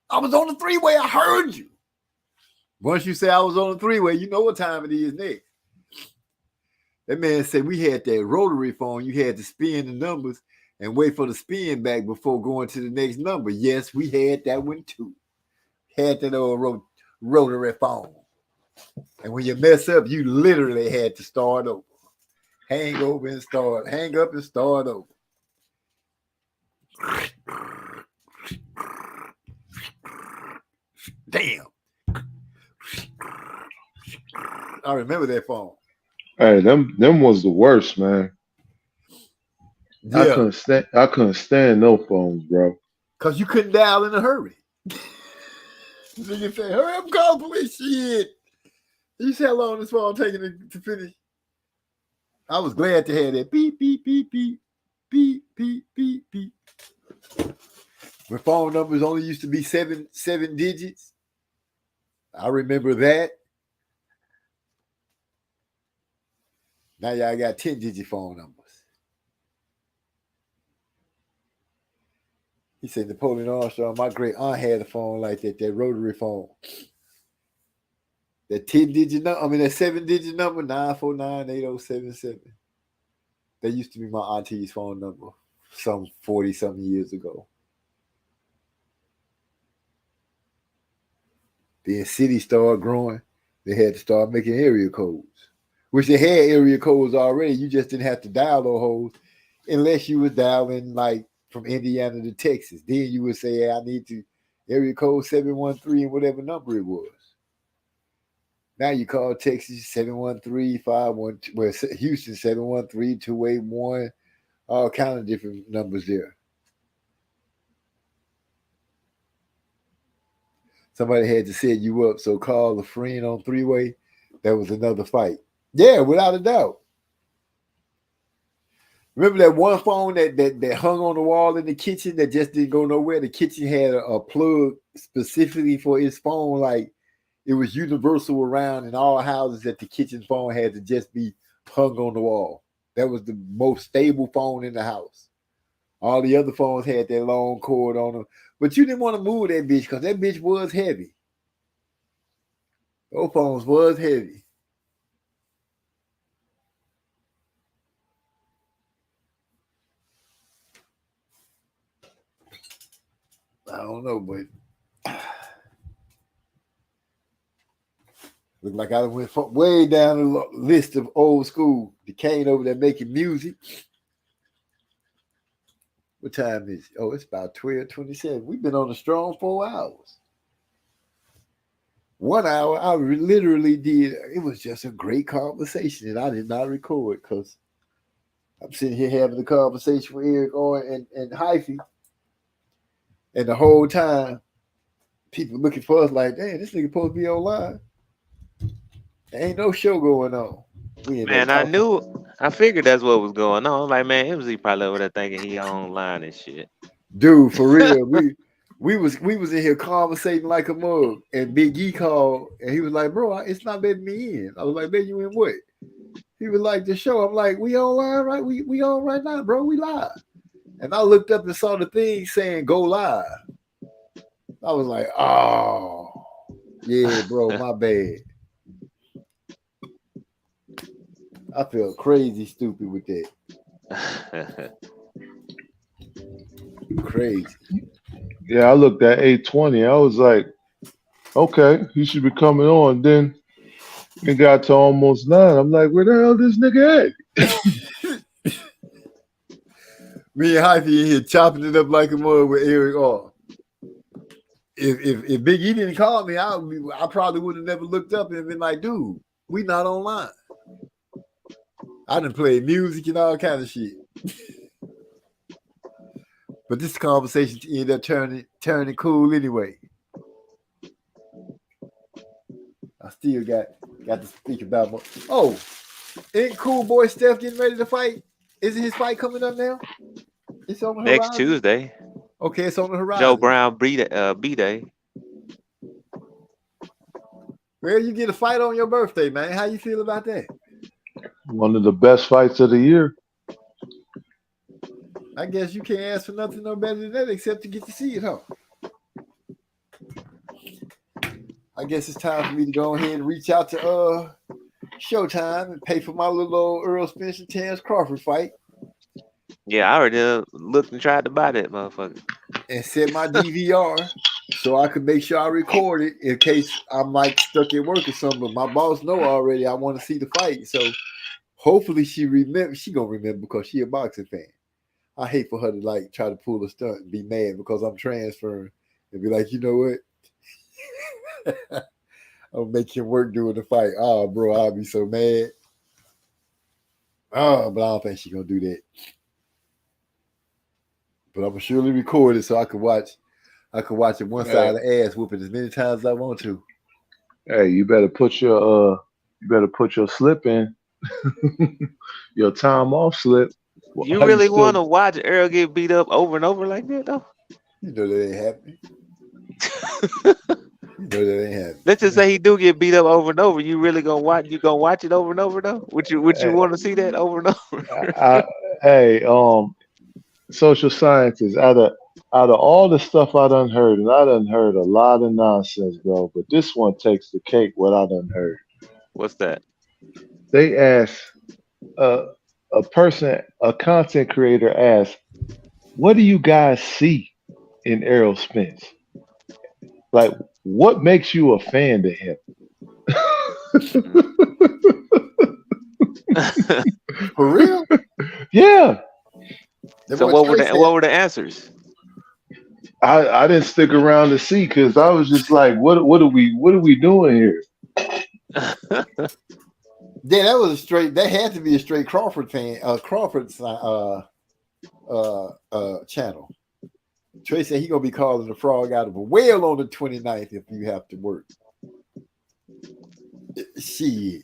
I was on the 3-way. I heard you. Once you say I was on the 3-way, you know what time it is next. That man said we had that rotary phone. You had to spin the numbers and wait for the spin back before going to the next number. Yes, we had that one too. Had that old rotary phone. And when you mess up, you literally had to start over. Hang up and start over. Damn. I remember that phone. Hey, them was the worst, man. I Yeah, couldn't stand no phones, bro. because you couldn't dial in a hurry. Nigga say, hurry up, call the police. Shit. You see how long this phone taking to finish? I was glad to have that beep, beep, beep, beep, beep, beep, beep, beep. When phone numbers only used to be seven digits. I remember that. Now y'all got 10-digit phone numbers. He said Napoleon Armstrong, my great aunt had a phone like that rotary phone. That 10-digit number, that 7-digit number, 949-8077. That used to be my auntie's phone number some 40-something years ago. Then cities started growing. They had to start making area codes, which they had area codes already. You just didn't have to dial those hoes unless you was dialing like from Indiana to Texas. Then you would say, hey, I need to area code 713 and whatever number it was. Now you call Texas 713-512, well, Houston 713-281, all kind of different numbers there. Somebody had to set you up, so call a friend on three-way. That was another fight. Yeah, without a doubt. Remember that one phone that hung on the wall in the kitchen that just didn't go nowhere? The kitchen had a plug specifically for its phone, like it was universal around in all houses that the kitchen phone had to just be hung on the wall. That was the most stable phone in the house. All the other phones had that long cord on them. But you didn't want to move that bitch because that bitch was heavy. Those phones was heavy. I don't know, but look like I went way down the list of old school. The Kane over there making music. What time is it? Oh, it's about 12:27. We've been on a strong 4 hours. 1 hour, I literally did. It was just a great conversation, and I did not record because I'm sitting here having a conversation with Eric Owen and Hyphy. And the whole time, people looking for us like, damn, this nigga supposed to be online. There ain't no show going on. Man, I figured that's what was going on. I'm like, man, MZ probably over there thinking he online and shit. Dude, for real. we was in here conversating like a mug, and Big E called, and he was like, bro, it's not letting me in. I was like, man, you in what? He was like, the show. I'm like, we online, right? We on right now, bro. We live. And I looked up and saw the thing saying go live. I was like, oh, yeah, bro, my bad. I feel crazy stupid with that. Crazy. Yeah, I looked at 820. I was like, okay, he should be coming on. Then it got to almost 9. I'm like, where the hell this nigga at? Me and Hyphy in here chopping it up like a mug with Eric R. If Big E didn't call me, I probably would have never looked up and been like, dude, we not online. I done played music and all kind of shit. But this conversation ended up turning cool anyway. I still got to speak about more. Oh, ain't Cool Boy Steph getting ready to fight? Isn't his fight coming up now? It's on the Next horizon? Tuesday. Okay, it's on the horizon. Joe Brown B-Day. Well, you get a fight on your birthday, man. How you feel about that? One of the best fights of the year. I guess you can't ask for nothing no better than that except to get to see it, huh? I guess it's time for me to go ahead and reach out to Showtime and pay for my little old Earl Spence and Terrence Crawford fight. Yeah, I already looked and tried to buy that motherfucker. And set my DVR so I could make sure I record it in case I'm like stuck at work or something. But my boss know already I want to see the fight. So hopefully she remember. She gonna remember because she a boxing fan. I hate for her to like try to pull a stunt and be mad because I'm transferring and be like, you know what? I'll make him work during the fight. Oh, bro, I'll be so mad. Oh, but I don't think she's gonna do that. But I'm gonna surely record it so I can watch. I can watch it one side of the ass whooping as many times as I want to. Hey, you better put your slip in. Your time off slip. You How really still- want to watch Earl get beat up over and over like that, though? You know that ain't happening. You know that ain't happening. Let's just say he do get beat up over and over. You really gonna watch? You gonna watch it over and over, though? Would you want to see that over and over? Hey, social scientists, out of all the stuff I done heard, and I done heard a lot of nonsense, bro, but this one takes the cake, what I done heard. What's that? They asked, a content creator asked, what do you guys see in Errol Spence? Like, what makes you a fan to him? For real? Yeah. So what were the answers? I didn't stick around to see because I was just like, what are we doing here? Yeah, that was a straight. That had to be a straight Crawford fan. Crawford's channel. Trey said he gonna be calling the frog out of a whale on the 29th if you have to work. Shit,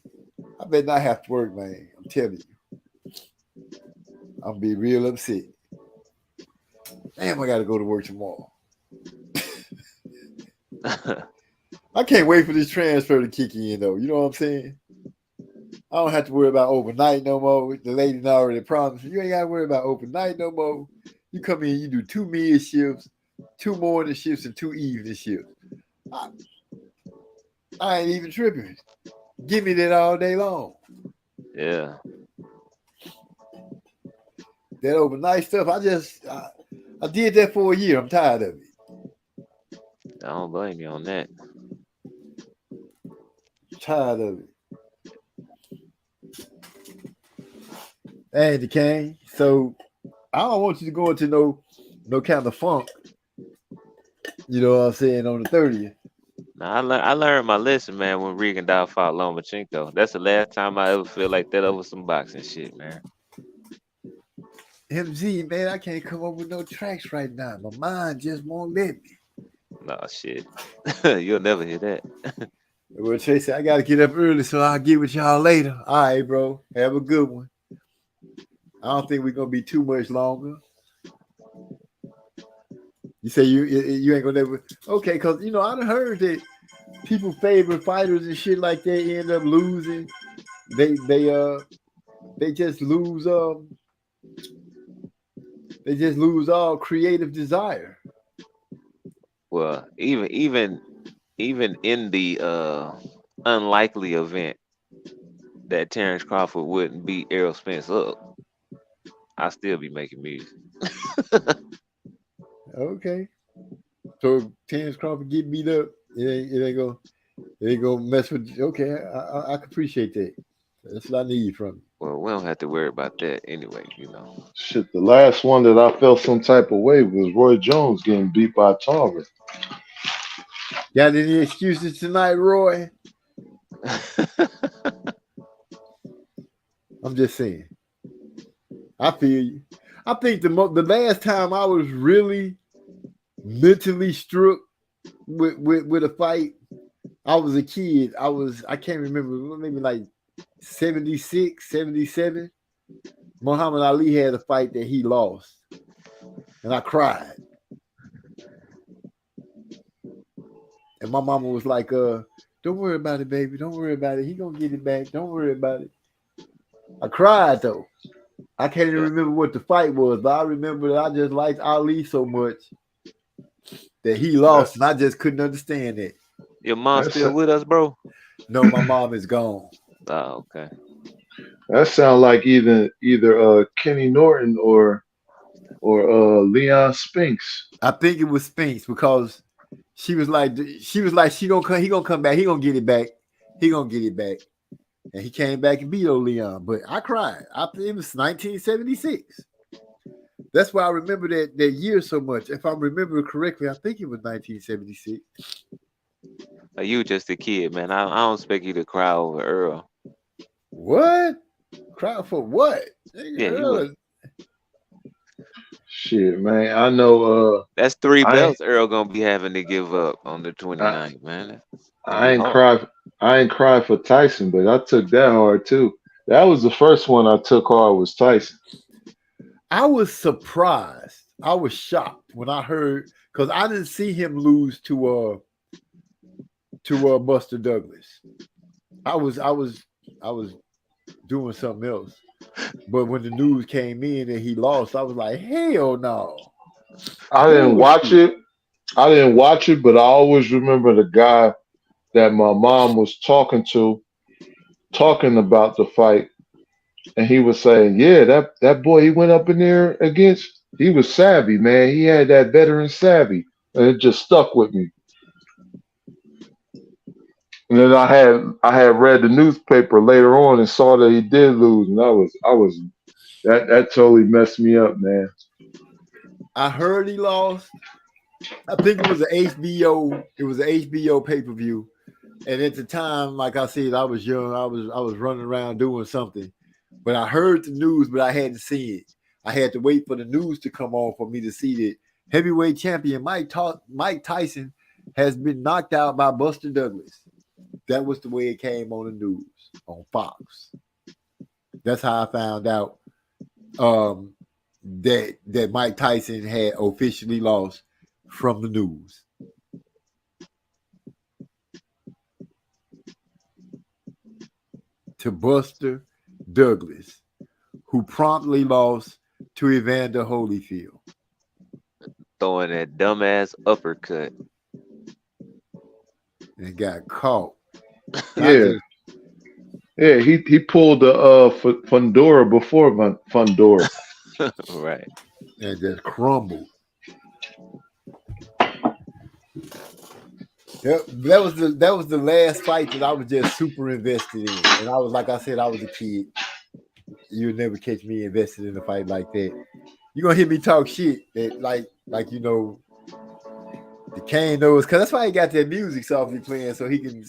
I bet not have to work, man. I'm telling you, I'm gonna be real upset. Damn, I gotta go to work tomorrow. I can't wait for this transfer to kick in, though. You know what I'm saying? I don't have to worry about overnight no more. The lady already promised you ain't got to worry about overnight no more. You come in, you do 2 mid shifts, 2 morning shifts, and 2 evening shifts. I ain't even tripping. Give me that all day long. Yeah. That overnight stuff, I did that for a year. I'm tired of it. I don't blame you on that. Tired of it. Hey, DeCane. So I don't want you to go into no kind of funk. You know what I'm saying, on the 30th. Now, I learned my lesson, man, when Rigondeaux fought Lomachenko. That's the last time I ever feel like that over some boxing shit, man. MZ, man, I can't come up with no tracks right now. My mind just won't let me. No shit. You'll never hear that. Well, Tracy, I got to get up early, so I'll get with y'all later. All right, bro. Have a good one. I don't think we're going to be too much longer. You say you ain't going to never... Okay, because, you know, I done heard that people favorite fighters and shit like that end up losing. They just lose... They just lose all creative desire. Well, even in the unlikely event that Terrence Crawford wouldn't beat Errol Spence up, I'll still be making music. Okay. So if Terrence Crawford get beat up, it ain't gonna mess with you. Okay, I can appreciate that. That's what I need from you. Well, we don't have to worry about that anyway, you know. Shit, the last one that I felt some type of way was Roy Jones getting beat by Tarver. Got any excuses tonight, Roy? I'm just saying. I feel you. I think the last time I was really mentally struck with a fight, I was a kid. I can't remember, maybe like 76, 77. Muhammad Ali had a fight that he lost. And I cried. And my mama was like, don't worry about it, baby. Don't worry about it. He gonna get it back. Don't worry about it. I cried though. I can't even remember what the fight was, but I remember that I just liked Ali so much that he lost, and I just couldn't understand it. Your mom still with us, bro? No, my mom is gone. Oh, okay. That sounds like either Kenny Norton or Leon Spinks. I think it was Spinks because he gonna come back. He gonna get it back. He gonna get it back. And he came back and beat old Leon. But I cried. It was 1976. That's why I remember that year so much. If I remember correctly, I think it was 1976. You just a kid, man. I don't expect you to cry over Earl. What? Cry for what? Yeah, Nigga, you was. Shit, man. I know. That's 3 I ain't, belts Earl gonna be having to give up on the I, 29th, man. That's gonna I be ain't hard. cry. I ain't cry for Tyson, but I took that hard too. That was the first one I took hard was Tyson. I was surprised. I was shocked when I heard because I didn't see him lose to Buster Douglas. I was doing something else. But when the news came in and he lost, I was like, hell no. I didn't watch Bullshit. it. I didn't watch it, but I always remember the guy that my mom was talking about the fight, and he was saying, "Yeah, that boy he went up in there against. He was savvy, man. He had that veteran savvy, and it just stuck with me." And then I had read the newspaper later on and saw that he did lose, and I was that totally messed me up, man. I heard he lost. I think it was an HBO. It was an HBO pay-per-view. And at the time, like I said, I was young. I was running around doing something. But I heard the news, but I hadn't seen it. I had to wait for the news to come on for me to see that heavyweight champion Mike Tyson has been knocked out by Buster Douglas. That was the way it came on the news on Fox. That's how I found out that Mike Tyson had officially lost from the news. To Buster Douglas, who promptly lost to Evander Holyfield. Throwing that dumbass uppercut. And got caught. Yeah, yeah. He pulled the Fundora before Fundora. Right. And just crumbled. Yep, that was the last fight that I was just super invested in. And I was like I said, I was a kid. You'll never catch me invested in a fight like that. You're gonna hear me talk shit that like you know the Kane knows, because that's why he got that music softly playing so he can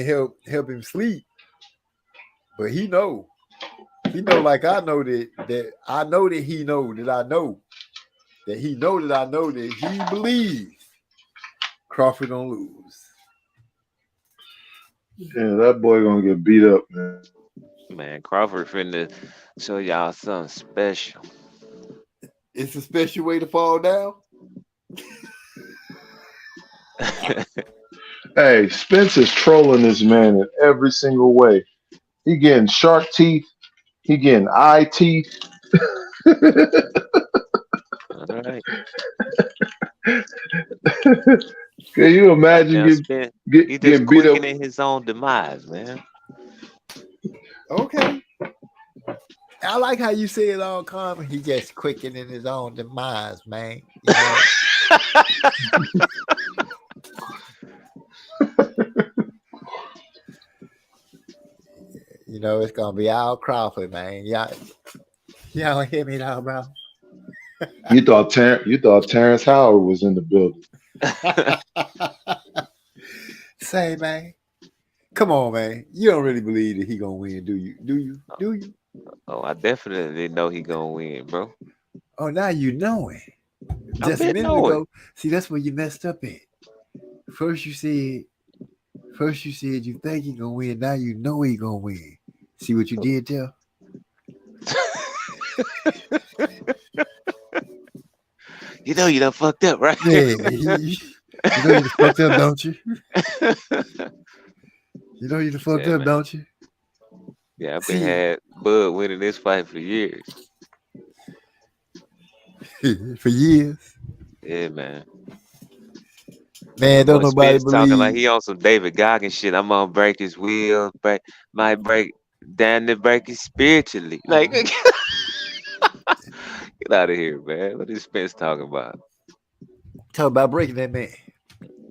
help him sleep. But he know like I know that I know that he know that I know that he know that I know that he believes Crawford don't lose. Yeah, that boy gonna get beat up, man. Man, Crawford finna show y'all something special. It's a special way to fall down. Hey, Spence is trolling this man in every single way. He getting shark teeth. He getting eye teeth. All right. Can you imagine Goddamn Spence. He just getting beat up? quickening his own demise, man. Okay. I like how you say it all calm. He just quickening his own demise, man. You know? You know, it's gonna be Al Crawford, man. Y'all hear me now, bro? You thought Terrence Howard was in the building. Say, man. Come on, man. You don't really believe that he gonna win, do you? Do you? Do you? Oh, I definitely know he gonna win, bro. Oh, now you know it. I Just a been minute knowing. ago. See, that's where you messed up at. First you said you think he gonna win. Now you know he gonna win. See what you did there? You know you done fucked up, right? Yeah, you know you fucked up, don't you? You know you fucked Yeah, up, man. don't you? Yeah, I've been See, had Bud winning this fight for years. for years, Yeah, man. man. Don't Boy, nobody Spence talking like believe. he on some David Goggins shit. I'm gonna break his wheel, might break down to break it spiritually. Like, get out of here, man. What is Spence talking about? Talk about breaking that man.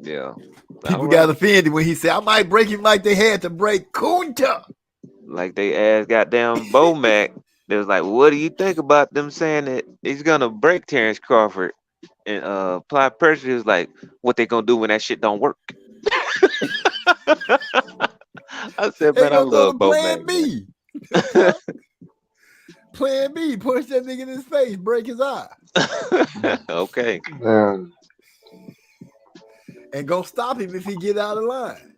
Yeah. People All got right. offended when he said, "I might break him like they had to break Kunta." Like they asked goddamn Bomac. They was like, what do you think about them saying that he's gonna break Terrence Crawford? And apply pressure is like what they gonna do when that shit don't work. I said, They man, I gonna go love to Bo Plan Mac, man. B. Plan B, punch that nigga in his face, break his eye, Okay. Man, and go stop him if he get out of line.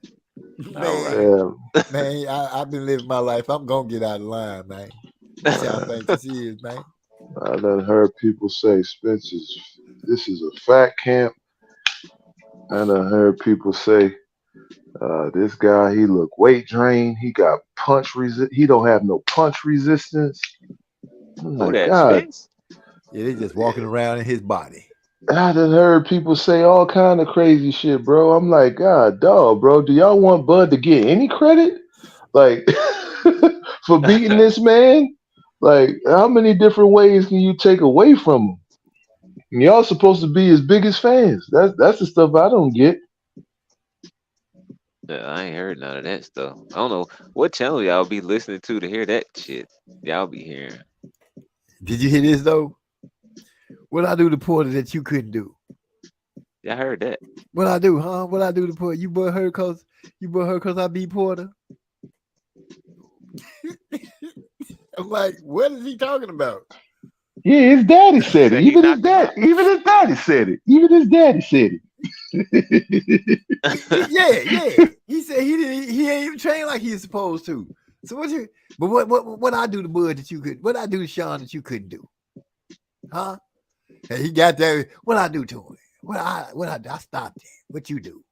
All Man, right. man, I've been living my life. I'm gonna get out of line, man. That's how I think this is, man. I done heard people say this is a fat camp. I done heard people say this guy, he look weight drained. He got he don't have no punch resistance. I'm Who like, that? God, Spence? Yeah, they just walking around in his body. I done heard people say all kind of crazy shit, bro. I'm like, God, dog, bro, do y'all want Bud to get any credit? Like, for beating this man? Like, how many different ways can you take away from him? And y'all supposed to be his biggest fans. That's the stuff I don't get. Yeah, I ain't heard none of that stuff. I don't know what channel y'all be listening to hear that shit. Y'all be hearing. Did you hear this though? What I do to Porter that you couldn't do? Y'all heard that? What I do, huh? What I do to Porter? You bought her cause I beat Porter. I'm like, what is he talking about? Yeah, his daddy said it. Said he Even his knocked him out. dad, even his daddy said it. Even his daddy said it. Yeah. He said he ain't even trained like he's supposed to. So what I do to Bud that you could? What I do to Sean that you couldn't do? Huh? And he got that. What I do to him? I stopped him. What you do?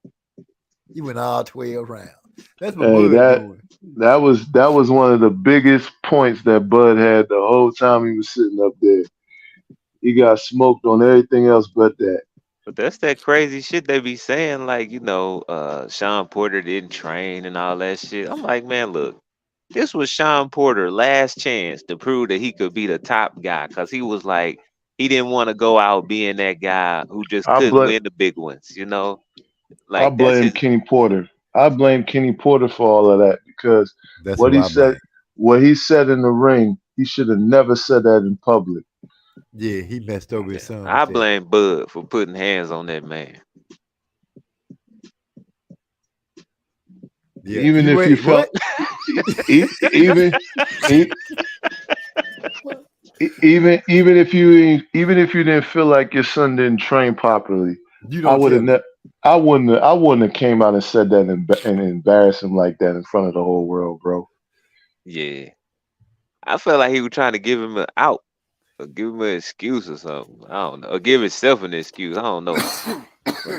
You went all 12 rounds. That's what Hey, Bud doing. that was one of the biggest points that Bud had the whole time he was sitting up there. He got smoked on everything else but that. But that's that crazy shit they be saying, like, Sean Porter didn't train and all that shit. I'm like, man, look, this was Sean Porter's last chance to prove that he could be the top guy, because he was like, he didn't want to go out being that guy who just I couldn't blame win the big ones, I Like, that's blame his. Kenny Porter. I blame Kenny Porter for all of that because That's what what he I said, blame. what he said in the ring, he should have never said that in public. Yeah, he messed over his son. I with that. blame Bud for putting hands on that man. Yeah. Even if you felt, even even if you didn't feel like your son didn't train properly, You I don't would tell have me. I wouldn't have came out and said that and embarrassed him like that in front of the whole world, bro. Yeah. I felt like he was trying to give him an out or give him an excuse or something. I don't know. Or give himself an excuse. I don't know.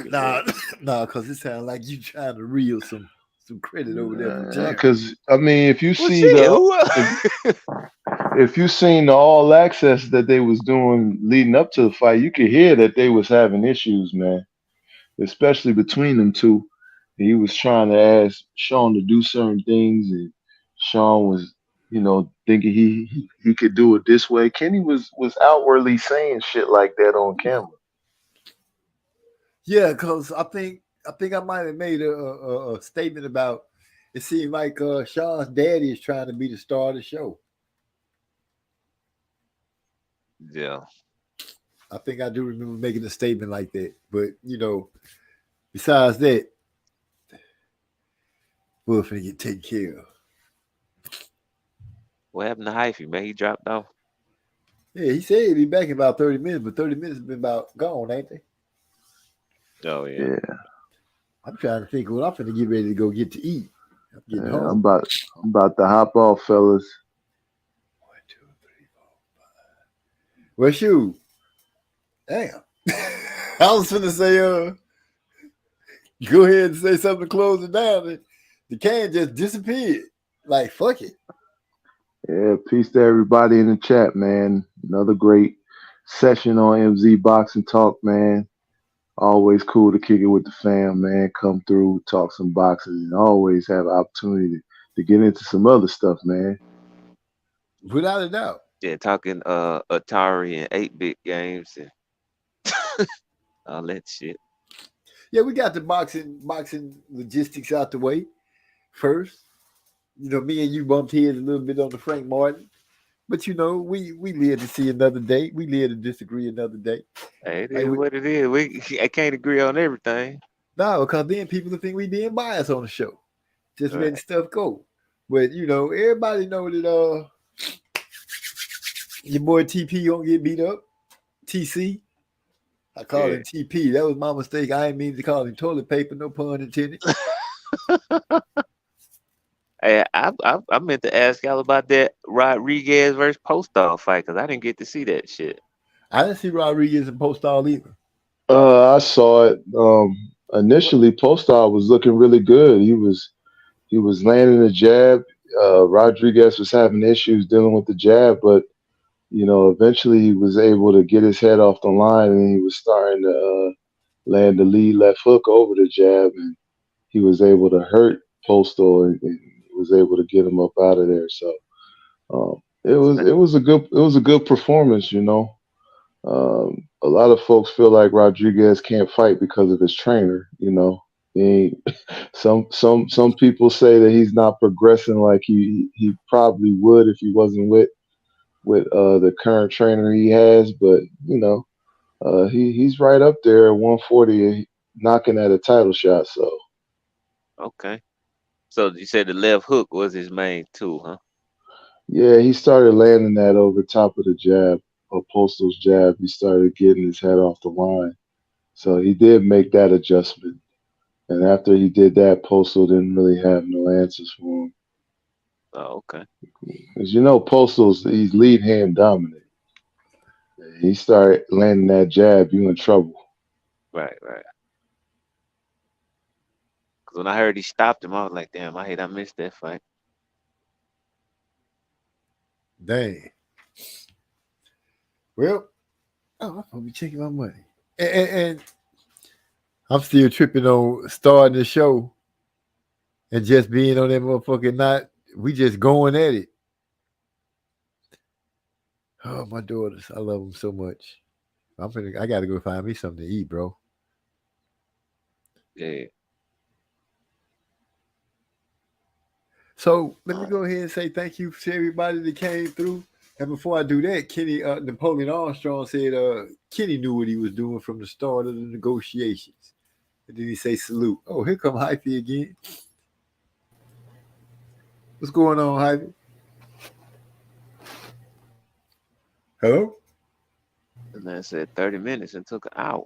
Nah, because it sounds like you trying to reel some credit over there for Jeremy. Because I mean, if you Well, see shit, the who if you seen the all access that they was doing leading up to the fight, you could hear that they was having issues, man. Especially between them two. He was trying to ask Sean to do certain things, and Sean was, thinking he could do it this way. Kenny was outwardly saying shit like that on camera. Yeah, because I think I might have made a statement about it seemed like Sean's daddy is trying to be the star of the show. Yeah. I think I do remember making a statement like that. But, besides that, we're finna get taken care of. What happened to Hyphy, man? He dropped off. Yeah, he said he'd be back in about 30 minutes, but 30 minutes have been about gone, ain't they? Oh, yeah. I'm trying to think what I'm finna get ready to go get to eat. I'm getting home. I'm about to hop off, fellas. 1, 2, 3, 4, 5. Well, shoot. Damn. I was finna say, go ahead and say something to close it down. The can just disappeared. Like, fuck it. Yeah, peace to everybody in the chat, man. Another great session on MZ Boxing Talk, man. Always cool to kick it with the fam, man. Come through, talk some boxing, and always have an opportunity to get into some other stuff, man. Without a doubt. Yeah, talking Atari and 8-bit games and all that shit. Yeah, we got the boxing logistics out the way first. Me and you bumped heads a little bit on the Frank Martin. But, we live to see another day. We live to disagree another day. Hey, it is what it is. I can't agree on everything. No, because then people will think we being biased on the show. just letting stuff go. But you know, everybody know that your boy TP gonna get beat up. TC. I called him TP. That was my mistake. I didn't mean to call him toilet paper, no pun intended. Hey, I meant to ask y'all about that Rodriguez versus Postol fight because I didn't get to see that shit. I didn't see Rodriguez and Postol either. I saw it. Initially, Postol was looking really good. He was landing the jab. Rodriguez was having issues dealing with the jab, but you know, eventually he was able to get his head off the line, and he was starting to land the lead left hook over the jab, and he was able to hurt Postol and was able to get him up out of there. So it was a good performance, you know. A lot of folks feel like Rodriguez can't fight because of his trainer, you know. Some people say that he's not progressing like he probably would if he wasn't with the current trainer he has, but you know, he's right up there at 140, knocking at a title shot. So okay, so you said the left hook was his main tool, huh? Yeah, he started landing that over top of the jab, or Postol's jab. He started getting his head off the line, so he did make that adjustment. And after he did that, Postol didn't really have no answers for him. Oh, okay. As you know, he's lead hand dominant. He started landing that jab, you in trouble. Right. Because when I heard he stopped him, I was like, damn, I missed that fight. Dang. Well, I'm gonna be checking my money, and I'm still tripping on starting the show and just being on that motherfucking night. We just going at it. Oh, my daughters, I love them so much. I gotta go find me something to eat, bro. Yeah. So let me go ahead and say thank you to everybody that came through. And before I do that, Napoleon Armstrong said Kenny knew what he was doing from the start of the negotiations. And then he say salute. Oh, here come Hyphy again. What's going on, Hyphy? Hello? And then said 30 minutes and took an hour.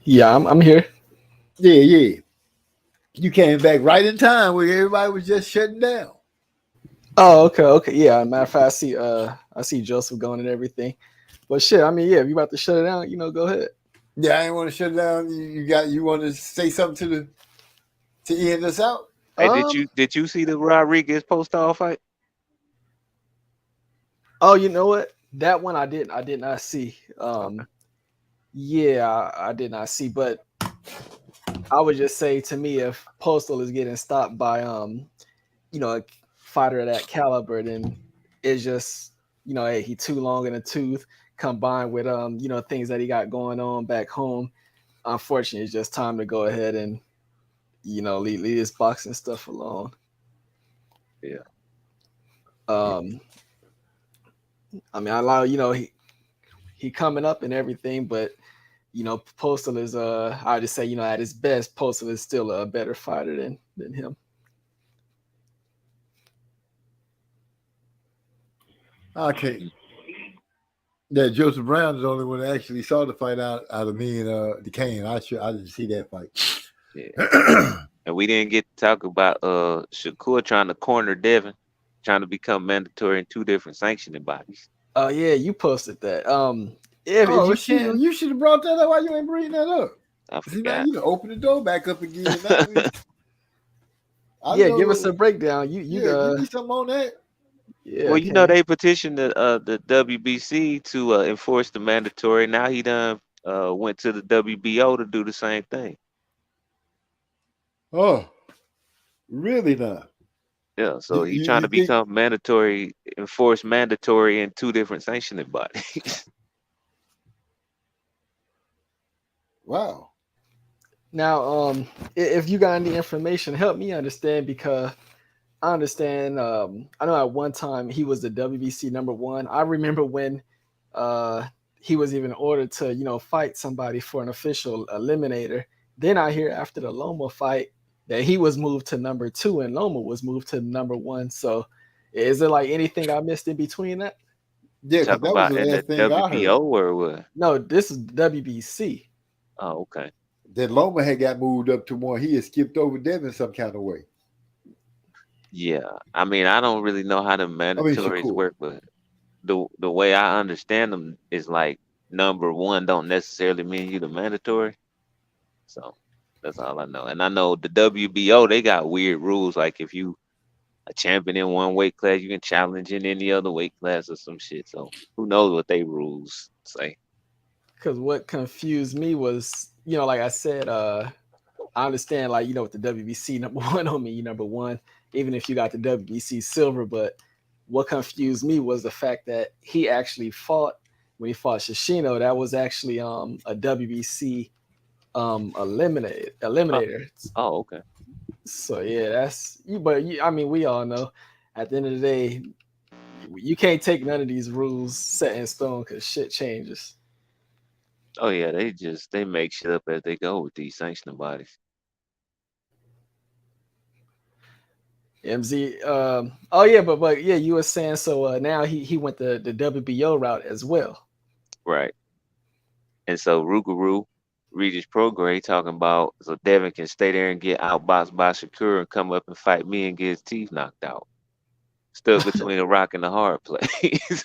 Yeah, I'm here. Yeah. You came back right in time where everybody was just shutting down. Oh, okay. Yeah, matter of fact, I see Joseph going and everything. But shit, I mean, yeah, if you about to shut it down, you know, go ahead. Yeah, I didn't want to shut it down. You want to say something to end us out? Hey, did you see the Rodriguez Postol fight? Oh, you know what? That one I did not see. Yeah, I did not see, but I would just say, to me, if Postol is getting stopped by you know, a fighter of that caliber, then it's just, you know, hey, he too long in the tooth, combined with you know, things that he got going on back home. Unfortunately, it's just time to go ahead and, you know, leave his boxing stuff alone. Yeah. I mean, I allow, you know, he coming up and everything, but you know, Postol is I would just say, you know, at his best, Postol is still a better fighter than him. Okay. Yeah, Joseph Brown is the only one that actually saw the fight out of me and DeCane. I didn't see that fight. Yeah. And we didn't get to talk about Shakur trying to corner Devin, trying to become mandatory in 2 different sanctioning bodies. Oh yeah, you posted that. You should have brought that up. Why you ain't bringing that up? I forgot. You open the door back up again. Give us a breakdown. Give me something on that. Yeah, well, you know, they petitioned the WBC to enforce the mandatory. Now he done went to the WBO to do the same thing. Oh, really not? Yeah, so he's trying to become enforce mandatory in 2 different sanctioning bodies. Wow. Now, if you got any information, help me understand, because I understand. I know at one time he was the WBC #1. I remember when he was even ordered to, you know, fight somebody for an official eliminator. Then I hear after the Loma fight, that he was moved to number 2 and Loma was moved to number 1. So is there like anything I missed in between that? Yeah, because Talking that was about the in the last thing I heard. WBO or what? No, this is WBC. Oh, okay. That Loma had got moved up to 1. He had skipped over Devin some kind of way. Yeah, I mean, I don't really know how the mandatories Shakur. work, but the way I understand them is like number 1 don't necessarily mean you the mandatory. So that's all I know. And I know the WBO, they got weird rules. Like if you a champion in one weight class, you can challenge in any other weight class or some shit. So who knows what they rules say? Because what confused me was, you know, like I said, I understand, like, you know, with the WBC number 1 on me, you number 1, even if you got the WBC silver. But what confused me was the fact that he actually fought, when he fought Shishino, that was actually a WBC eliminator. Oh, okay. So yeah, that's you. But I mean, we all know at the end of the day, you can't take none of these rules set in stone because shit changes. Oh yeah, they make shit up as they go with these sanctioning bodies. MZ, oh yeah, but yeah, you were saying so. Now he went the WBO route as well. Right. And so Rougarou, Regis Prograis talking about so Devin can stay there and get outboxed by Shakur and come up and fight me and get his teeth knocked out. Stuck between a rock and a hard place.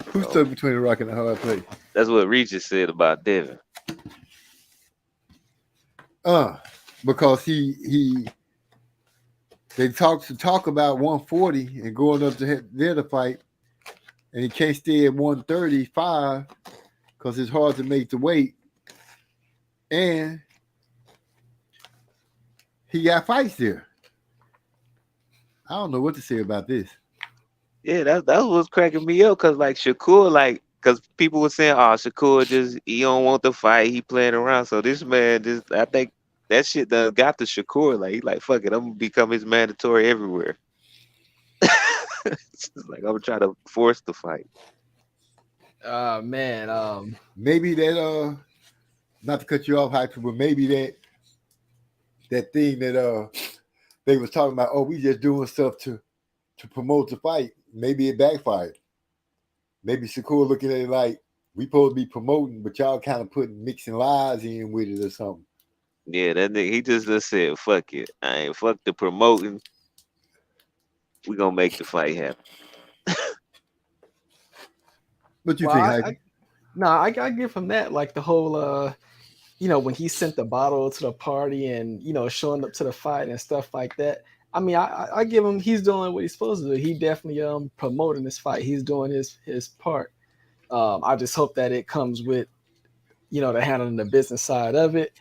Who stood between the rock and the hard place? That's what Regis said about Devin. Because they talk about 140 and going up to there to fight, and he can't stay at 135 because it's hard to make the weight, and he got fights there. I don't know what to say about this. Yeah, that was cracking me up because like Shakur, like because people were saying, oh, Shakur he don't want to fight, he playing around. So this man I think that shit done got to Shakur. Like he like fuck it, I'm gonna become his mandatory everywhere. Like I'm gonna try to force the fight. Man, maybe that not to cut you off, Hyper, but maybe that thing that they was talking about, oh, we just doing stuff to promote the fight. Maybe it backfired. Maybe Shakur looking at it like we supposed to be promoting, but y'all kind of mixing lies in with it or something. Yeah, that nigga, he just said, fuck it. I ain't fuck the promoting. We gonna make the fight happen. What you think, Hyper? I give him that. Like the whole you know, when he sent the bottle to the party and, you know, showing up to the fight and stuff like that. I mean, I give him, he's doing what he's supposed to do. He definitely promoting this fight. He's doing his part. I just hope that it comes with, you know, the handling the business side of it.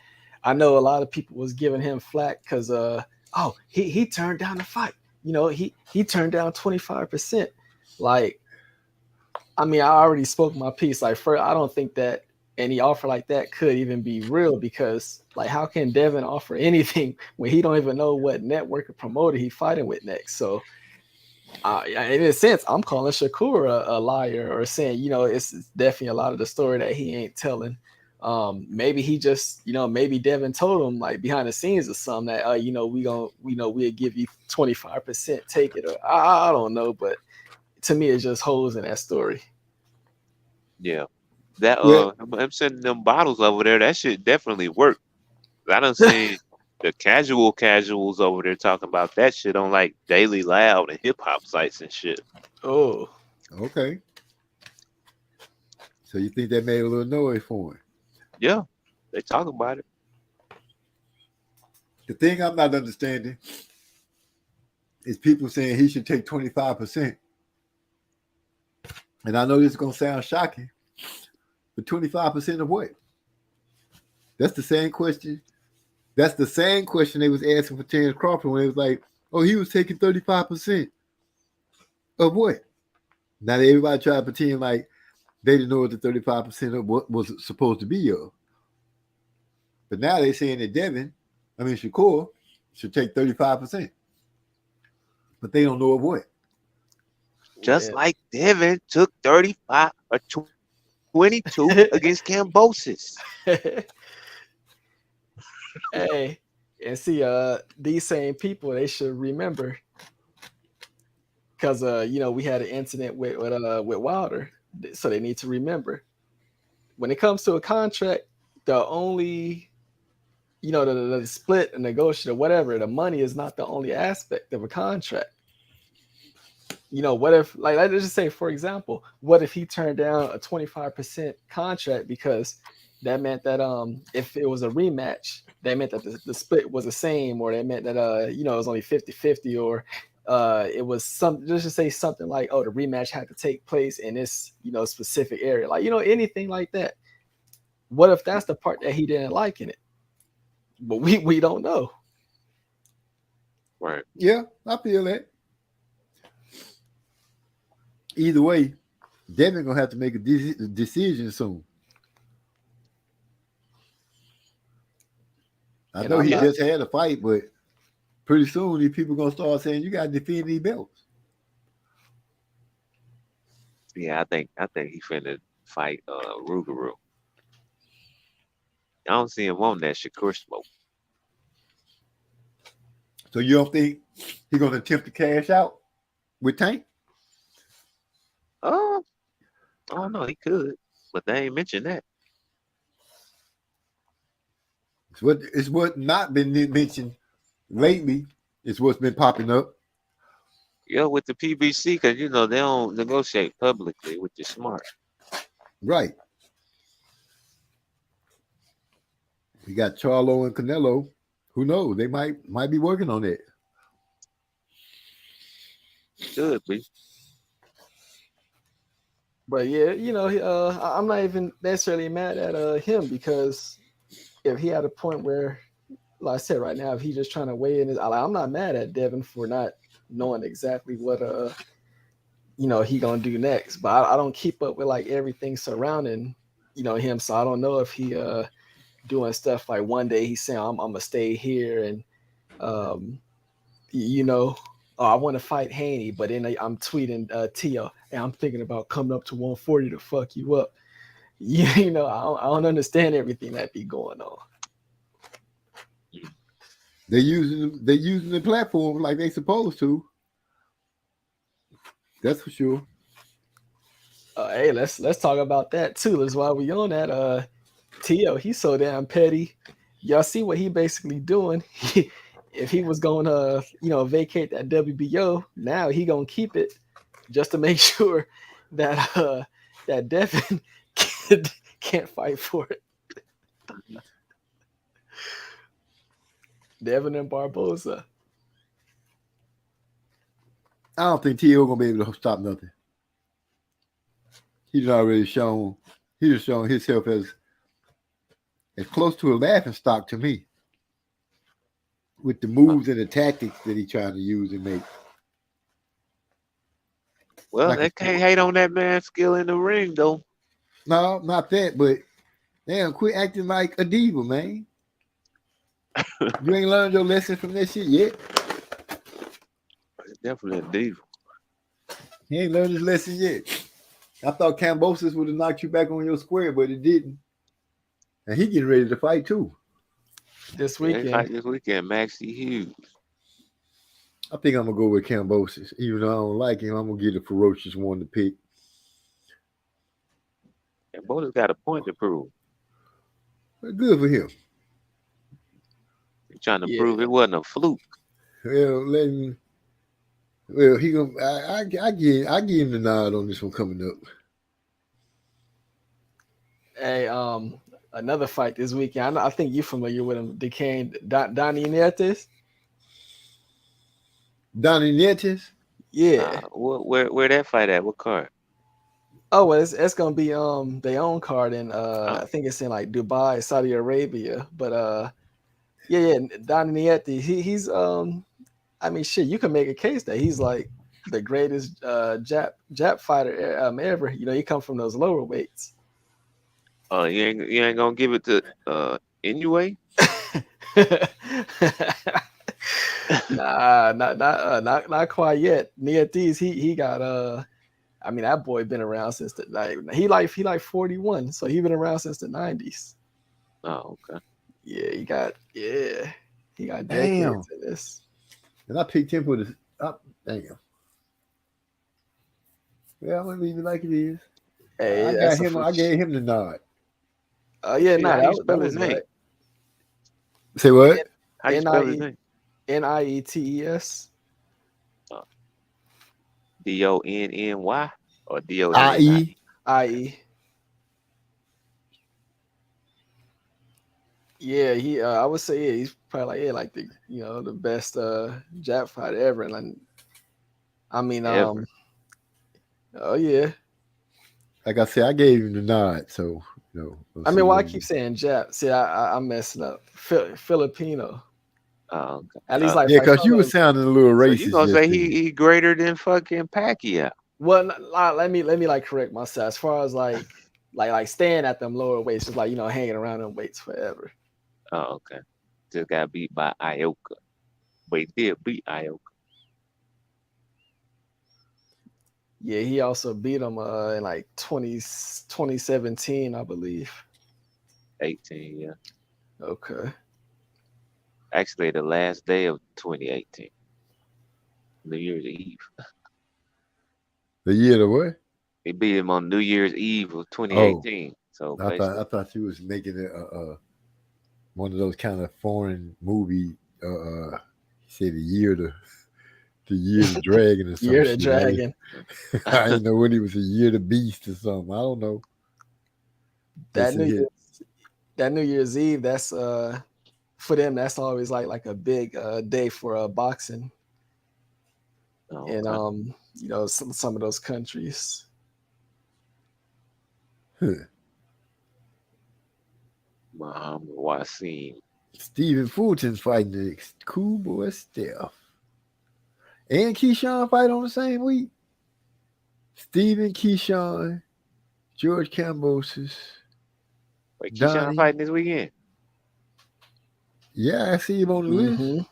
I know a lot of people was giving him flack because he turned down the fight. You know, he turned down 25%. Like, I mean, I already spoke my piece. Like, first, I don't think that any offer like that could even be real because, like, how can Devin offer anything when he don't even know what network or promoter he fighting with next? So, in a sense, I'm calling Shakur a liar or saying, you know, it's definitely a lot of the story that he ain't telling. Maybe he just, you know, maybe Devin told him like behind the scenes or something that, you know, we'll give you 25%, take it. Or I don't know, but to me, it just holes in that story. Yeah. That I'm sending them bottles over there. That shit definitely worked. I done seen the casuals over there talking about that shit on like Daily Loud and hip hop sites and shit. Oh, okay. So you think that made a little noise for him? Yeah, they talk about it. The thing I'm not understanding is people saying he should take 25%. And I know this is gonna sound shocking. But 25% of what? That's the same question. That's the same question they was asking for Terrence Crawford when it was like, oh, he was taking 35% of what? Now everybody tried to pretend like they didn't know what the 35% of what was supposed to be of. But now they're saying that Shakur should take 35%. But they don't know of what. Just like Devin took 35 or 22 against Kambosos. Hey, And see, these same people, they should remember, because we had an incident with Wilder, so they need to remember when it comes to a contract, the only the split, a negotiate, or whatever, the money is not the only aspect of a contract. What if, like, let's just say, for example, what if he turned down a 25% contract because that meant that if it was a rematch, that meant that the split was the same, or that meant that it was only 50-50, or it was let's just say something like, oh, the rematch had to take place in this specific area, like anything like that. What if that's the part that he didn't like in it? But we don't know. Right. Yeah, I feel that. Either way, Devin gonna have to make a decision soon. I know he just had a fight, but pretty soon these people gonna start saying you gotta defend these belts. Yeah, I think he finna fight Rougarou. I don't see him on that Shakur smoke. So you don't think he's gonna attempt to cash out with Tank? I don't know. He could, but they ain't mentioned that. It's what not been mentioned lately. It's what's been popping up. Yeah, with the PBC, because they don't negotiate publicly, which is smart. Right. We got Charlo and Canelo. Who knows? They might be working on it. Could be. But yeah, I'm not even necessarily mad at him, because if he had a point where, like I said, right now, if he's just trying to weigh in, I'm not mad at Devin for not knowing exactly what he gonna do next. But I don't keep up with like everything surrounding him, so I don't know if he doing stuff like one day he's saying I'm gonna stay here, and I want to fight Haney, but then I'm tweeting Tio, and I'm thinking about coming up to 140 to fuck you up. I don't understand everything that be going on. They're using the platform like they supposed to. That's for sure. Hey, let's talk about that too. That's why we on that. Tio, he's so damn petty. Y'all see what he basically doing? If he was gonna, vacate that WBO, now he gonna keep it just to make sure that that Devin can't fight for it. Devin and Barboza. I don't think T.O. gonna be able to stop nothing. He's already shown himself as close to a laughing stock to me, with the moves and the tactics that he's trying to use and make. Well, they can't hate on that man's skill in the ring, though. No, not that, but damn, quit acting like a diva, man. You ain't learned your lesson from that shit yet. Definitely a diva. He ain't learned his lesson yet. I thought Kambosos would have knocked you back on your square, but it didn't. And he getting ready to fight too. This weekend. Fight this weekend, Maxie Hughes. I think I'm gonna go with Kambosos. Even though I don't like him, I'm gonna get a ferocious one to pick. Kambosos got a point to prove. But good for him. He's trying to prove it wasn't a fluke. Well, he gonna. I give him the nod on this one coming up. Hey, another fight this weekend. I think you're familiar with him. Decaying Donnie Nietes. Donnie Nietes. Yeah. Where that fight at? What card? Oh, well, it's gonna be their own card in I think it's in like Dubai, Saudi Arabia. But yeah, Donnie Nietes. He's I mean, shit, you can make a case that he's like the greatest Jap fighter ever. He come from those lower weights. Oh, you ain't gonna give it to Inoue? Nah, not quite yet. Nietes, he got I mean, that boy been around since he like 41, so he been around since the 90s. Oh, okay. Yeah, He got Damn. decades in this. And I picked him for the. Damn. Yeah, I'm gonna leave it like it is. Hey, I got that's him. I gave him the nod. Oh yeah, Shit, no, how that you was, spell that his was name? right. Say what? How you spell his name? Nietes. Donny or Donny? I.E. IE. Yeah, he. I would say yeah, he's probably like the the best Jap fighter ever. And I mean Ever. oh yeah. Like I said, I gave him the nod. So we'll I see mean, why I what keep saying Jap? See, I'm messing up. Filipino. Oh, okay. At least like yeah, like because you were fellow- sounding a little So racist. you gonna say yesterday. he greater than fucking Pacquiao? Well, let me like correct myself. As far as like staying at them lower weights, just like hanging around them weights forever. Oh, okay. Just got beat by Ioka. But he did beat Ioka. Yeah, he also beat him in like 2017, I believe. 18, yeah. Okay. Actually, the last day of 2018. New Year's Eve. The year of what? He beat him on New Year's Eve of 2018. So I basically, thought you was making it one of those kind of foreign movie. He said the year of the dragon or something. Year the Dragon. I didn't know when he was a year the beast or something. I don't know. That Listen here. New Year's Eve, that's for them, that's always like a big day for boxing in okay. some of those countries. Muhammad Wasim. Stephen Fulton's fighting the cool boy Steph. And Keyshawn fight on the same week. Stephen, Keyshawn, George Kambosos. Wait, Keyshawn Donnie. fighting this weekend? Yeah, I see him on the list. Mhm.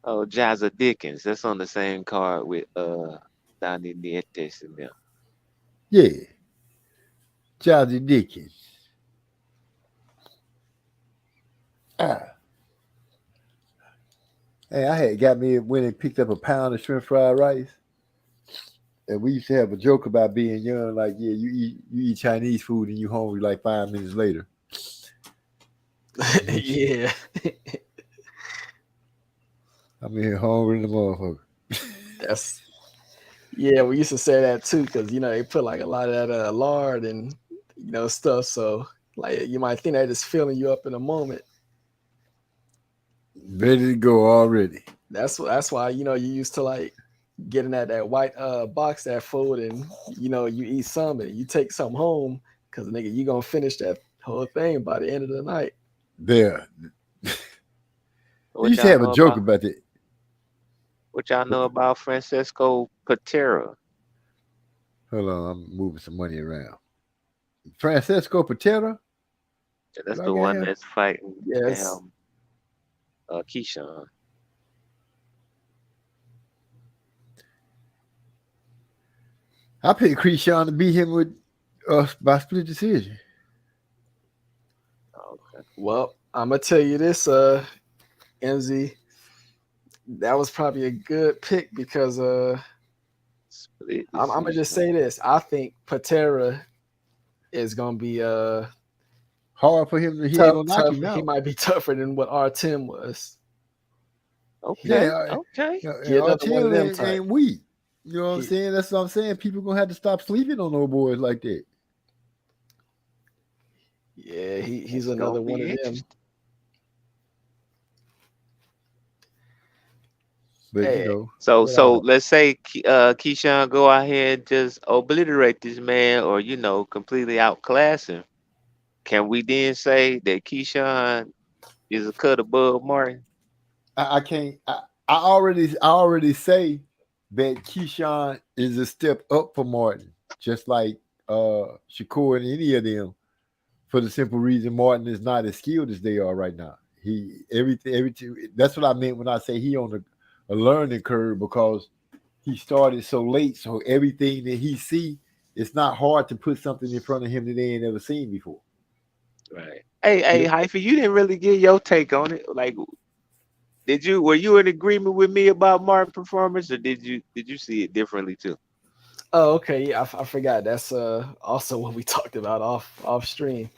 Oh, Jazza Dickens. That's on the same card with Donnie Nietes and them. Yeah. Jazzy Dickens. Hey, I had got me went and picked up a pound of shrimp fried rice. And we used to have a joke about being young, like, yeah, you eat Chinese food and you hungry like 5 minutes later. Yeah. I'm in here hungry in the motherfucker. That's yeah, we used to say that too, because they put like a lot of that lard and stuff. So like you might think they're just filling you up in a moment. Ready to go already. That's why you used to like getting that white box that food, and you eat some and you take some home because nigga you gonna finish that whole thing by the end of the night. There. What You used to y'all have know a joke about- about that. What y'all know about Francesco Patera? Hold on, I'm moving some money around. Francesco Patera? That's Did I the get one him? that's fighting Yes. Keyshawn. I picked Keyshawn to beat him with by split decision. Okay. Well, I'm gonna tell you this, MZ. That was probably a good pick because Split I'm gonna just decision. say this. I think Patera is gonna be Hard for him to he ain't tough. gonna knock him He out. might be tougher than what Artem was. Okay. Yeah, Okay. Get another one of them ain't type. weak. You know what I'm He- saying? That's what I'm saying. People gonna have to stop sleeping on those boys like that. Yeah, he's It's another gonna be one of them. interesting. But Hey, So without let's say Keyshawn go out here and just obliterate this man, or completely outclass him. Can we then say that Keyshawn is a cut above Martin? I can't. I already say that Keyshawn is a step up for Martin, just like Shakur and any of them, for the simple reason Martin is not as skilled as they are right now. Everything. That's what I meant when I say he on a learning curve, because he started so late. So everything that he see, it's not hard to put something in front of him that they ain't ever seen before. Right. Hey, Hyphy, you didn't really get your take on it. Like, Were you in agreement with me about Martin's performance, or did you see it differently too? Oh, okay. Yeah, I forgot. That's also what we talked about off stream.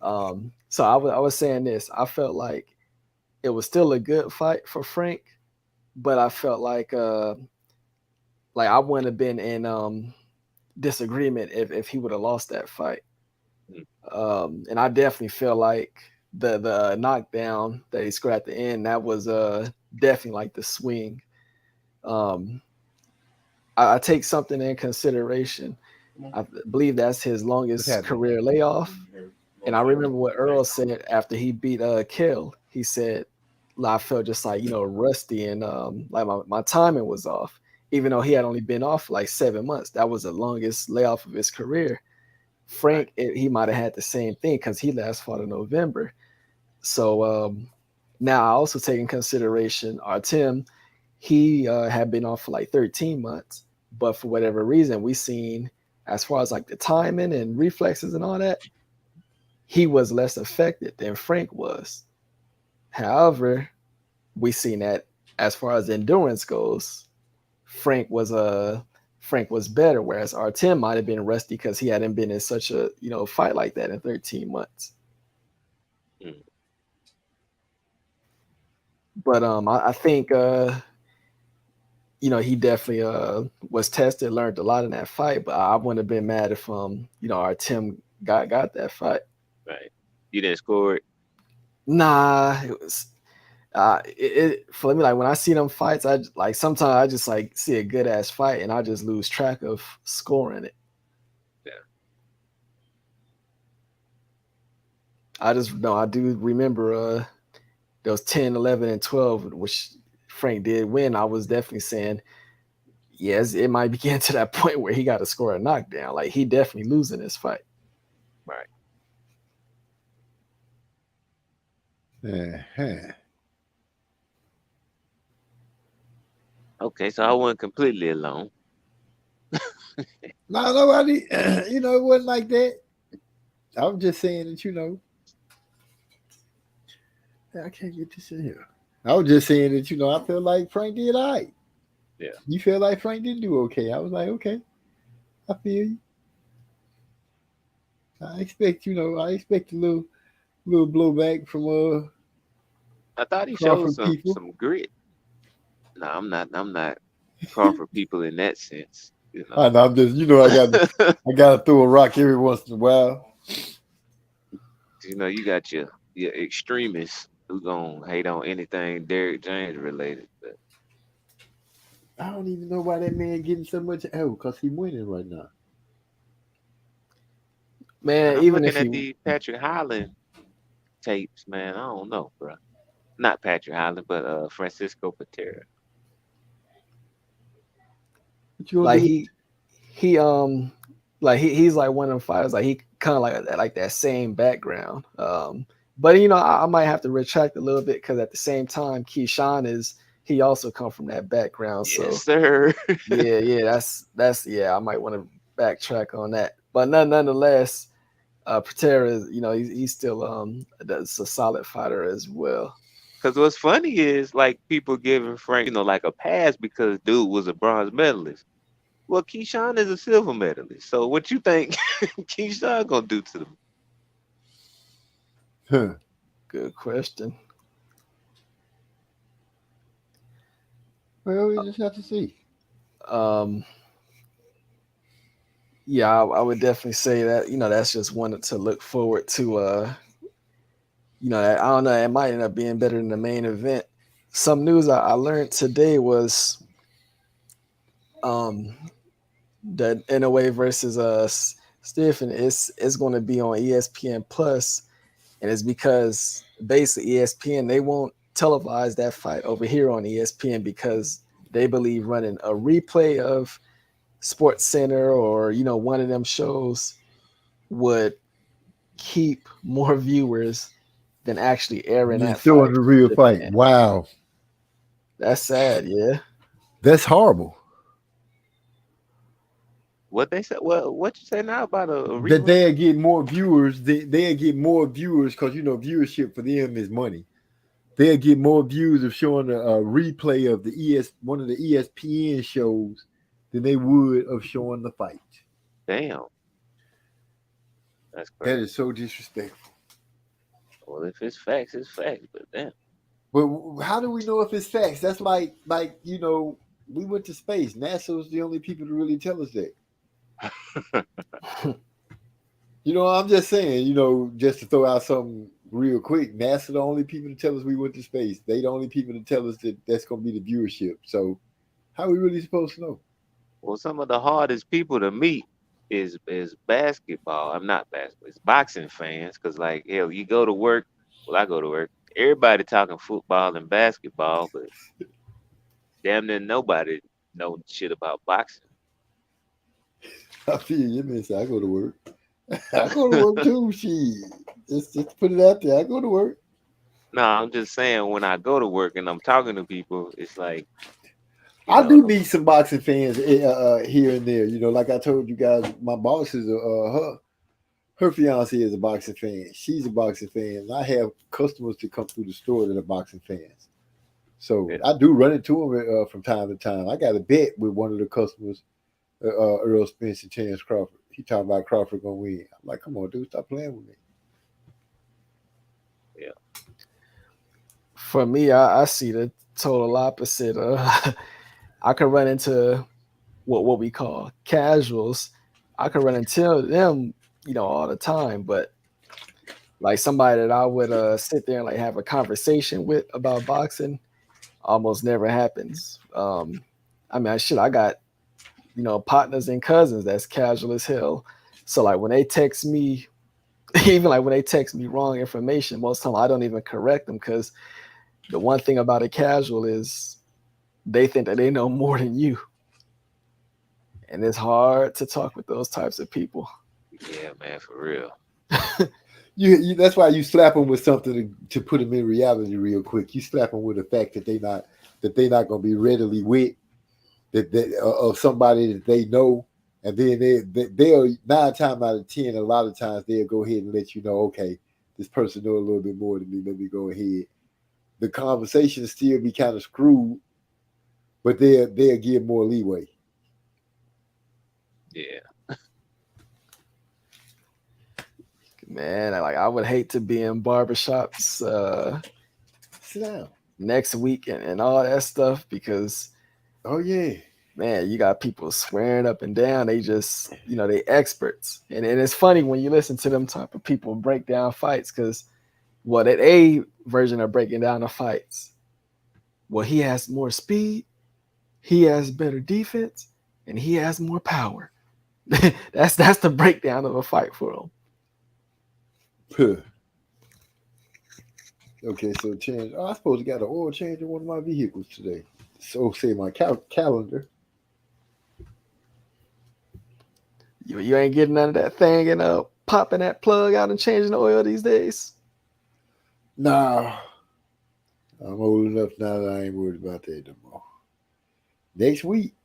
So I was saying this. I felt like it was still a good fight for Frank, but I felt like I wouldn't have been in disagreement if he would have lost that fight. And I definitely feel like the knockdown that he scored at the end, that was definitely like the swing. I take something in consideration. I believe that's his longest career layoff. And I remember what Earl said after he beat Kell. He said, I felt just like, rusty and like my timing was off, even though he had only been off like 7 months. That was the longest layoff of his career. Frank, he might have had the same thing because he last fought in November. So now I also take in consideration Artem. He had been off for like 13 months, but for whatever reason, we seen as far as like the timing and reflexes and all that, he was less affected than Frank was. However, we seen that as far as endurance goes, Frank was better, whereas Artem might have been rusty because he hadn't been in such a fight like that in 13 months. But I think he definitely was tested, learned a lot in that fight. But I wouldn't have been mad if Artem got that fight. Right. You didn't score it? Nah, it was for me, like when I see them fights, I like sometimes I just like see a good ass fight and I just lose track of scoring it. Yeah. I do remember those 10, 11, and 12, which Frank did win. I was definitely saying, yes, it might be getting to that point where he got to score a knockdown. Like he definitely losing this fight. Right. Uh-huh. Okay, so I wasn't completely alone. No, nobody, it wasn't like that. I was just saying that, I can't get this in here. I was just saying that, I feel like Frank did all right. Yeah. You feel like Frank didn't do okay. I was like, okay, I feel you. I expect a little blowback from I thought he Crawford showed people. some grit. No, I'm not Crawford people in that sense. I know, I'm just, I gotta throw a rock every once in a while. You got your extremists who gonna hate on anything Derrick James related. But I don't even know why that man getting so much because he winning right now. Man, I'm even looking if at he the Patrick Highland tapes, man. I don't know, bro. Not Patrick Highland, but Francisco Patera. What you gonna like do? he's like one of them fighters, like he kind of like that same background. But I might have to retract a little bit because at the same time, Keyshawn he also come from that background. Yes, So sir. yeah, that's I might want to backtrack on that. But nonetheless, Patera is he's still that's a solid fighter as well. Because what's funny is like people giving Frank, like a pass because dude was a bronze medalist. Well, Keyshawn is a silver medalist. So what you think Keyshawn gonna do to them? Huh. Good question. Well, we just have to see. Yeah, I would definitely say that that's just one to look forward to. I don't know, it might end up being better than the main event. Some news I learned today was that Inoue versus Stephen is going to be on ESPN Plus, and it's because basically ESPN, they won't televise that fight over here on ESPN because they believe running a replay of Sports Center or one of them shows would keep more viewers than actually airing that Showing fight. the real fight. Wow, that's sad. Yeah, that's horrible. What they said? Well, what you say now about a that they'll get more viewers? They'll get more viewers because viewership for them is money. they'll get more views of showing a replay of one of the ESPN shows than they would of showing the fight. Damn. That's That crazy. is so disrespectful. Well, if it's facts, it's facts. But damn. But how do we know if it's facts? That's like you know, we went to space. NASA was the only people to really tell us that. You know, I'm just saying, you know, just to throw out something real quick, NASA the only people to tell us we went to space. They the only people to tell us that that's going to be the viewership. So how are we really supposed to know? Well, some of the hardest people to meet is basketball. I'm not basketball. It's boxing fans. Because, like, hell, you go to work. Well, I go to work. Everybody talking football and basketball, but damn near nobody know shit about boxing. I feel you, man. I go to work. I go to work too. Shit. Just put it out there. I go to work. No, I'm just saying when I go to work and I'm talking to people, it's like I do meet some boxing fans here and there. You know, like I told you guys, my boss is her fiance is a boxing fan. She's a boxing fan. And I have customers that come through the store that are boxing fans. So yeah. I do run into them from time to time. I got a bet with one of the customers, Earl Spence and Terence Crawford. He talking about Crawford gonna win. I'm like, come on, dude, stop playing with me. Yeah. For me, I see the total opposite. I could run into what we call casuals. I could run into them, you know, all the time. But like somebody that I would sit there and like have a conversation with about boxing, almost never happens. I mean, I got, you know, partners and cousins that's casual as hell. So like when they text me, even like when they text me wrong information, most of the time I don't even correct them, because the one thing about a casual is they think that they know more than you. And it's hard to talk with those types of people. Yeah, man, for real. You that's why you slap them with something to put them in reality real quick. You slap them with the fact that they're not going to be readily with of somebody that they know, and then they'll 9 times out of 10, a lot of times they'll go ahead and let you know, okay, this person knows a little bit more than me. Let me go ahead. The conversation still be kind of screwed, but they'll give more leeway. Yeah. Man, I would hate to be in barbershops Sit down. next week and all that stuff, because oh yeah, man, you got people swearing up and down. They just, you know, they experts. And it's funny when you listen to them type of people break down fights, because what at a version of breaking down the fights, well, he has more speed, he has better defense, and he has more power. that's the breakdown of a fight for him. Okay, so change. I supposed to got an oil change in one of my vehicles today. So say my calendar. You ain't getting none of that thing and popping that plug out and changing the oil these days? Nah. I'm old enough now that I ain't worried about that no more. Next week.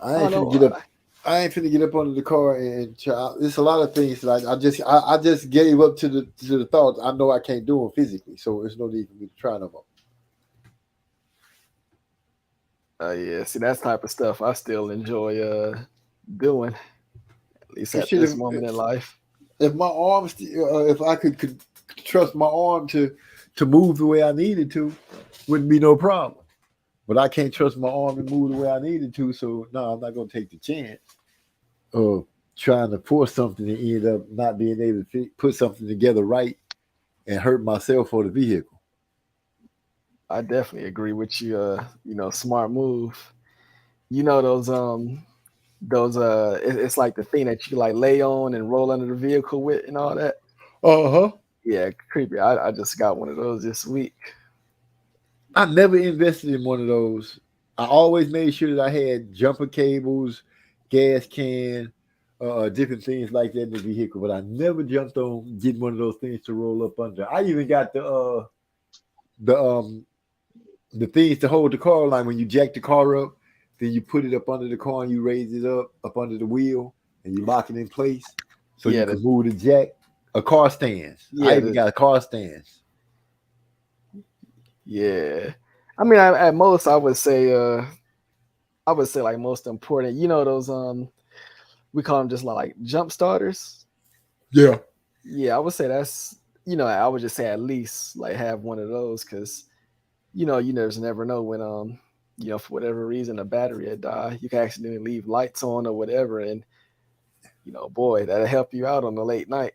I ain't finna get up under the car and try. There's a lot of things that I just gave up to the thought. I know I can't do them physically, so there's no need for me to try no more. Yeah, see, that type of stuff I still enjoy doing, at least at this moment in life. If my arms, if I could trust my arm to move the way I needed to, wouldn't be no problem. But I can't trust my arm to move the way I needed to, so no, I'm not going to take the chance of trying to force something to end up not being able to put something together right and hurt myself or the vehicle. I definitely agree with you. You know, smart move. You know those it's like the thing that you like lay on and roll under the vehicle with and all that. Yeah, creepy. I just got one of those this week. I never invested in one of those. I always made sure that I had jumper cables, gas can, different things like that in the vehicle, but I never jumped on getting one of those things to roll up under. I even got the things to hold the car line. When you jack the car up, then you put it up under the car and you raise it up under the wheel and you lock it in place so you can move the jack. A car stands. Yeah, I even got a car stands. Yeah, I mean, at most, I would say like most important. You know those we call them just like jump starters. Yeah. Yeah, I would say that's I would just say at least like have one of those because you just never know when for whatever reason a battery had died, you can accidentally leave lights on or whatever, and boy, that'll help you out on the late night.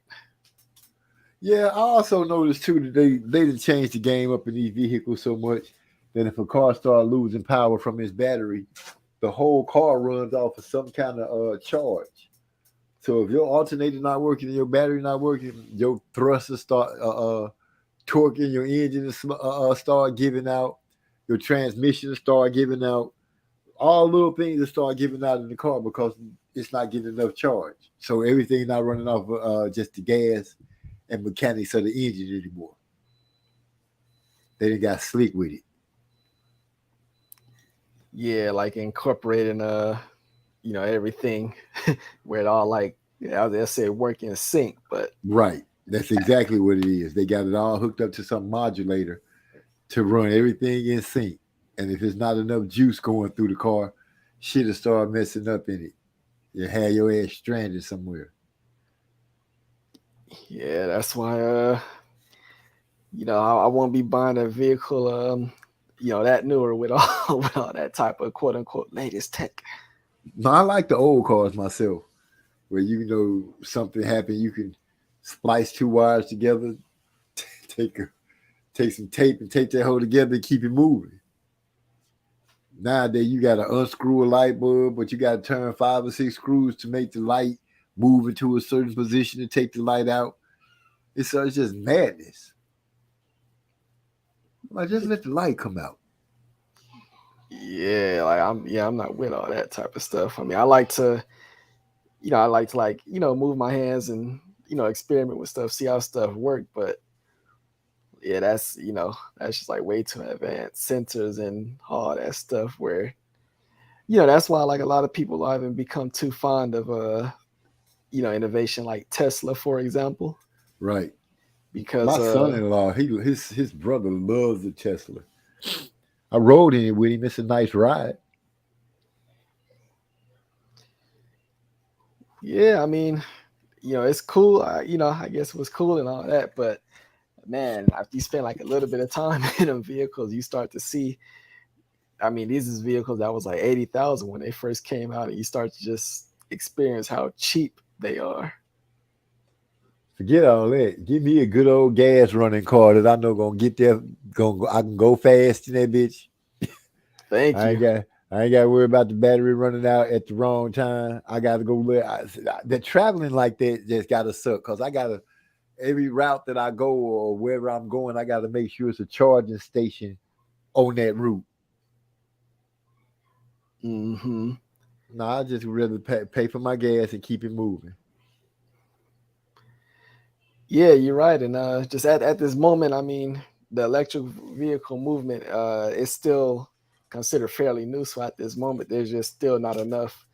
Yeah, I also noticed too that they didn't change the game up in these vehicles so much that if a car starts losing power from its battery, the whole car runs off of some kind of charge. So if your alternator not working and your battery not working, your thrusters start torquing, your engine start giving out, your transmission start giving out, all little things that start giving out in the car because it's not getting enough charge. So everything not running off just the gas and mechanics of the engine anymore. They done got slick with it. Yeah, like incorporating everything where it all like they'll say work in sync, but right. That's exactly what it is. They got it all hooked up to some modulator to run everything in sync. And if it's not enough juice going through the car, shit will start messing up in it. You have your ass stranded somewhere. Yeah, that's why I won't be buying a vehicle that newer with all with all that type of quote unquote latest tech. No, I like the old cars myself, where something happened, you can splice two wires together, take some tape and tape that whole together and keep it moving. Nowadays, you got to unscrew a light bulb, but you got to turn 5 or 6 screws to make the light move into a certain position to take the light out. It's just madness. Like, just let the light come out. Yeah, like I'm not with all that type of stuff. I mean, I like to move my hands and experiment with stuff, see how stuff work. But yeah, that's just like way too advanced sensors and all that stuff. Where that's why like a lot of people haven't become too fond of innovation like Tesla, for example. Right. Because my son-in-law, his brother loves the Tesla. I rode in it with him. It's a nice ride. Yeah, I mean, it's cool. I guess it was cool and all that, but man, after you spend like a little bit of time in them vehicles, you start to see. I mean, these is vehicles that was like 80,000 when they first came out, and you start to just experience how cheap they are. Forget all that. Give me a good old gas running car that I know gonna get there. I can go fast in that bitch. Thank you. I ain't got to worry about the battery running out at the wrong time. I got to go. The traveling like that just got to suck because every route that I go or wherever I'm going, I got to make sure it's a charging station on that route. Mm-hmm. No, I just rather pay for my gas and keep it moving. Yeah, you're right. And just at this moment, I mean, the electric vehicle movement is still considered fairly new. So at this moment, there's just still not enough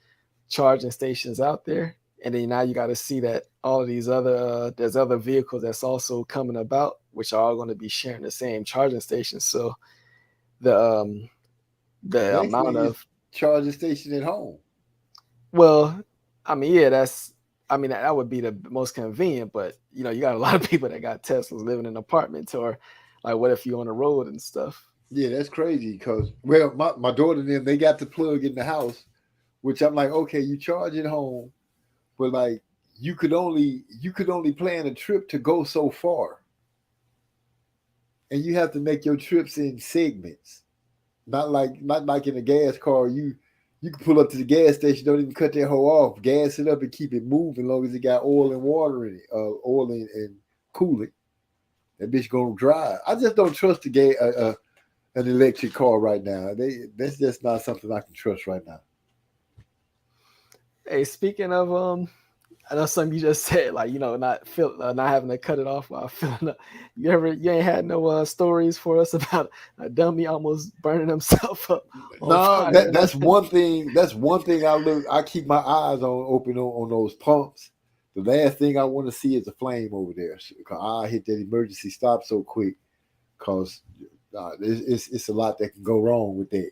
charging stations out there. And then now you got to see that all of these there's other vehicles that's also coming about, which are all going to be sharing the same charging stations. So the amount of charging station at home. Well, I mean, yeah, that would be the most convenient, but you got a lot of people that got Teslas living in apartments, or like, what if you're on the road and stuff? Yeah, that's crazy because, well, my daughter and them, they got the plug in the house, which I'm like, okay, you charge at home, but like you could only plan a trip to go so far. And you have to make your trips in segments. Not like in a gas car, you can pull up to the gas station, don't even cut that hoe off, gas it up and keep it moving as long as it got oil and water in it, oil and coolant. That bitch gonna drive. I just don't trust an electric car right now. That's just not something I can trust right now. Hey, speaking of I know something you just said, like not having to cut it off while filling up. You ain't had no stories for us about a dummy almost burning himself up? No, that's one thing. That's one thing I keep my eyes open on those pumps The last thing I want to see is a flame over there. I hit that emergency stop so quick because it's a lot that can go wrong with that.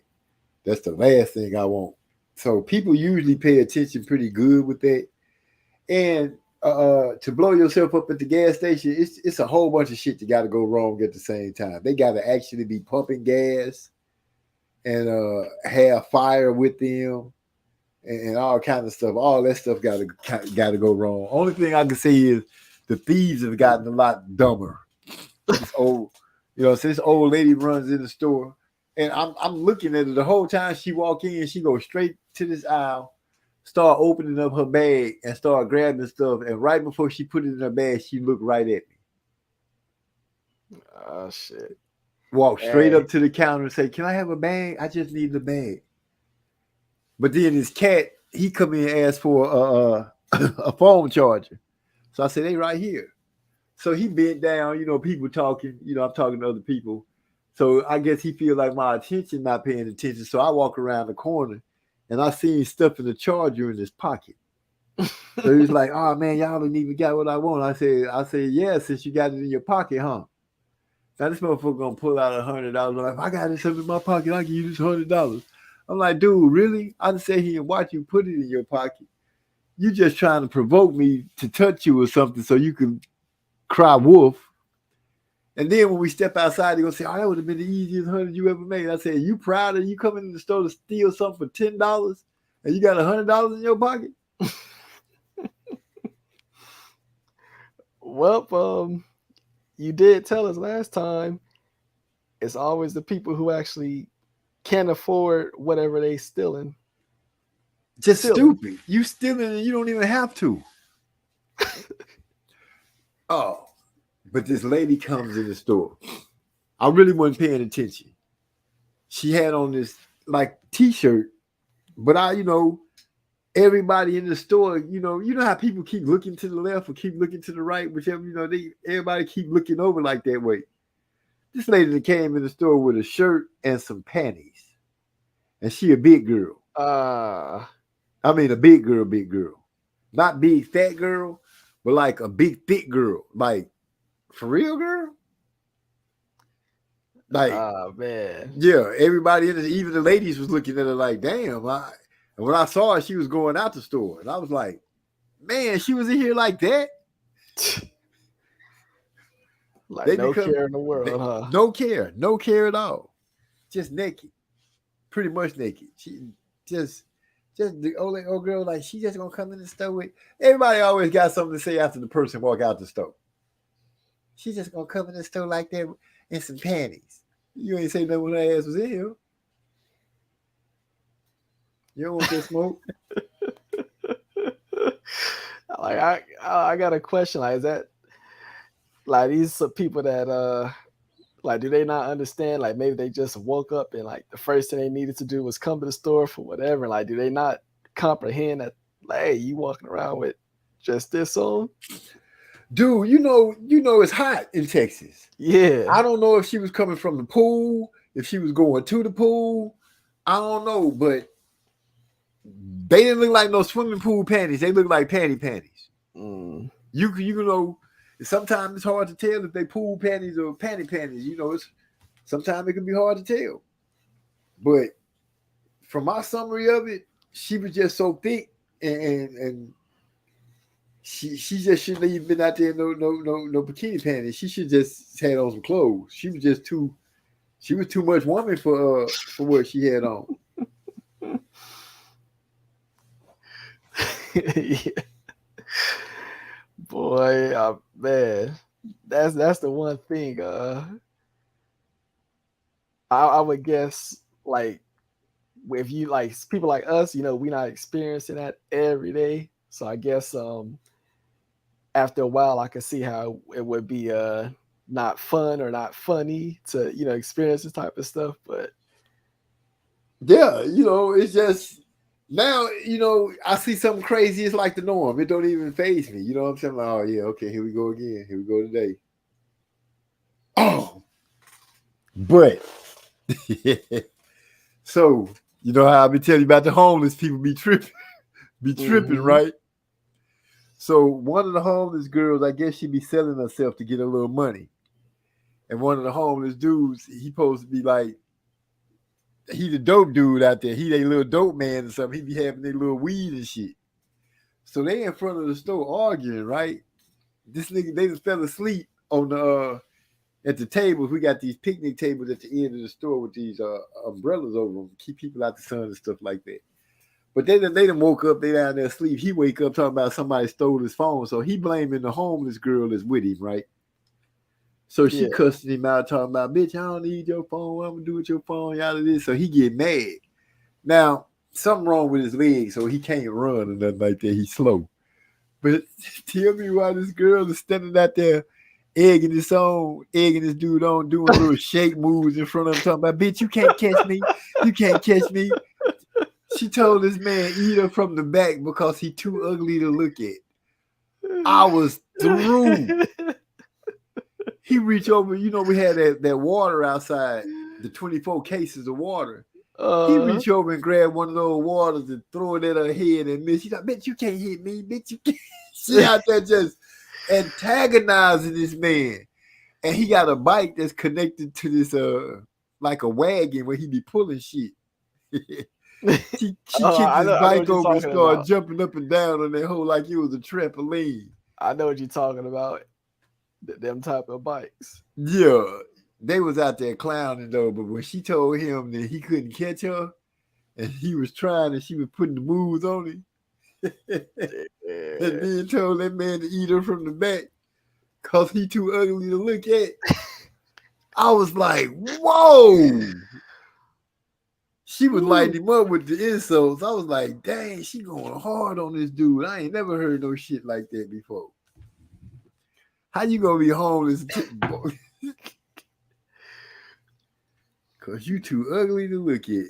That's the last thing I want. So people usually pay attention pretty good with that. And to blow yourself up at the gas station, it's a whole bunch of shit that got to go wrong at the same time. They got to actually be pumping gas and have fire with them and all kinds of stuff. All that stuff got to go wrong. Only thing I can say is the thieves have gotten a lot dumber. This old, so this old lady runs in the store, and I'm looking at her the whole time she walk in. She goes straight to this aisle, start opening up her bag, and start grabbing stuff. And right before she put it in her bag, she looked right at me. Oh shit! Walk straight up to the counter and say, "Can I have a bag? I just need the bag." But then his cat, he come in and ask for a phone charger. So I said, "They right here." So he bent down, people talking, I'm talking to other people. So I guess he feel like my attention not paying attention. So I walk around the corner and I seen stuff in the charger in his pocket. So he's like, "Oh man, y'all don't even got what I want." I said, "Yeah, since you got it in your pocket, huh?" Now this motherfucker gonna pull out $100. I'm like, "If I got this up in my pocket, I can use this $100. I'm like, "Dude, really? I just sit here and watch you put it in your pocket. You just trying to provoke me to touch you or something so you can cry wolf." And then when we step outside, they're gonna say, "Oh, that would have been the easiest 100 you ever made." I said, "You proud of you coming in the store to steal something for $10 and you got $100 in your pocket?" Well, you did tell us last time it's always the people who actually can't afford whatever they stealing. Just stupid. You stealing and you don't even have to. Oh, but this lady comes in the store. I really wasn't paying attention. She had on this like t-shirt, but everybody in the store, you know how people keep looking to the left or keep looking to the right, whichever, everybody keep looking over like that way. This lady that came in the store with a shirt and some panties. And she a big girl. I mean a big girl. Not big fat girl, but like a big thick girl. Like, for real, girl? Like, man. Yeah, everybody even the ladies was looking at her like, damn. And when I saw her, she was going out the store. And I was like, man, she was in here like that? Like no care in the world, huh? No care at all. Just naked. Pretty much naked. She just the old girl, like, she just gonna come in the store with. Everybody always got something to say after the person walk out the store. She just gonna come in the store like that in some panties. You ain't say nothing when her ass was in here. You don't want that smoke? Like, I got a question. Like, is that like these people that like, do they not understand? Like, maybe they just woke up and like the first thing they needed to do was come to the store for whatever. Like, do they not comprehend that? Like, hey, you walking around with just this on? Dude, you know it's hot in Texas. Yeah. I don't know if she was coming from the pool, if she was going to the pool. I don't know, but they didn't look like no swimming pool panties. They look like panties. Mm. You know, sometimes it's hard to tell if they pool panties or panties. Sometimes it can be hard to tell. But from my summary of it, she was just so thick and she just shouldn't have even been out there in no bikini panties. She should just had on some clothes. She was too much woman for what she had on. Yeah. Boy, man, that's the one thing. I would guess, like, if you like people like us, we're not experiencing that every day. So I guess after a while, I could see how it would be not fun or not funny to experience this type of stuff. But yeah, it's just. Now, I see something crazy. It's like the norm. It don't even faze me. You know what I'm saying? Like, oh, yeah, okay, here we go again. Here we go today. Oh, but so, how I be telling you about the homeless people be tripping, Mm-hmm. right? So one of the homeless girls, I guess she be selling herself to get a little money. And one of the homeless dudes, he supposed to be like, he the dope dude out there. He a little dope man or something. He be having their little weed and shit. So they in front of the store arguing, right? This nigga, they just fell asleep on the at the tables. We got these picnic tables at the end of the store with these umbrellas over them, keep people out the sun and stuff like that. But they done woke up, they down there asleep. He wake up talking about somebody stole his phone. So he blaming the homeless girl that's with him, right? So she cussing him out, talking about, bitch, I don't need your phone. What I'm gonna do with your phone, y'all of this. So he get mad. Now, something wrong with his leg, so he can't run or nothing like that. He's slow. But tell me why this girl is standing out there egging this dude on, doing little shake moves in front of him, talking about, bitch, you can't catch me. You can't catch me. She told this man, eat her from the back because he too ugly to look at. I was through. He reached over, you know, we had that water outside, the 24 cases of water. He reached over and grabbed one of those waters and throw it at her head and miss. She's like, bitch, you can't hit me. Bitch, you can't. She out there just antagonizing this man. And he got a bike that's connected to this, like a wagon where he be pulling shit. She kicked his bike over and started jumping up and down on that hole like it was a trampoline. I know what you're talking about. Them type of bikes. Yeah. They was out there clowning though, but when she told him that he couldn't catch her and he was trying and she was putting the moves on him, and then told that man to eat her from the back because he too ugly to look at, I was like, whoa. She was lighting him up with the insults. I was like, dang, she going hard on this dude. I ain't never heard no shit like that before. How you gonna be homeless? Cause you too ugly to look at.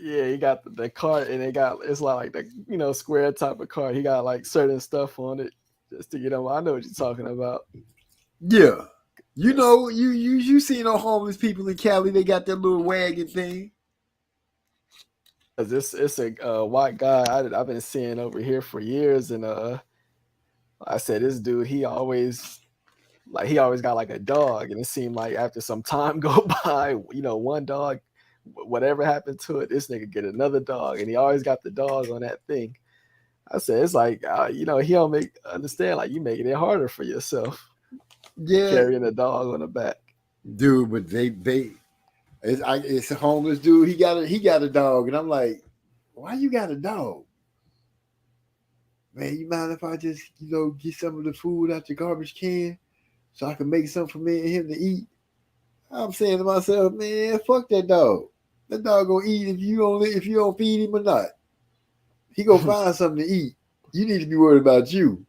Yeah, he got the cart and it's like the, you know, square type of cart. He got like certain stuff on it just to get him. I know what you're talking about. Yeah. You know, you seen no homeless people in Cali, they got that little wagon thing. It's a white guy I've been seeing over here for years, and I said this dude he always got like a dog, and it seemed like after some time go by, you know, one dog, whatever happened to it, this nigga get another dog, and he always got the dog on that thing. I said it's like you know, he don't understand like you making it harder for yourself. Yeah, carrying a dog on the back, dude. But it's a homeless dude. He got a dog, and I'm like, why you got a dog? Man, you mind if I just, you know, get some of the food out the garbage can so I can make something for me and him to eat? I'm saying to myself, man, fuck that dog. That dog gonna eat if you don't feed him or not. He gonna find something to eat. You need to be worried about you.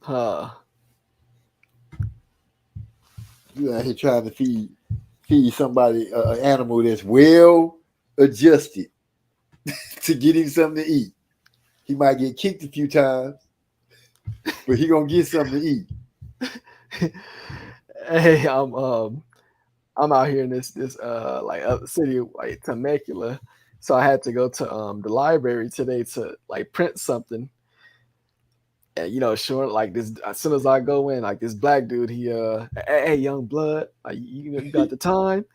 You out here trying to feed somebody an animal that's well adjusted to get him something to eat. He might get kicked a few times, but he gonna get something to eat. Hey, I'm out here in this like city like Temecula, so I had to go to the library today to like print something. And you know, sure, like this, as soon as I go in, like this black dude, he hey young blood, like you got the time?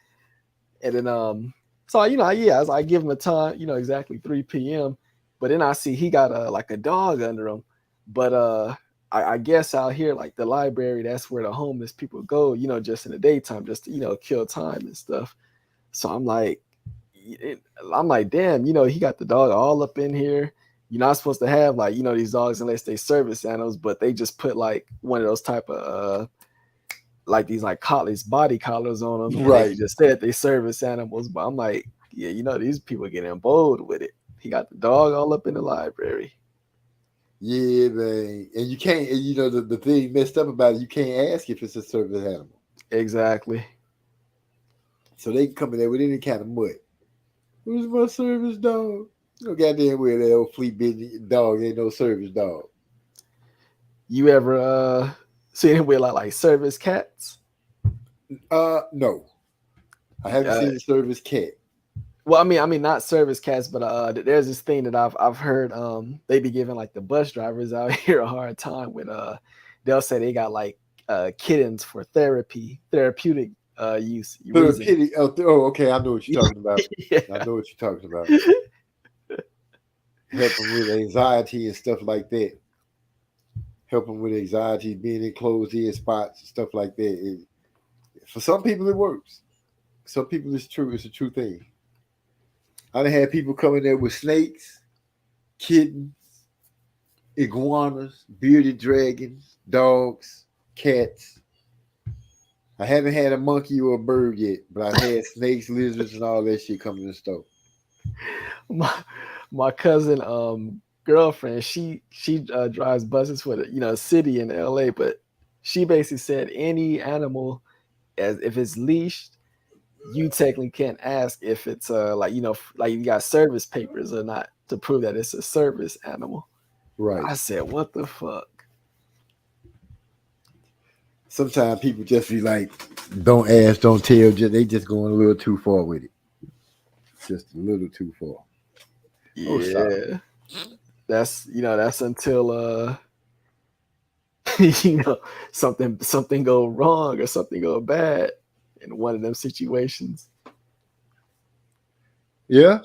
And then so you know, yeah, I give him a time, you know, exactly 3 p.m. But then I see he got like a dog under him. But I guess out here, like the library, that's where the homeless people go, you know, just in the daytime, just to, you know, kill time and stuff. So I'm like, damn, you know, he got the dog all up in here. You're not supposed to have like, you know, these dogs unless they service animals, but they just put like one of those type of like these like collars, body collars on them. Right. They just said they service animals, but I'm like, yeah, you know, these people getting bold with it. He got the dog all up in the library. Yeah, man. And you can't, you know, the thing messed up about it, you can't ask if it's a service animal. Exactly. So they can come in there with any kind of mud. Who's my service dog? You know, goddamn well that old flea bitten dog ain't no service dog. You ever see him with like service cats? No. I haven't seen a service cat. Well, I mean, not service cats, but there's this thing that I've heard. They be giving like the bus drivers out here a hard time when they'll say they got like kittens for therapeutic use reason. Okay, I know what you're talking about. Yeah. I know what you're talking about. Helping with anxiety and stuff like that. Helping with anxiety, being in closed ear spots and stuff like that. For some people, it works. Some people, it's true. It's a true thing. I done had people come in there with snakes, kittens, iguanas, bearded dragons, dogs, cats. I haven't had a monkey or a bird yet, but I've had snakes, lizards, and all that shit coming in the store. My cousin girlfriend, she drives buses for the city in LA, but she basically said any animal, as if it's leashed, you technically can't ask if it's like you got service papers or not to prove that it's a service animal. Right. I said, what the fuck? Sometimes people just be like, don't ask, don't tell. They just going a little too far with it. Just a little too far. Yeah. That's until something go wrong or something go bad in one of them situations. Yeah.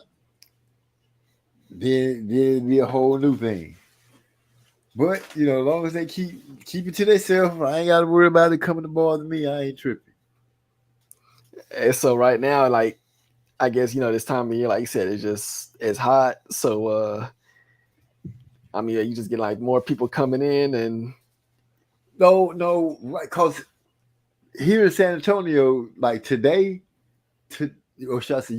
Then it'd be a whole new thing. But as long as they keep it to themselves, I ain't got to worry about it coming to bother me. I ain't tripping. And so right now, like, I guess this time of year, like you said, it's hot. So you just get like more people coming in and no, right? Because here in San Antonio, like today, or should I say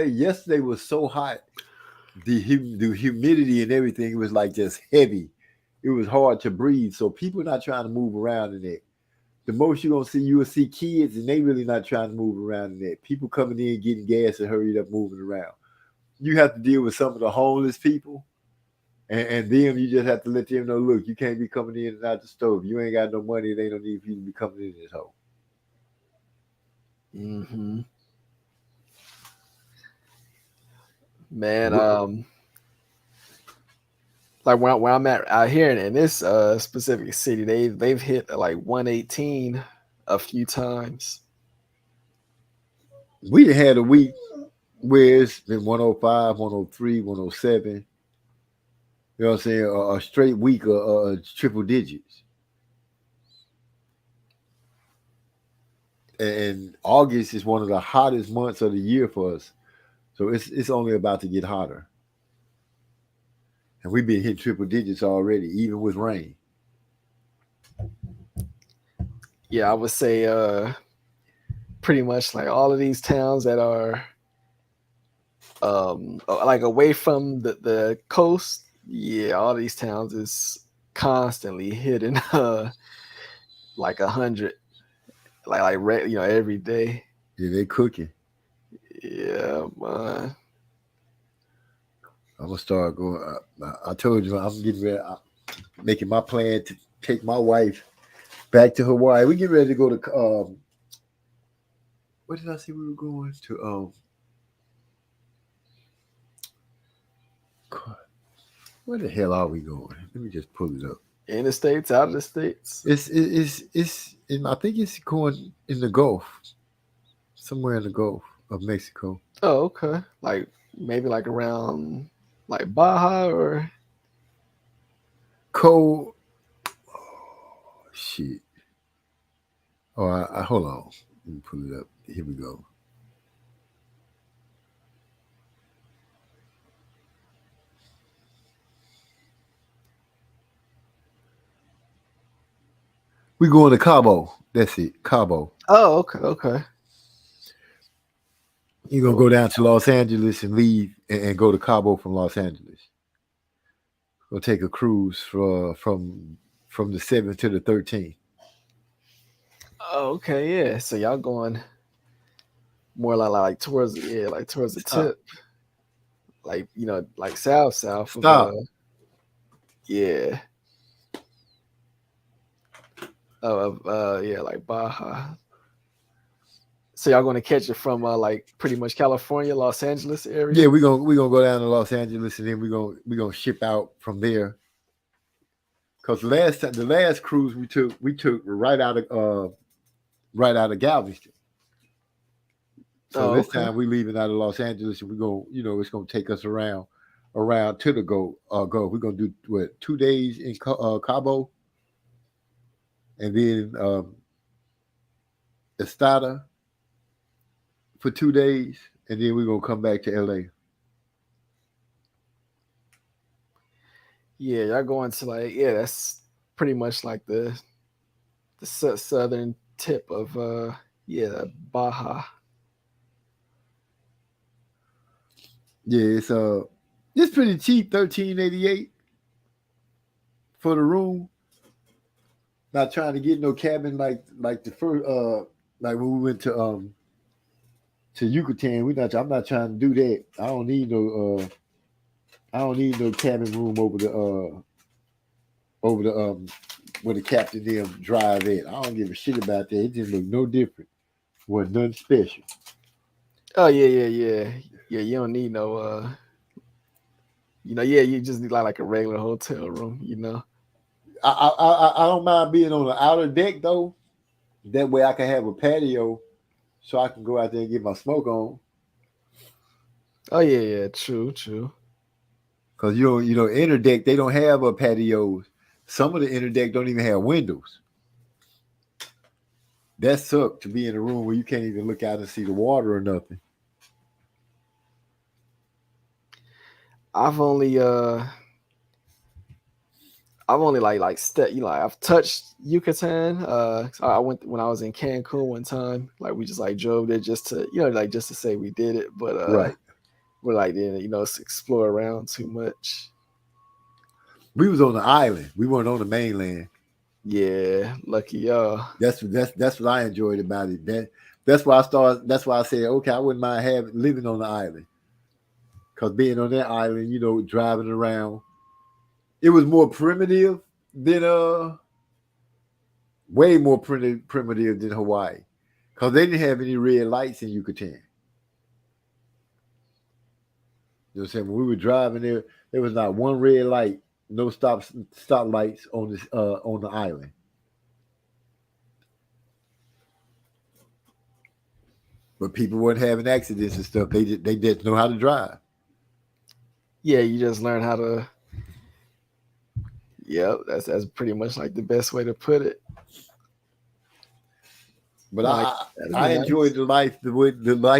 yesterday was so hot. The humidity and everything was like just heavy. It was hard to breathe. So people are not trying to move around in there. The most you're going to see, you will see kids, and they really not trying to move around in there. People coming in, getting gas, and hurried up moving around. You have to deal with some of the homeless people, and them, you just have to let them know, look, you can't be coming in and out the stove. You ain't got no money. It ain't no need for you to be coming in this hole. Mm-hmm. Man, like where I'm at out here in this specific city, they've hit like 118 a few times. We had a week where it's been 105, 103, 107. You know what I'm saying? A straight week of triple digits. And August is one of the hottest months of the year for us. So it's only about to get hotter. And we've been hitting triple digits already, even with rain. Yeah, I would say pretty much like all of these towns that are like away from the coast. Yeah, all these towns is constantly hitting like 100, like every day. Yeah, they cooking. Yeah, man. I'm gonna start going. I told you I'm getting ready. I'm making my plan to take my wife back to Hawaii. We get ready to go to. What did I say we were going to? Where the hell are we going? Let me just pull it up. In the States, out of the States. It's I think it's going in the Gulf, somewhere in the Gulf of Mexico. Oh, okay. Like maybe like around like Baja or cold. Oh, shit. Oh, I hold on. Let me pull it up. Here we go. We going to Cabo. That's it, Cabo. Oh, okay. You're gonna go down to Los Angeles and leave and go to Cabo from Los Angeles. We'll take a cruise from the 7th to the 13th. Oh, okay, yeah. So y'all going more like towards the tip, like like south. Stop. Yeah. Yeah, like Baja. So y'all gonna catch it from like pretty much California, Los Angeles area? Yeah, we're gonna go down to Los Angeles and then we're gonna ship out from there. Cause the last cruise we took right out of Galveston. So this time we leaving out of Los Angeles and we're gonna, it's gonna take us around to the go. We're gonna do 2 days in Cabo, and then Estada for 2 days, and then we're gonna come back to LA. Yeah, y'all going to that's pretty much like the southern tip of Baja. Yeah, it's pretty cheap, $13.88 for the room. Not trying to get no cabin like the first like when we went to Yucatan. I'm not trying to do that. I don't need no cabin room over the where the captain them drive at. I don't give a shit about that. It just look no different. Wasn't nothing special. Oh yeah. You don't need no you just need like a regular hotel room, I don't mind being on the outer deck though. That way I can have a patio so I can go out there and get my smoke on. Oh yeah, true. Cause inner deck, they don't have a patios. Some of the inner deck don't even have windows. That sucks to be in a room where you can't even look out and see the water or nothing. I've only I've touched Yucatan. I went when I was in Cancun one time. Like we just drove there just to just to say we did it, but right. We're didn't explore around too much. We was on the island. We weren't on the mainland. Yeah, lucky y'all. That's what I enjoyed about it. That's why I said, okay, I wouldn't mind living on the island. Cause being on that island, driving around, it was more primitive than way more primitive than Hawaii. Cause they didn't have any red lights in Yucatan. You know what I'm saying? When we were driving there was not one red light, no stop lights on the island. But people weren't having accidents and stuff. They didn't know how to drive. Yeah, you just learn how to. Yeah, that's pretty much like the best way to put it. But I enjoyed the life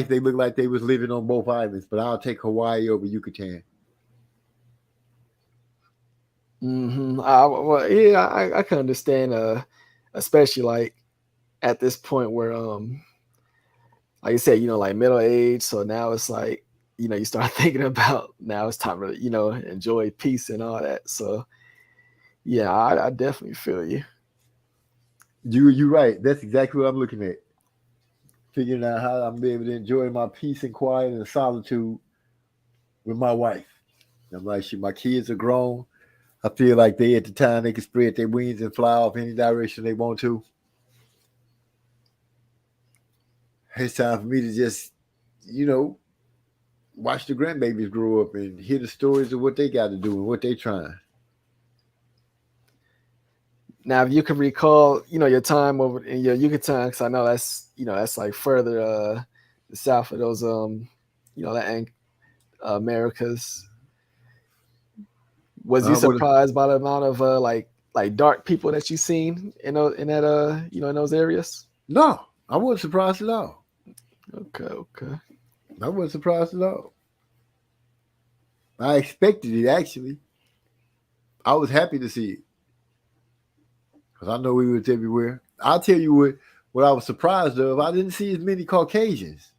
they looked like they was living on both islands. But I'll take Hawaii over Yucatan. Mm-hmm. I can understand. Especially like at this point where like you said, like middle age. So now it's like you start thinking about now it's time to enjoy peace and all that. So yeah, I definitely feel you. You're right. That's exactly what I'm looking at. Figuring out how I'm able to enjoy my peace and quiet and solitude with my wife. I'm like, my kids are grown. I feel like they at the time they can spread their wings and fly off any direction they want to. It's time for me to just, watch the grandbabies grow up and hear the stories of what they got to do and what they trying. Now, if you can recall, your time over in your Yucatan, because I know that's like further south of those, that Americas. Was you surprised by the amount of like dark people that you seen in those areas? No, I wasn't surprised at all. Okay. I wasn't surprised at all. I expected it actually. I was happy to see it. Because I know we was everywhere. I'll tell you what I was surprised of. I didn't see as many Caucasians.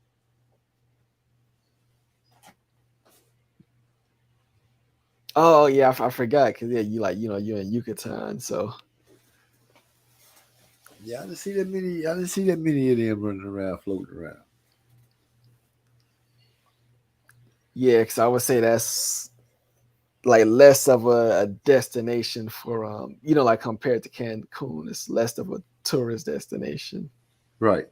Oh yeah, I forgot because you're in Yucatan, so yeah, I didn't see that many of them running around, floating around. Yeah, because I would say that's like less of a destination for like compared to Cancun, it's less of a tourist destination. Right.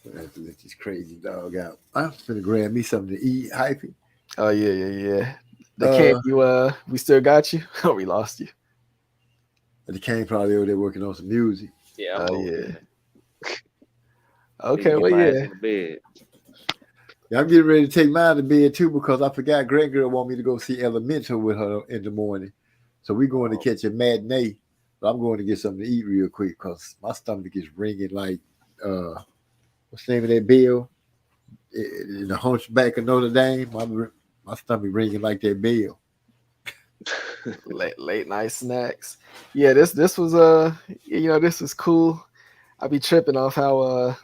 I have to let this crazy dog out. I'm finna grab me something to eat, hypey. Oh yeah. The King, Uh, we still got you. Oh, we lost you. the Kane probably over there working on some music. Yeah, I'm Oh over yeah. here. Need to Okay, get well my ass yeah. in the bed. Yeah, I'm getting ready to take mine to bed too because I forgot Greg Girl want me to go see Elemental with her in the morning. So we're going to Oh, catch a matinee. But I'm going to get something to eat real quick because my stomach is ringing like what's the name of that bell? In the Hunchback of Notre Dame. My stomach ringing like that bell. Late night snacks. Yeah, this was this is cool. I be tripping off how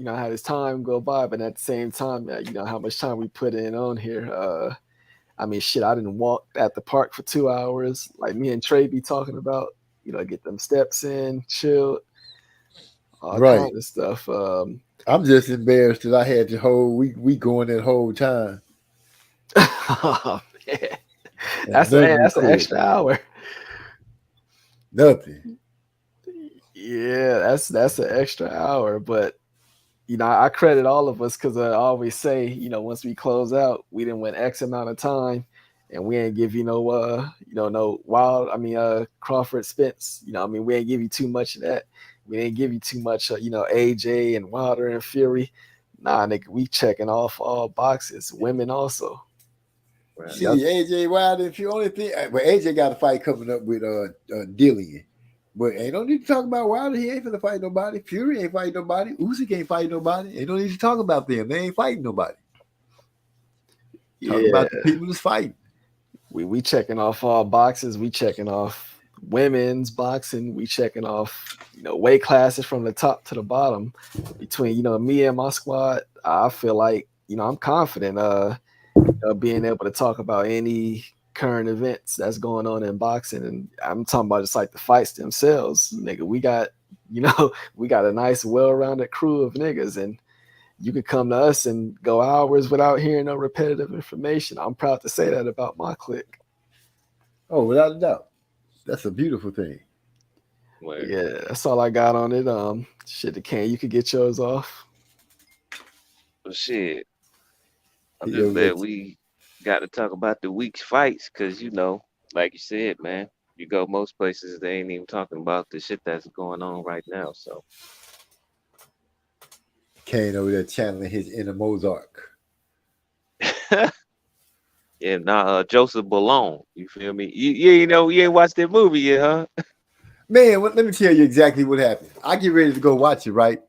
how this time go by, but at the same time, how much time we put in on here. I mean, shit, I didn't walk at the park for 2 hours. Like me and Trey be talking about, get them steps in, chill, all Right. kind of stuff. I'm just embarrassed that I had the whole week going that whole time. Oh, man. And That's nothing that's an recorded. extra hour. Nothing. Yeah, that's an extra hour. But I credit all of us because I always say, once we close out, we didn't win X amount of time, and we ain't give you no wild. I mean, Crawford Spence. I mean, we ain't give you too much of that. We didn't give you too much, AJ and Wilder and Fury. Nah, nigga, we checking off all boxes. Women also. right. See, AJ Wilder, if you only think, well, AJ got a fight coming up with Dillian. But ain't no need to talk about Wilder. He ain't finna fight nobody. Fury ain't fighting nobody. Usyk ain't fighting nobody. Ain't no need to talk about them. They ain't fighting nobody. Talk Yeah, about the people that's fighting. we checking off all boxes. We checking off women's boxing. We checking off weight classes from the top to the bottom. Between me and my squad, I feel like I'm confident being able to talk about any current events that's going on in boxing, and I'm talking about just like the fights themselves. Nigga, we got we got a nice well-rounded crew of niggas, and you could come to us and go hours without hearing no repetitive information. I'm proud to say that about my clique. Oh, without a doubt. That's a beautiful thing. Word. Yeah, that's all I got on it. Shit, the can you could get yours off. Well, shit. I'm Yo, just glad we got to talk about the week's fights because, like you said, man, you go most places, they ain't even talking about the shit that's going on right now. So, Kane over there channeling his inner Mozart. yeah, nah, Joseph Ballone, you feel me? You ain't watched that movie yet, huh? Man, let me tell you exactly what happened. I get ready to go watch it, right?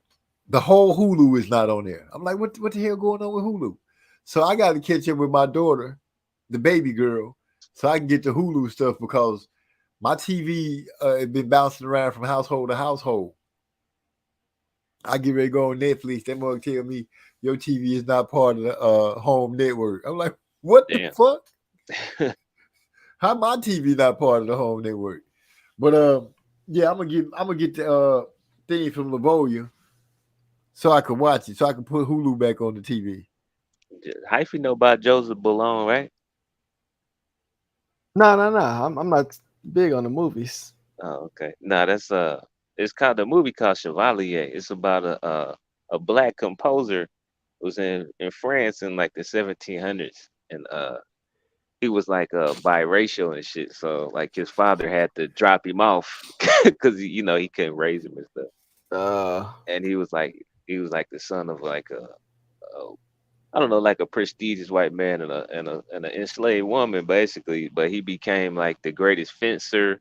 The whole Hulu is not on there. I'm like, what the hell going on with Hulu? So I got to catch up with my daughter, the baby girl, so I can get the Hulu stuff because my TV has been bouncing around from household to household. I get ready to go on Netflix. That mug tell me your TV is not part of the home network. I'm like, what Damn. the fuck? How my TV not part of the home network? But yeah, I'm gonna get the thing from Lavoia so I can watch it, so I can put Hulu back on the TV. Hyphy know about Joseph Ballone, right? No. I'm not big on the movies. Oh, okay. Nah, that's it's called the movie called Chevalier. It's about a black composer who was in France in like the 1700s, and he was like biracial and shit. So like his father had to drop him off because he couldn't raise him and stuff. And he was like the son of like a I don't know, like a prestigious white man and an enslaved woman, basically. But he became like the greatest fencer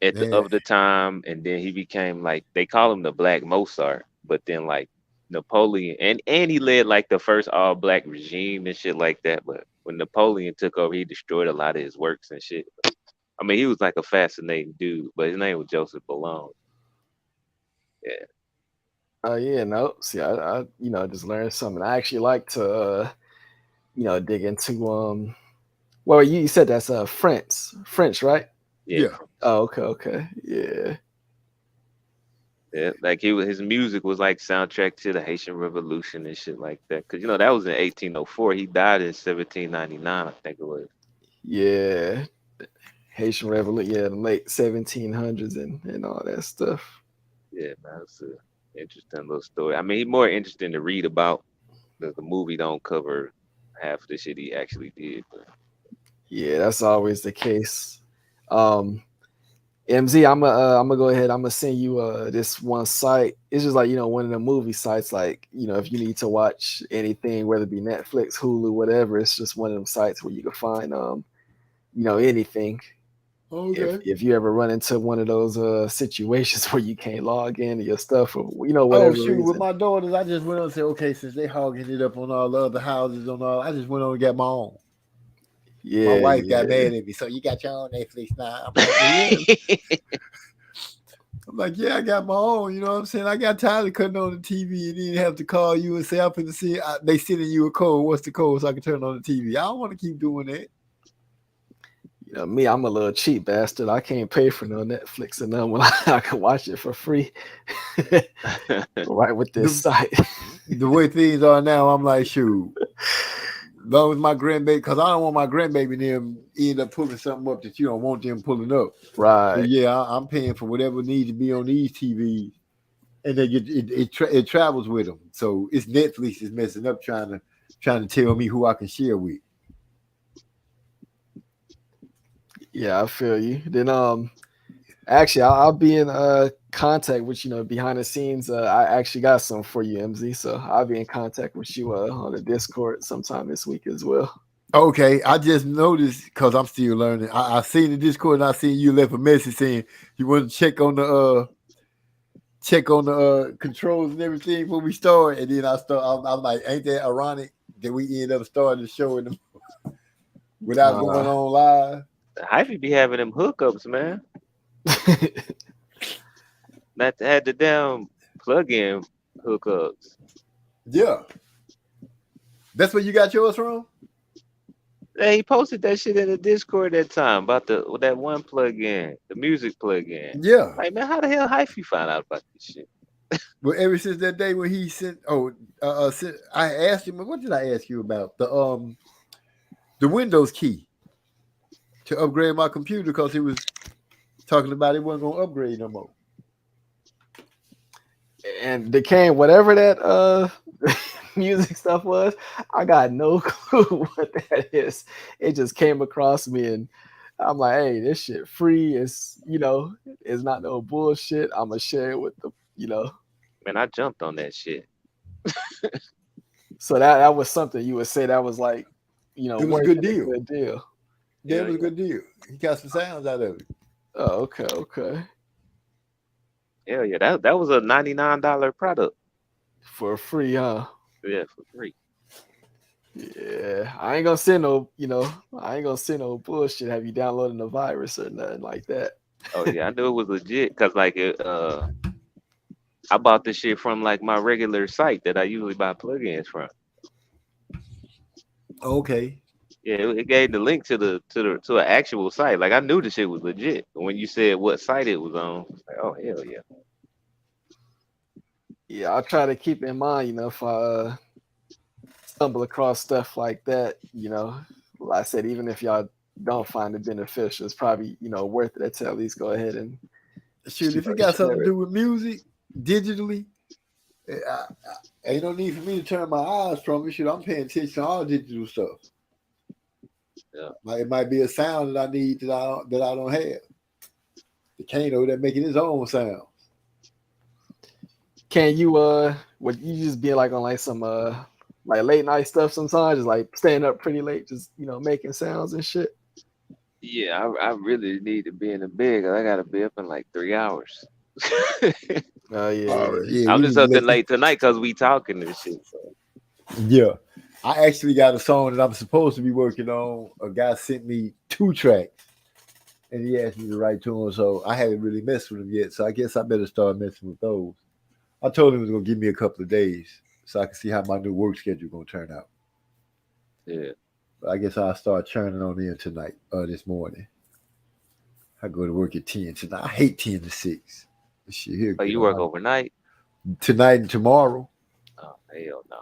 Man, of the time, and then he became like they call him the Black Mozart. But then like Napoleon, and he led like the first all black regime and shit like that. But when Napoleon took over, he destroyed a lot of his works and shit. I mean, he was like a fascinating dude, but his name was Joseph Ballone. Yeah, Oh yeah, no. See, I just learned something. I actually like to dig into well, you said that's French, right? yeah, yeah. Oh, okay. Yeah. yeah. Like his music was like soundtrack to the Haitian Revolution and shit like that. Cause that was in 1804. He died in 1799, I think it was. Yeah. Haitian Revolution, yeah, the late 1700s and all that stuff. Yeah, man. Interesting little story. I mean, he's more interesting to read about because the movie don't cover half of the shit he actually did. But Yeah, that's always the case. MZ, I'm gonna go ahead. I'm gonna send you this one site. It's just like one of the movie sites. Like if you need to watch anything, whether it be Netflix, Hulu, whatever, it's just one of them sites where you can find anything. Okay. If you ever run into one of those situations where you can't log in to your stuff or Oh whatever shoot! With reason. my daughters, I just went on and said, okay, since they hogging it up on all the other houses I just went on and got my own. Yeah, My wife got yeah. mad at me. So you got your own Netflix now? I'm like, yeah. I'm like, yeah, I got my own. You know what I'm saying? I got tired of cutting on the TV and then have to call you and say, I'm finna see. They sending you a code. What's the code so I can turn on the TV? I don't want to keep doing that. Me, I'm a little cheap bastard. I can't pay for no Netflix and none when I can watch it for free. Right with this site. The way things are now, I'm like, shoot. As long as my grandbaby, because I don't want my grandbaby them end up pulling something up that you don't want them pulling up. Right. So yeah, I'm paying for whatever needs to be on these TVs, and then it travels with them. So it's Netflix is messing up trying to tell me who I can share with. Yeah, I feel you. Then actually I'll be in contact with behind the scenes. I actually got some for you, MZ. So I'll be in contact with you on the Discord sometime this week as well. Okay, I just noticed because I'm still learning. I seen the Discord and I seen you left a message saying you want to check on the controls and everything before we start. And then I'm like, ain't that ironic that we end up starting the show in without going on live? Hyphy be having them hookups, man. Not to have the damn plug-in hookups. Yeah, that's where you got yours from. Hey, he posted that shit in the Discord that time about that one plug-in, the music plug-in. Yeah. Like, man, how the hell Hyphy find out about this shit? Well, ever since that day when he sent, I asked him, what did I ask you about? The Windows key to upgrade my computer because he was talking about it wasn't gonna upgrade no more. And Decane, whatever that music stuff was, I got no clue what that is. It just came across me and I'm like, hey, this shit free. It's it's not no bullshit. I'm gonna share it with the Man, I jumped on that shit. So that was something you would say that was like, it was a good deal. Good deal. Yeah, it was a good deal. He got some sounds out of it. Oh, okay. Hell yeah, that was a $99 product. For free, huh? Yeah, for free. Yeah, I ain't gonna send no bullshit. Have you downloading a virus or nothing like that? Oh yeah, I knew it was legit because like I bought this shit from like my regular site that I usually buy plugins from. Okay. Yeah, it gave the link to an actual site. Like I knew the shit was legit. But when you said what site it was on, I was like, oh hell yeah. Yeah, I'll try to keep in mind, if I stumble across stuff like that, like I said, even if y'all don't find it beneficial, it's probably, worth it to at least go ahead and shoot. If you got something to do with music digitally, ain't no need for me to turn my eyes from it. Shoot, I'm paying attention to all digital stuff. Yeah. Like it might be a sound that I need that I don't have. The Kano that making his own sound. Can you would you just be like on like some like late night stuff sometimes, just like staying up pretty late, just making sounds and shit? Yeah, I really need to be in the bed because I gotta be up in like 3 hours. Oh yeah. I'm just up late tonight because we talking and shit. So. Yeah. I actually got a song that I'm supposed to be working on. A guy sent me 2 tracks and he asked me to write to him. So I haven't really messed with him yet. So I guess I better start messing with those. I told him he was going to give me a couple of days so I can see how my new work schedule going to turn out. Yeah. But I guess I'll start churning on in tonight, this morning. I go to work at 10 tonight. I hate 10 to 6. Shit, here, oh, you work overnight? Tonight and tomorrow. Oh, hell no.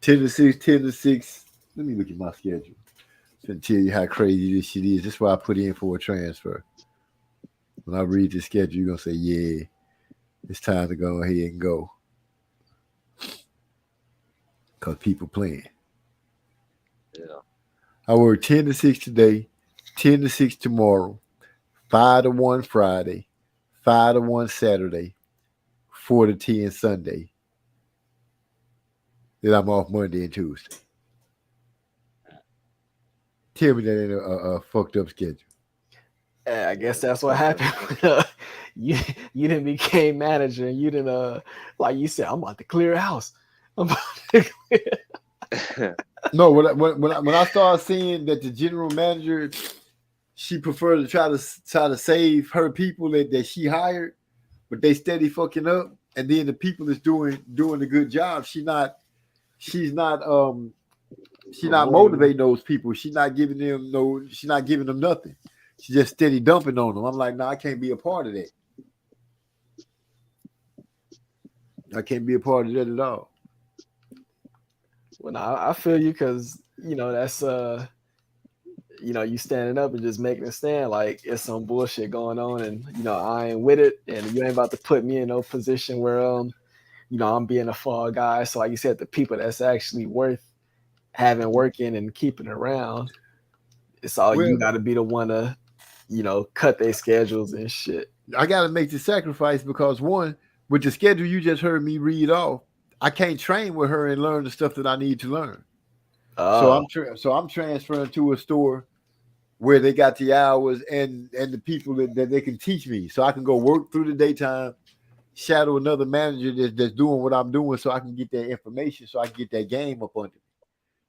10 to 6. Let me look at my schedule. To tell you how crazy this shit is. That's why I put in for a transfer. When I read the schedule, you're going to say, yeah. It's time to go ahead and go. Because people playing. Yeah. I work 10 to 6 today, 10 to 6 tomorrow, 5 to 1 Friday, 5 to 1 Saturday, 4 to 10 Sunday. Then I'm off Monday and Tuesday. Tell me that ain't a fucked up schedule. Yeah, I guess that's what happened. When, you didn't became manager, and you didn't like you said, I'm about to clear a house. I'm about to clear. No, when I started seeing that the general manager, she preferred to try to save her people that she hired, but they steady fucking up, and then the people that's doing a good job, she's not motivating those people. She's not giving them nothing. She just steady dumping on them. I'm like, no, I can't be a part of that. I can't be a part of that at all. Well, no, I feel you because that's you standing up and just making a stand like it's some bullshit going on, and I ain't with it, and you ain't about to put me in no position where I'm being a fall guy. So like you said, the people that's actually worth having working and keeping around, it's all you got to be the one to cut their schedules and shit. I got to make the sacrifice because one, with the schedule you just heard me read off, I can't train with her and learn the stuff that I need to learn. So I'm transferring to a store where they got the hours and the people that they can teach me, so I can go work through the daytime, shadow another manager that's doing what I'm doing, so I can get that information, so I can get that game up under me.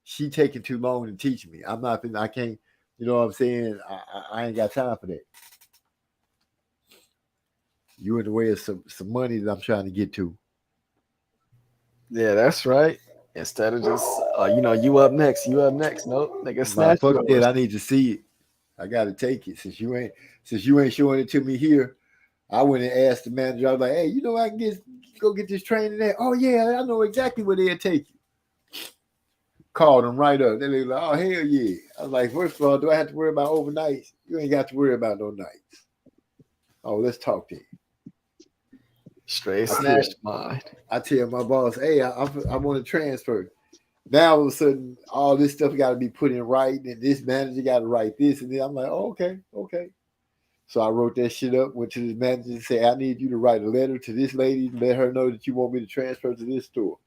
She taking too long to teach me. I can't. You know what I'm saying? I ain't got time for that. You in the way of some money that I'm trying to get to. Yeah, that's right. Instead of just you up next. Nope, nigga, snatch fuck yours. that. I need to see it. I gotta take it. Since you ain't showing it to me here, I went and asked the manager. I was like, hey, I can go get this training there. Oh yeah, I know exactly where they'll take you. Called them right up. They like, oh hell yeah. I was like, first of all, do I have to worry about overnights? You ain't got to worry about no nights. Oh, let's talk then. Straight snatched mine. I tell my boss, hey, I want to transfer. Now all of a sudden, all this stuff got to be put in writing, and this manager got to write this, and then I'm like, oh, okay. So I wrote that shit up, went to this manager and said, I need you to write a letter to this lady and let her know that you want me to transfer to this store.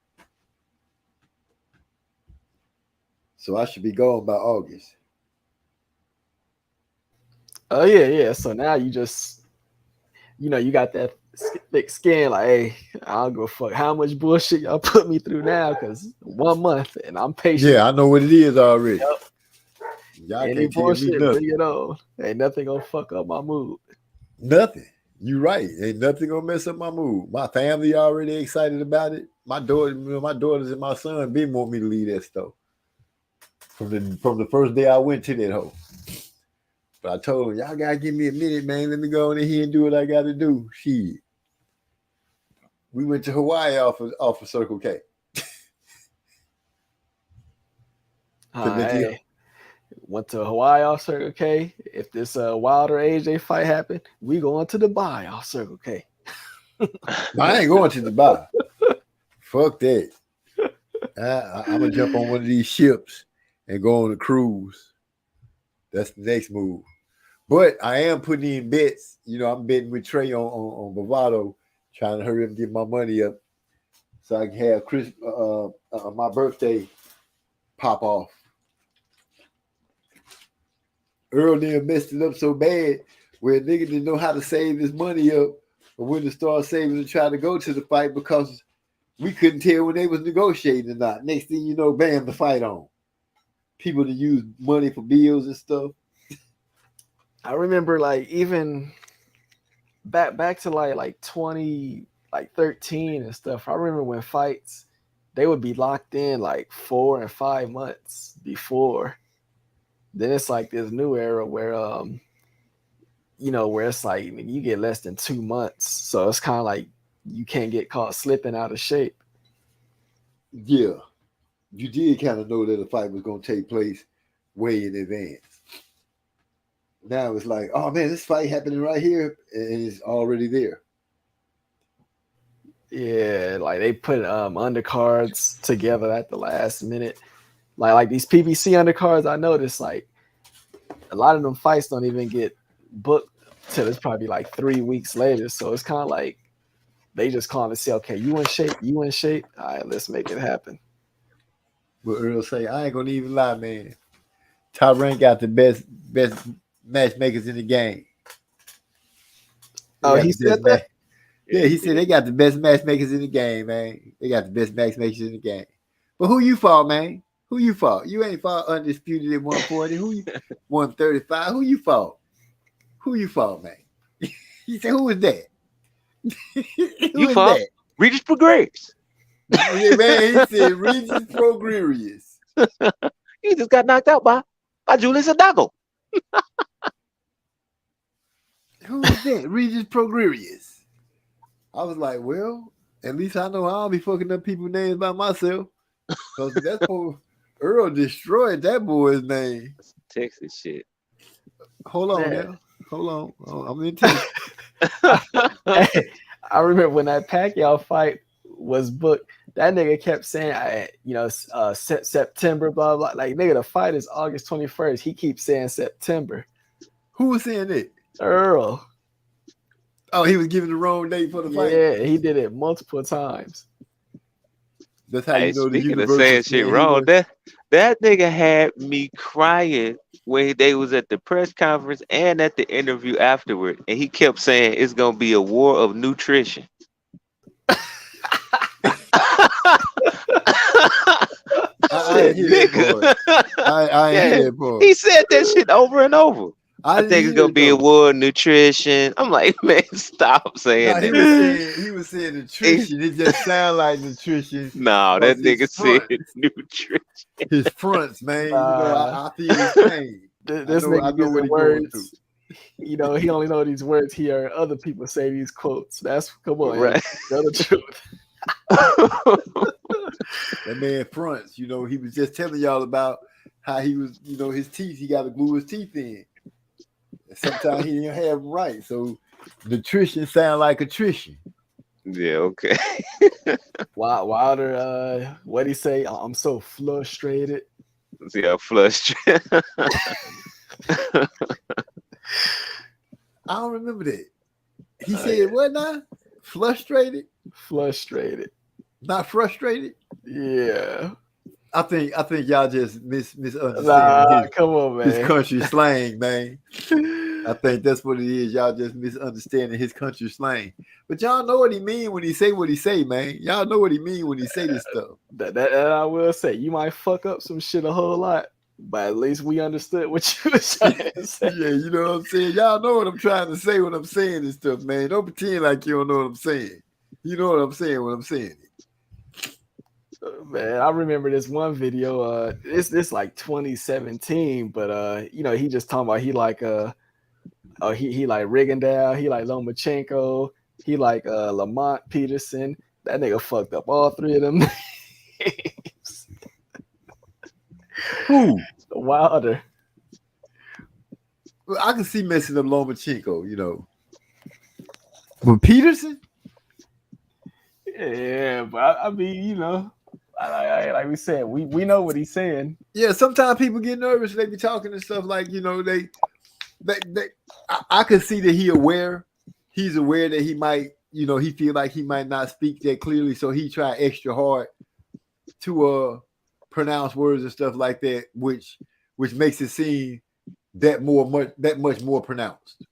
So I should be gone by August. Oh yeah. So now you just, you got that thick skin. Like, hey, I don't give a fuck how much bullshit y'all put me through now, because 1 month and I'm patient. Yeah, I know what it is already. Yep. Y'all Any can't bullshit, tell me bring it on. Ain't nothing gonna fuck up my mood. Nothing. You right. Ain't nothing gonna mess up my mood. My family already excited about it. My daughters and my son been want me to leave that store. From the first day I went to that hole. But I told them, y'all gotta give me a minute, man. Let me go in here and do what I gotta do. Shit. We went to Hawaii off of Circle K. Hey, went to Hawaii off Circle K. If this Wilder AJ fight happened, we going to Dubai off Circle K. I ain't going to Dubai. Fuck that. I'm gonna jump on one of these ships and go on a cruise. That's the next move. But I am putting in bets. I'm betting with Trey on Bovado, trying to hurry up and get my money up so I can have my birthday pop off. Earl then messed it up so bad where nigga didn't know how to save his money up or when to start saving and try to go to the fight because we couldn't tell when they was negotiating or not. Next thing you know, bam, the fight on. People to use money for bills and stuff. I remember even back to like 2013 and stuff. I remember when fights, they would be locked in like 4 and 5 months before. Then it's like this new era where where it's like you get less than 2 months. So it's kind of like you can't get caught slipping out of shape. Yeah. You did kind of know that the fight was going to take place way in advance. Now it's like, oh man, this fight happening right here, and it's already there. Yeah, like they put undercards together at the last minute. Like these PBC undercards, I noticed like a lot of them fights don't even get booked till it's probably like 3 weeks later. So it's kind of like they just calling to say, okay, you in shape, you in shape. All right, let's make it happen. But Earl say, I ain't gonna even lie, man. Top Rank got the best matchmakers in the game. Oh, he said that? Yeah, he said they got the best matchmakers in the game, man. They got the best matchmakers in the game. But who you fought, man? Who you fought? You ain't fought undisputed at 140. Who you 135? Who you fought? Who you fought, man? He said, who was that? You fought Regis Progress. Yeah, man, he said Regis Progrerius. He just got knocked out by Julius Adago. Who is that? Regis Progrerius. I was like, well, at least I know I'll be fucking up people's names by myself. Because that's what Earl destroyed that boy's name. That's Texas shit. Hold on now. Hold on. I'm in Texas. Hey, I remember when that Pacquiao fight was booked, that nigga kept saying, September, blah, blah. Like, nigga, the fight is August 21st. He keeps saying September. Who was saying it? Earl. Oh, he was giving the wrong date for the fight? Yeah, he did it multiple times. That's how you know the speaking of universal saying shit wrong, that nigga had me crying when they was at the press conference and at the interview afterward, and he kept saying it's gonna be a war of nutrition. I ain't hear that part. I ain't hear that part. He said that shit over and over. I think it's gonna be a war. war of nutrition. I'm like, man, stop saying that. He was saying nutrition. It just sounded like nutrition. No, that nigga said nutrition. His fronts, man. You know, I feel his pain. This nigga using words. You know, he only know these words. He heard other people say these quotes. Come on, right? Tell the truth. That man fronts. You know, he was just telling y'all about how he was. You know, his teeth. He got to glue his teeth in. Sometimes he didn't have them right. So nutrition sound like attrition. Yeah, okay. Wilder, what'd he say? I'm so frustrated. Yeah, frustrated. I don't remember that. He said what now? Frustrated? Frustrated. Not frustrated? Yeah. I think y'all just misunderstand come on, man. his country slang, man. I think that's what it is. Y'all just misunderstanding his country slang. But y'all know what he mean when he say what he say, man. Y'all know what he mean when he say this stuff. That I will say. You might fuck up some shit a whole lot, but at least we understood what you were trying to say. Yeah, you know what I'm saying? Y'all know what I'm trying to say when I'm saying this stuff, man. Don't pretend like you don't know what I'm saying. You know what I'm saying when I'm saying it. Man, I remember this one video. It's like 2017, but you know, he just talking about he like he like Rigondeaux, he like Lomachenko, he like Lamont Peterson. That nigga fucked up all three of them names. Who? Wilder. Well, I can see messing up Lomachenko, you know. But Peterson? Yeah, but I mean, you know, like we said, we know what he's saying. Yeah, sometimes people get nervous. They be talking and stuff like, you know, I can see that he's aware that he might, you know, he feel like he might not speak that clearly, so he try extra hard to pronounce words and stuff like that, which makes it seem that much more pronounced.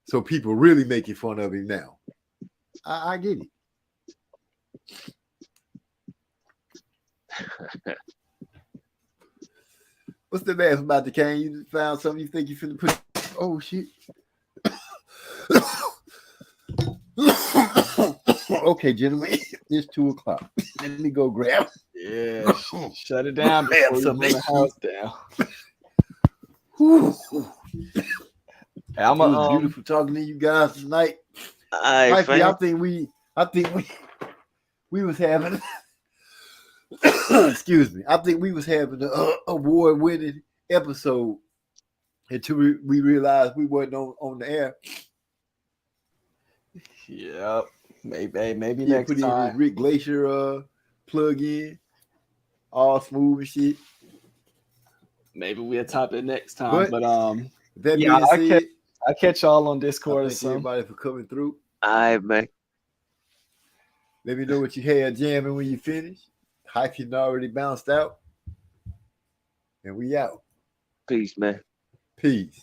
So people really making fun of him now. I get it. What's the laugh about the cane? You found something you think you finna put? Oh shit! Okay, gentlemen, it's 2:00. Let me go grab. Yeah, shut it down before you burn the house down. It was beautiful talking to you guys tonight. Mikey, I think we was having. Excuse me. I think we was having an award-winning episode until we realized we wasn't on the air. Yep. Maybe Yeah, next put in this time. Rick Glacier plug in, all smooth and shit. Maybe we'll top it next time. But But that yeah, being said, I catch y'all on I Discord or thank something. everybody for coming through. All right, man. Let me know what you had jamming when you finish. Hyphen already bounced out. And we out. Peace, man. Peace.